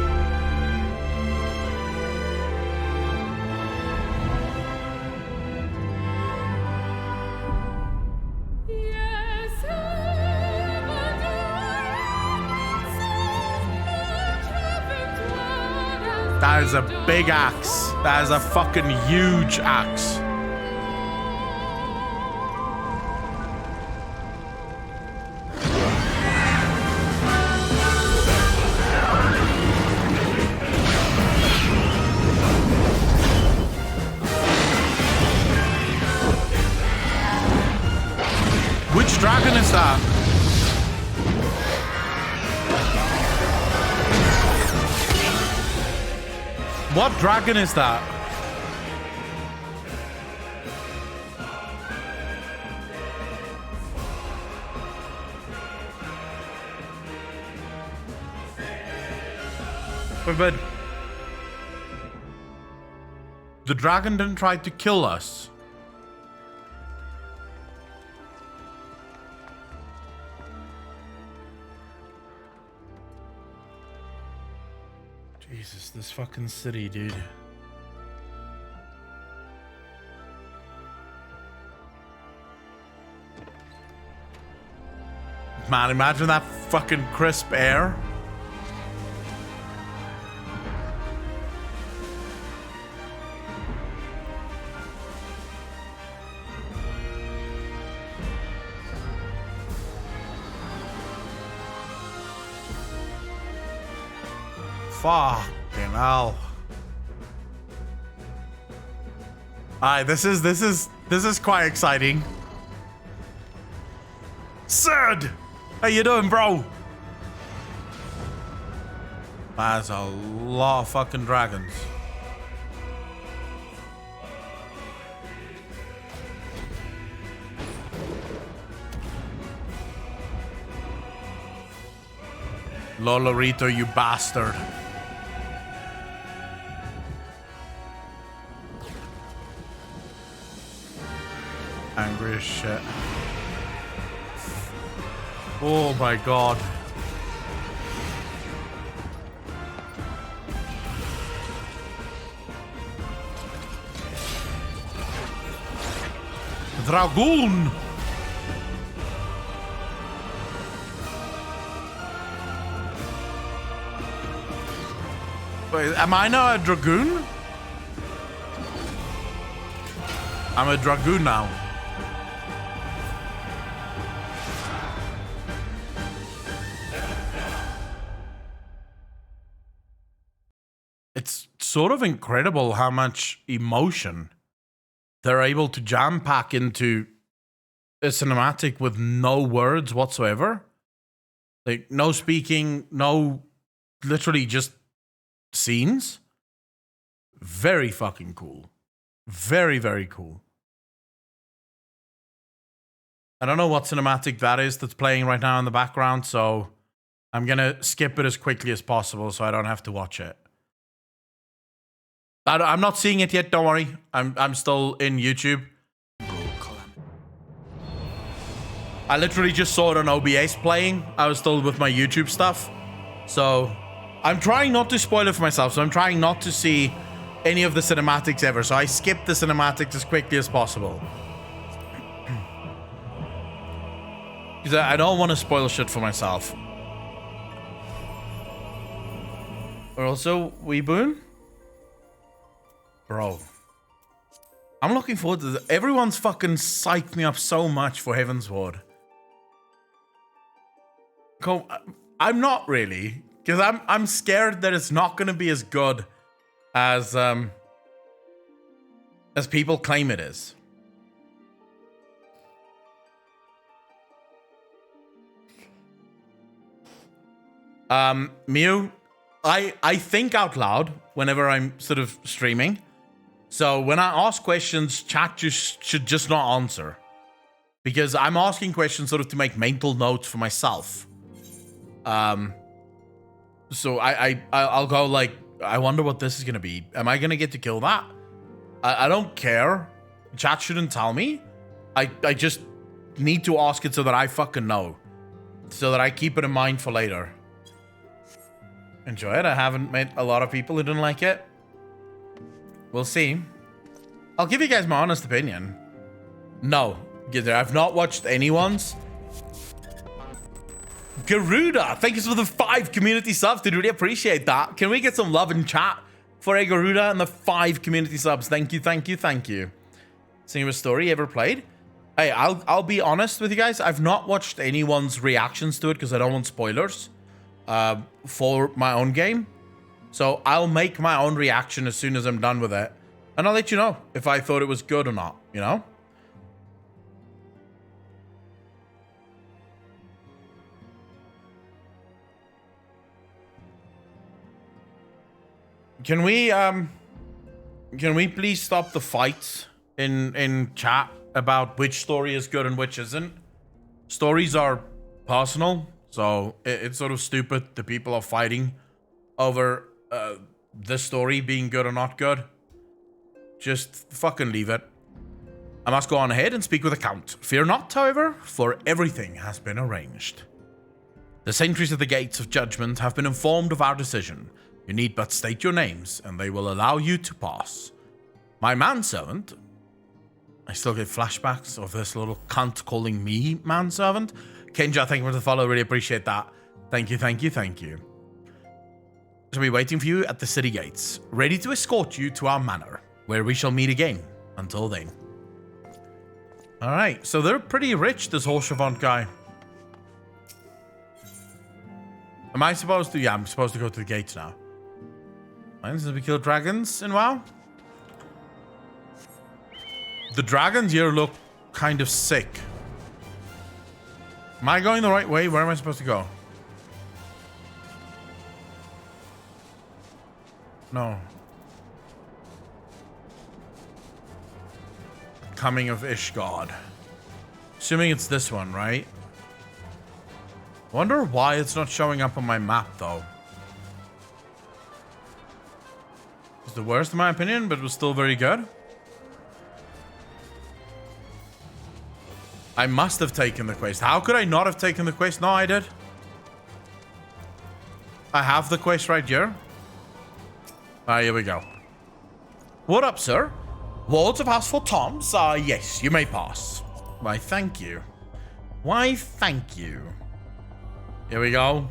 That is a big axe. That is a fucking huge axe. Which dragon is that? What dragon is that? But the dragon didn't try to kill us. Jesus, this fucking city, dude. Man, imagine that fucking crisp air. Fucking hell. Alright, this is quite exciting. Sid! How you doing, bro? That's a lot of fucking dragons. Lolorito, you bastard. Angry as shit. Oh my god. Dragoon! Wait, am I now a dragoon? I'm a dragoon now. It's sort of incredible how much emotion they're able to jam pack into a cinematic with no words whatsoever. Like, no speaking, no, literally just scenes. Very fucking cool. Very, very cool. I don't know what cinematic that is that's playing right now in the background, so I'm gonna skip it as quickly as possible so I don't have to watch it. I'm not seeing it yet, don't worry. I'm still in YouTube. I literally just saw it on OBS playing. I was still with my YouTube stuff. So I'm trying not to spoil it for myself. So I'm trying not to see any of the cinematics ever. So I skipped the cinematics as quickly as possible. Because I don't want to spoil shit for myself. Or also, Weeboon? Bro. I'm looking forward to this. Everyone's fucking psyched me up so much for Heavensward. I'm not really. Because I'm scared that it's not going to be as good as people claim it is. Mew, I think out loud whenever I'm sort of streaming. So when I ask questions, chat should just not answer. Because I'm asking questions sort of to make mental notes for myself. So I'll go like, I wonder what this is going to be. Am I going to get to kill that? I don't care. Chat shouldn't tell me. I just need to ask it so that I fucking know. So that I keep it in mind for later. Enjoy it. I haven't met a lot of people who didn't like it. We'll see. I'll give you guys my honest opinion. No. I've not watched anyone's. Garuda, thank you for the 5 community subs, dude. Really appreciate that. Can we get some love in chat for a Garuda and the 5 community subs? Thank you, thank you, thank you. Sing a story ever played? Hey, I'll be honest with you guys. I've not watched anyone's reactions to it because I don't want spoilers for my own game. So I'll make my own reaction as soon as I'm done with it. And I'll let you know if I thought it was good or not, you know? Can we please stop the fights in chat about which story is good and which isn't? Stories are personal, so it's sort of stupid that people are fighting over this story being good or not good. Just fucking leave it. I must go on ahead and speak with the Count. Fear not, however, for everything has been arranged. The sentries at the gates of judgment have been informed of our decision. You need but state your names, and they will allow you to pass. My manservant... I still get flashbacks of this little cunt calling me manservant. Kenja, thank you for the follow. Really appreciate that. Thank you, thank you, thank you. Shall be waiting for you at the city gates, ready to escort you to our manor, where we shall meet again. Until then. Alright, so they're pretty rich, this Horshavant guy. Am I supposed to? Yeah, I'm supposed to go to the gates now. Since we kill dragons in WoW? The dragons here look kind of sick. Am I going the right way? Where am I supposed to go? No. Coming of Ishgard. Assuming it's this one, right? Wonder why it's not showing up on my map, though. It's the worst in my opinion, but it was still very good. I must have taken the quest. How could I not have taken the quest? No, I did. I have the quest right here. Here we go. What up, sir? Wards of House for Toms? Yes, you may pass. Why, thank you. Why, thank you. Here we go.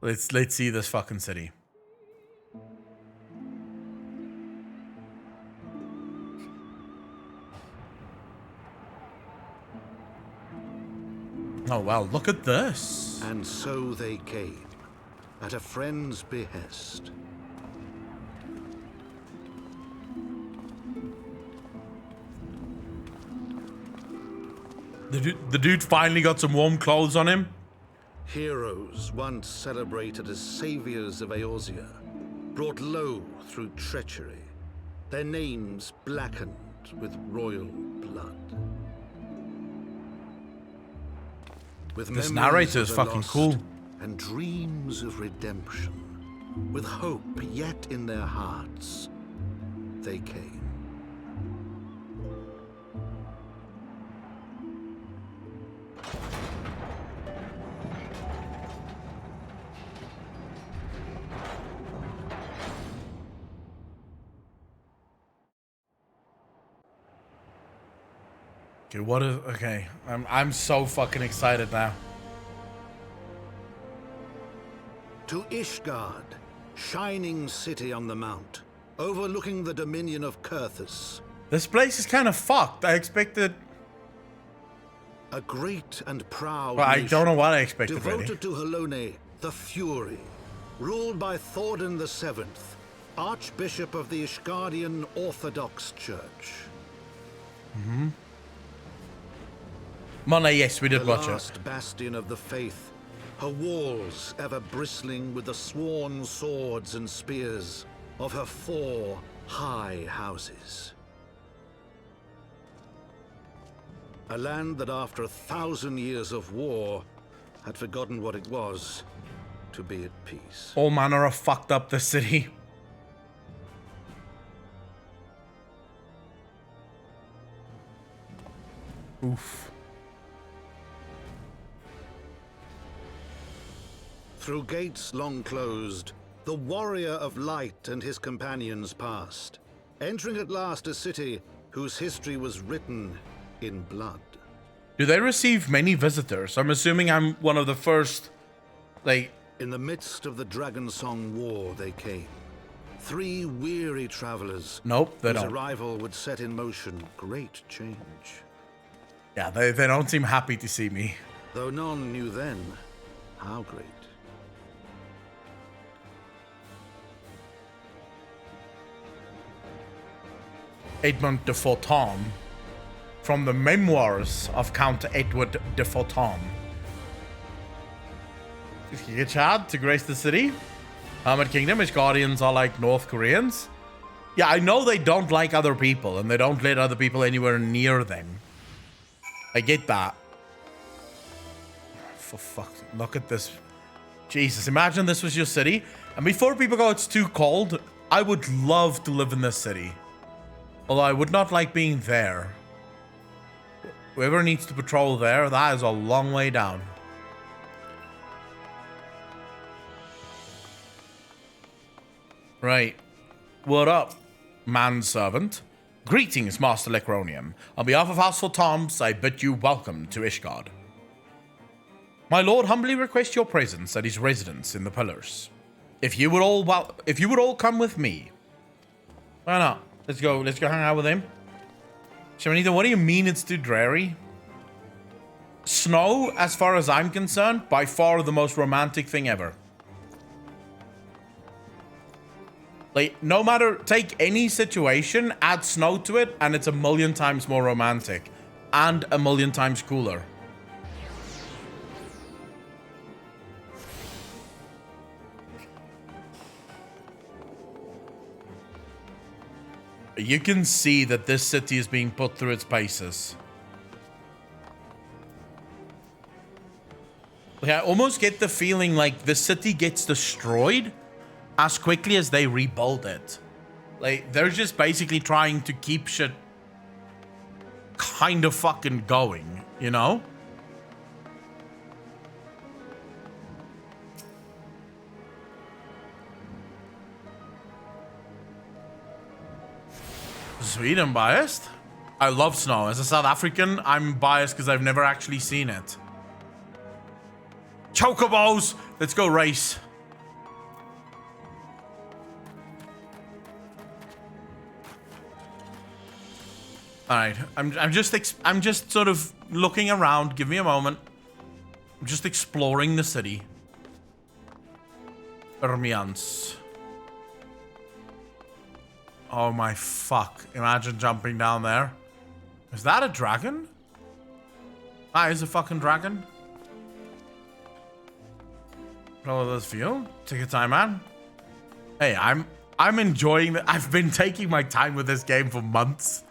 Let's see this fucking city. Oh, well, look at this. And so they came, at a friend's behest. The dude finally got some warm clothes on him. Heroes once celebrated as saviors of Eorzea, brought low through treachery, their names blackened with royal blood. With this narrator is fucking cool. And dreams of redemption, with hope yet in their hearts, they came. Okay, what is... Okay, I'm so fucking excited now. To Ishgard, shining city on the mount, overlooking the dominion of Kurthus. This place is kind of fucked. I expected... A great and proud well, I nation, don't know what I expected, devoted to Halone, the Fury, ruled by Thordan VII, Archbishop of the Ishgardian Orthodox Church. Mm-hmm. Money, yes, we did watch it. The last bastion of the faith, her walls ever bristling with the sworn swords and spears of her 4 high houses. A land that after 1,000 years of war had forgotten what it was to be at peace. All manner of fucked up the city. Oof. Through gates long closed, the warrior of light and his companions passed, entering at last a city whose history was written in blood. Do they receive many visitors? I'm assuming I'm one of the first, like... In the midst of the Dragon Song War they came. 3 weary travelers. Nope, they whose don't. arrival would set in motion great change. Yeah, they don't seem happy to see me. Though none knew then how great. Edmond de Forton, from the memoirs of Count Edward de Forton. Chad to grace the city. Hermit Kingdom, its guardians are like North Koreans. Yeah, I know they don't like other people and they don't let other people anywhere near them. I get that. For fuck's sake, look at this. Jesus, imagine this was your city. And before people go, it's too cold. I would love to live in this city. Although I would not like being there. Whoever needs to patrol there, that is a long way down. Right. What up, manservant? Greetings, Master Lecronium. On behalf of House Toms, I bid you welcome to Ishgard. My lord humbly requests your presence at his residence in the Pillars. If you would all come with me. Why not? Let's go hang out with him. Shamanita, what do you mean it's too dreary? Snow, as far as I'm concerned, by far the most romantic thing ever. Like, no matter, take any situation, add snow to it, and it's 1,000,000 times more romantic. And 1,000,000 times cooler. You can see that this city is being put through its paces. Like, I almost get the feeling like the city gets destroyed as quickly as they rebuild it. Like, they're just basically trying to keep shit kind of fucking going, you know? Sweet, I'm biased. I love snow. As a South African, I'm biased because I've never actually seen it. Chocobos! Let's go race. All right, I'm just sort of looking around. Give me a moment. I'm just exploring the city. Ermiance. Oh my fuck! Imagine jumping down there. Is that a dragon? Ah, is a fucking dragon. How does this feel? Take your time, man. Hey, I'm enjoying it. I've been taking my time with this game for months.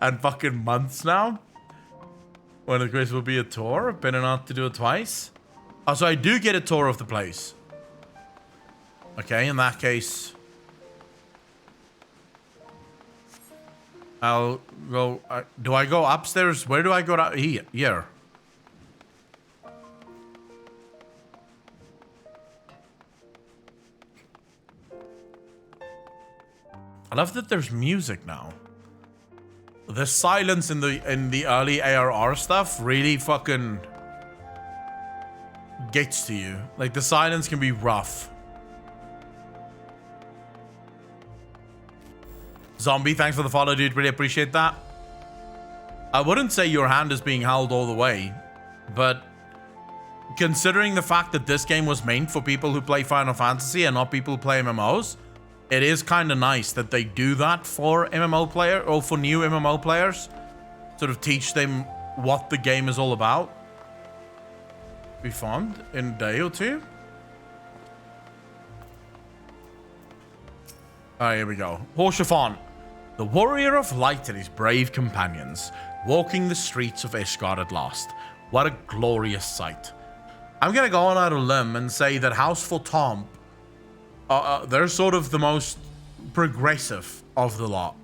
And fucking months now. One of the grace will be a tour. I've been enough to do it twice. Oh, so I do get a tour of the place. Okay, in that case, I'll go. Do I go upstairs? Where do I go? Here. I love that there's music now. The silence in the early ARR stuff really fucking gets to you. Like, the silence can be rough. Zombie, thanks for the follow, dude. Really appreciate that. I wouldn't say your hand is being held all the way, but considering the fact that this game was made for people who play Final Fantasy and not people who play MMOs, it is kind of nice that they do that for MMO player or for new MMO players. Sort of teach them what the game is all about. Be fun in a day or two. Alright, here we go. Horsefont. The warrior of light and his brave companions, walking the streets of Ishgard at last. What a glorious sight. I'm gonna go on out of limb and say that House Tom, they're sort of the most progressive of the lot.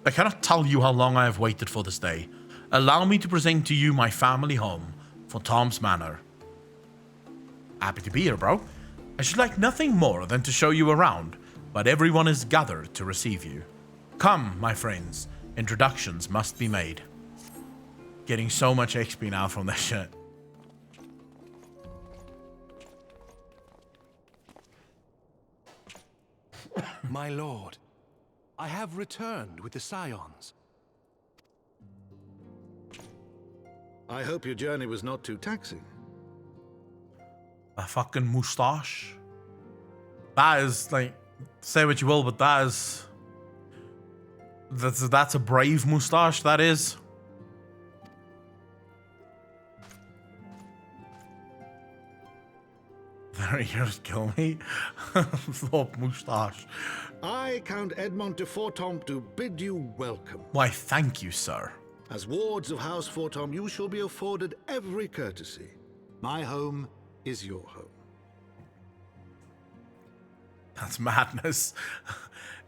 I cannot tell you how long I have waited for this day. Allow me to present to you my family home, for Tom's Manor. Happy to be here, bro. I should like nothing more than to show you around, but everyone is gathered to receive you. Come, my friends, introductions must be made. Getting so much XP now from this shit. My lord, I have returned with the Scions. I hope your journey was not too taxing. A fucking moustache. That is, like, say what you will, but that is... That's a brave moustache, that is. There, you just kill me. Thought moustache. I, Count Edmond de Fortom, do bid you welcome. Why, thank you, sir. As wards of House Fortom, you shall be afforded every courtesy. My home is your home. That's madness.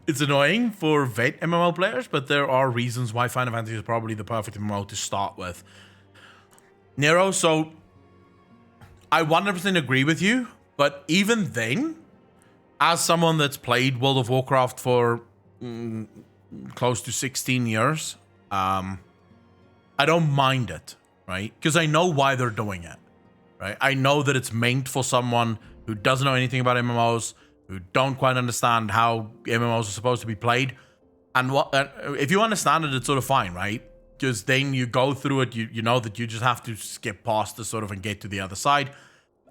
It's annoying for vet MMO players, but there are reasons why Final Fantasy is probably the perfect MMO to start with. Nero, so I 100% agree with you, but even then, as someone that's played World of Warcraft for close to 16 years, I don't mind it, right? Because I know why they're doing it, right? I know that it's meant for someone who doesn't know anything about MMOs, who don't quite understand how MMOs are supposed to be played. And if you understand it, it's sort of fine, right? Because then you go through it, you know that you just have to skip past this sort of and get to the other side.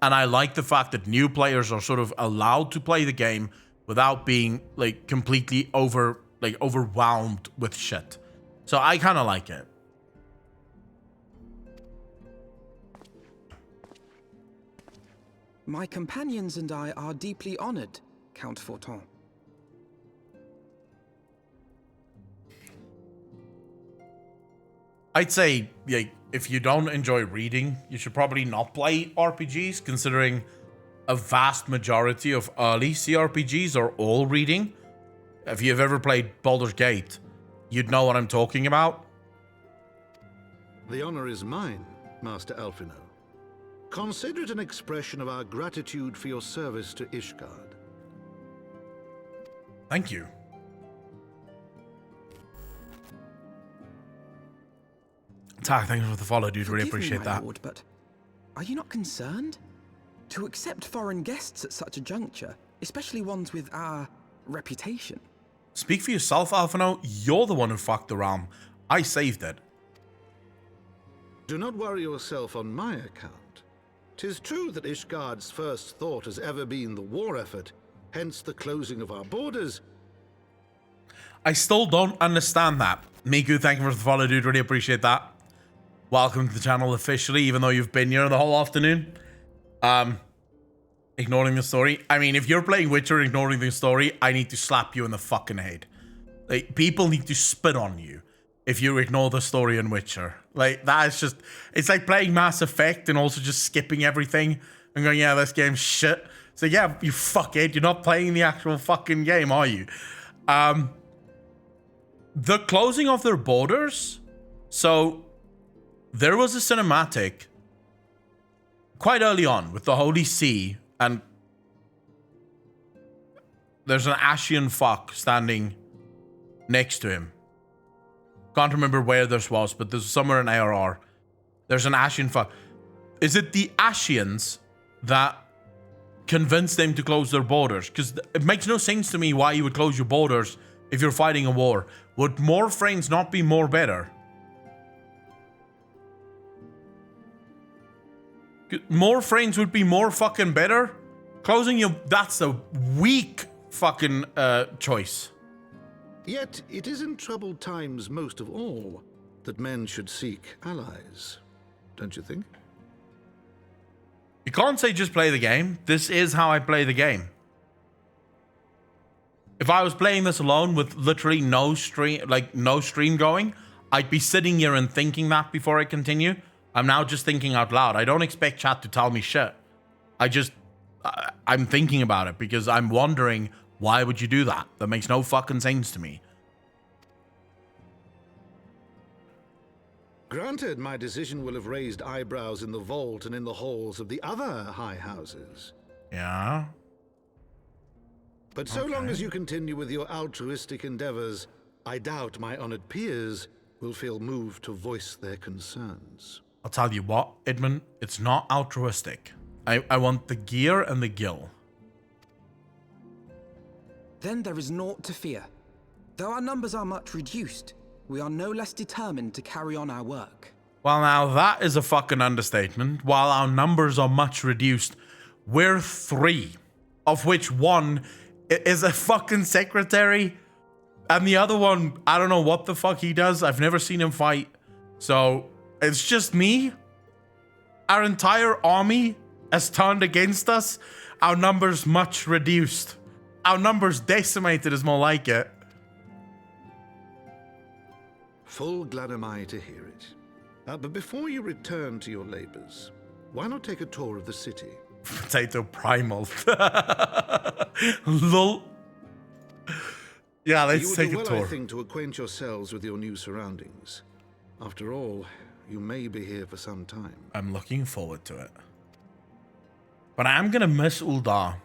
And I like the fact that new players are sort of allowed to play the game without being like completely overwhelmed with shit. So I kind of like it. My companions and I are deeply honored, Count Forton. I'd say, like, if you don't enjoy reading, you should probably not play RPGs, considering a vast majority of early CRPGs are all reading. If you've ever played Baldur's Gate, you'd know what I'm talking about. The honor is mine, Master Alphino. Consider it an expression of our gratitude for your service to Ishgard. Thank you. Tak, thanks for the follow, dude. Really appreciate that. Lord, but are you not concerned? To accept foreign guests at such a juncture, especially ones with our reputation. Speak for yourself, Alphino. You're the one who fucked the realm. I saved it. Do not worry yourself on my account. 'Tis true that Ishgard's first thought has ever been the war effort, hence the closing of our borders. I still don't understand that. Miku, thank you for the follow, dude. Really appreciate that. Welcome to the channel officially, even though you've been here the whole afternoon. Ignoring the story. I mean, if you're playing Witcher ignoring the story, I need to slap you in the fucking head. Like, people need to spit on you if you ignore the story in Witcher. Like, that is just... It's like playing Mass Effect and also just skipping everything and going, yeah, this game's shit. So yeah, you fuckhead, you're not playing the actual fucking game, are you? The closing of their borders... So... There was a cinematic quite early on with the Holy See, and there's an Ashian fuck standing next to him. Can't remember where this was, but there's somewhere in ARR. There's an Ashian fuck. Is it the Ashians that convinced them to close their borders? Because it makes no sense to me why you would close your borders if you're fighting a war. Would more friends not be more better? More friends would be more fucking better. Closing your... That's a weak fucking choice. Yet it is in troubled times most of all that men should seek allies. Don't you think? You can't say just play the game. This is how I play the game. If I was playing this alone with literally no stream going, I'd be sitting here and thinking that before I continue. I'm now just thinking out loud. I don't expect chat to tell me shit. I'm thinking about it because I'm wondering, why would you do that? That makes no fucking sense to me. Granted, my decision will have raised eyebrows in the vault and in the halls of the other high houses. Yeah. But so long as you continue with your altruistic endeavors, I doubt my honored peers will feel moved to voice their concerns. I'll tell you what, Edmund, it's not altruistic. I want the gear and the gil. Then there is naught to fear. Though our numbers are much reduced, we are no less determined to carry on our work. Well, now that is a fucking understatement. While our numbers are much reduced, we're 3, of which 1 is a fucking secretary, and the other one, I don't know what the fuck he does. I've never seen him fight. So it's just me. Our entire army has turned against us. Our numbers much reduced. Our numbers decimated is more like it. Full glad am I to hear it. But before you return to your labors, why not take a tour of the city? Potato primal. Lol. Yeah, let's take a tour. You would do well, I think, to acquaint yourselves with your new surroundings. After all, you may be here for some time. I'm looking forward to it. But I am gonna miss Uldar.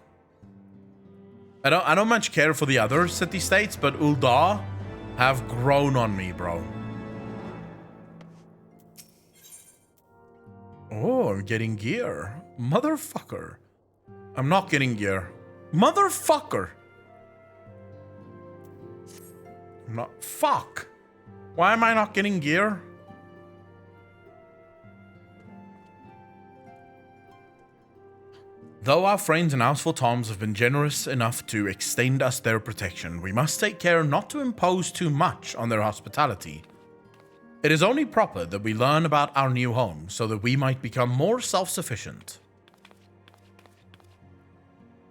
I don't much care for the other city-states, but Uldar have grown on me, bro. Oh, I'm getting gear. Motherfucker. I'm not getting gear. Motherfucker. I'm not. Fuck. Why am I not getting gear? Though our friends in Houseful Toms have been generous enough to extend us their protection, we must take care not to impose too much on their hospitality. It is only proper that we learn about our new home so that we might become more self-sufficient.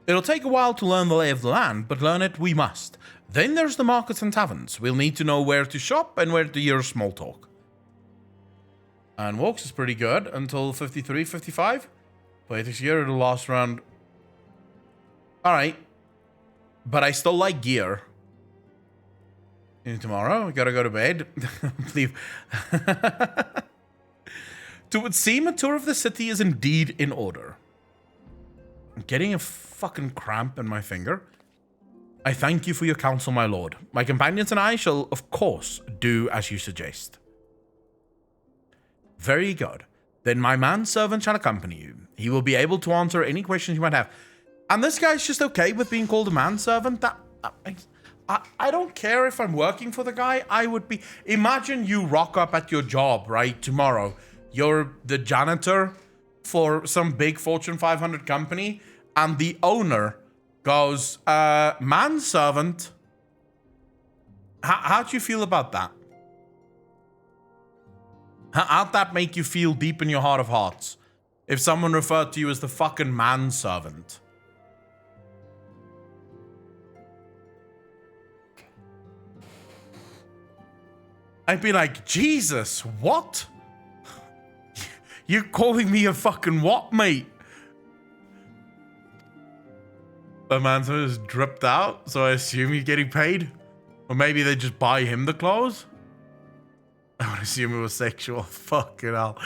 It'll take a while to learn the lay of the land, but learn it we must. Then there's the markets and taverns. We'll need to know where to shop and where to hear small talk. And walks is pretty good until 53, 55. But this year it'll last around. Alright. But I still like gear. And tomorrow, I gotta go to bed. Leave. To would seem a tour of the city is indeed in order. I'm getting a fucking cramp in my finger. I thank you for your counsel, my lord. My companions and I shall, of course, do as you suggest. Very good. Then my manservant shall accompany you. He will be able to answer any questions you might have. And this guy's just okay with being called a manservant? I don't care if I'm working for the guy. I would be... Imagine you rock up at your job, right, tomorrow. You're the janitor for some big Fortune 500 company, and the owner goes, manservant. How do you feel about that? How'd that make you feel deep in your heart of hearts? If someone referred to you as the fucking manservant. I'd be like, Jesus, what? You're calling me a fucking what, mate? The manservant is dripped out, so I assume he's getting paid. Or maybe they just buy him the clothes. I would assume it was sexual. Fucking hell.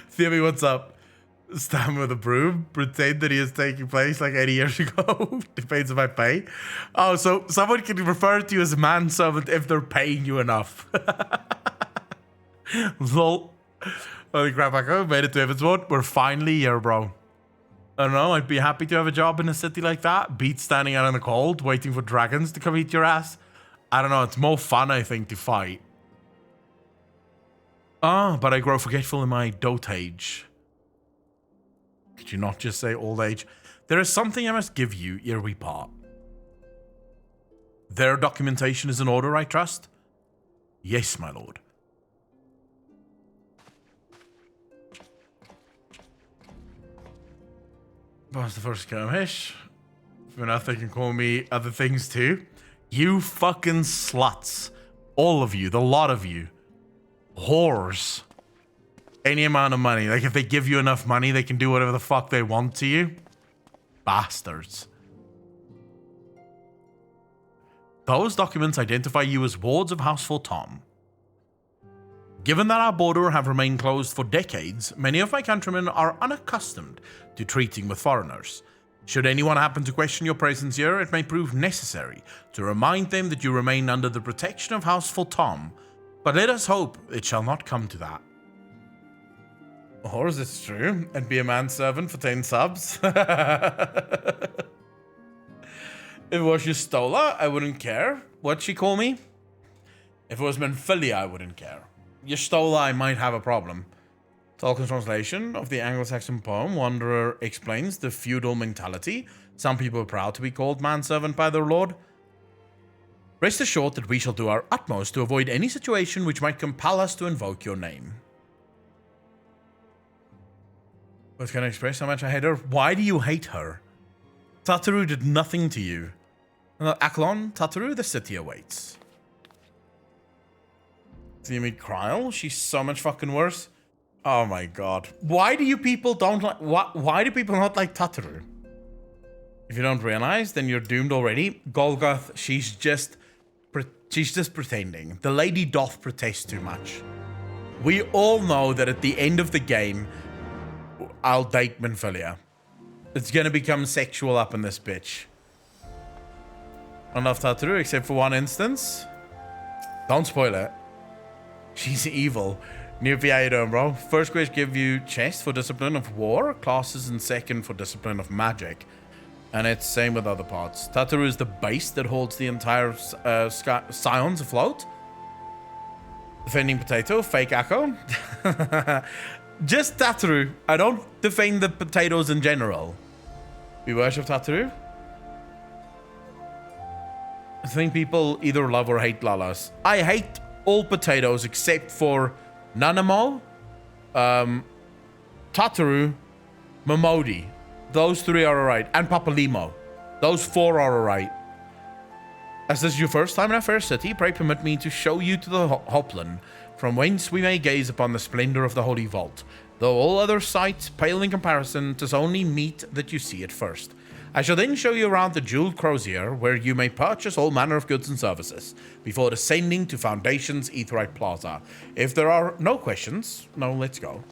Theory, what's up? Stand with a broom. Pretend that he is taking place like 80 years ago. Depends if I pay. Oh, so someone can refer to you as a manservant if they're paying you enough. Lol. Holy crap, I made it to Heavensward. We're finally here, bro. I don't know, I'd be happy to have a job in a city like that. Beat standing out in the cold, waiting for dragons to come eat your ass. I don't know, it's more fun, I think, to fight. Ah, but I grow forgetful in my dotage. Could you not just say old age? There is something I must give you ere we part. Their documentation is in order, I trust? Yes, my lord. Pass the first skirmish. Even if they can call me other things too. You fucking sluts. All of you, the lot of you. Whores. Any amount of money. Like, if they give you enough money, they can do whatever the fuck they want to you. Bastards. Those documents identify you as wards of House Fort Tom. Given that our border have remained closed for decades, many of my countrymen are unaccustomed to treating with foreigners. Should anyone happen to question your presence here, it may prove necessary to remind them that you remain under the protection of House Fort Tom, but let us hope it shall not come to that. Or is this true? And be a manservant for 10 subs? If it was Yustola, I wouldn't care. What'd she call me? If it was Menphilia, I wouldn't care. Yustola, I might have a problem. Tolkien's translation of the Anglo-Saxon poem, Wanderer explains the feudal mentality. Some people are proud to be called manservant by their lord. Rest assured that we shall do our utmost to avoid any situation which might compel us to invoke your name. What's going to express how much I hate her? Why do you hate her? Tataru did nothing to you. Aklon, Tataru, the city awaits. Do you meet Kryl? She's so much fucking worse. Oh my god. Why do you people don't like... Why do people not like Tataru? If you don't realize, then you're doomed already. Golgoth, she's just pretending. The lady doth protest too much. We all know that at the end of the game, I'll date Menphilia. It's gonna become sexual up in this bitch. I love Tataru, except for one instance. Don't spoil it. She's evil. Newbie, how you doing, bro? First quest give you chest for discipline of war, classes, and second for discipline of magic. And it's same with other parts. Tataru is the base that holds the entire scions afloat. Defending potato, fake echo. Just Tataru. I don't defend the potatoes in general. We worship Tataru. I think people either love or hate Lalas. I hate all potatoes except for Nanamo, Tataru, Momodi. Those three are alright. And Papalimo. Those four are alright. As this is your first time in our fair city, pray permit me to show you to the Hoplan, from whence we may gaze upon the splendor of the Holy Vault. Though all other sights pale in comparison, 'tis only meet that you see it first. I shall then show you around the jeweled crozier, where you may purchase all manner of goods and services, before descending to Foundation's Aetheryte Plaza. If there are no questions, let's go.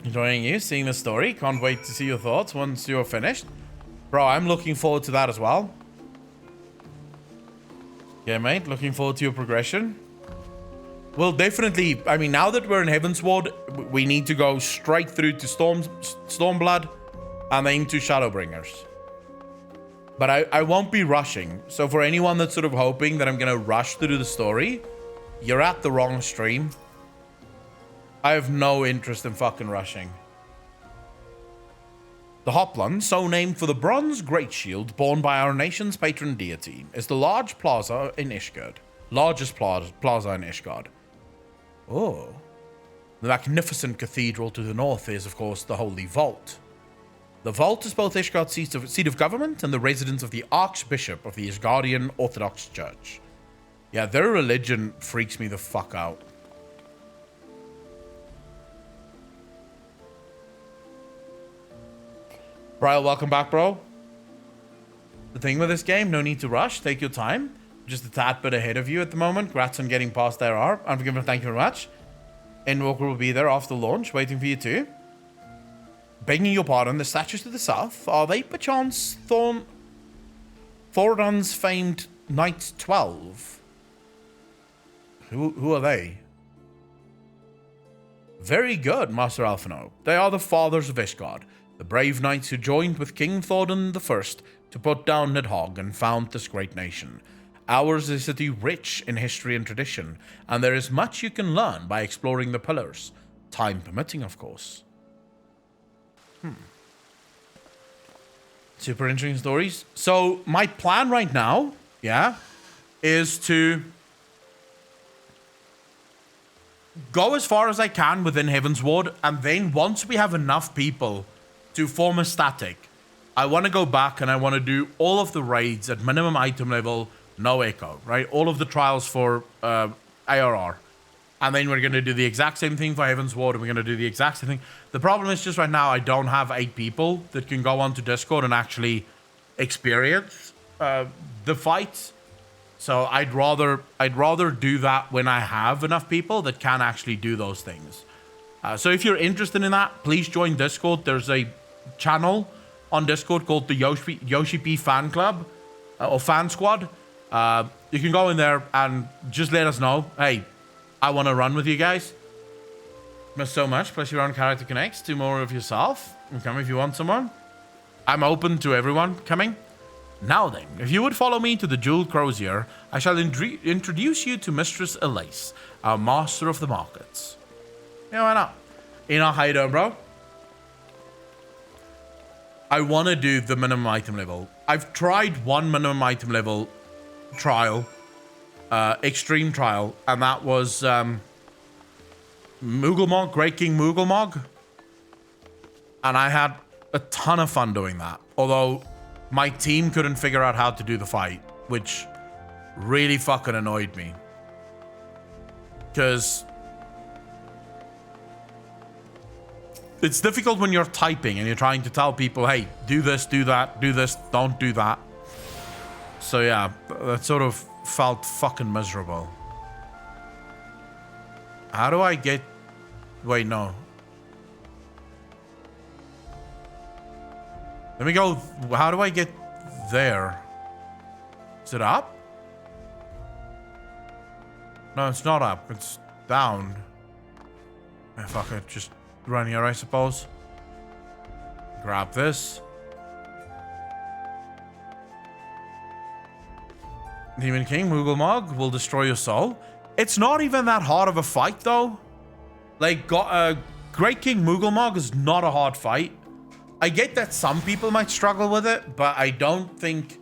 Enjoying you, seeing the story. Can't wait to see your thoughts once you're finished. Bro, I'm looking forward to that as well. Yeah, mate, looking forward to your progression. Well, definitely, I mean, now that we're in Heavensward, we need to go straight through to Stormblood and then to Shadowbringers. But I won't be rushing. So for anyone that's sort of hoping that I'm going to rush through the story, you're at the wrong stream. I have no interest in fucking rushing. The Hoplan, so named for the bronze great shield borne by our nation's patron deity, is the large plaza in Ishgard. Largest plaza in Ishgard. Oh. The magnificent cathedral to the north is, of course, the Holy Vault. The Vault is both Ishgard's seat of government and the residence of the Archbishop of the Ishgardian Orthodox Church. Yeah, their religion freaks me the fuck out. Brian, welcome back, bro. The thing with this game, no need to rush. Take your time. Just a tad bit ahead of you at the moment. Congrats on getting past ARR. Unforgiven, thank you very much. Endwalker will be there after launch, waiting for you too. Begging your pardon, the statues to the south, are they perchance Thoradon's famed Knight 12? Who are they? Very good, Master Alphino. They are the fathers of Ishgard, the brave knights who joined with King Thoradon I to put down Nidhogg and found this great nation. Ours is a city rich in history and tradition, and there is much you can learn by exploring the pillars. Time permitting, of course. Super interesting stories. So, my plan right now, is to go as far as I can within Heavensward, and then once we have enough people to form a static. I want to go back and I want to do all of the raids at minimum item level, no echo, right? All of the trials for ARR. And then we're going to do the exact same thing for Heavensward, and we're going to do the exact same thing. The problem is just right now I don't have 8 people that can go onto Discord and actually experience the fights. So I'd rather do that when I have enough people that can actually do those things. So if you're interested in that, please join Discord. There's a channel on Discord called the Yoshi P Fan Club or Fan Squad. You can go in there and just let us know. Hey, I want to run with you guys. Not so much. Plus your own character connects to more of yourself. You come if you want someone. I'm open to everyone coming. Now then, if you would follow me to the Jeweled Crozier, I shall introduce you to Mistress Elise, our master of the markets. Yeah, why not? How you doing, bro? I want to do the minimum item level. I've tried one minimum item level trial, extreme trial, and that was Moogelmog, Great King Moogelmog. And I had a ton of fun doing that. Although my team couldn't figure out how to do the fight, which really fucking annoyed me. Because it's difficult when you're typing and you're trying to tell people, hey, do this, do that, do this, don't do that. So yeah, that sort of felt fucking miserable. How do I get... Wait, no. Let me go... How do I get there? Is it up? No, it's not up. It's down. Fuck it. Just run here, I suppose. Grab this. Demon King Moogelmog will destroy your soul. It's not even that hard of a fight, though. Like, Great King Moogelmog is not a hard fight. I get that some people might struggle with it, but I don't think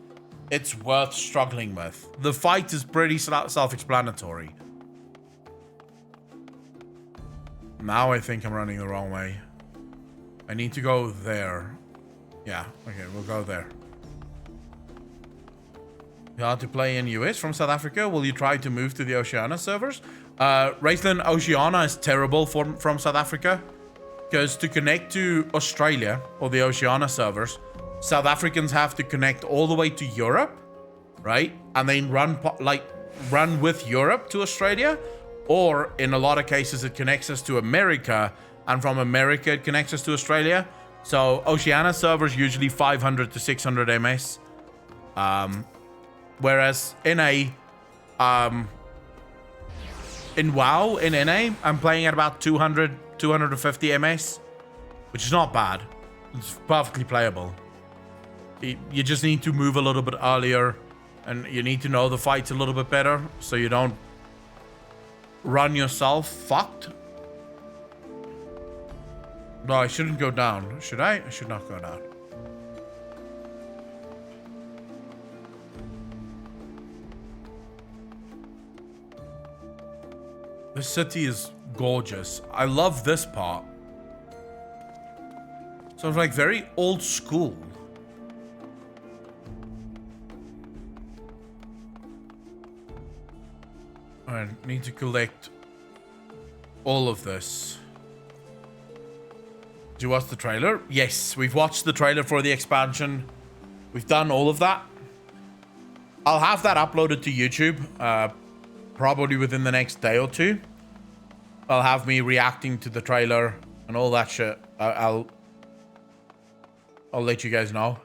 it's worth struggling with. The fight is pretty self-explanatory. Now I think I'm running the wrong way. I need to go there. Yeah, okay, we'll go there. You are to play in US from South Africa. Will you try to move to the Oceania servers? Raistlin, Oceania is terrible from South Africa. Because to connect to Australia or the Oceania servers, South Africans have to connect all the way to Europe, right? And then run with Europe to Australia. Or in a lot of cases, it connects us to America. And from America, it connects us to Australia. So Oceania servers usually 500 to 600 MS. Whereas NA, in WoW, in NA, I'm playing at about 200, 250 MS, which is not bad. It's perfectly playable. You just need to move a little bit earlier, and you need to know the fights a little bit better, so you don't run yourself fucked. No, I shouldn't go down. Should I? I should not go down. This city is gorgeous. I love this part. So it's like very old school. I need to collect all of this. Did you watch the trailer? Yes, we've watched the trailer for the expansion. We've done all of that. I'll have that uploaded to YouTube. Probably within the next day or two. I'll have me reacting to the trailer and all that shit. I'll let you guys know.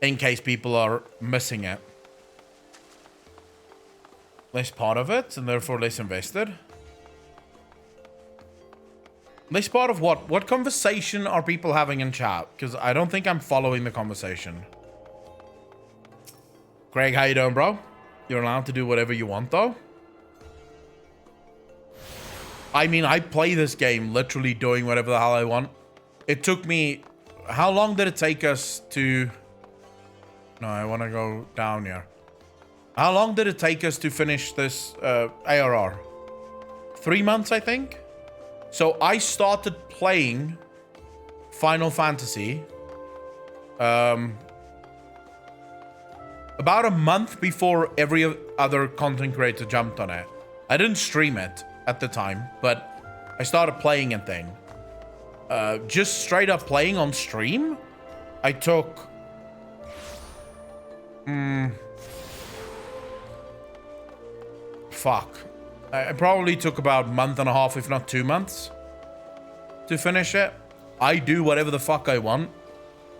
In case people are missing it. Less part of it and therefore less invested. Less part of what? What conversation are people having in chat? Because I don't think I'm following the conversation. Greg, how you doing, bro? You're allowed to do whatever you want, though. I mean, I play this game literally doing whatever the hell I want. It took me... How long did it take us to... No, I want to go down here. How long did it take us to finish this ARR? 3 months, I think. So I started playing Final Fantasy about a month before every other content creator jumped on it. I didn't stream it at the time, but I started playing it then. Just straight up playing on stream, I took... fuck. I probably took about a month and a half, if not 2 months, to finish it. I do whatever the fuck I want.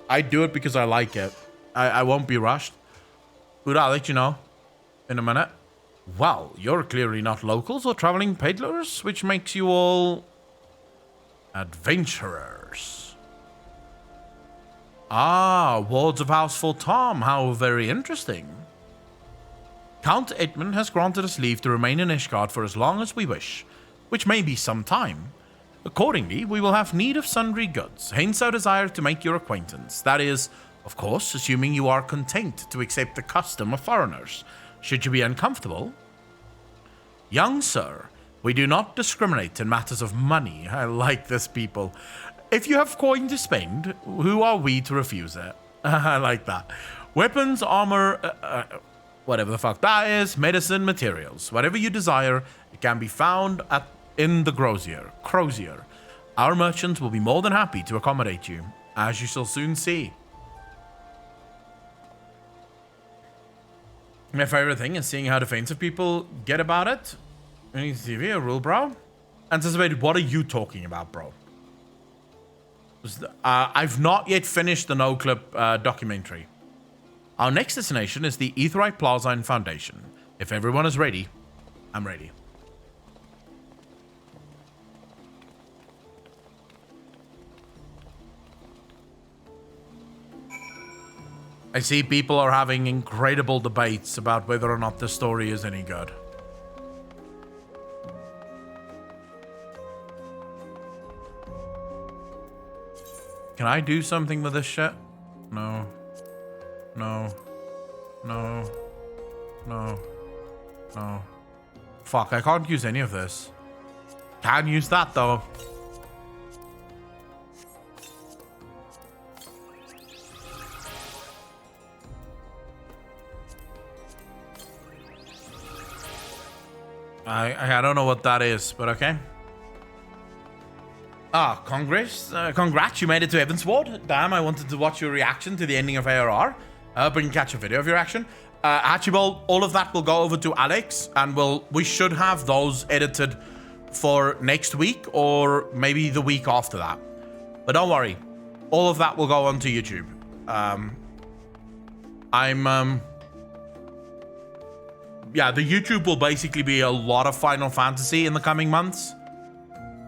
I do it because I like it. I won't be rushed. But I'll let you know in a minute. Well, you're clearly not locals or traveling peddlers, which makes you all adventurers. Ah, wards of Houseful Tom. How very interesting. Count Edmund has granted us leave to remain in Ishgard for as long as we wish, which may be some time. Accordingly, we will have need of sundry goods, hence our desire to make your acquaintance. That is, of course, assuming you are content to accept the custom of foreigners. Should you be uncomfortable? Young sir, we do not discriminate in matters of money. I like this, people. If you have coin to spend, who are we to refuse it? I like that. Weapons, armor, whatever the fuck that is, medicine, materials. Whatever you desire, it can be found in the Crozier. Our merchants will be more than happy to accommodate you, as you shall soon see. My favorite thing is seeing how defensive people get about it. Any TV, a rule, bro? Anticipated, what are you talking about, bro? I've not yet finished the no-clip documentary. Our next destination is the Aetheryte Plaza and Foundation. If everyone is ready, I'm ready. I see people are having incredible debates about whether or not the story is any good. Can I do something with this shit? No. No. No. No. No. Fuck, I can't use any of this. Can use that though. I don't know what that is, but okay. Ah, congrats, you made it to Heavensward. Damn, I wanted to watch your reaction to the ending of ARR. But you can catch a video of your reaction. Archibald, all of that will go over to Alex, and we should have those edited for next week or maybe the week after that. But don't worry, all of that will go onto YouTube. Yeah, the YouTube will basically be a lot of Final Fantasy in the coming months.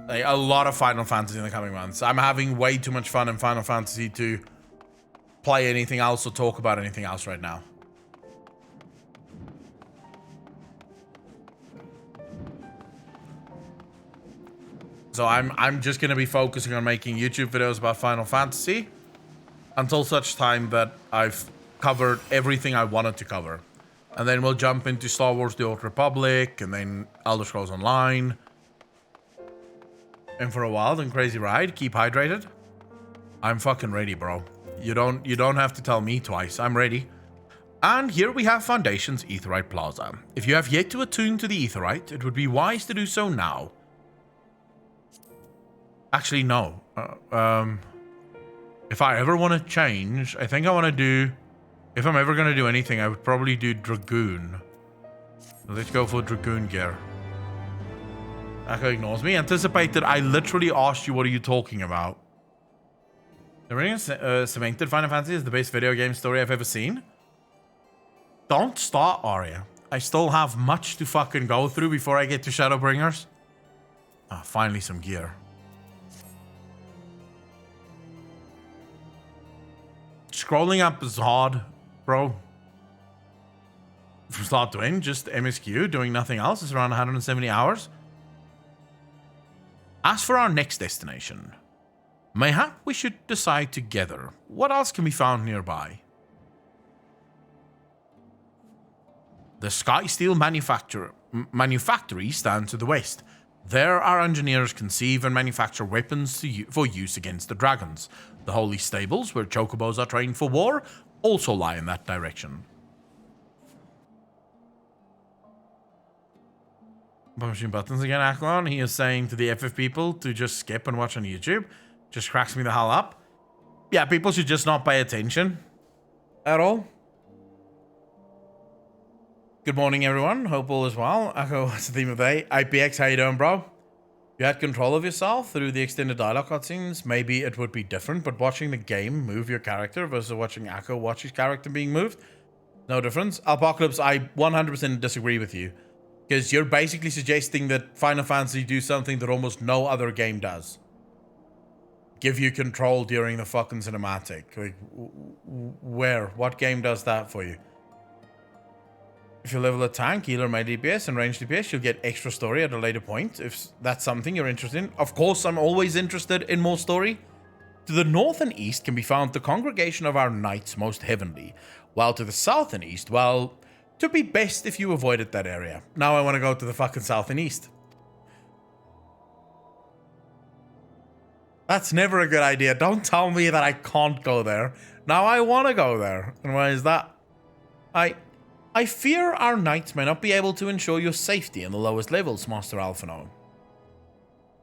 Like, a lot of Final Fantasy in the coming months. I'm having way too much fun in Final Fantasy to play anything else or talk about anything else right now. So I'm just going to be focusing on making YouTube videos about Final Fantasy until such time that I've covered everything I wanted to cover. And then we'll jump into Star Wars The Old Republic, and then Elder Scrolls Online. And for a wild and crazy ride, keep hydrated. I'm fucking ready, bro. You don't have to tell me twice. I'm ready. And here we have Foundation's Aetheryte Plaza. If you have yet to attune to the Aetheryte, it would be wise to do so now. Actually, no. If I ever want to change, I think I want to do... If I'm ever going to do anything, I would probably do Dragoon. Let's go for Dragoon gear. Echo ignores me. Anticipated, I literally asked you what are you talking about. The Ring of Cemented Final Fantasy is the best video game story I've ever seen. Don't start, Arya. I still have much to fucking go through before I get to Shadowbringers. Ah, finally some gear. Scrolling up is hard, bro. From start to end, just MSQ, doing nothing else. It's around 170 hours. As for our next destination, mayhap we should decide together. What else can be found nearby? The Sky Steel Manufactory stands to the west. There, our engineers conceive and manufacture weapons for use against the dragons. The holy stables, where chocobos are trained for war, also lie in that direction. Pushing buttons again, Aklon. He is saying to the FF people to just skip and watch on YouTube. Just cracks me the hell up. Yeah, people should just not pay attention at all. Good morning, everyone. Hope all is well. Echo, what's the theme of the day? IPX, how you doing, bro? You had control of yourself through the extended dialogue cutscenes. Maybe it would be different, but watching the game move your character versus watching Echo watch his character being moved, no difference. Apocalypse, I 100% disagree with you. Because you're basically suggesting that Final Fantasy do something that almost no other game does. Give you control during the fucking cinematic. Like, where? What game does that for you? If you level a tank, healer, melee DPS, and range DPS, you'll get extra story at a later point, if that's something you're interested in. Of course, I'm always interested in more story. To the north and east can be found the congregation of our knights most heavenly, while to the south and east, well, it would be best if you avoided that area. Now I want to go to the fucking south and east. That's never a good idea. Don't tell me that I can't go there. Now I want to go there. And why is that? I fear our knights may not be able to ensure your safety in the lowest levels, Master Alphino.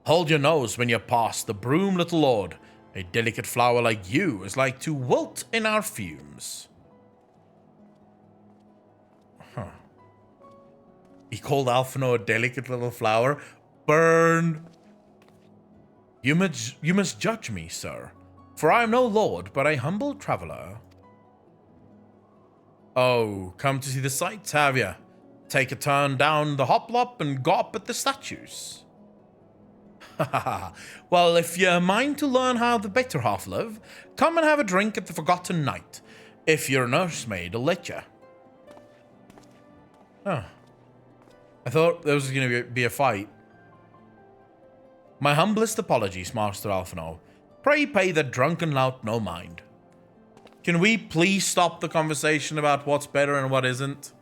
Hold your nose when you pass the broom, little lord. A delicate flower like you is like to wilt in our fumes. Huh. He called Alphino a delicate little flower? Burn! You must judge me, sir, for I am no lord, but a humble traveler. Oh, come to see the sights, have ya? Take a turn down the hoplop and gawp at the statues. Well, if you're mind to learn how the better half live, come and have a drink at the Forgotten Knight. If you're a nursemaid, I'll let ya. Oh. I thought there was going to be a fight. My humblest apologies, Master Alphino. Pray pay the drunken lout no mind. Can we please stop the conversation about what's better and what isn't?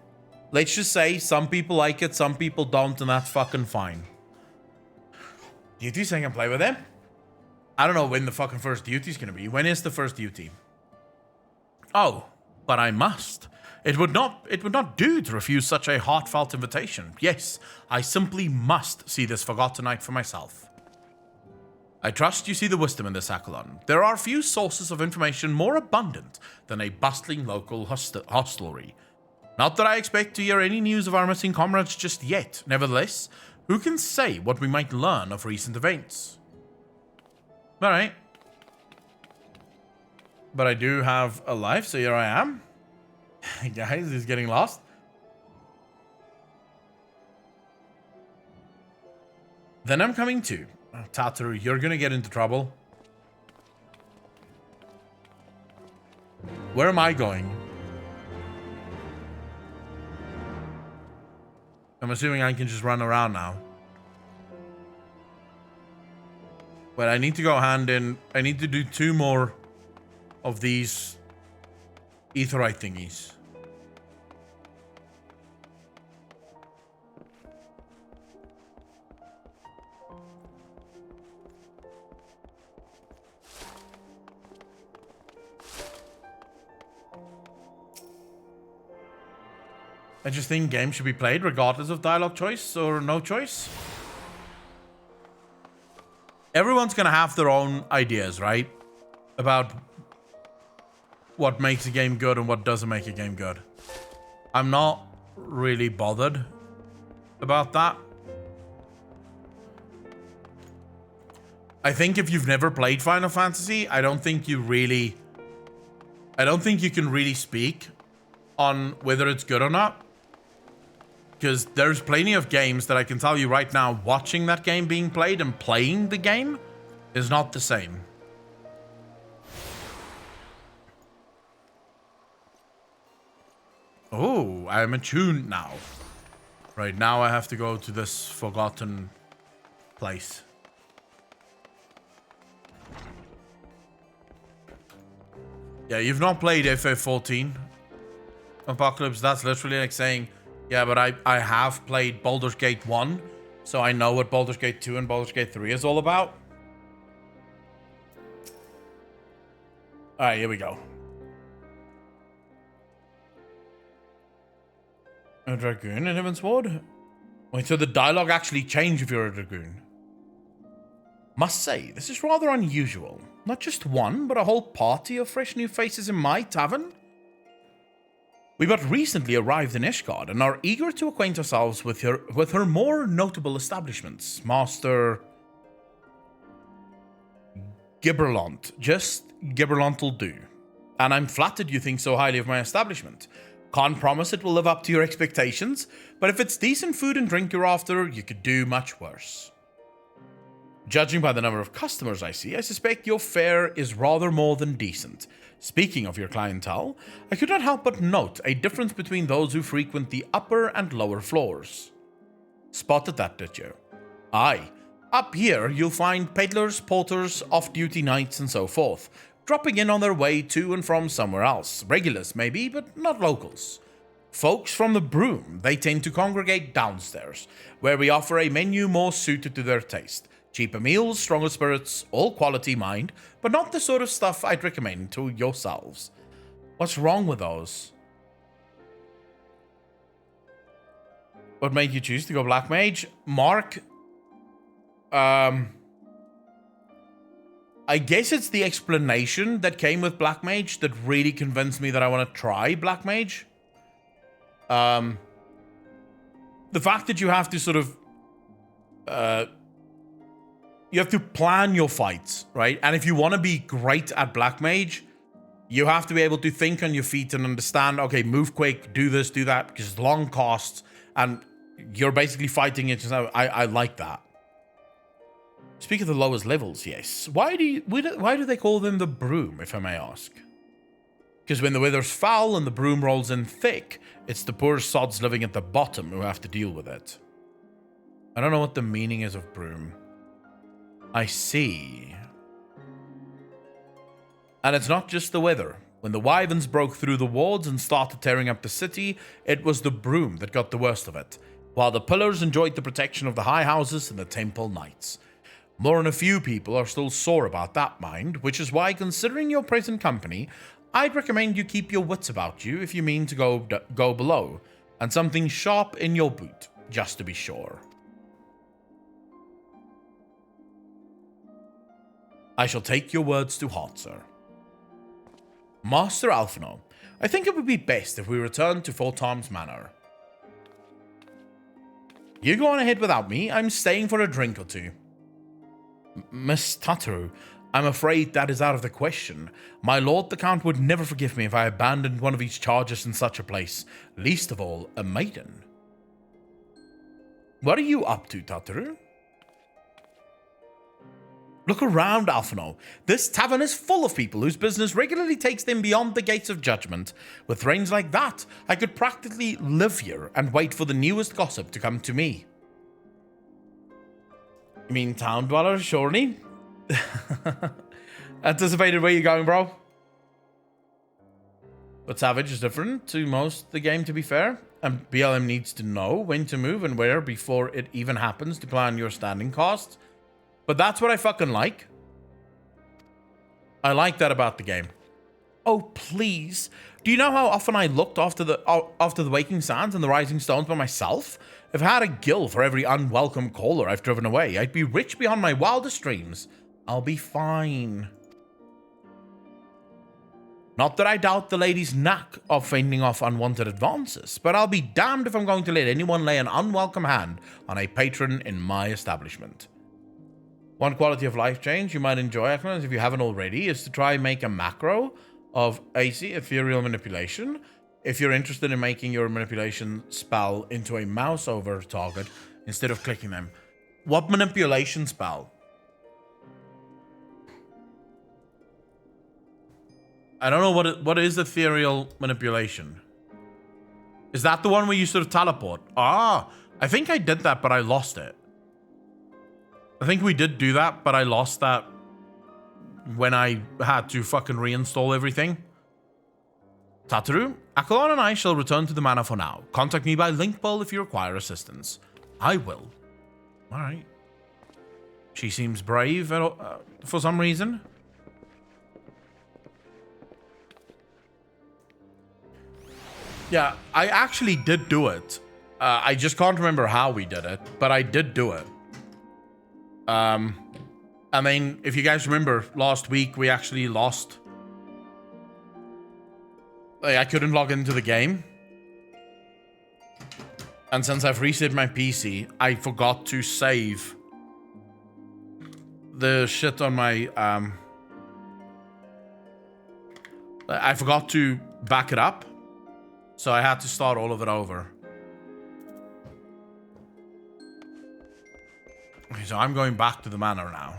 Let's just say some people like it, some people don't, and that's fucking fine. Duty so I can play with them? I don't know when the fucking first duty's gonna be. When is the first duty? Oh, but I must. It would not do to refuse such a heartfelt invitation. Yes, I simply must see this Forgotten Knight for myself. I trust you see the wisdom in this, Akalon. There are few sources of information more abundant than a bustling local hostelry. Not that I expect to hear any news of our missing comrades just yet. Nevertheless, who can say what we might learn of recent events? Alright. But I do have a life, so here I am. Guys, he's getting lost. Then I'm coming too. Tataru, you're gonna get into trouble. Where am I going? I'm assuming I can just run around now. But I need to go hand in. I need to do 2 more of these aetheryte thingies. I just think games should be played regardless of dialogue choice or no choice. Everyone's gonna have their own ideas, right? About what makes a game good and what doesn't make a game good. I'm not really bothered about that. I think if you've never played Final Fantasy, I don't think you can really speak on whether it's good or not. Because there's plenty of games that I can tell you right now, watching that game being played and playing the game is not the same. Oh, I'm attuned now. Right, now I have to go to this forgotten place. Yeah, you've not played FF14. Apocalypse, that's literally like saying, yeah, but I have played Baldur's Gate 1, So I know what Baldur's Gate 2 and Baldur's Gate 3 is all about. Alright, here we go. A dragoon in Heavensward? Wait, so the dialogue actually changed if you're a dragoon. Must say, this is rather unusual. Not just one, but a whole party of fresh new faces in my tavern. We but recently arrived in Ishgard and are eager to acquaint ourselves with her more notable establishments. Master Gibberlant. Just Gibberlant'll do. And I'm flattered you think so highly of my establishment. Can't promise it will live up to your expectations, but if it's decent food and drink you're after, you could do much worse. Judging by the number of customers I see, I suspect your fare is rather more than decent. Speaking of your clientele, I could not help but note a difference between those who frequent the upper and lower floors. Spotted that, did you? Aye. Up here, you'll find peddlers, porters, off-duty knights, and so forth, dropping in on their way to and from somewhere else. Regulars, maybe, but not locals. Folks from the Broom, they tend to congregate downstairs, where we offer a menu more suited to their taste. Cheaper meals, stronger spirits, all quality, mind, but not the sort of stuff I'd recommend to yourselves. What's wrong with those? What made you choose to go Black Mage? Mark, I guess it's the explanation that came with Black Mage that really convinced me that I want to try Black Mage. The fact that you have to sort of, you have to plan your fights, right? And if you want to be great at Black Mage, you have to be able to think on your feet and understand, okay, move quick, do this, do that, because it's long costs, and you're basically fighting it. I like that. Speak of the lowest levels, yes. Why do they call them the Broom, if I may ask? Because when the weather's foul and the broom rolls in thick, it's the poor sods living at the bottom who have to deal with it. I don't know what the meaning is of Broom. I see. And it's not just the weather. When the wyverns broke through the wards and started tearing up the city, it was the Broom that got the worst of it, while the pillars enjoyed the protection of the high houses and the temple knights. More than a few people are still sore about that, mind, which is why, considering your present company, I'd recommend you keep your wits about you if you mean to go below, and something sharp in your boot, just to be sure. I shall take your words to heart, sir. Master Alphino, I think it would be best if we return to Fortom's Manor. You go on ahead without me. I'm staying for a drink or two. Miss Tataru, I'm afraid that is out of the question. My lord the Count would never forgive me if I abandoned one of his charges in such a place, least of all a maiden. What are you up to, Tataru? Look around, Alphino. This tavern is full of people whose business regularly takes them beyond the gates of judgment. With reins like that, I could practically live here and wait for the newest gossip to come to me. You mean town dweller, surely? Anticipated where you're going, bro? But Savage is different to most of the game, to be fair. And BLM needs to know when to move and where before it even happens to plan your standing costs. But that's what I fucking like. I like that about the game. Oh, please. Do you know how often I looked after the Waking Sands and the Rising Stones by myself? If I had a gill for every unwelcome caller I've driven away, I'd be rich beyond my wildest dreams. I'll be fine. Not that I doubt the lady's knack of fending off unwanted advances, but I'll be damned if I'm going to let anyone lay an unwelcome hand on a patron in my establishment. One quality of life change you might enjoy, Akron, if you haven't already, is to try and make a macro of AC, Ethereal Manipulation. If you're interested in making your manipulation spell into a mouse over target instead of clicking them. What manipulation spell? I don't know what is Ethereal Manipulation. Is that the one where you sort of teleport? Ah, I think I did that, but I lost it. I think we did do that, but I lost that when I had to fucking reinstall everything. Tataru, Akalon and I shall return to the manor for now. Contact me by link poll if you require assistance. I will. All right. She seems brave for some reason. Yeah, I actually did do it. I just can't remember how we did it, but I did do it. I mean, if you guys remember, last week we actually lost. I couldn't log into the game. And since I've reset my PC, I forgot to save the shit on my... I forgot to back it up. So I had to start all of it over. Okay, so I'm going back to the manor now.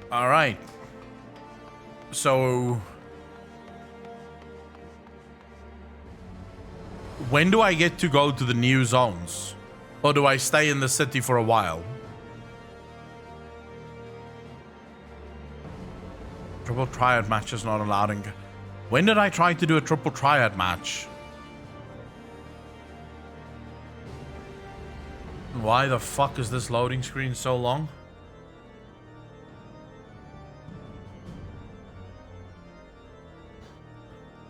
All right. So when do I get to go to the new zones? Or do I stay in the city for a while? Triple triad match is not allowed in... When did I try to do a triple triad match? Why the fuck is this loading screen so long?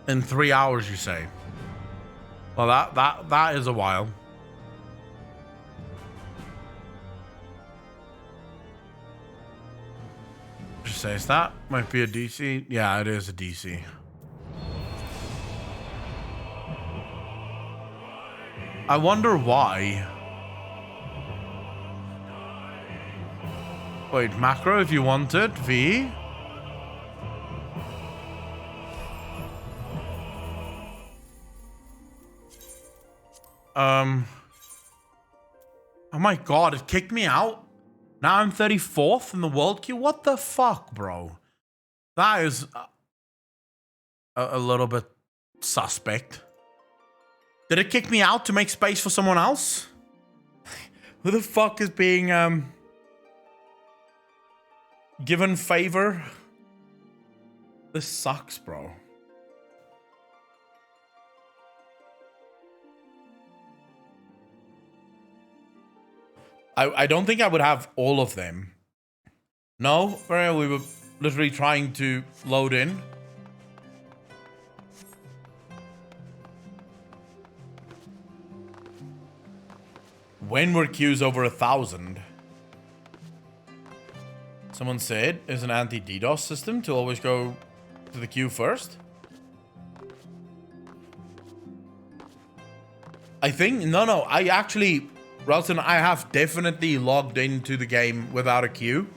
In 3 hours, you say? Well, that is a while. Just says that might be a DC. Yeah, it is a DC. I wonder why. Wait, macro if you want it, V. Oh my god, it kicked me out. Now I'm 34th in the world queue. What the fuck, bro? That is a little bit suspect. Did it kick me out to make space for someone else? Who the fuck is being given favor? This sucks, bro. I don't think I would have all of them. No, we were literally trying to load in. When were queues over 1,000? Someone said it's an anti-DDoS system to always go to the queue first. I think, no, I actually... Relton, I have definitely logged into the game without a queue.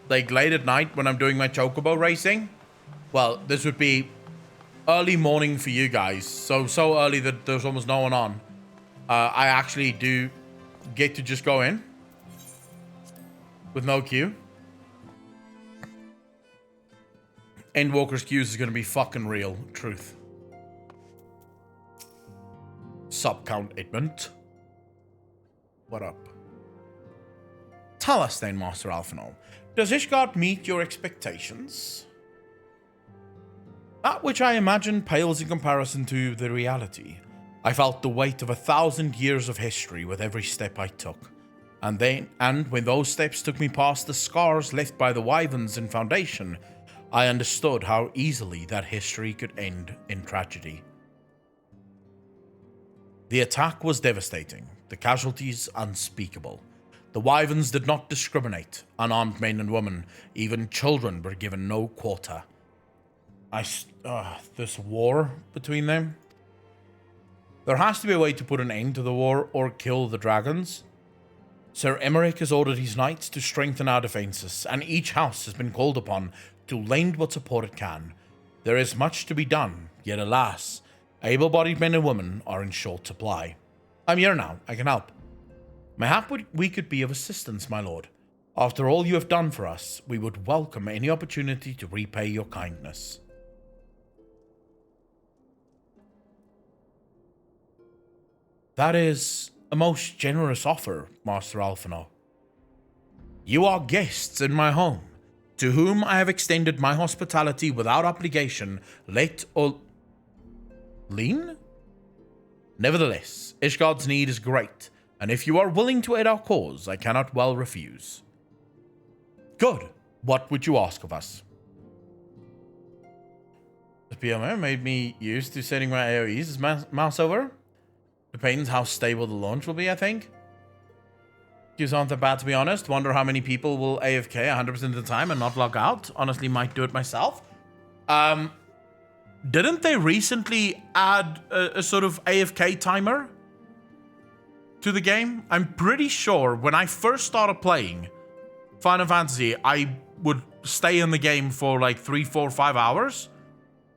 Like late at night when I'm doing my chocobo racing. Well, this would be early morning for you guys. So early that there's almost no one on. I actually do get to just go in with no queue. Endwalker's queues is going to be fucking real. Truth. Sub count Edmund. What up? Tell us then, Master Alphino. Does Ishgard meet your expectations? That which I imagine pales in comparison to the reality. I felt the weight of 1,000 years of history with every step I took. And when those steps took me past the scars left by the wyverns in Foundation, I understood how easily that history could end in tragedy. The attack was devastating. The casualties unspeakable. The wyverns did not discriminate. Unarmed men and women, even children, were given no quarter. This war between them. There has to be a way to put an end to the war or kill the dragons. Sir Emmerich has ordered his knights to strengthen our defenses, and each house has been called upon to lend what support it can. There is much to be done, yet alas, able-bodied men and women are in short supply. I'm here now. I can help. Mayhap we could be of assistance, my lord. After all you have done for us, we would welcome any opportunity to repay your kindness. That is a most generous offer, Master Alphino. You are guests in my home, to whom I have extended my hospitality without obligation, let or lean? Nevertheless, Ishgard's need is great, and if you are willing to aid our cause, I cannot well refuse. Good. What would you ask of us? The PMO made me used to sending my AoEs as mouse over. Depends how stable the launch will be, I think. Queues aren't that bad, to be honest. Wonder how many people will AFK 100% of the time and not log out. Honestly, might do it myself. Didn't they recently add a sort of AFK timer to the game? I'm pretty sure when I first started playing Final Fantasy, I would stay in the game for like 3, 4, 5 hours.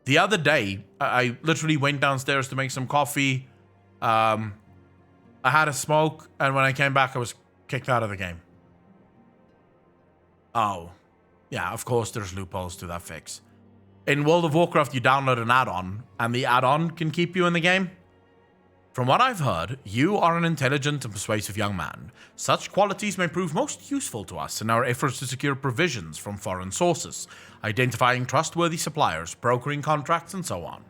The other day, I literally went downstairs to make some coffee. I had a smoke, and when I came back, I was kicked out of the game. Oh. Yeah, of course there's loopholes to that fix. In World of Warcraft, you download an add-on, and the add-on can keep you in the game. From what I've heard, you are an intelligent and persuasive young man. Such qualities may prove most useful to us in our efforts to secure provisions from foreign sources, identifying trustworthy suppliers, brokering contracts, and so on.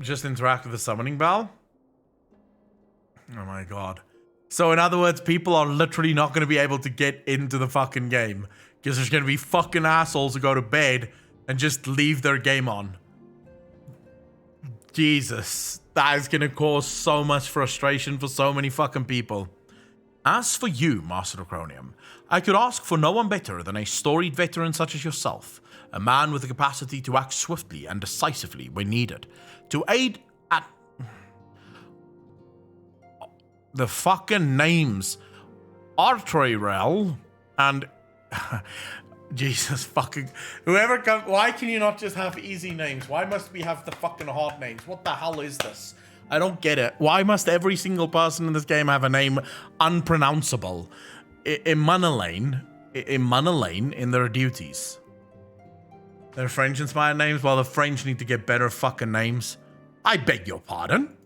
Just interact with the summoning bell? Oh my god. So in other words, people are literally not going to be able to get into the fucking game because there's going to be fucking assholes who go to bed and just leave their game on. Jesus. That is going to cause so much frustration for so many fucking people. As for you, Master Acronium, I could ask for no one better than a storied veteran such as yourself, a man with the capacity to act swiftly and decisively when needed, to aid at the fucking names Artrarel and Jesus fucking whoever comes. Why can you not just have easy names? Why must we have the fucking hard names? What the hell is this? I don't get it. Why must every single person in this game have a name unpronounceable? Immunalane in their duties. They're French-inspired names? Well, the French need to get better fucking names. I beg your pardon?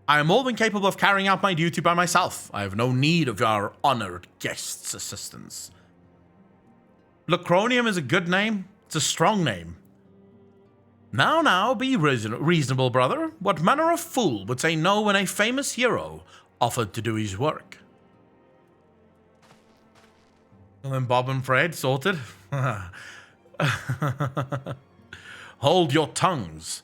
I am more than capable of carrying out my duty by myself. I have no need of your honored guest's assistance. Lacronium is a good name. It's a strong name. Now, be reasonable, brother. What manner of fool would say no when a famous hero offered to do his work? And then Bob and Fred sorted. Hold your tongues.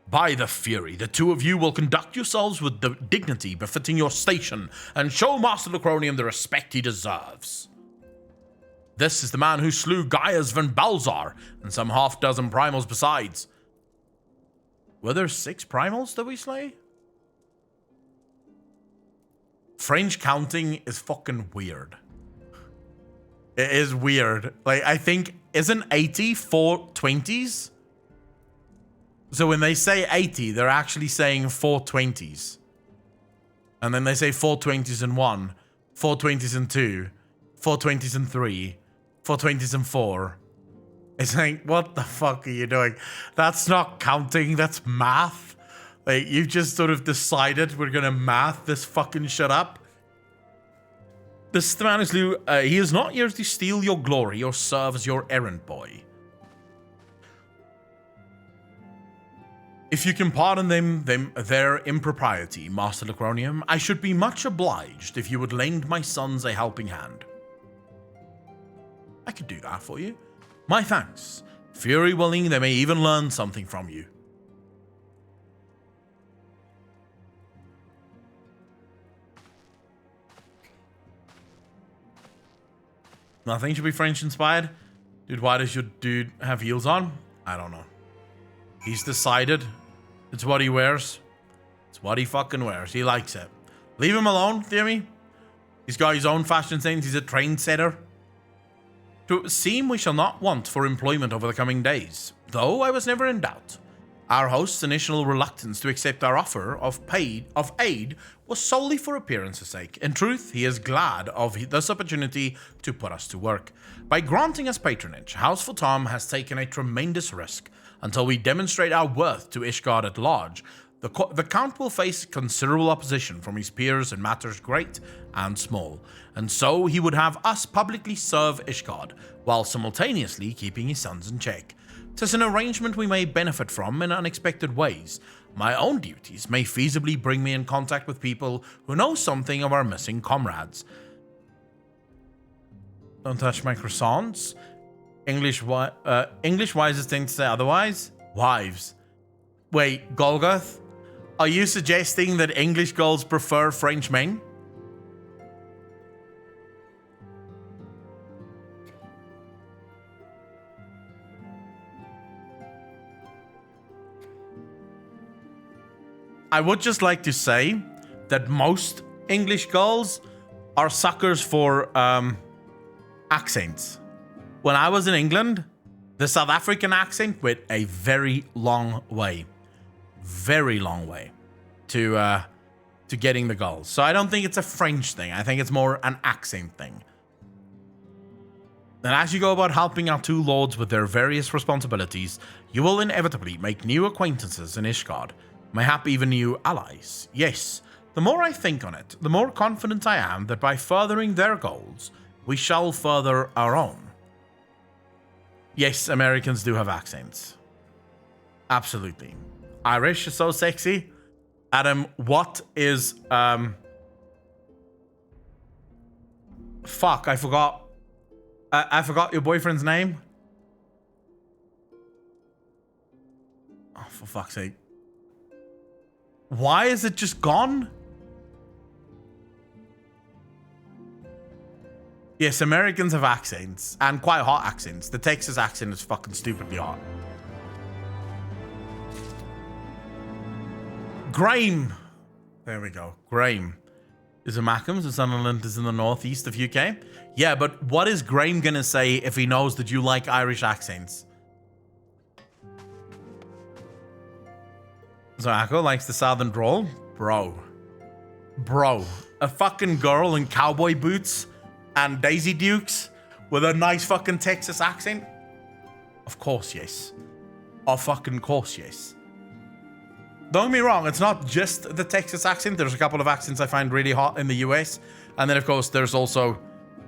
By the Fury, the two of you will conduct yourselves with the dignity befitting your station and show Master Lacronium the respect he deserves. This is the man who slew Gaius van Balzar and some half-dozen primals besides. Were there 6 primals that we slay? French counting is fucking weird. It is weird. Like, I think, isn't 80 4 20s? So when they say 80, they're actually saying 4 20s. And then they say 4 20s and 1, 4 20s and 2, 4 20s and 3, 4 20s and 4. It's like, what the fuck are you doing? That's not counting, that's math. Like, you've just sort of decided we're gonna math this fucking shit up. This man is Lou. He is not here to steal your glory or serve as your errand boy. If you can pardon their impropriety, Master Lacronium, I should be much obliged if you would lend my sons a helping hand. I could do that for you. My thanks. Fury willing, they may even learn something from you. Nothing should be French-inspired? Dude, why does your dude have heels on? I don't know. He's decided. It's what he wears. It's what he fucking wears. He likes it. Leave him alone, Theory. He's got his own fashion sense. He's a trendsetter. To seem we shall not want for employment over the coming days, though I was never in doubt. Our host's initial reluctance to accept our offer of aid was solely for appearance's sake. In truth, he is glad of this opportunity to put us to work. By granting us patronage, House 4Tom has taken a tremendous risk. Until we demonstrate our worth to Ishgard at large, the Count will face considerable opposition from his peers in matters great and small, and so he would have us publicly serve Ishgard, while simultaneously keeping his sons in check. 'Tis an arrangement we may benefit from in unexpected ways. My own duties may feasibly bring me in contact with people who know something of our missing comrades. Don't touch my croissants. English wisest thing to say otherwise? Wives. Wait, Golgoth? Are you suggesting that English girls prefer French men? I would just like to say that most English girls are suckers for accents. When I was in England, the South African accent went a very long way. Very long way to getting the girls. So I don't think it's a French thing. I think it's more an accent thing. And as you go about helping our two lords with their various responsibilities, you will inevitably make new acquaintances in Ishgard, mayhap even new allies. Yes, the more I think on it, the more confident I am that by furthering their goals, we shall further our own. Yes, Americans do have accents. Absolutely. Irish is so sexy. Adam, what is fuck, I forgot. I forgot your boyfriend's name. Oh, for fuck's sake. Why is it just gone? Yes, Americans have accents, and quite hot accents. The Texas accent is fucking stupidly hot. Graham. There we go. Graham is in Mackhams, and Sunderland is in the northeast of UK. Yeah, but what is Graham gonna say if he knows that you like Irish accents? So Akko likes the southern drawl. Bro. A fucking girl in cowboy boots and Daisy Dukes with a nice fucking Texas accent? Of course, yes. Of fucking course, yes. Don't get me wrong, it's not just the Texas accent. There's a couple of accents I find really hot in the US. And then, of course, there's also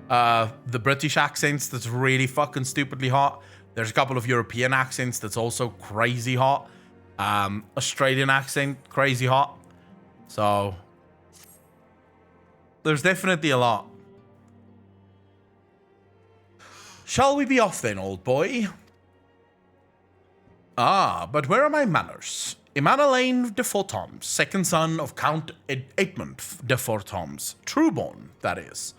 the British accents that's really fucking stupidly hot. There's a couple of European accents that's also crazy hot. Australian accent, crazy hot. So, there's definitely a lot. Shall we be off then, old boy? Ah, but where are my manners? Emmanuel de 4Toms, second son of Count Edmund de 4Toms, trueborn, that is.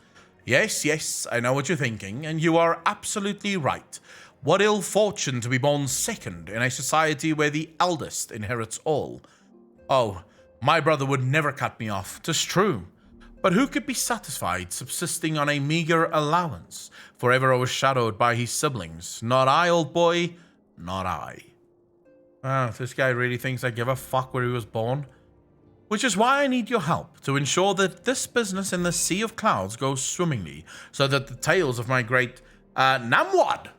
Yes, I know what you're thinking, and you are absolutely right. What ill fortune to be born second in a society where the eldest inherits all. Oh, my brother would never cut me off, 'tis true. But who could be satisfied subsisting on a meager allowance, forever overshadowed by his siblings? Not I, old boy, not I. Oh, this guy really thinks I give a fuck where he was born. Which is why I need your help to ensure that this business in the Sea of Clouds goes swimmingly, so that the tales of my great Namwad,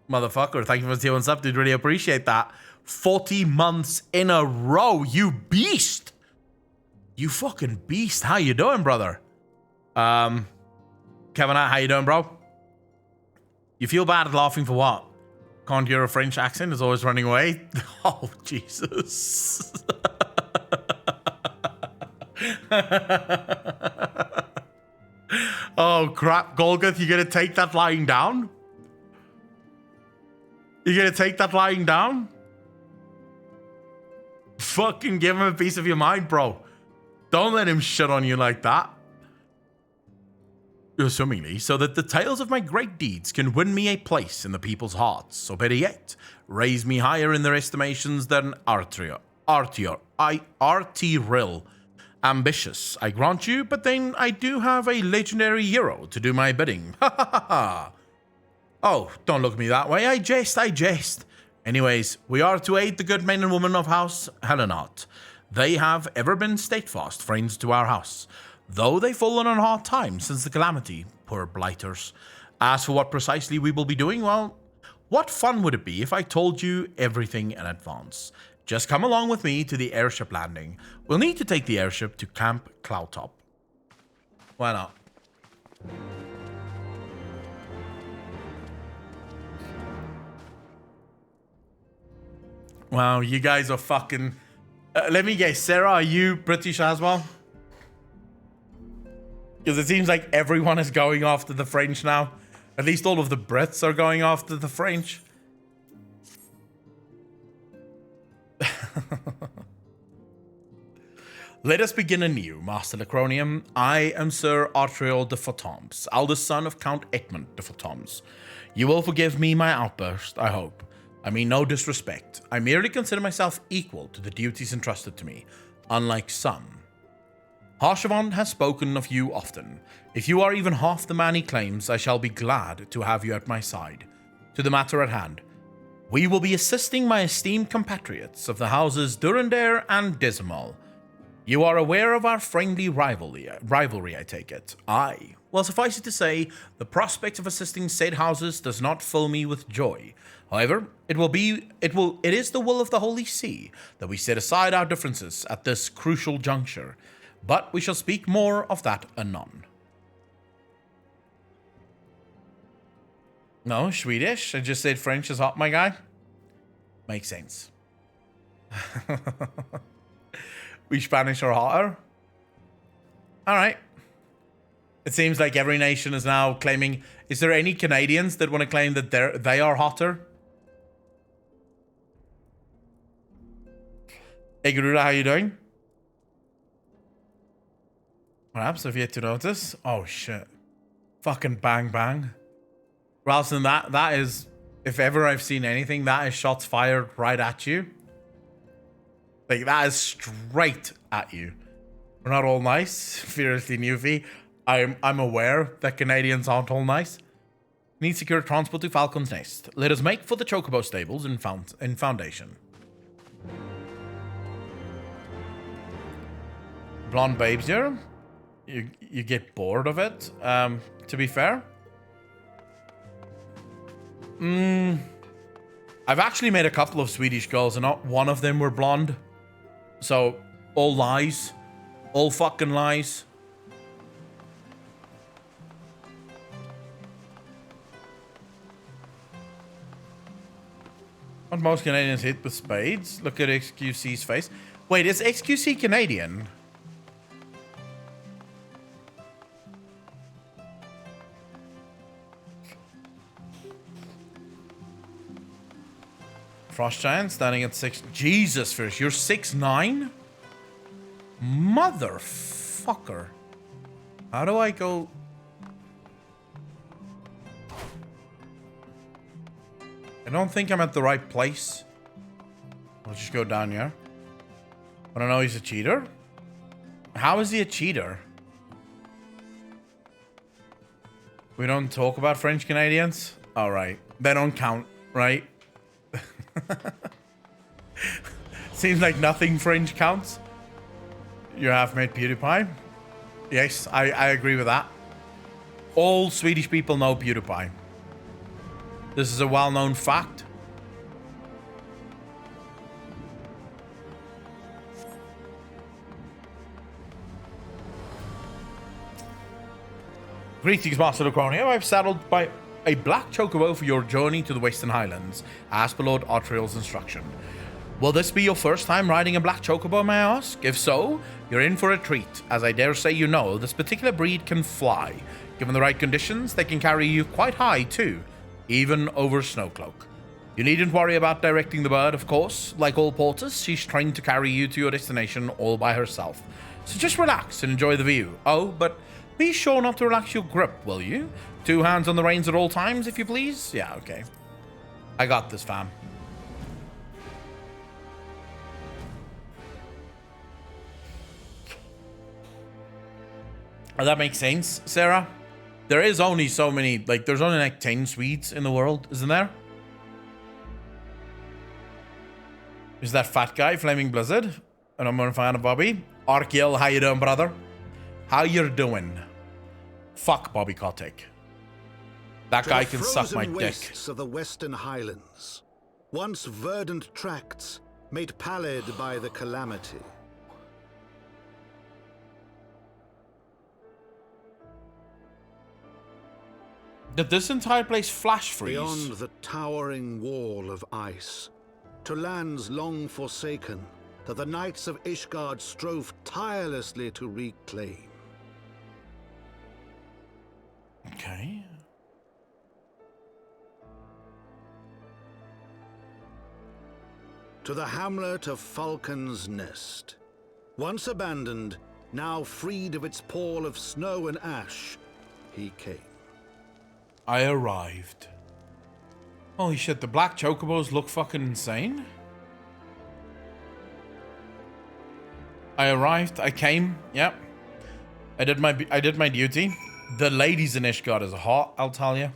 motherfucker, thank you for the tier 1 sub, dude, really appreciate that. 40 months in a row, you beast! You fucking beast. How you doing, brother? Kevin, how you doing, bro? You feel bad laughing for what? Can't hear a French accent, is always running away. Oh, Jesus. Oh, crap. Golgoth, you gonna take that lying down? You gonna take that lying down? Fucking give him a piece of your mind, bro. Don't let him shit on you like that. Assumingly, so that the tales of my great deeds can win me a place in the people's hearts, or better yet, raise me higher in their estimations than Artyrill. Ambitious, I grant you, but then I do have a legendary hero to do my bidding. Ha ha ha ha. Oh, don't look at me that way. I jest. Anyways, we are to aid the good men and women of House Helenot. They have ever been steadfast friends to our house, though they've fallen on hard times since the calamity, poor blighters. As for what precisely we will be doing, well, what fun would it be if I told you everything in advance? Just come along with me to the airship landing. We'll need to take the airship to Camp Cloudtop. Why not? Wow, you guys are fucking... let me guess, Sarah, are you British as well? Because it seems like everyone is going after the French now. At least all of the Brits are going after the French. Let us begin anew, Master Lacronium. I am Sir Artriel de Fortoms, eldest son of Count Edmund de Fortoms. You will forgive me my outburst, I hope. I mean no disrespect. I merely consider myself equal to the duties entrusted to me, unlike some. Harshavon has spoken of you often. If you are even half the man he claims, I shall be glad to have you at my side. To the matter at hand. We will be assisting my esteemed compatriots of the houses Durandare and Dismal. You are aware of our friendly rivalry, I take it. Aye. Well, suffice it to say, the prospect of assisting said houses does not fill me with joy. However, it is the will of the Holy See that we set aside our differences at this crucial juncture, but we shall speak more of that anon. No, Swedish? I just said French is hot, my guy. Makes sense. We Spanish are hotter. All right. It seems like every nation is now claiming... Is there any Canadians that want to claim that they are hotter? Hey, Garuda, how you doing? Perhaps I've yet to notice. Oh, shit. Fucking bang, bang. Ralston, that is... If ever I've seen anything, that is shots fired right at you. Like, that is straight at you. We're not all nice. Fiercely newfie. I'm aware that Canadians aren't all nice. Need secure transport to Falcon's Nest. Let us make for the Chocobo stables in Foundation. Blonde babes here. You get bored of it, to be fair. I've actually met a couple of Swedish girls and not one of them were blonde. So, all lies. All fucking lies. Aren't most Canadians hit with spades? Look at XQC's face. Wait, is XQC Canadian? Frost Giant standing at 6. Jesus, Fish, you're 6'9"? Motherfucker. How do I go? I don't think I'm at the right place. I'll just go down here. I don't know, he's a cheater? How is he a cheater? We don't talk about French Canadians? Alright. They don't count, right? Seems like nothing French counts. You have made PewDiePie? Yes, I agree with that. All Swedish people know PewDiePie. This is a well-known fact. Greetings, Master Lacronia. I've saddled by a black chocobo for your journey to the Western Highlands, as per Lord Artriel's instruction. Will this be your first time riding a black chocobo, may I ask? If so, you're in for a treat, as I dare say you know, this particular breed can fly. Given the right conditions, they can carry you quite high too, even over Snowcloak. You needn't worry about directing the bird, of course. Like all porters, she's trained to carry you to your destination all by herself. So just relax and enjoy the view. Oh, but be sure not to relax your grip, will you? 2 hands on the reins at all times, if you please? Yeah, okay. I got this, fam. Oh, that makes sense, Sarah. There is only so many, like, there's only like 10 Swedes in the world, isn't there? Is that fat guy, Flaming Blizzard? And I'm a fan of Bobby. Arkiel, how you doing, brother? How you doing? Fuck Bobby Kotick. That guy can suck my dick. Wastes of the Western Highlands, once verdant tracts made pallid by the calamity. Did this entire place flash freeze? Beyond the towering wall of ice, to lands long forsaken, that the Knights of Ishgard strove tirelessly to reclaim. Okay. To the hamlet of Falcon's Nest. Once abandoned, now freed of its pall of snow and ash, he came. I arrived. Holy shit, the black chocobos look fucking insane. I arrived, I came, yep. I did my duty. The ladies in Ishgard is hot, I'll tell you.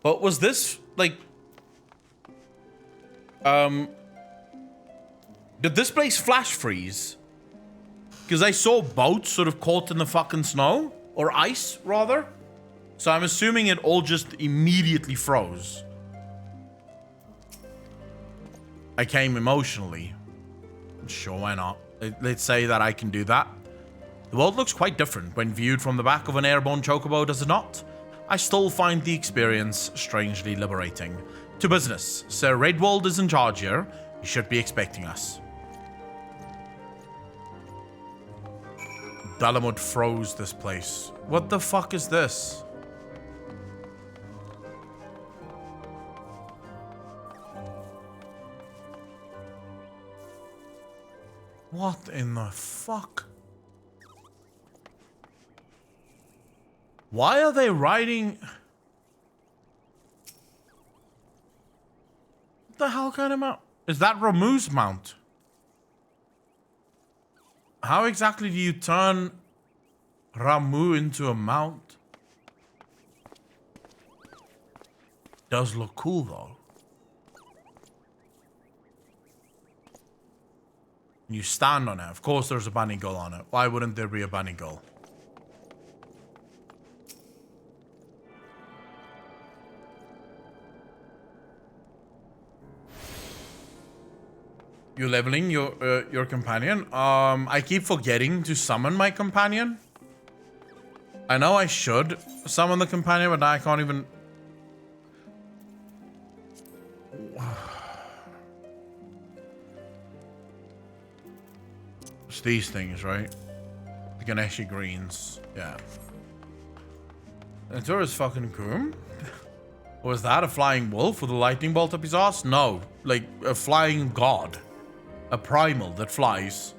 But was this, like... Did this place flash freeze? Because I saw boats sort of caught in the fucking snow. Or ice, rather. So I'm assuming it all just immediately froze. I came emotionally. Sure, why not? Let's say that I can do that. The world looks quite different when viewed from the back of an airborne chocobo, does it not? I still find the experience strangely liberating. To business. Sir Redwald is in charge here. He should be expecting us. Dalamud froze this place. What the fuck is this? What in the fuck? Why are they riding... What the hell kind of mount? Is that Ramu's mount? How exactly do you turn Ramu into a mount? Does look cool though. You stand on it. Of course there's a bunny gull on it. Why wouldn't there be a bunny gull? You leveling your companion? I keep forgetting to summon my companion. I know I should summon the companion, but I can't even... It's these things, right? The Ganeshi greens. Yeah. And is fucking Koom? Was that a flying wolf with a lightning bolt up his ass? No. Like a flying god. A primal that flies.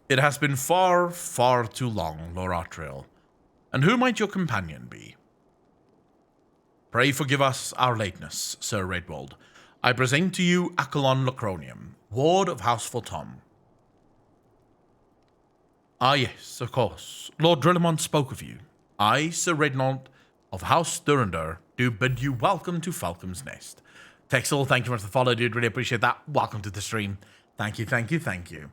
It has been far, far too long, Loratriel. And who might your companion be? Pray forgive us our lateness, Sir Redwald. I present to you Accolon Lacronium, ward of House Fultom. Ah yes, of course. Lord Drillamont spoke of you. I, Sir Redwald of House Durandar, do bid you welcome to Falcon's Nest. Texel, thank you for the follow, dude. Really appreciate that. Welcome to the stream. Thank you, thank you, thank you.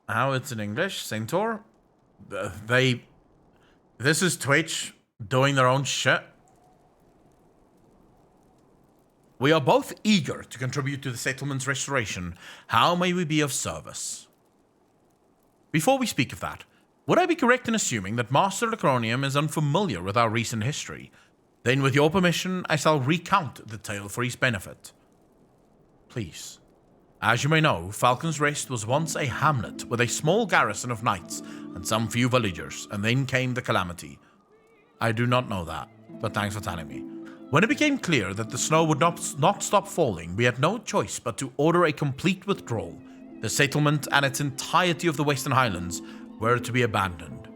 How it's in English? Centaur? This is Twitch doing their own shit. We are both eager to contribute to the settlement's restoration. How may we be of service? Before we speak of that, would I be correct in assuming that Master Lacronium is unfamiliar with our recent history? Then, with your permission, I shall recount the tale for his benefit. Please. As you may know, Falcon's Rest was once a hamlet with a small garrison of knights and some few villagers, and then came the calamity. I do not know that, but thanks for telling me. When it became clear that the snow would not stop falling, we had no choice but to order a complete withdrawal. The settlement and its entirety of the Western Highlands were to be abandoned.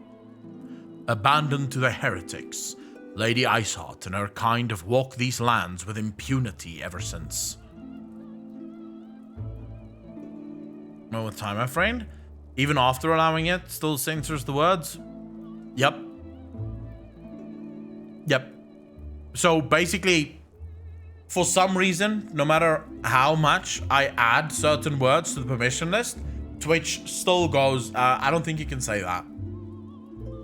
Abandoned to the heretics. Lady Iceheart and her kind have walked these lands with impunity ever since. Moment of time, my friend. Even after allowing it, still censors the words? Yep. Yep. So basically, for some reason, no matter how much I add certain words to the permission list, Twitch still goes, I don't think you can say that.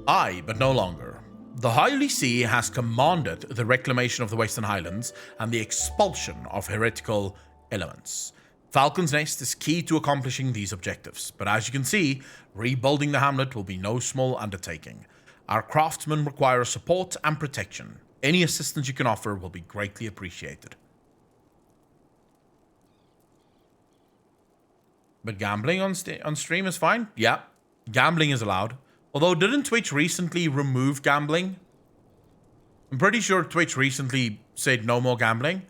But no longer. The Holy See has commanded the reclamation of the Western Highlands and the expulsion of heretical elements. Falcon's Nest is key to accomplishing these objectives, but as you can see, rebuilding the hamlet will be no small undertaking. Our craftsmen require support and protection. Any assistance you can offer will be greatly appreciated. But gambling on stream is fine? Yeah, gambling is allowed. Although, didn't Twitch recently remove gambling? I'm pretty sure Twitch recently said no more gambling.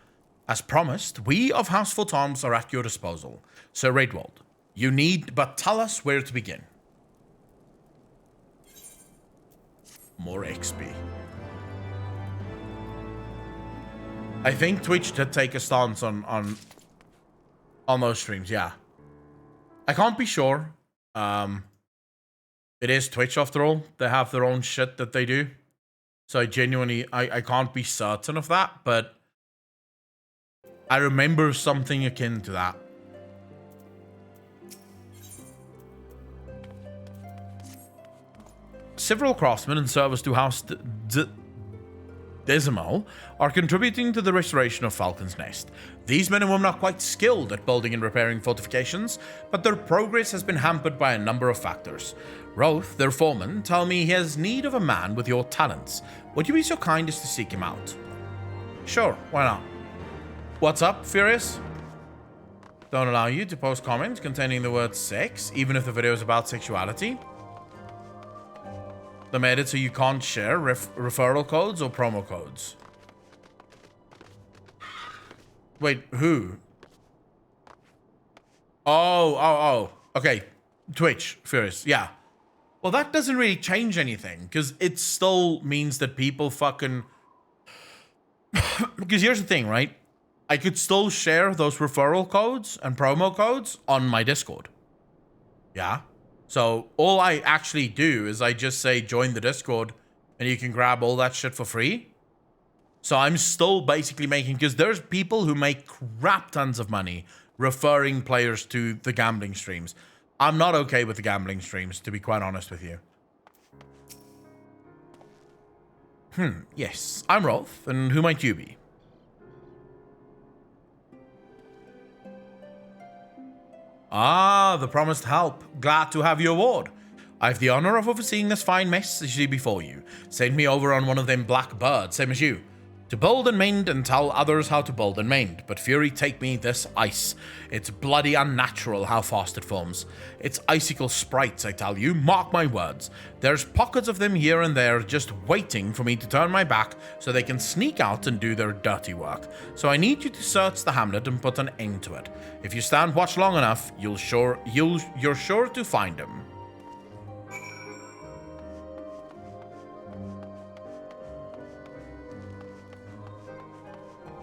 As promised, we of House Photons are at your disposal. Sir Redwald, you need but tell us where to begin. More XP. I think Twitch did take a stance on those streams, yeah. I can't be sure. It is Twitch after all. They have their own shit that they do. So I genuinely, I can't be certain of that, but I remember something akin to that. Several craftsmen in service to House Decimal are contributing to the restoration of Falcon's Nest. These men and women are quite skilled at building and repairing fortifications, but their progress has been hampered by a number of factors. Roth, their foreman, tell me he has need of a man with your talents. Would you be so kind as to seek him out? Sure, why not? What's up, Furious? Don't allow you to post comments containing the word sex, even if the video is about sexuality. They made it so you can't share referral codes or promo codes. Wait, who? Oh. Okay, Twitch, Furious, yeah. Well, that doesn't really change anything, because it still means that people fucking... Because here's the thing, right? I could still share those referral codes and promo codes on my Discord. Yeah? So all I actually do is I just say join the Discord and you can grab all that shit for free. So I'm still basically making... Because there's people who make crap tons of money referring players to the gambling streams. I'm not okay with the gambling streams, to be quite honest with you. Yes. I'm Rolf, and who might you be? Ah, the promised help. Glad to have you aboard. I've the honor of overseeing this fine mess you see before you. Send me over on one of them black birds, same as you. To build and mend and tell others how to build and mend. But Fury, take me this ice. It's bloody unnatural how fast it forms. It's icicle sprites, I tell you. Mark my words. There's pockets of them here and there just waiting for me to turn my back so they can sneak out and do their dirty work. So I need you to search the hamlet and put an end to it. If you stand watch long enough, you're sure to find them.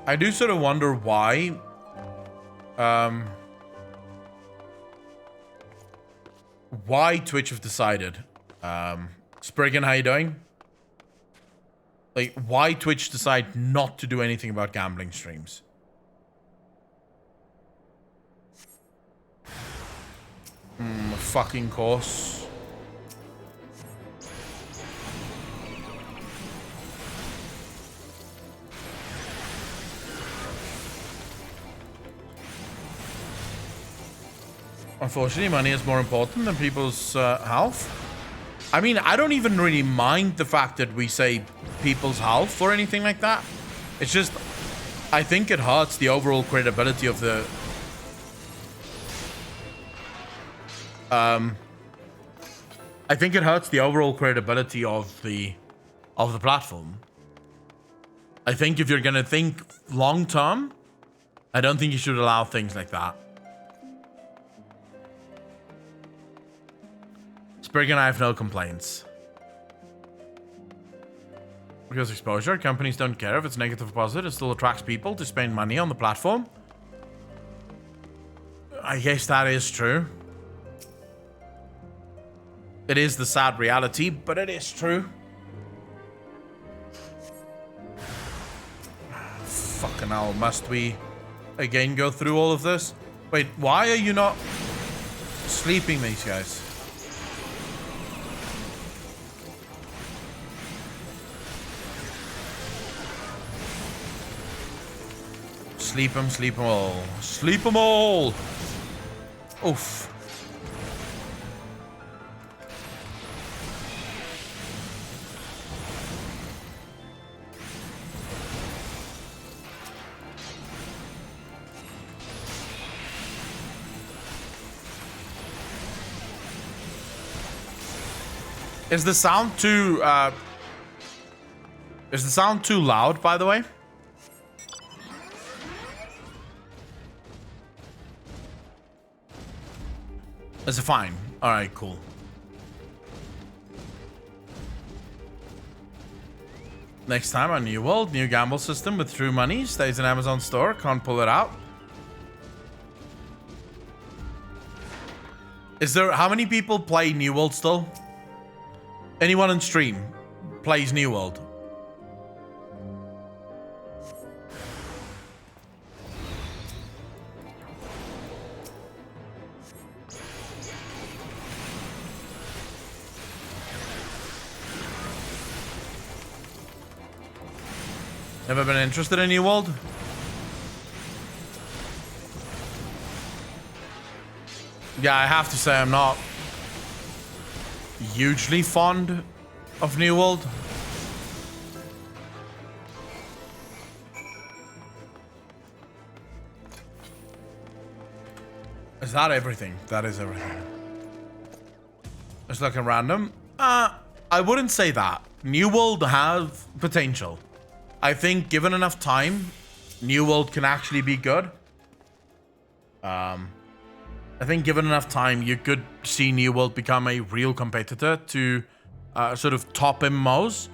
I do sort of wonder why Twitch have decided. Spriggan, how you doing? Like, why Twitch decide not to do anything about gambling streams? Fucking course. Unfortunately, money is more important than people's health. I mean, I don't even really mind the fact that we say people's health or anything like that. It's just, I think it hurts the overall credibility of the... I think it hurts the overall credibility of the platform. I think if you're gonna think long term, I don't think you should allow things like that. Spriggan, I have no complaints. Because exposure, companies don't care if it's negative or positive, it still attracts people to spend money on the platform. I guess that is true. It is the sad reality, but it is true. Fucking hell, must we again go through all of this? Wait, why are you not sleeping these guys? Sleep them all. Sleep them all! Oof. Is the sound too loud, by the way? Is it fine? Alright, cool. Next time on New World, new gamble system with true money. Stays in Amazon store, can't pull it out. Is there, how many people play New World still? Anyone on stream plays New World? Never been interested in New World? Yeah, I have to say I'm not hugely fond of New World. Is that everything? That is everything. It's looking random. I wouldn't say that. New World has potential. I think given enough time, New World can actually be good. I think given enough time, you could see New World become a real competitor to sort of top MMOs.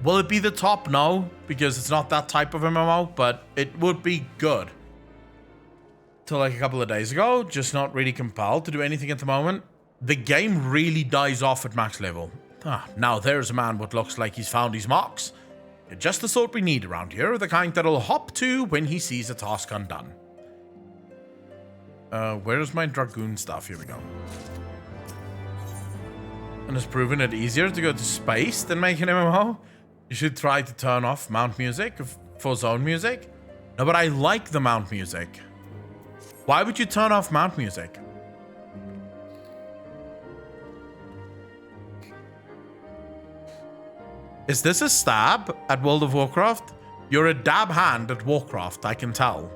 Will it be the top? No, because it's not that type of MMO, but it would be good. Till like a couple of days ago, just not really compelled to do anything at the moment. The game really dies off at max level. Now there's a man what looks like he's found his marks. You're just the sort we need around here, the kind that'll hop to when he sees a task undone. Where's my Dragoon stuff? Here we go. And it's proven it easier to go to space than make an MMO. You should try to turn off mount music for zone music. No, but I like the mount music. Why would you turn off mount music? Is this a stab at World of Warcraft? You're a dab hand at Warcraft, I can tell.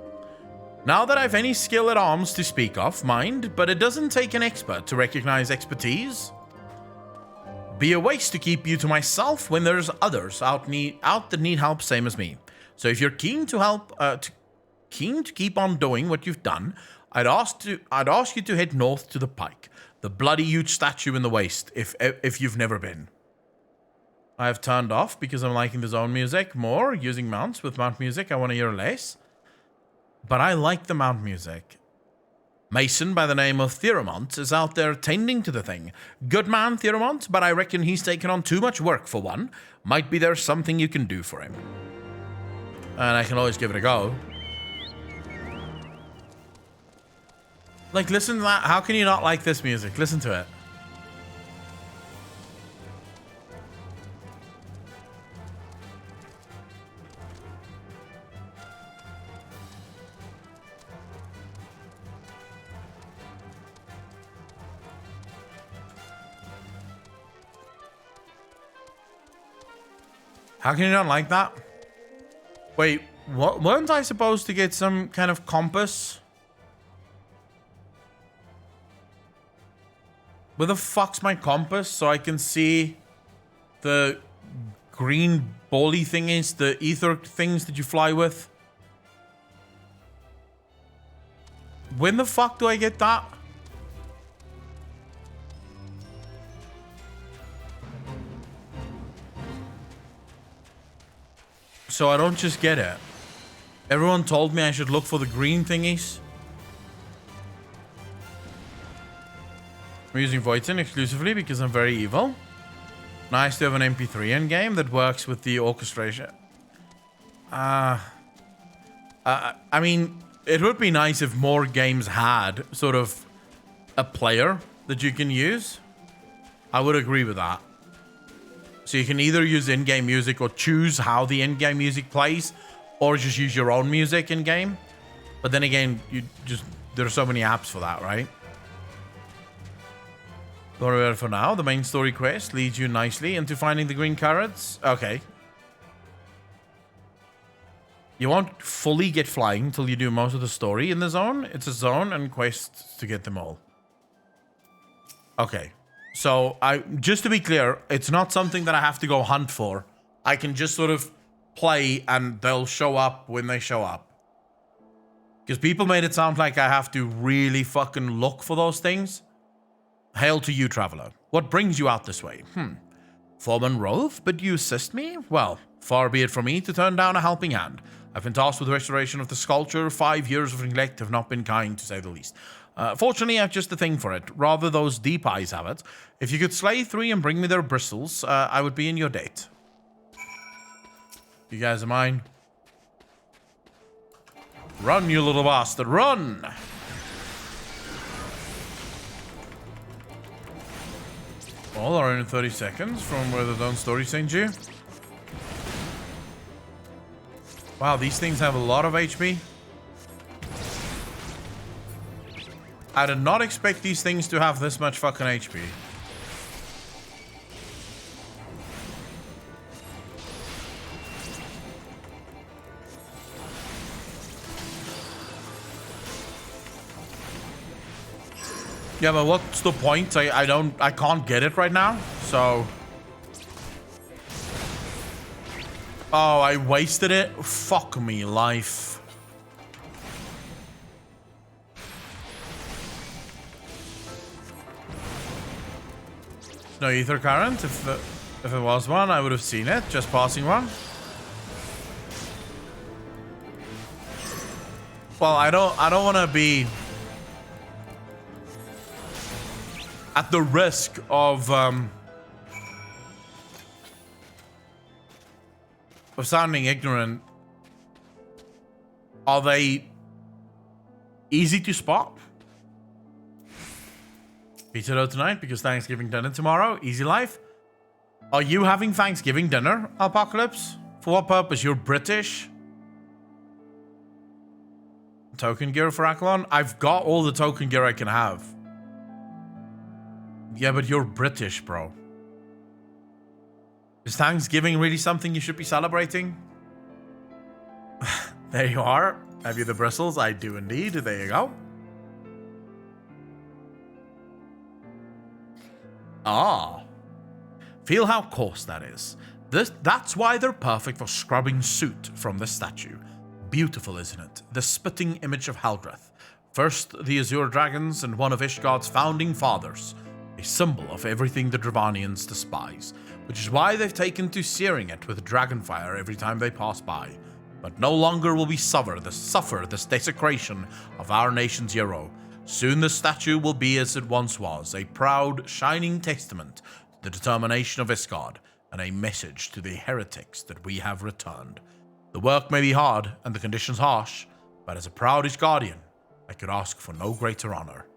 Now that I've any skill at arms to speak of, mind, but it doesn't take an expert to recognize expertise. Be a waste to keep you to myself when there's others out that need help same as me. So if you're keen to help, keen to keep on doing what you've done, I'd ask you to head north to the Pike, the bloody huge statue in the waste, if you've never been. I have turned off because I'm liking the zone music more. Using mounts with mount music, I want to hear less. But I like the mount music. Mason by the name of Theramont is out there tending to the thing. Good man, Theramont, but I reckon he's taken on too much work for one. Might be there's something you can do for him. And I can always give it a go. Like, listen to that. How can you not like this music? Listen to it. How can you not like that? Wait, weren't I supposed to get some kind of compass? Where the fuck's my compass so I can see the green bally thingies, the ether things that you fly with? When the fuck do I get that? So I don't just get it. Everyone told me I should look for the green thingies. I'm using Voitin exclusively because I'm very evil. Nice to have an MP3 in game that works with the orchestration. I mean, it would be nice if more games had sort of a player that you can use. I would agree with that. So you can either use in-game music or choose how the in-game music plays, or just use your own music in-game. But then again, there are so many apps for that, right? Don't worry about it for now. The main story quest leads you nicely into finding the green carrots. Okay. You won't fully get flying until you do most of the story in the zone. It's a zone and quests to get them all. Okay. So, just to be clear, it's not something that I have to go hunt for. I can just sort of play and they'll show up when they show up. Because people made it sound like I have to really fucking look for those things. Hail to you, traveler. What brings you out this way? Foreman Rove, but you assist me? Well, far be it from me to turn down a helping hand. I've been tasked with the restoration of the sculpture. 5 years of neglect have not been kind, to say the least. Fortunately, I've just the thing for it. Rather, those deep eyes have it. If you could slay 3 and bring me their bristles, I would be in your debt. You guys are mine. Run, you little bastard, run! All are in 30 seconds from where the done story sends you. Wow, these things have a lot of HP. I did not expect these things to have this much fucking HP. Yeah, but what's the point? I can't get it right now, so. Oh, I wasted it? Fuck me, life. No ether current. If it was one, I would have seen it. Just passing one. Well, I don't want to be at the risk of sounding ignorant. Are they easy to spot? Pizza dough tonight because Thanksgiving dinner tomorrow. Easy life. Are you having Thanksgiving dinner, Apocalypse? For what purpose? You're British? Token gear for Akalon? I've got all the token gear I can have. Yeah, but you're British, bro. Is Thanksgiving really something you should be celebrating? There you are. Have you the bristles? I do indeed. There you go. Ah. Feel how coarse that is. That's why they're perfect for scrubbing soot from the statue. Beautiful, isn't it? The spitting image of Haldreth. First the Azure Dragons and one of Ishgard's founding fathers. A symbol of everything the Dravanians despise, which is why they've taken to searing it with dragonfire every time they pass by. But no longer will we suffer this desecration of our nation's hero. Soon the statue will be as it once was, a proud, shining testament to the determination of Ishgard, and a message to the heretics that we have returned. The work may be hard, and the conditions harsh, but as a proud Ishgardian, I could ask for no greater honor.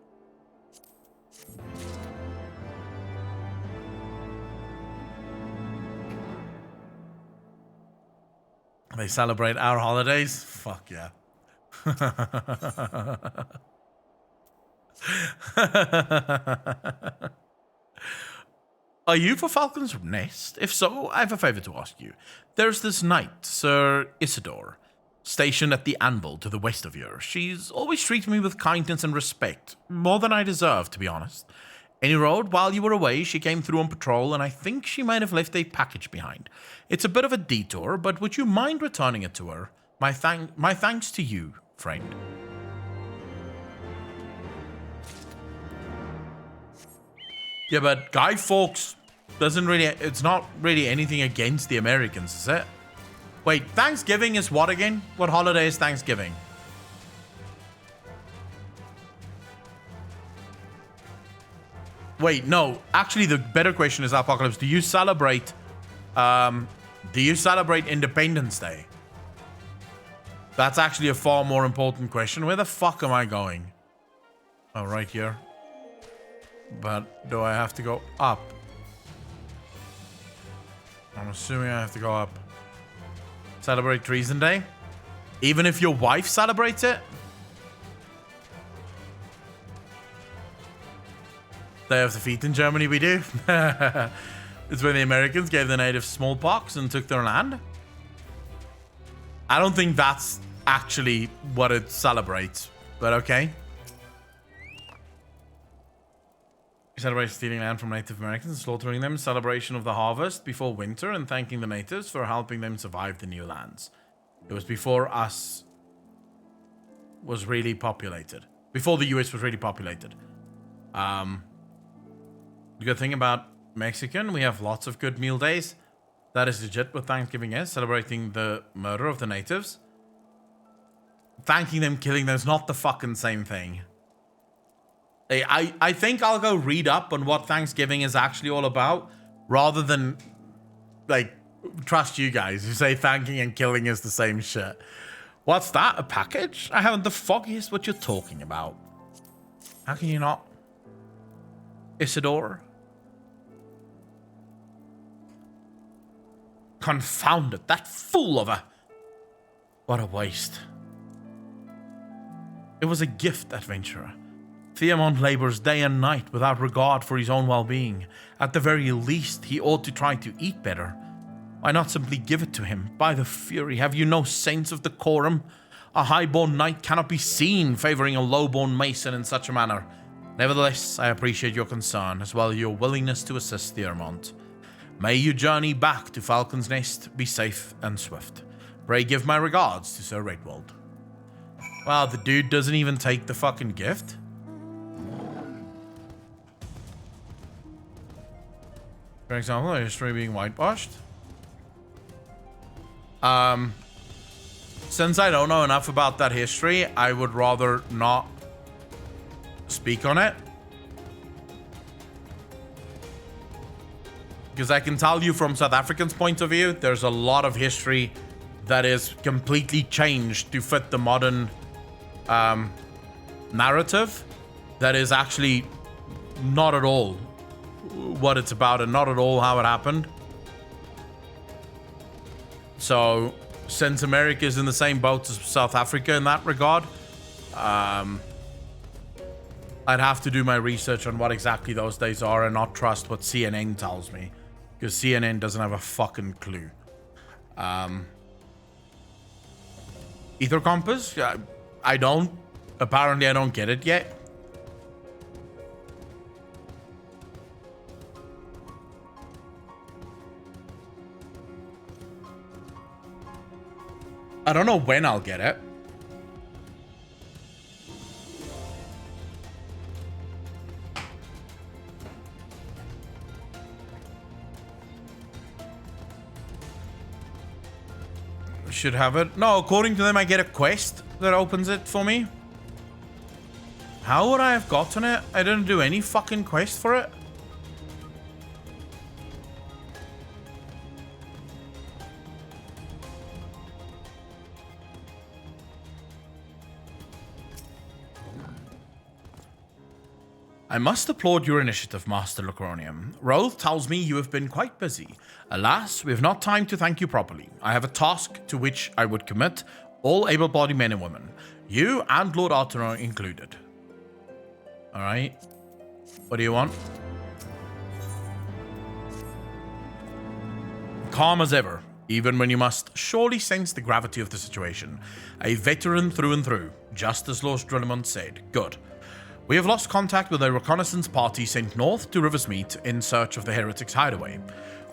They celebrate our holidays? Fuck yeah. Are you for Falcon's Nest? If so, I have a favor to ask you. There's this knight, Sir Isidore, stationed at the anvil to the west of you. She's always treated me with kindness and respect, more than I deserve, to be honest. Any road, while you were away, she came through on patrol, and I think she might have left a package behind. It's a bit of a detour, but would you mind returning it to her? My thanks to you, friend. Yeah, but Guy Fawkes doesn't really... It's not really anything against the Americans, is it? Wait, Thanksgiving is what again? What holiday is Thanksgiving? Wait, no. Actually, the better question is, Apocalypse, do you celebrate Independence Day? That's actually a far more important question. Where the fuck am I going? Oh, right here. But do I have to go up? I'm assuming I have to go up. Celebrate Treason Day? Even if your wife celebrates it? Day of Defeat in Germany, we do. It's when the Americans gave the natives smallpox and took their land. I don't think that's actually what it celebrates, but okay. We celebrate stealing land from Native Americans and slaughtering them in celebration of the harvest before winter and thanking the natives for helping them survive the new lands. It was before us was really populated. Before the US was really populated. The good thing about Mexican, we have lots of good meal days. That is legit what Thanksgiving is, celebrating the murder of the natives. Thanking them, killing them is not the fucking same thing. I think I'll go read up on what Thanksgiving is actually all about, rather than, like, trust you guys who say thanking and killing is the same shit. What's that? A package? I haven't the foggiest what you're talking about. How can you not? Isidore? Confound it, that fool of a... What a waste. It was a gift, adventurer. Theamont labors day and night without regard for his own well-being. At the very least, he ought to try to eat better. Why not simply give it to him? By the Fury, have you no sense of decorum? A high-born knight cannot be seen favoring a low-born mason in such a manner. Nevertheless, I appreciate your concern, as well as your willingness to assist Theamont. May your journey back to Falcon's Nest be safe and swift. Pray give my regards to Sir Redwald. Wow, the dude doesn't even take the fucking gift? For example, history being whitewashed. Since I don't know enough about that history, I would rather not speak on it. Because I can tell you from South Africans' point of view, there's a lot of history that is completely changed to fit the modern narrative that is actually not at all what it's about and not at all how it happened. So, since America is in the same boat as South Africa in that regard, I'd have to do my research on what exactly those days are and not trust what CNN tells me. Because CNN doesn't have a fucking clue. Ether Compass? I don't. Apparently I don't get it yet. I don't know when I'll get it. Should have it. No, according to them, I get a quest that opens it for me. How would I have gotten it? I didn't do any fucking quest for it. I must applaud your initiative, Master Lacronium. Roth tells me you have been quite busy. Alas, we have not time to thank you properly. I have a task to which I would commit all able-bodied men and women, you and Lord Arturo included. Alright. What do you want? Calm as ever, even when you must surely sense the gravity of the situation. A veteran through and through, just as Lord Drillamont said. Good. We have lost contact with a reconnaissance party sent north to Riversmeet in search of the heretics' hideaway.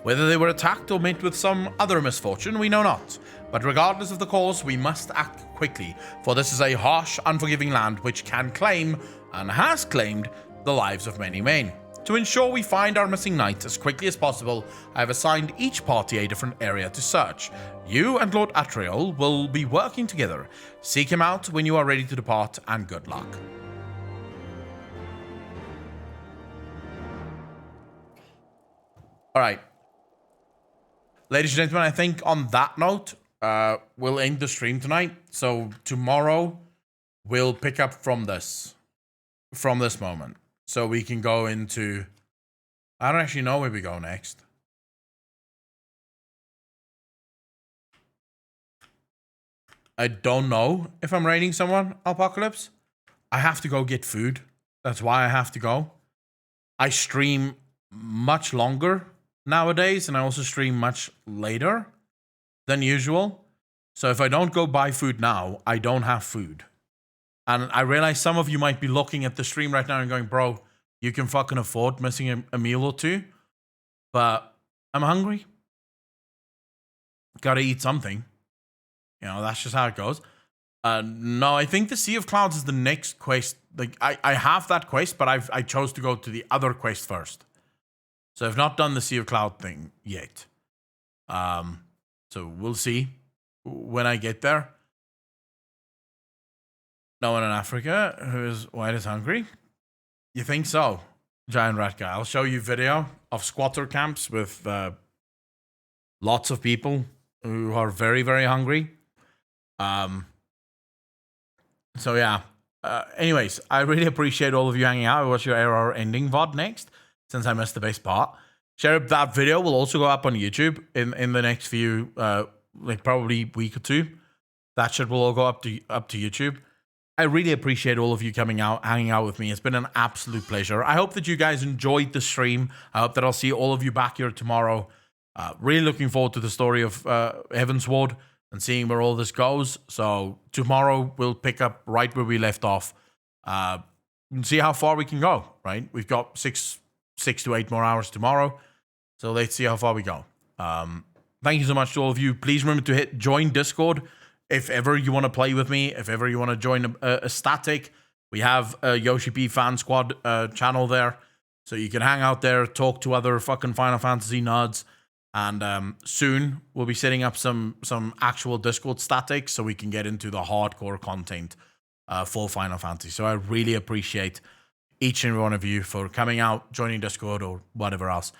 Whether they were attacked or met with some other misfortune, we know not. But regardless of the cause, we must act quickly, for this is a harsh, unforgiving land which can claim, and has claimed, the lives of many men. To ensure we find our missing knight as quickly as possible, I have assigned each party a different area to search. You and Lord Atriol will be working together. Seek him out when you are ready to depart, and good luck. All right. Ladies and gentlemen, I think on that note, we'll end the stream tonight. So tomorrow we'll pick up from this moment. So we can go into... I don't actually know where we go next. I don't know if I'm raiding someone, Apocalypse. I have to go get food. That's why I have to go. I stream much longer nowadays, and I also stream much later than usual. So if I don't go buy food now, I don't have food. And I realize some of you might be looking at the stream right now and going, bro, you can fucking afford missing a meal or two. But I'm hungry. Gotta eat something. You know, that's just how it goes. No, I think the Sea of Clouds is the next quest. Like, I have that quest, but I chose to go to the other quest first. So I've not done the Sea of Cloud thing yet. So we'll see when I get there. No one in Africa who is white is hungry? You think so, Giant Rat Guy? I'll show you video of squatter camps with lots of people who are very, very hungry. So yeah. Anyways, I really appreciate all of you hanging out. What's your ARR ending VOD next? Since I missed the best part. Share that video will also go up on YouTube in the next few like probably week or two. That shit will all go up to YouTube. I really appreciate all of you coming out, hanging out with me. It's been an absolute pleasure. I hope that you guys enjoyed the stream. I hope that I'll see all of you back here tomorrow. Really looking forward to the story of Heavensward and seeing where all this goes. So tomorrow we'll pick up right where we left off. And see how far we can go, right? We've got six to 8 more hours tomorrow. So let's see how far we go. Thank you so much to all of you. Please remember to hit join Discord. If ever you want to play with me, if ever you want to join a static, we have a Yoshi P Fan Squad channel there. So you can hang out there, talk to other fucking Final Fantasy nerds. And soon we'll be setting up some actual Discord statics so we can get into the hardcore content for Final Fantasy. So I really appreciate each and every one of you for coming out, joining Discord or whatever else.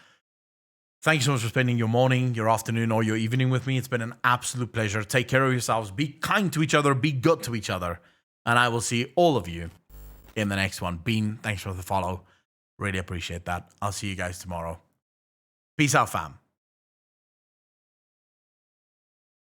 Thank you so much for spending your morning, your afternoon, or your evening with me. It's been an absolute pleasure. Take care of yourselves. Be kind to each other. Be good to each other. And I will see all of you in the next one. Bean, thanks for the follow. Really appreciate that. I'll see you guys tomorrow. Peace out, fam.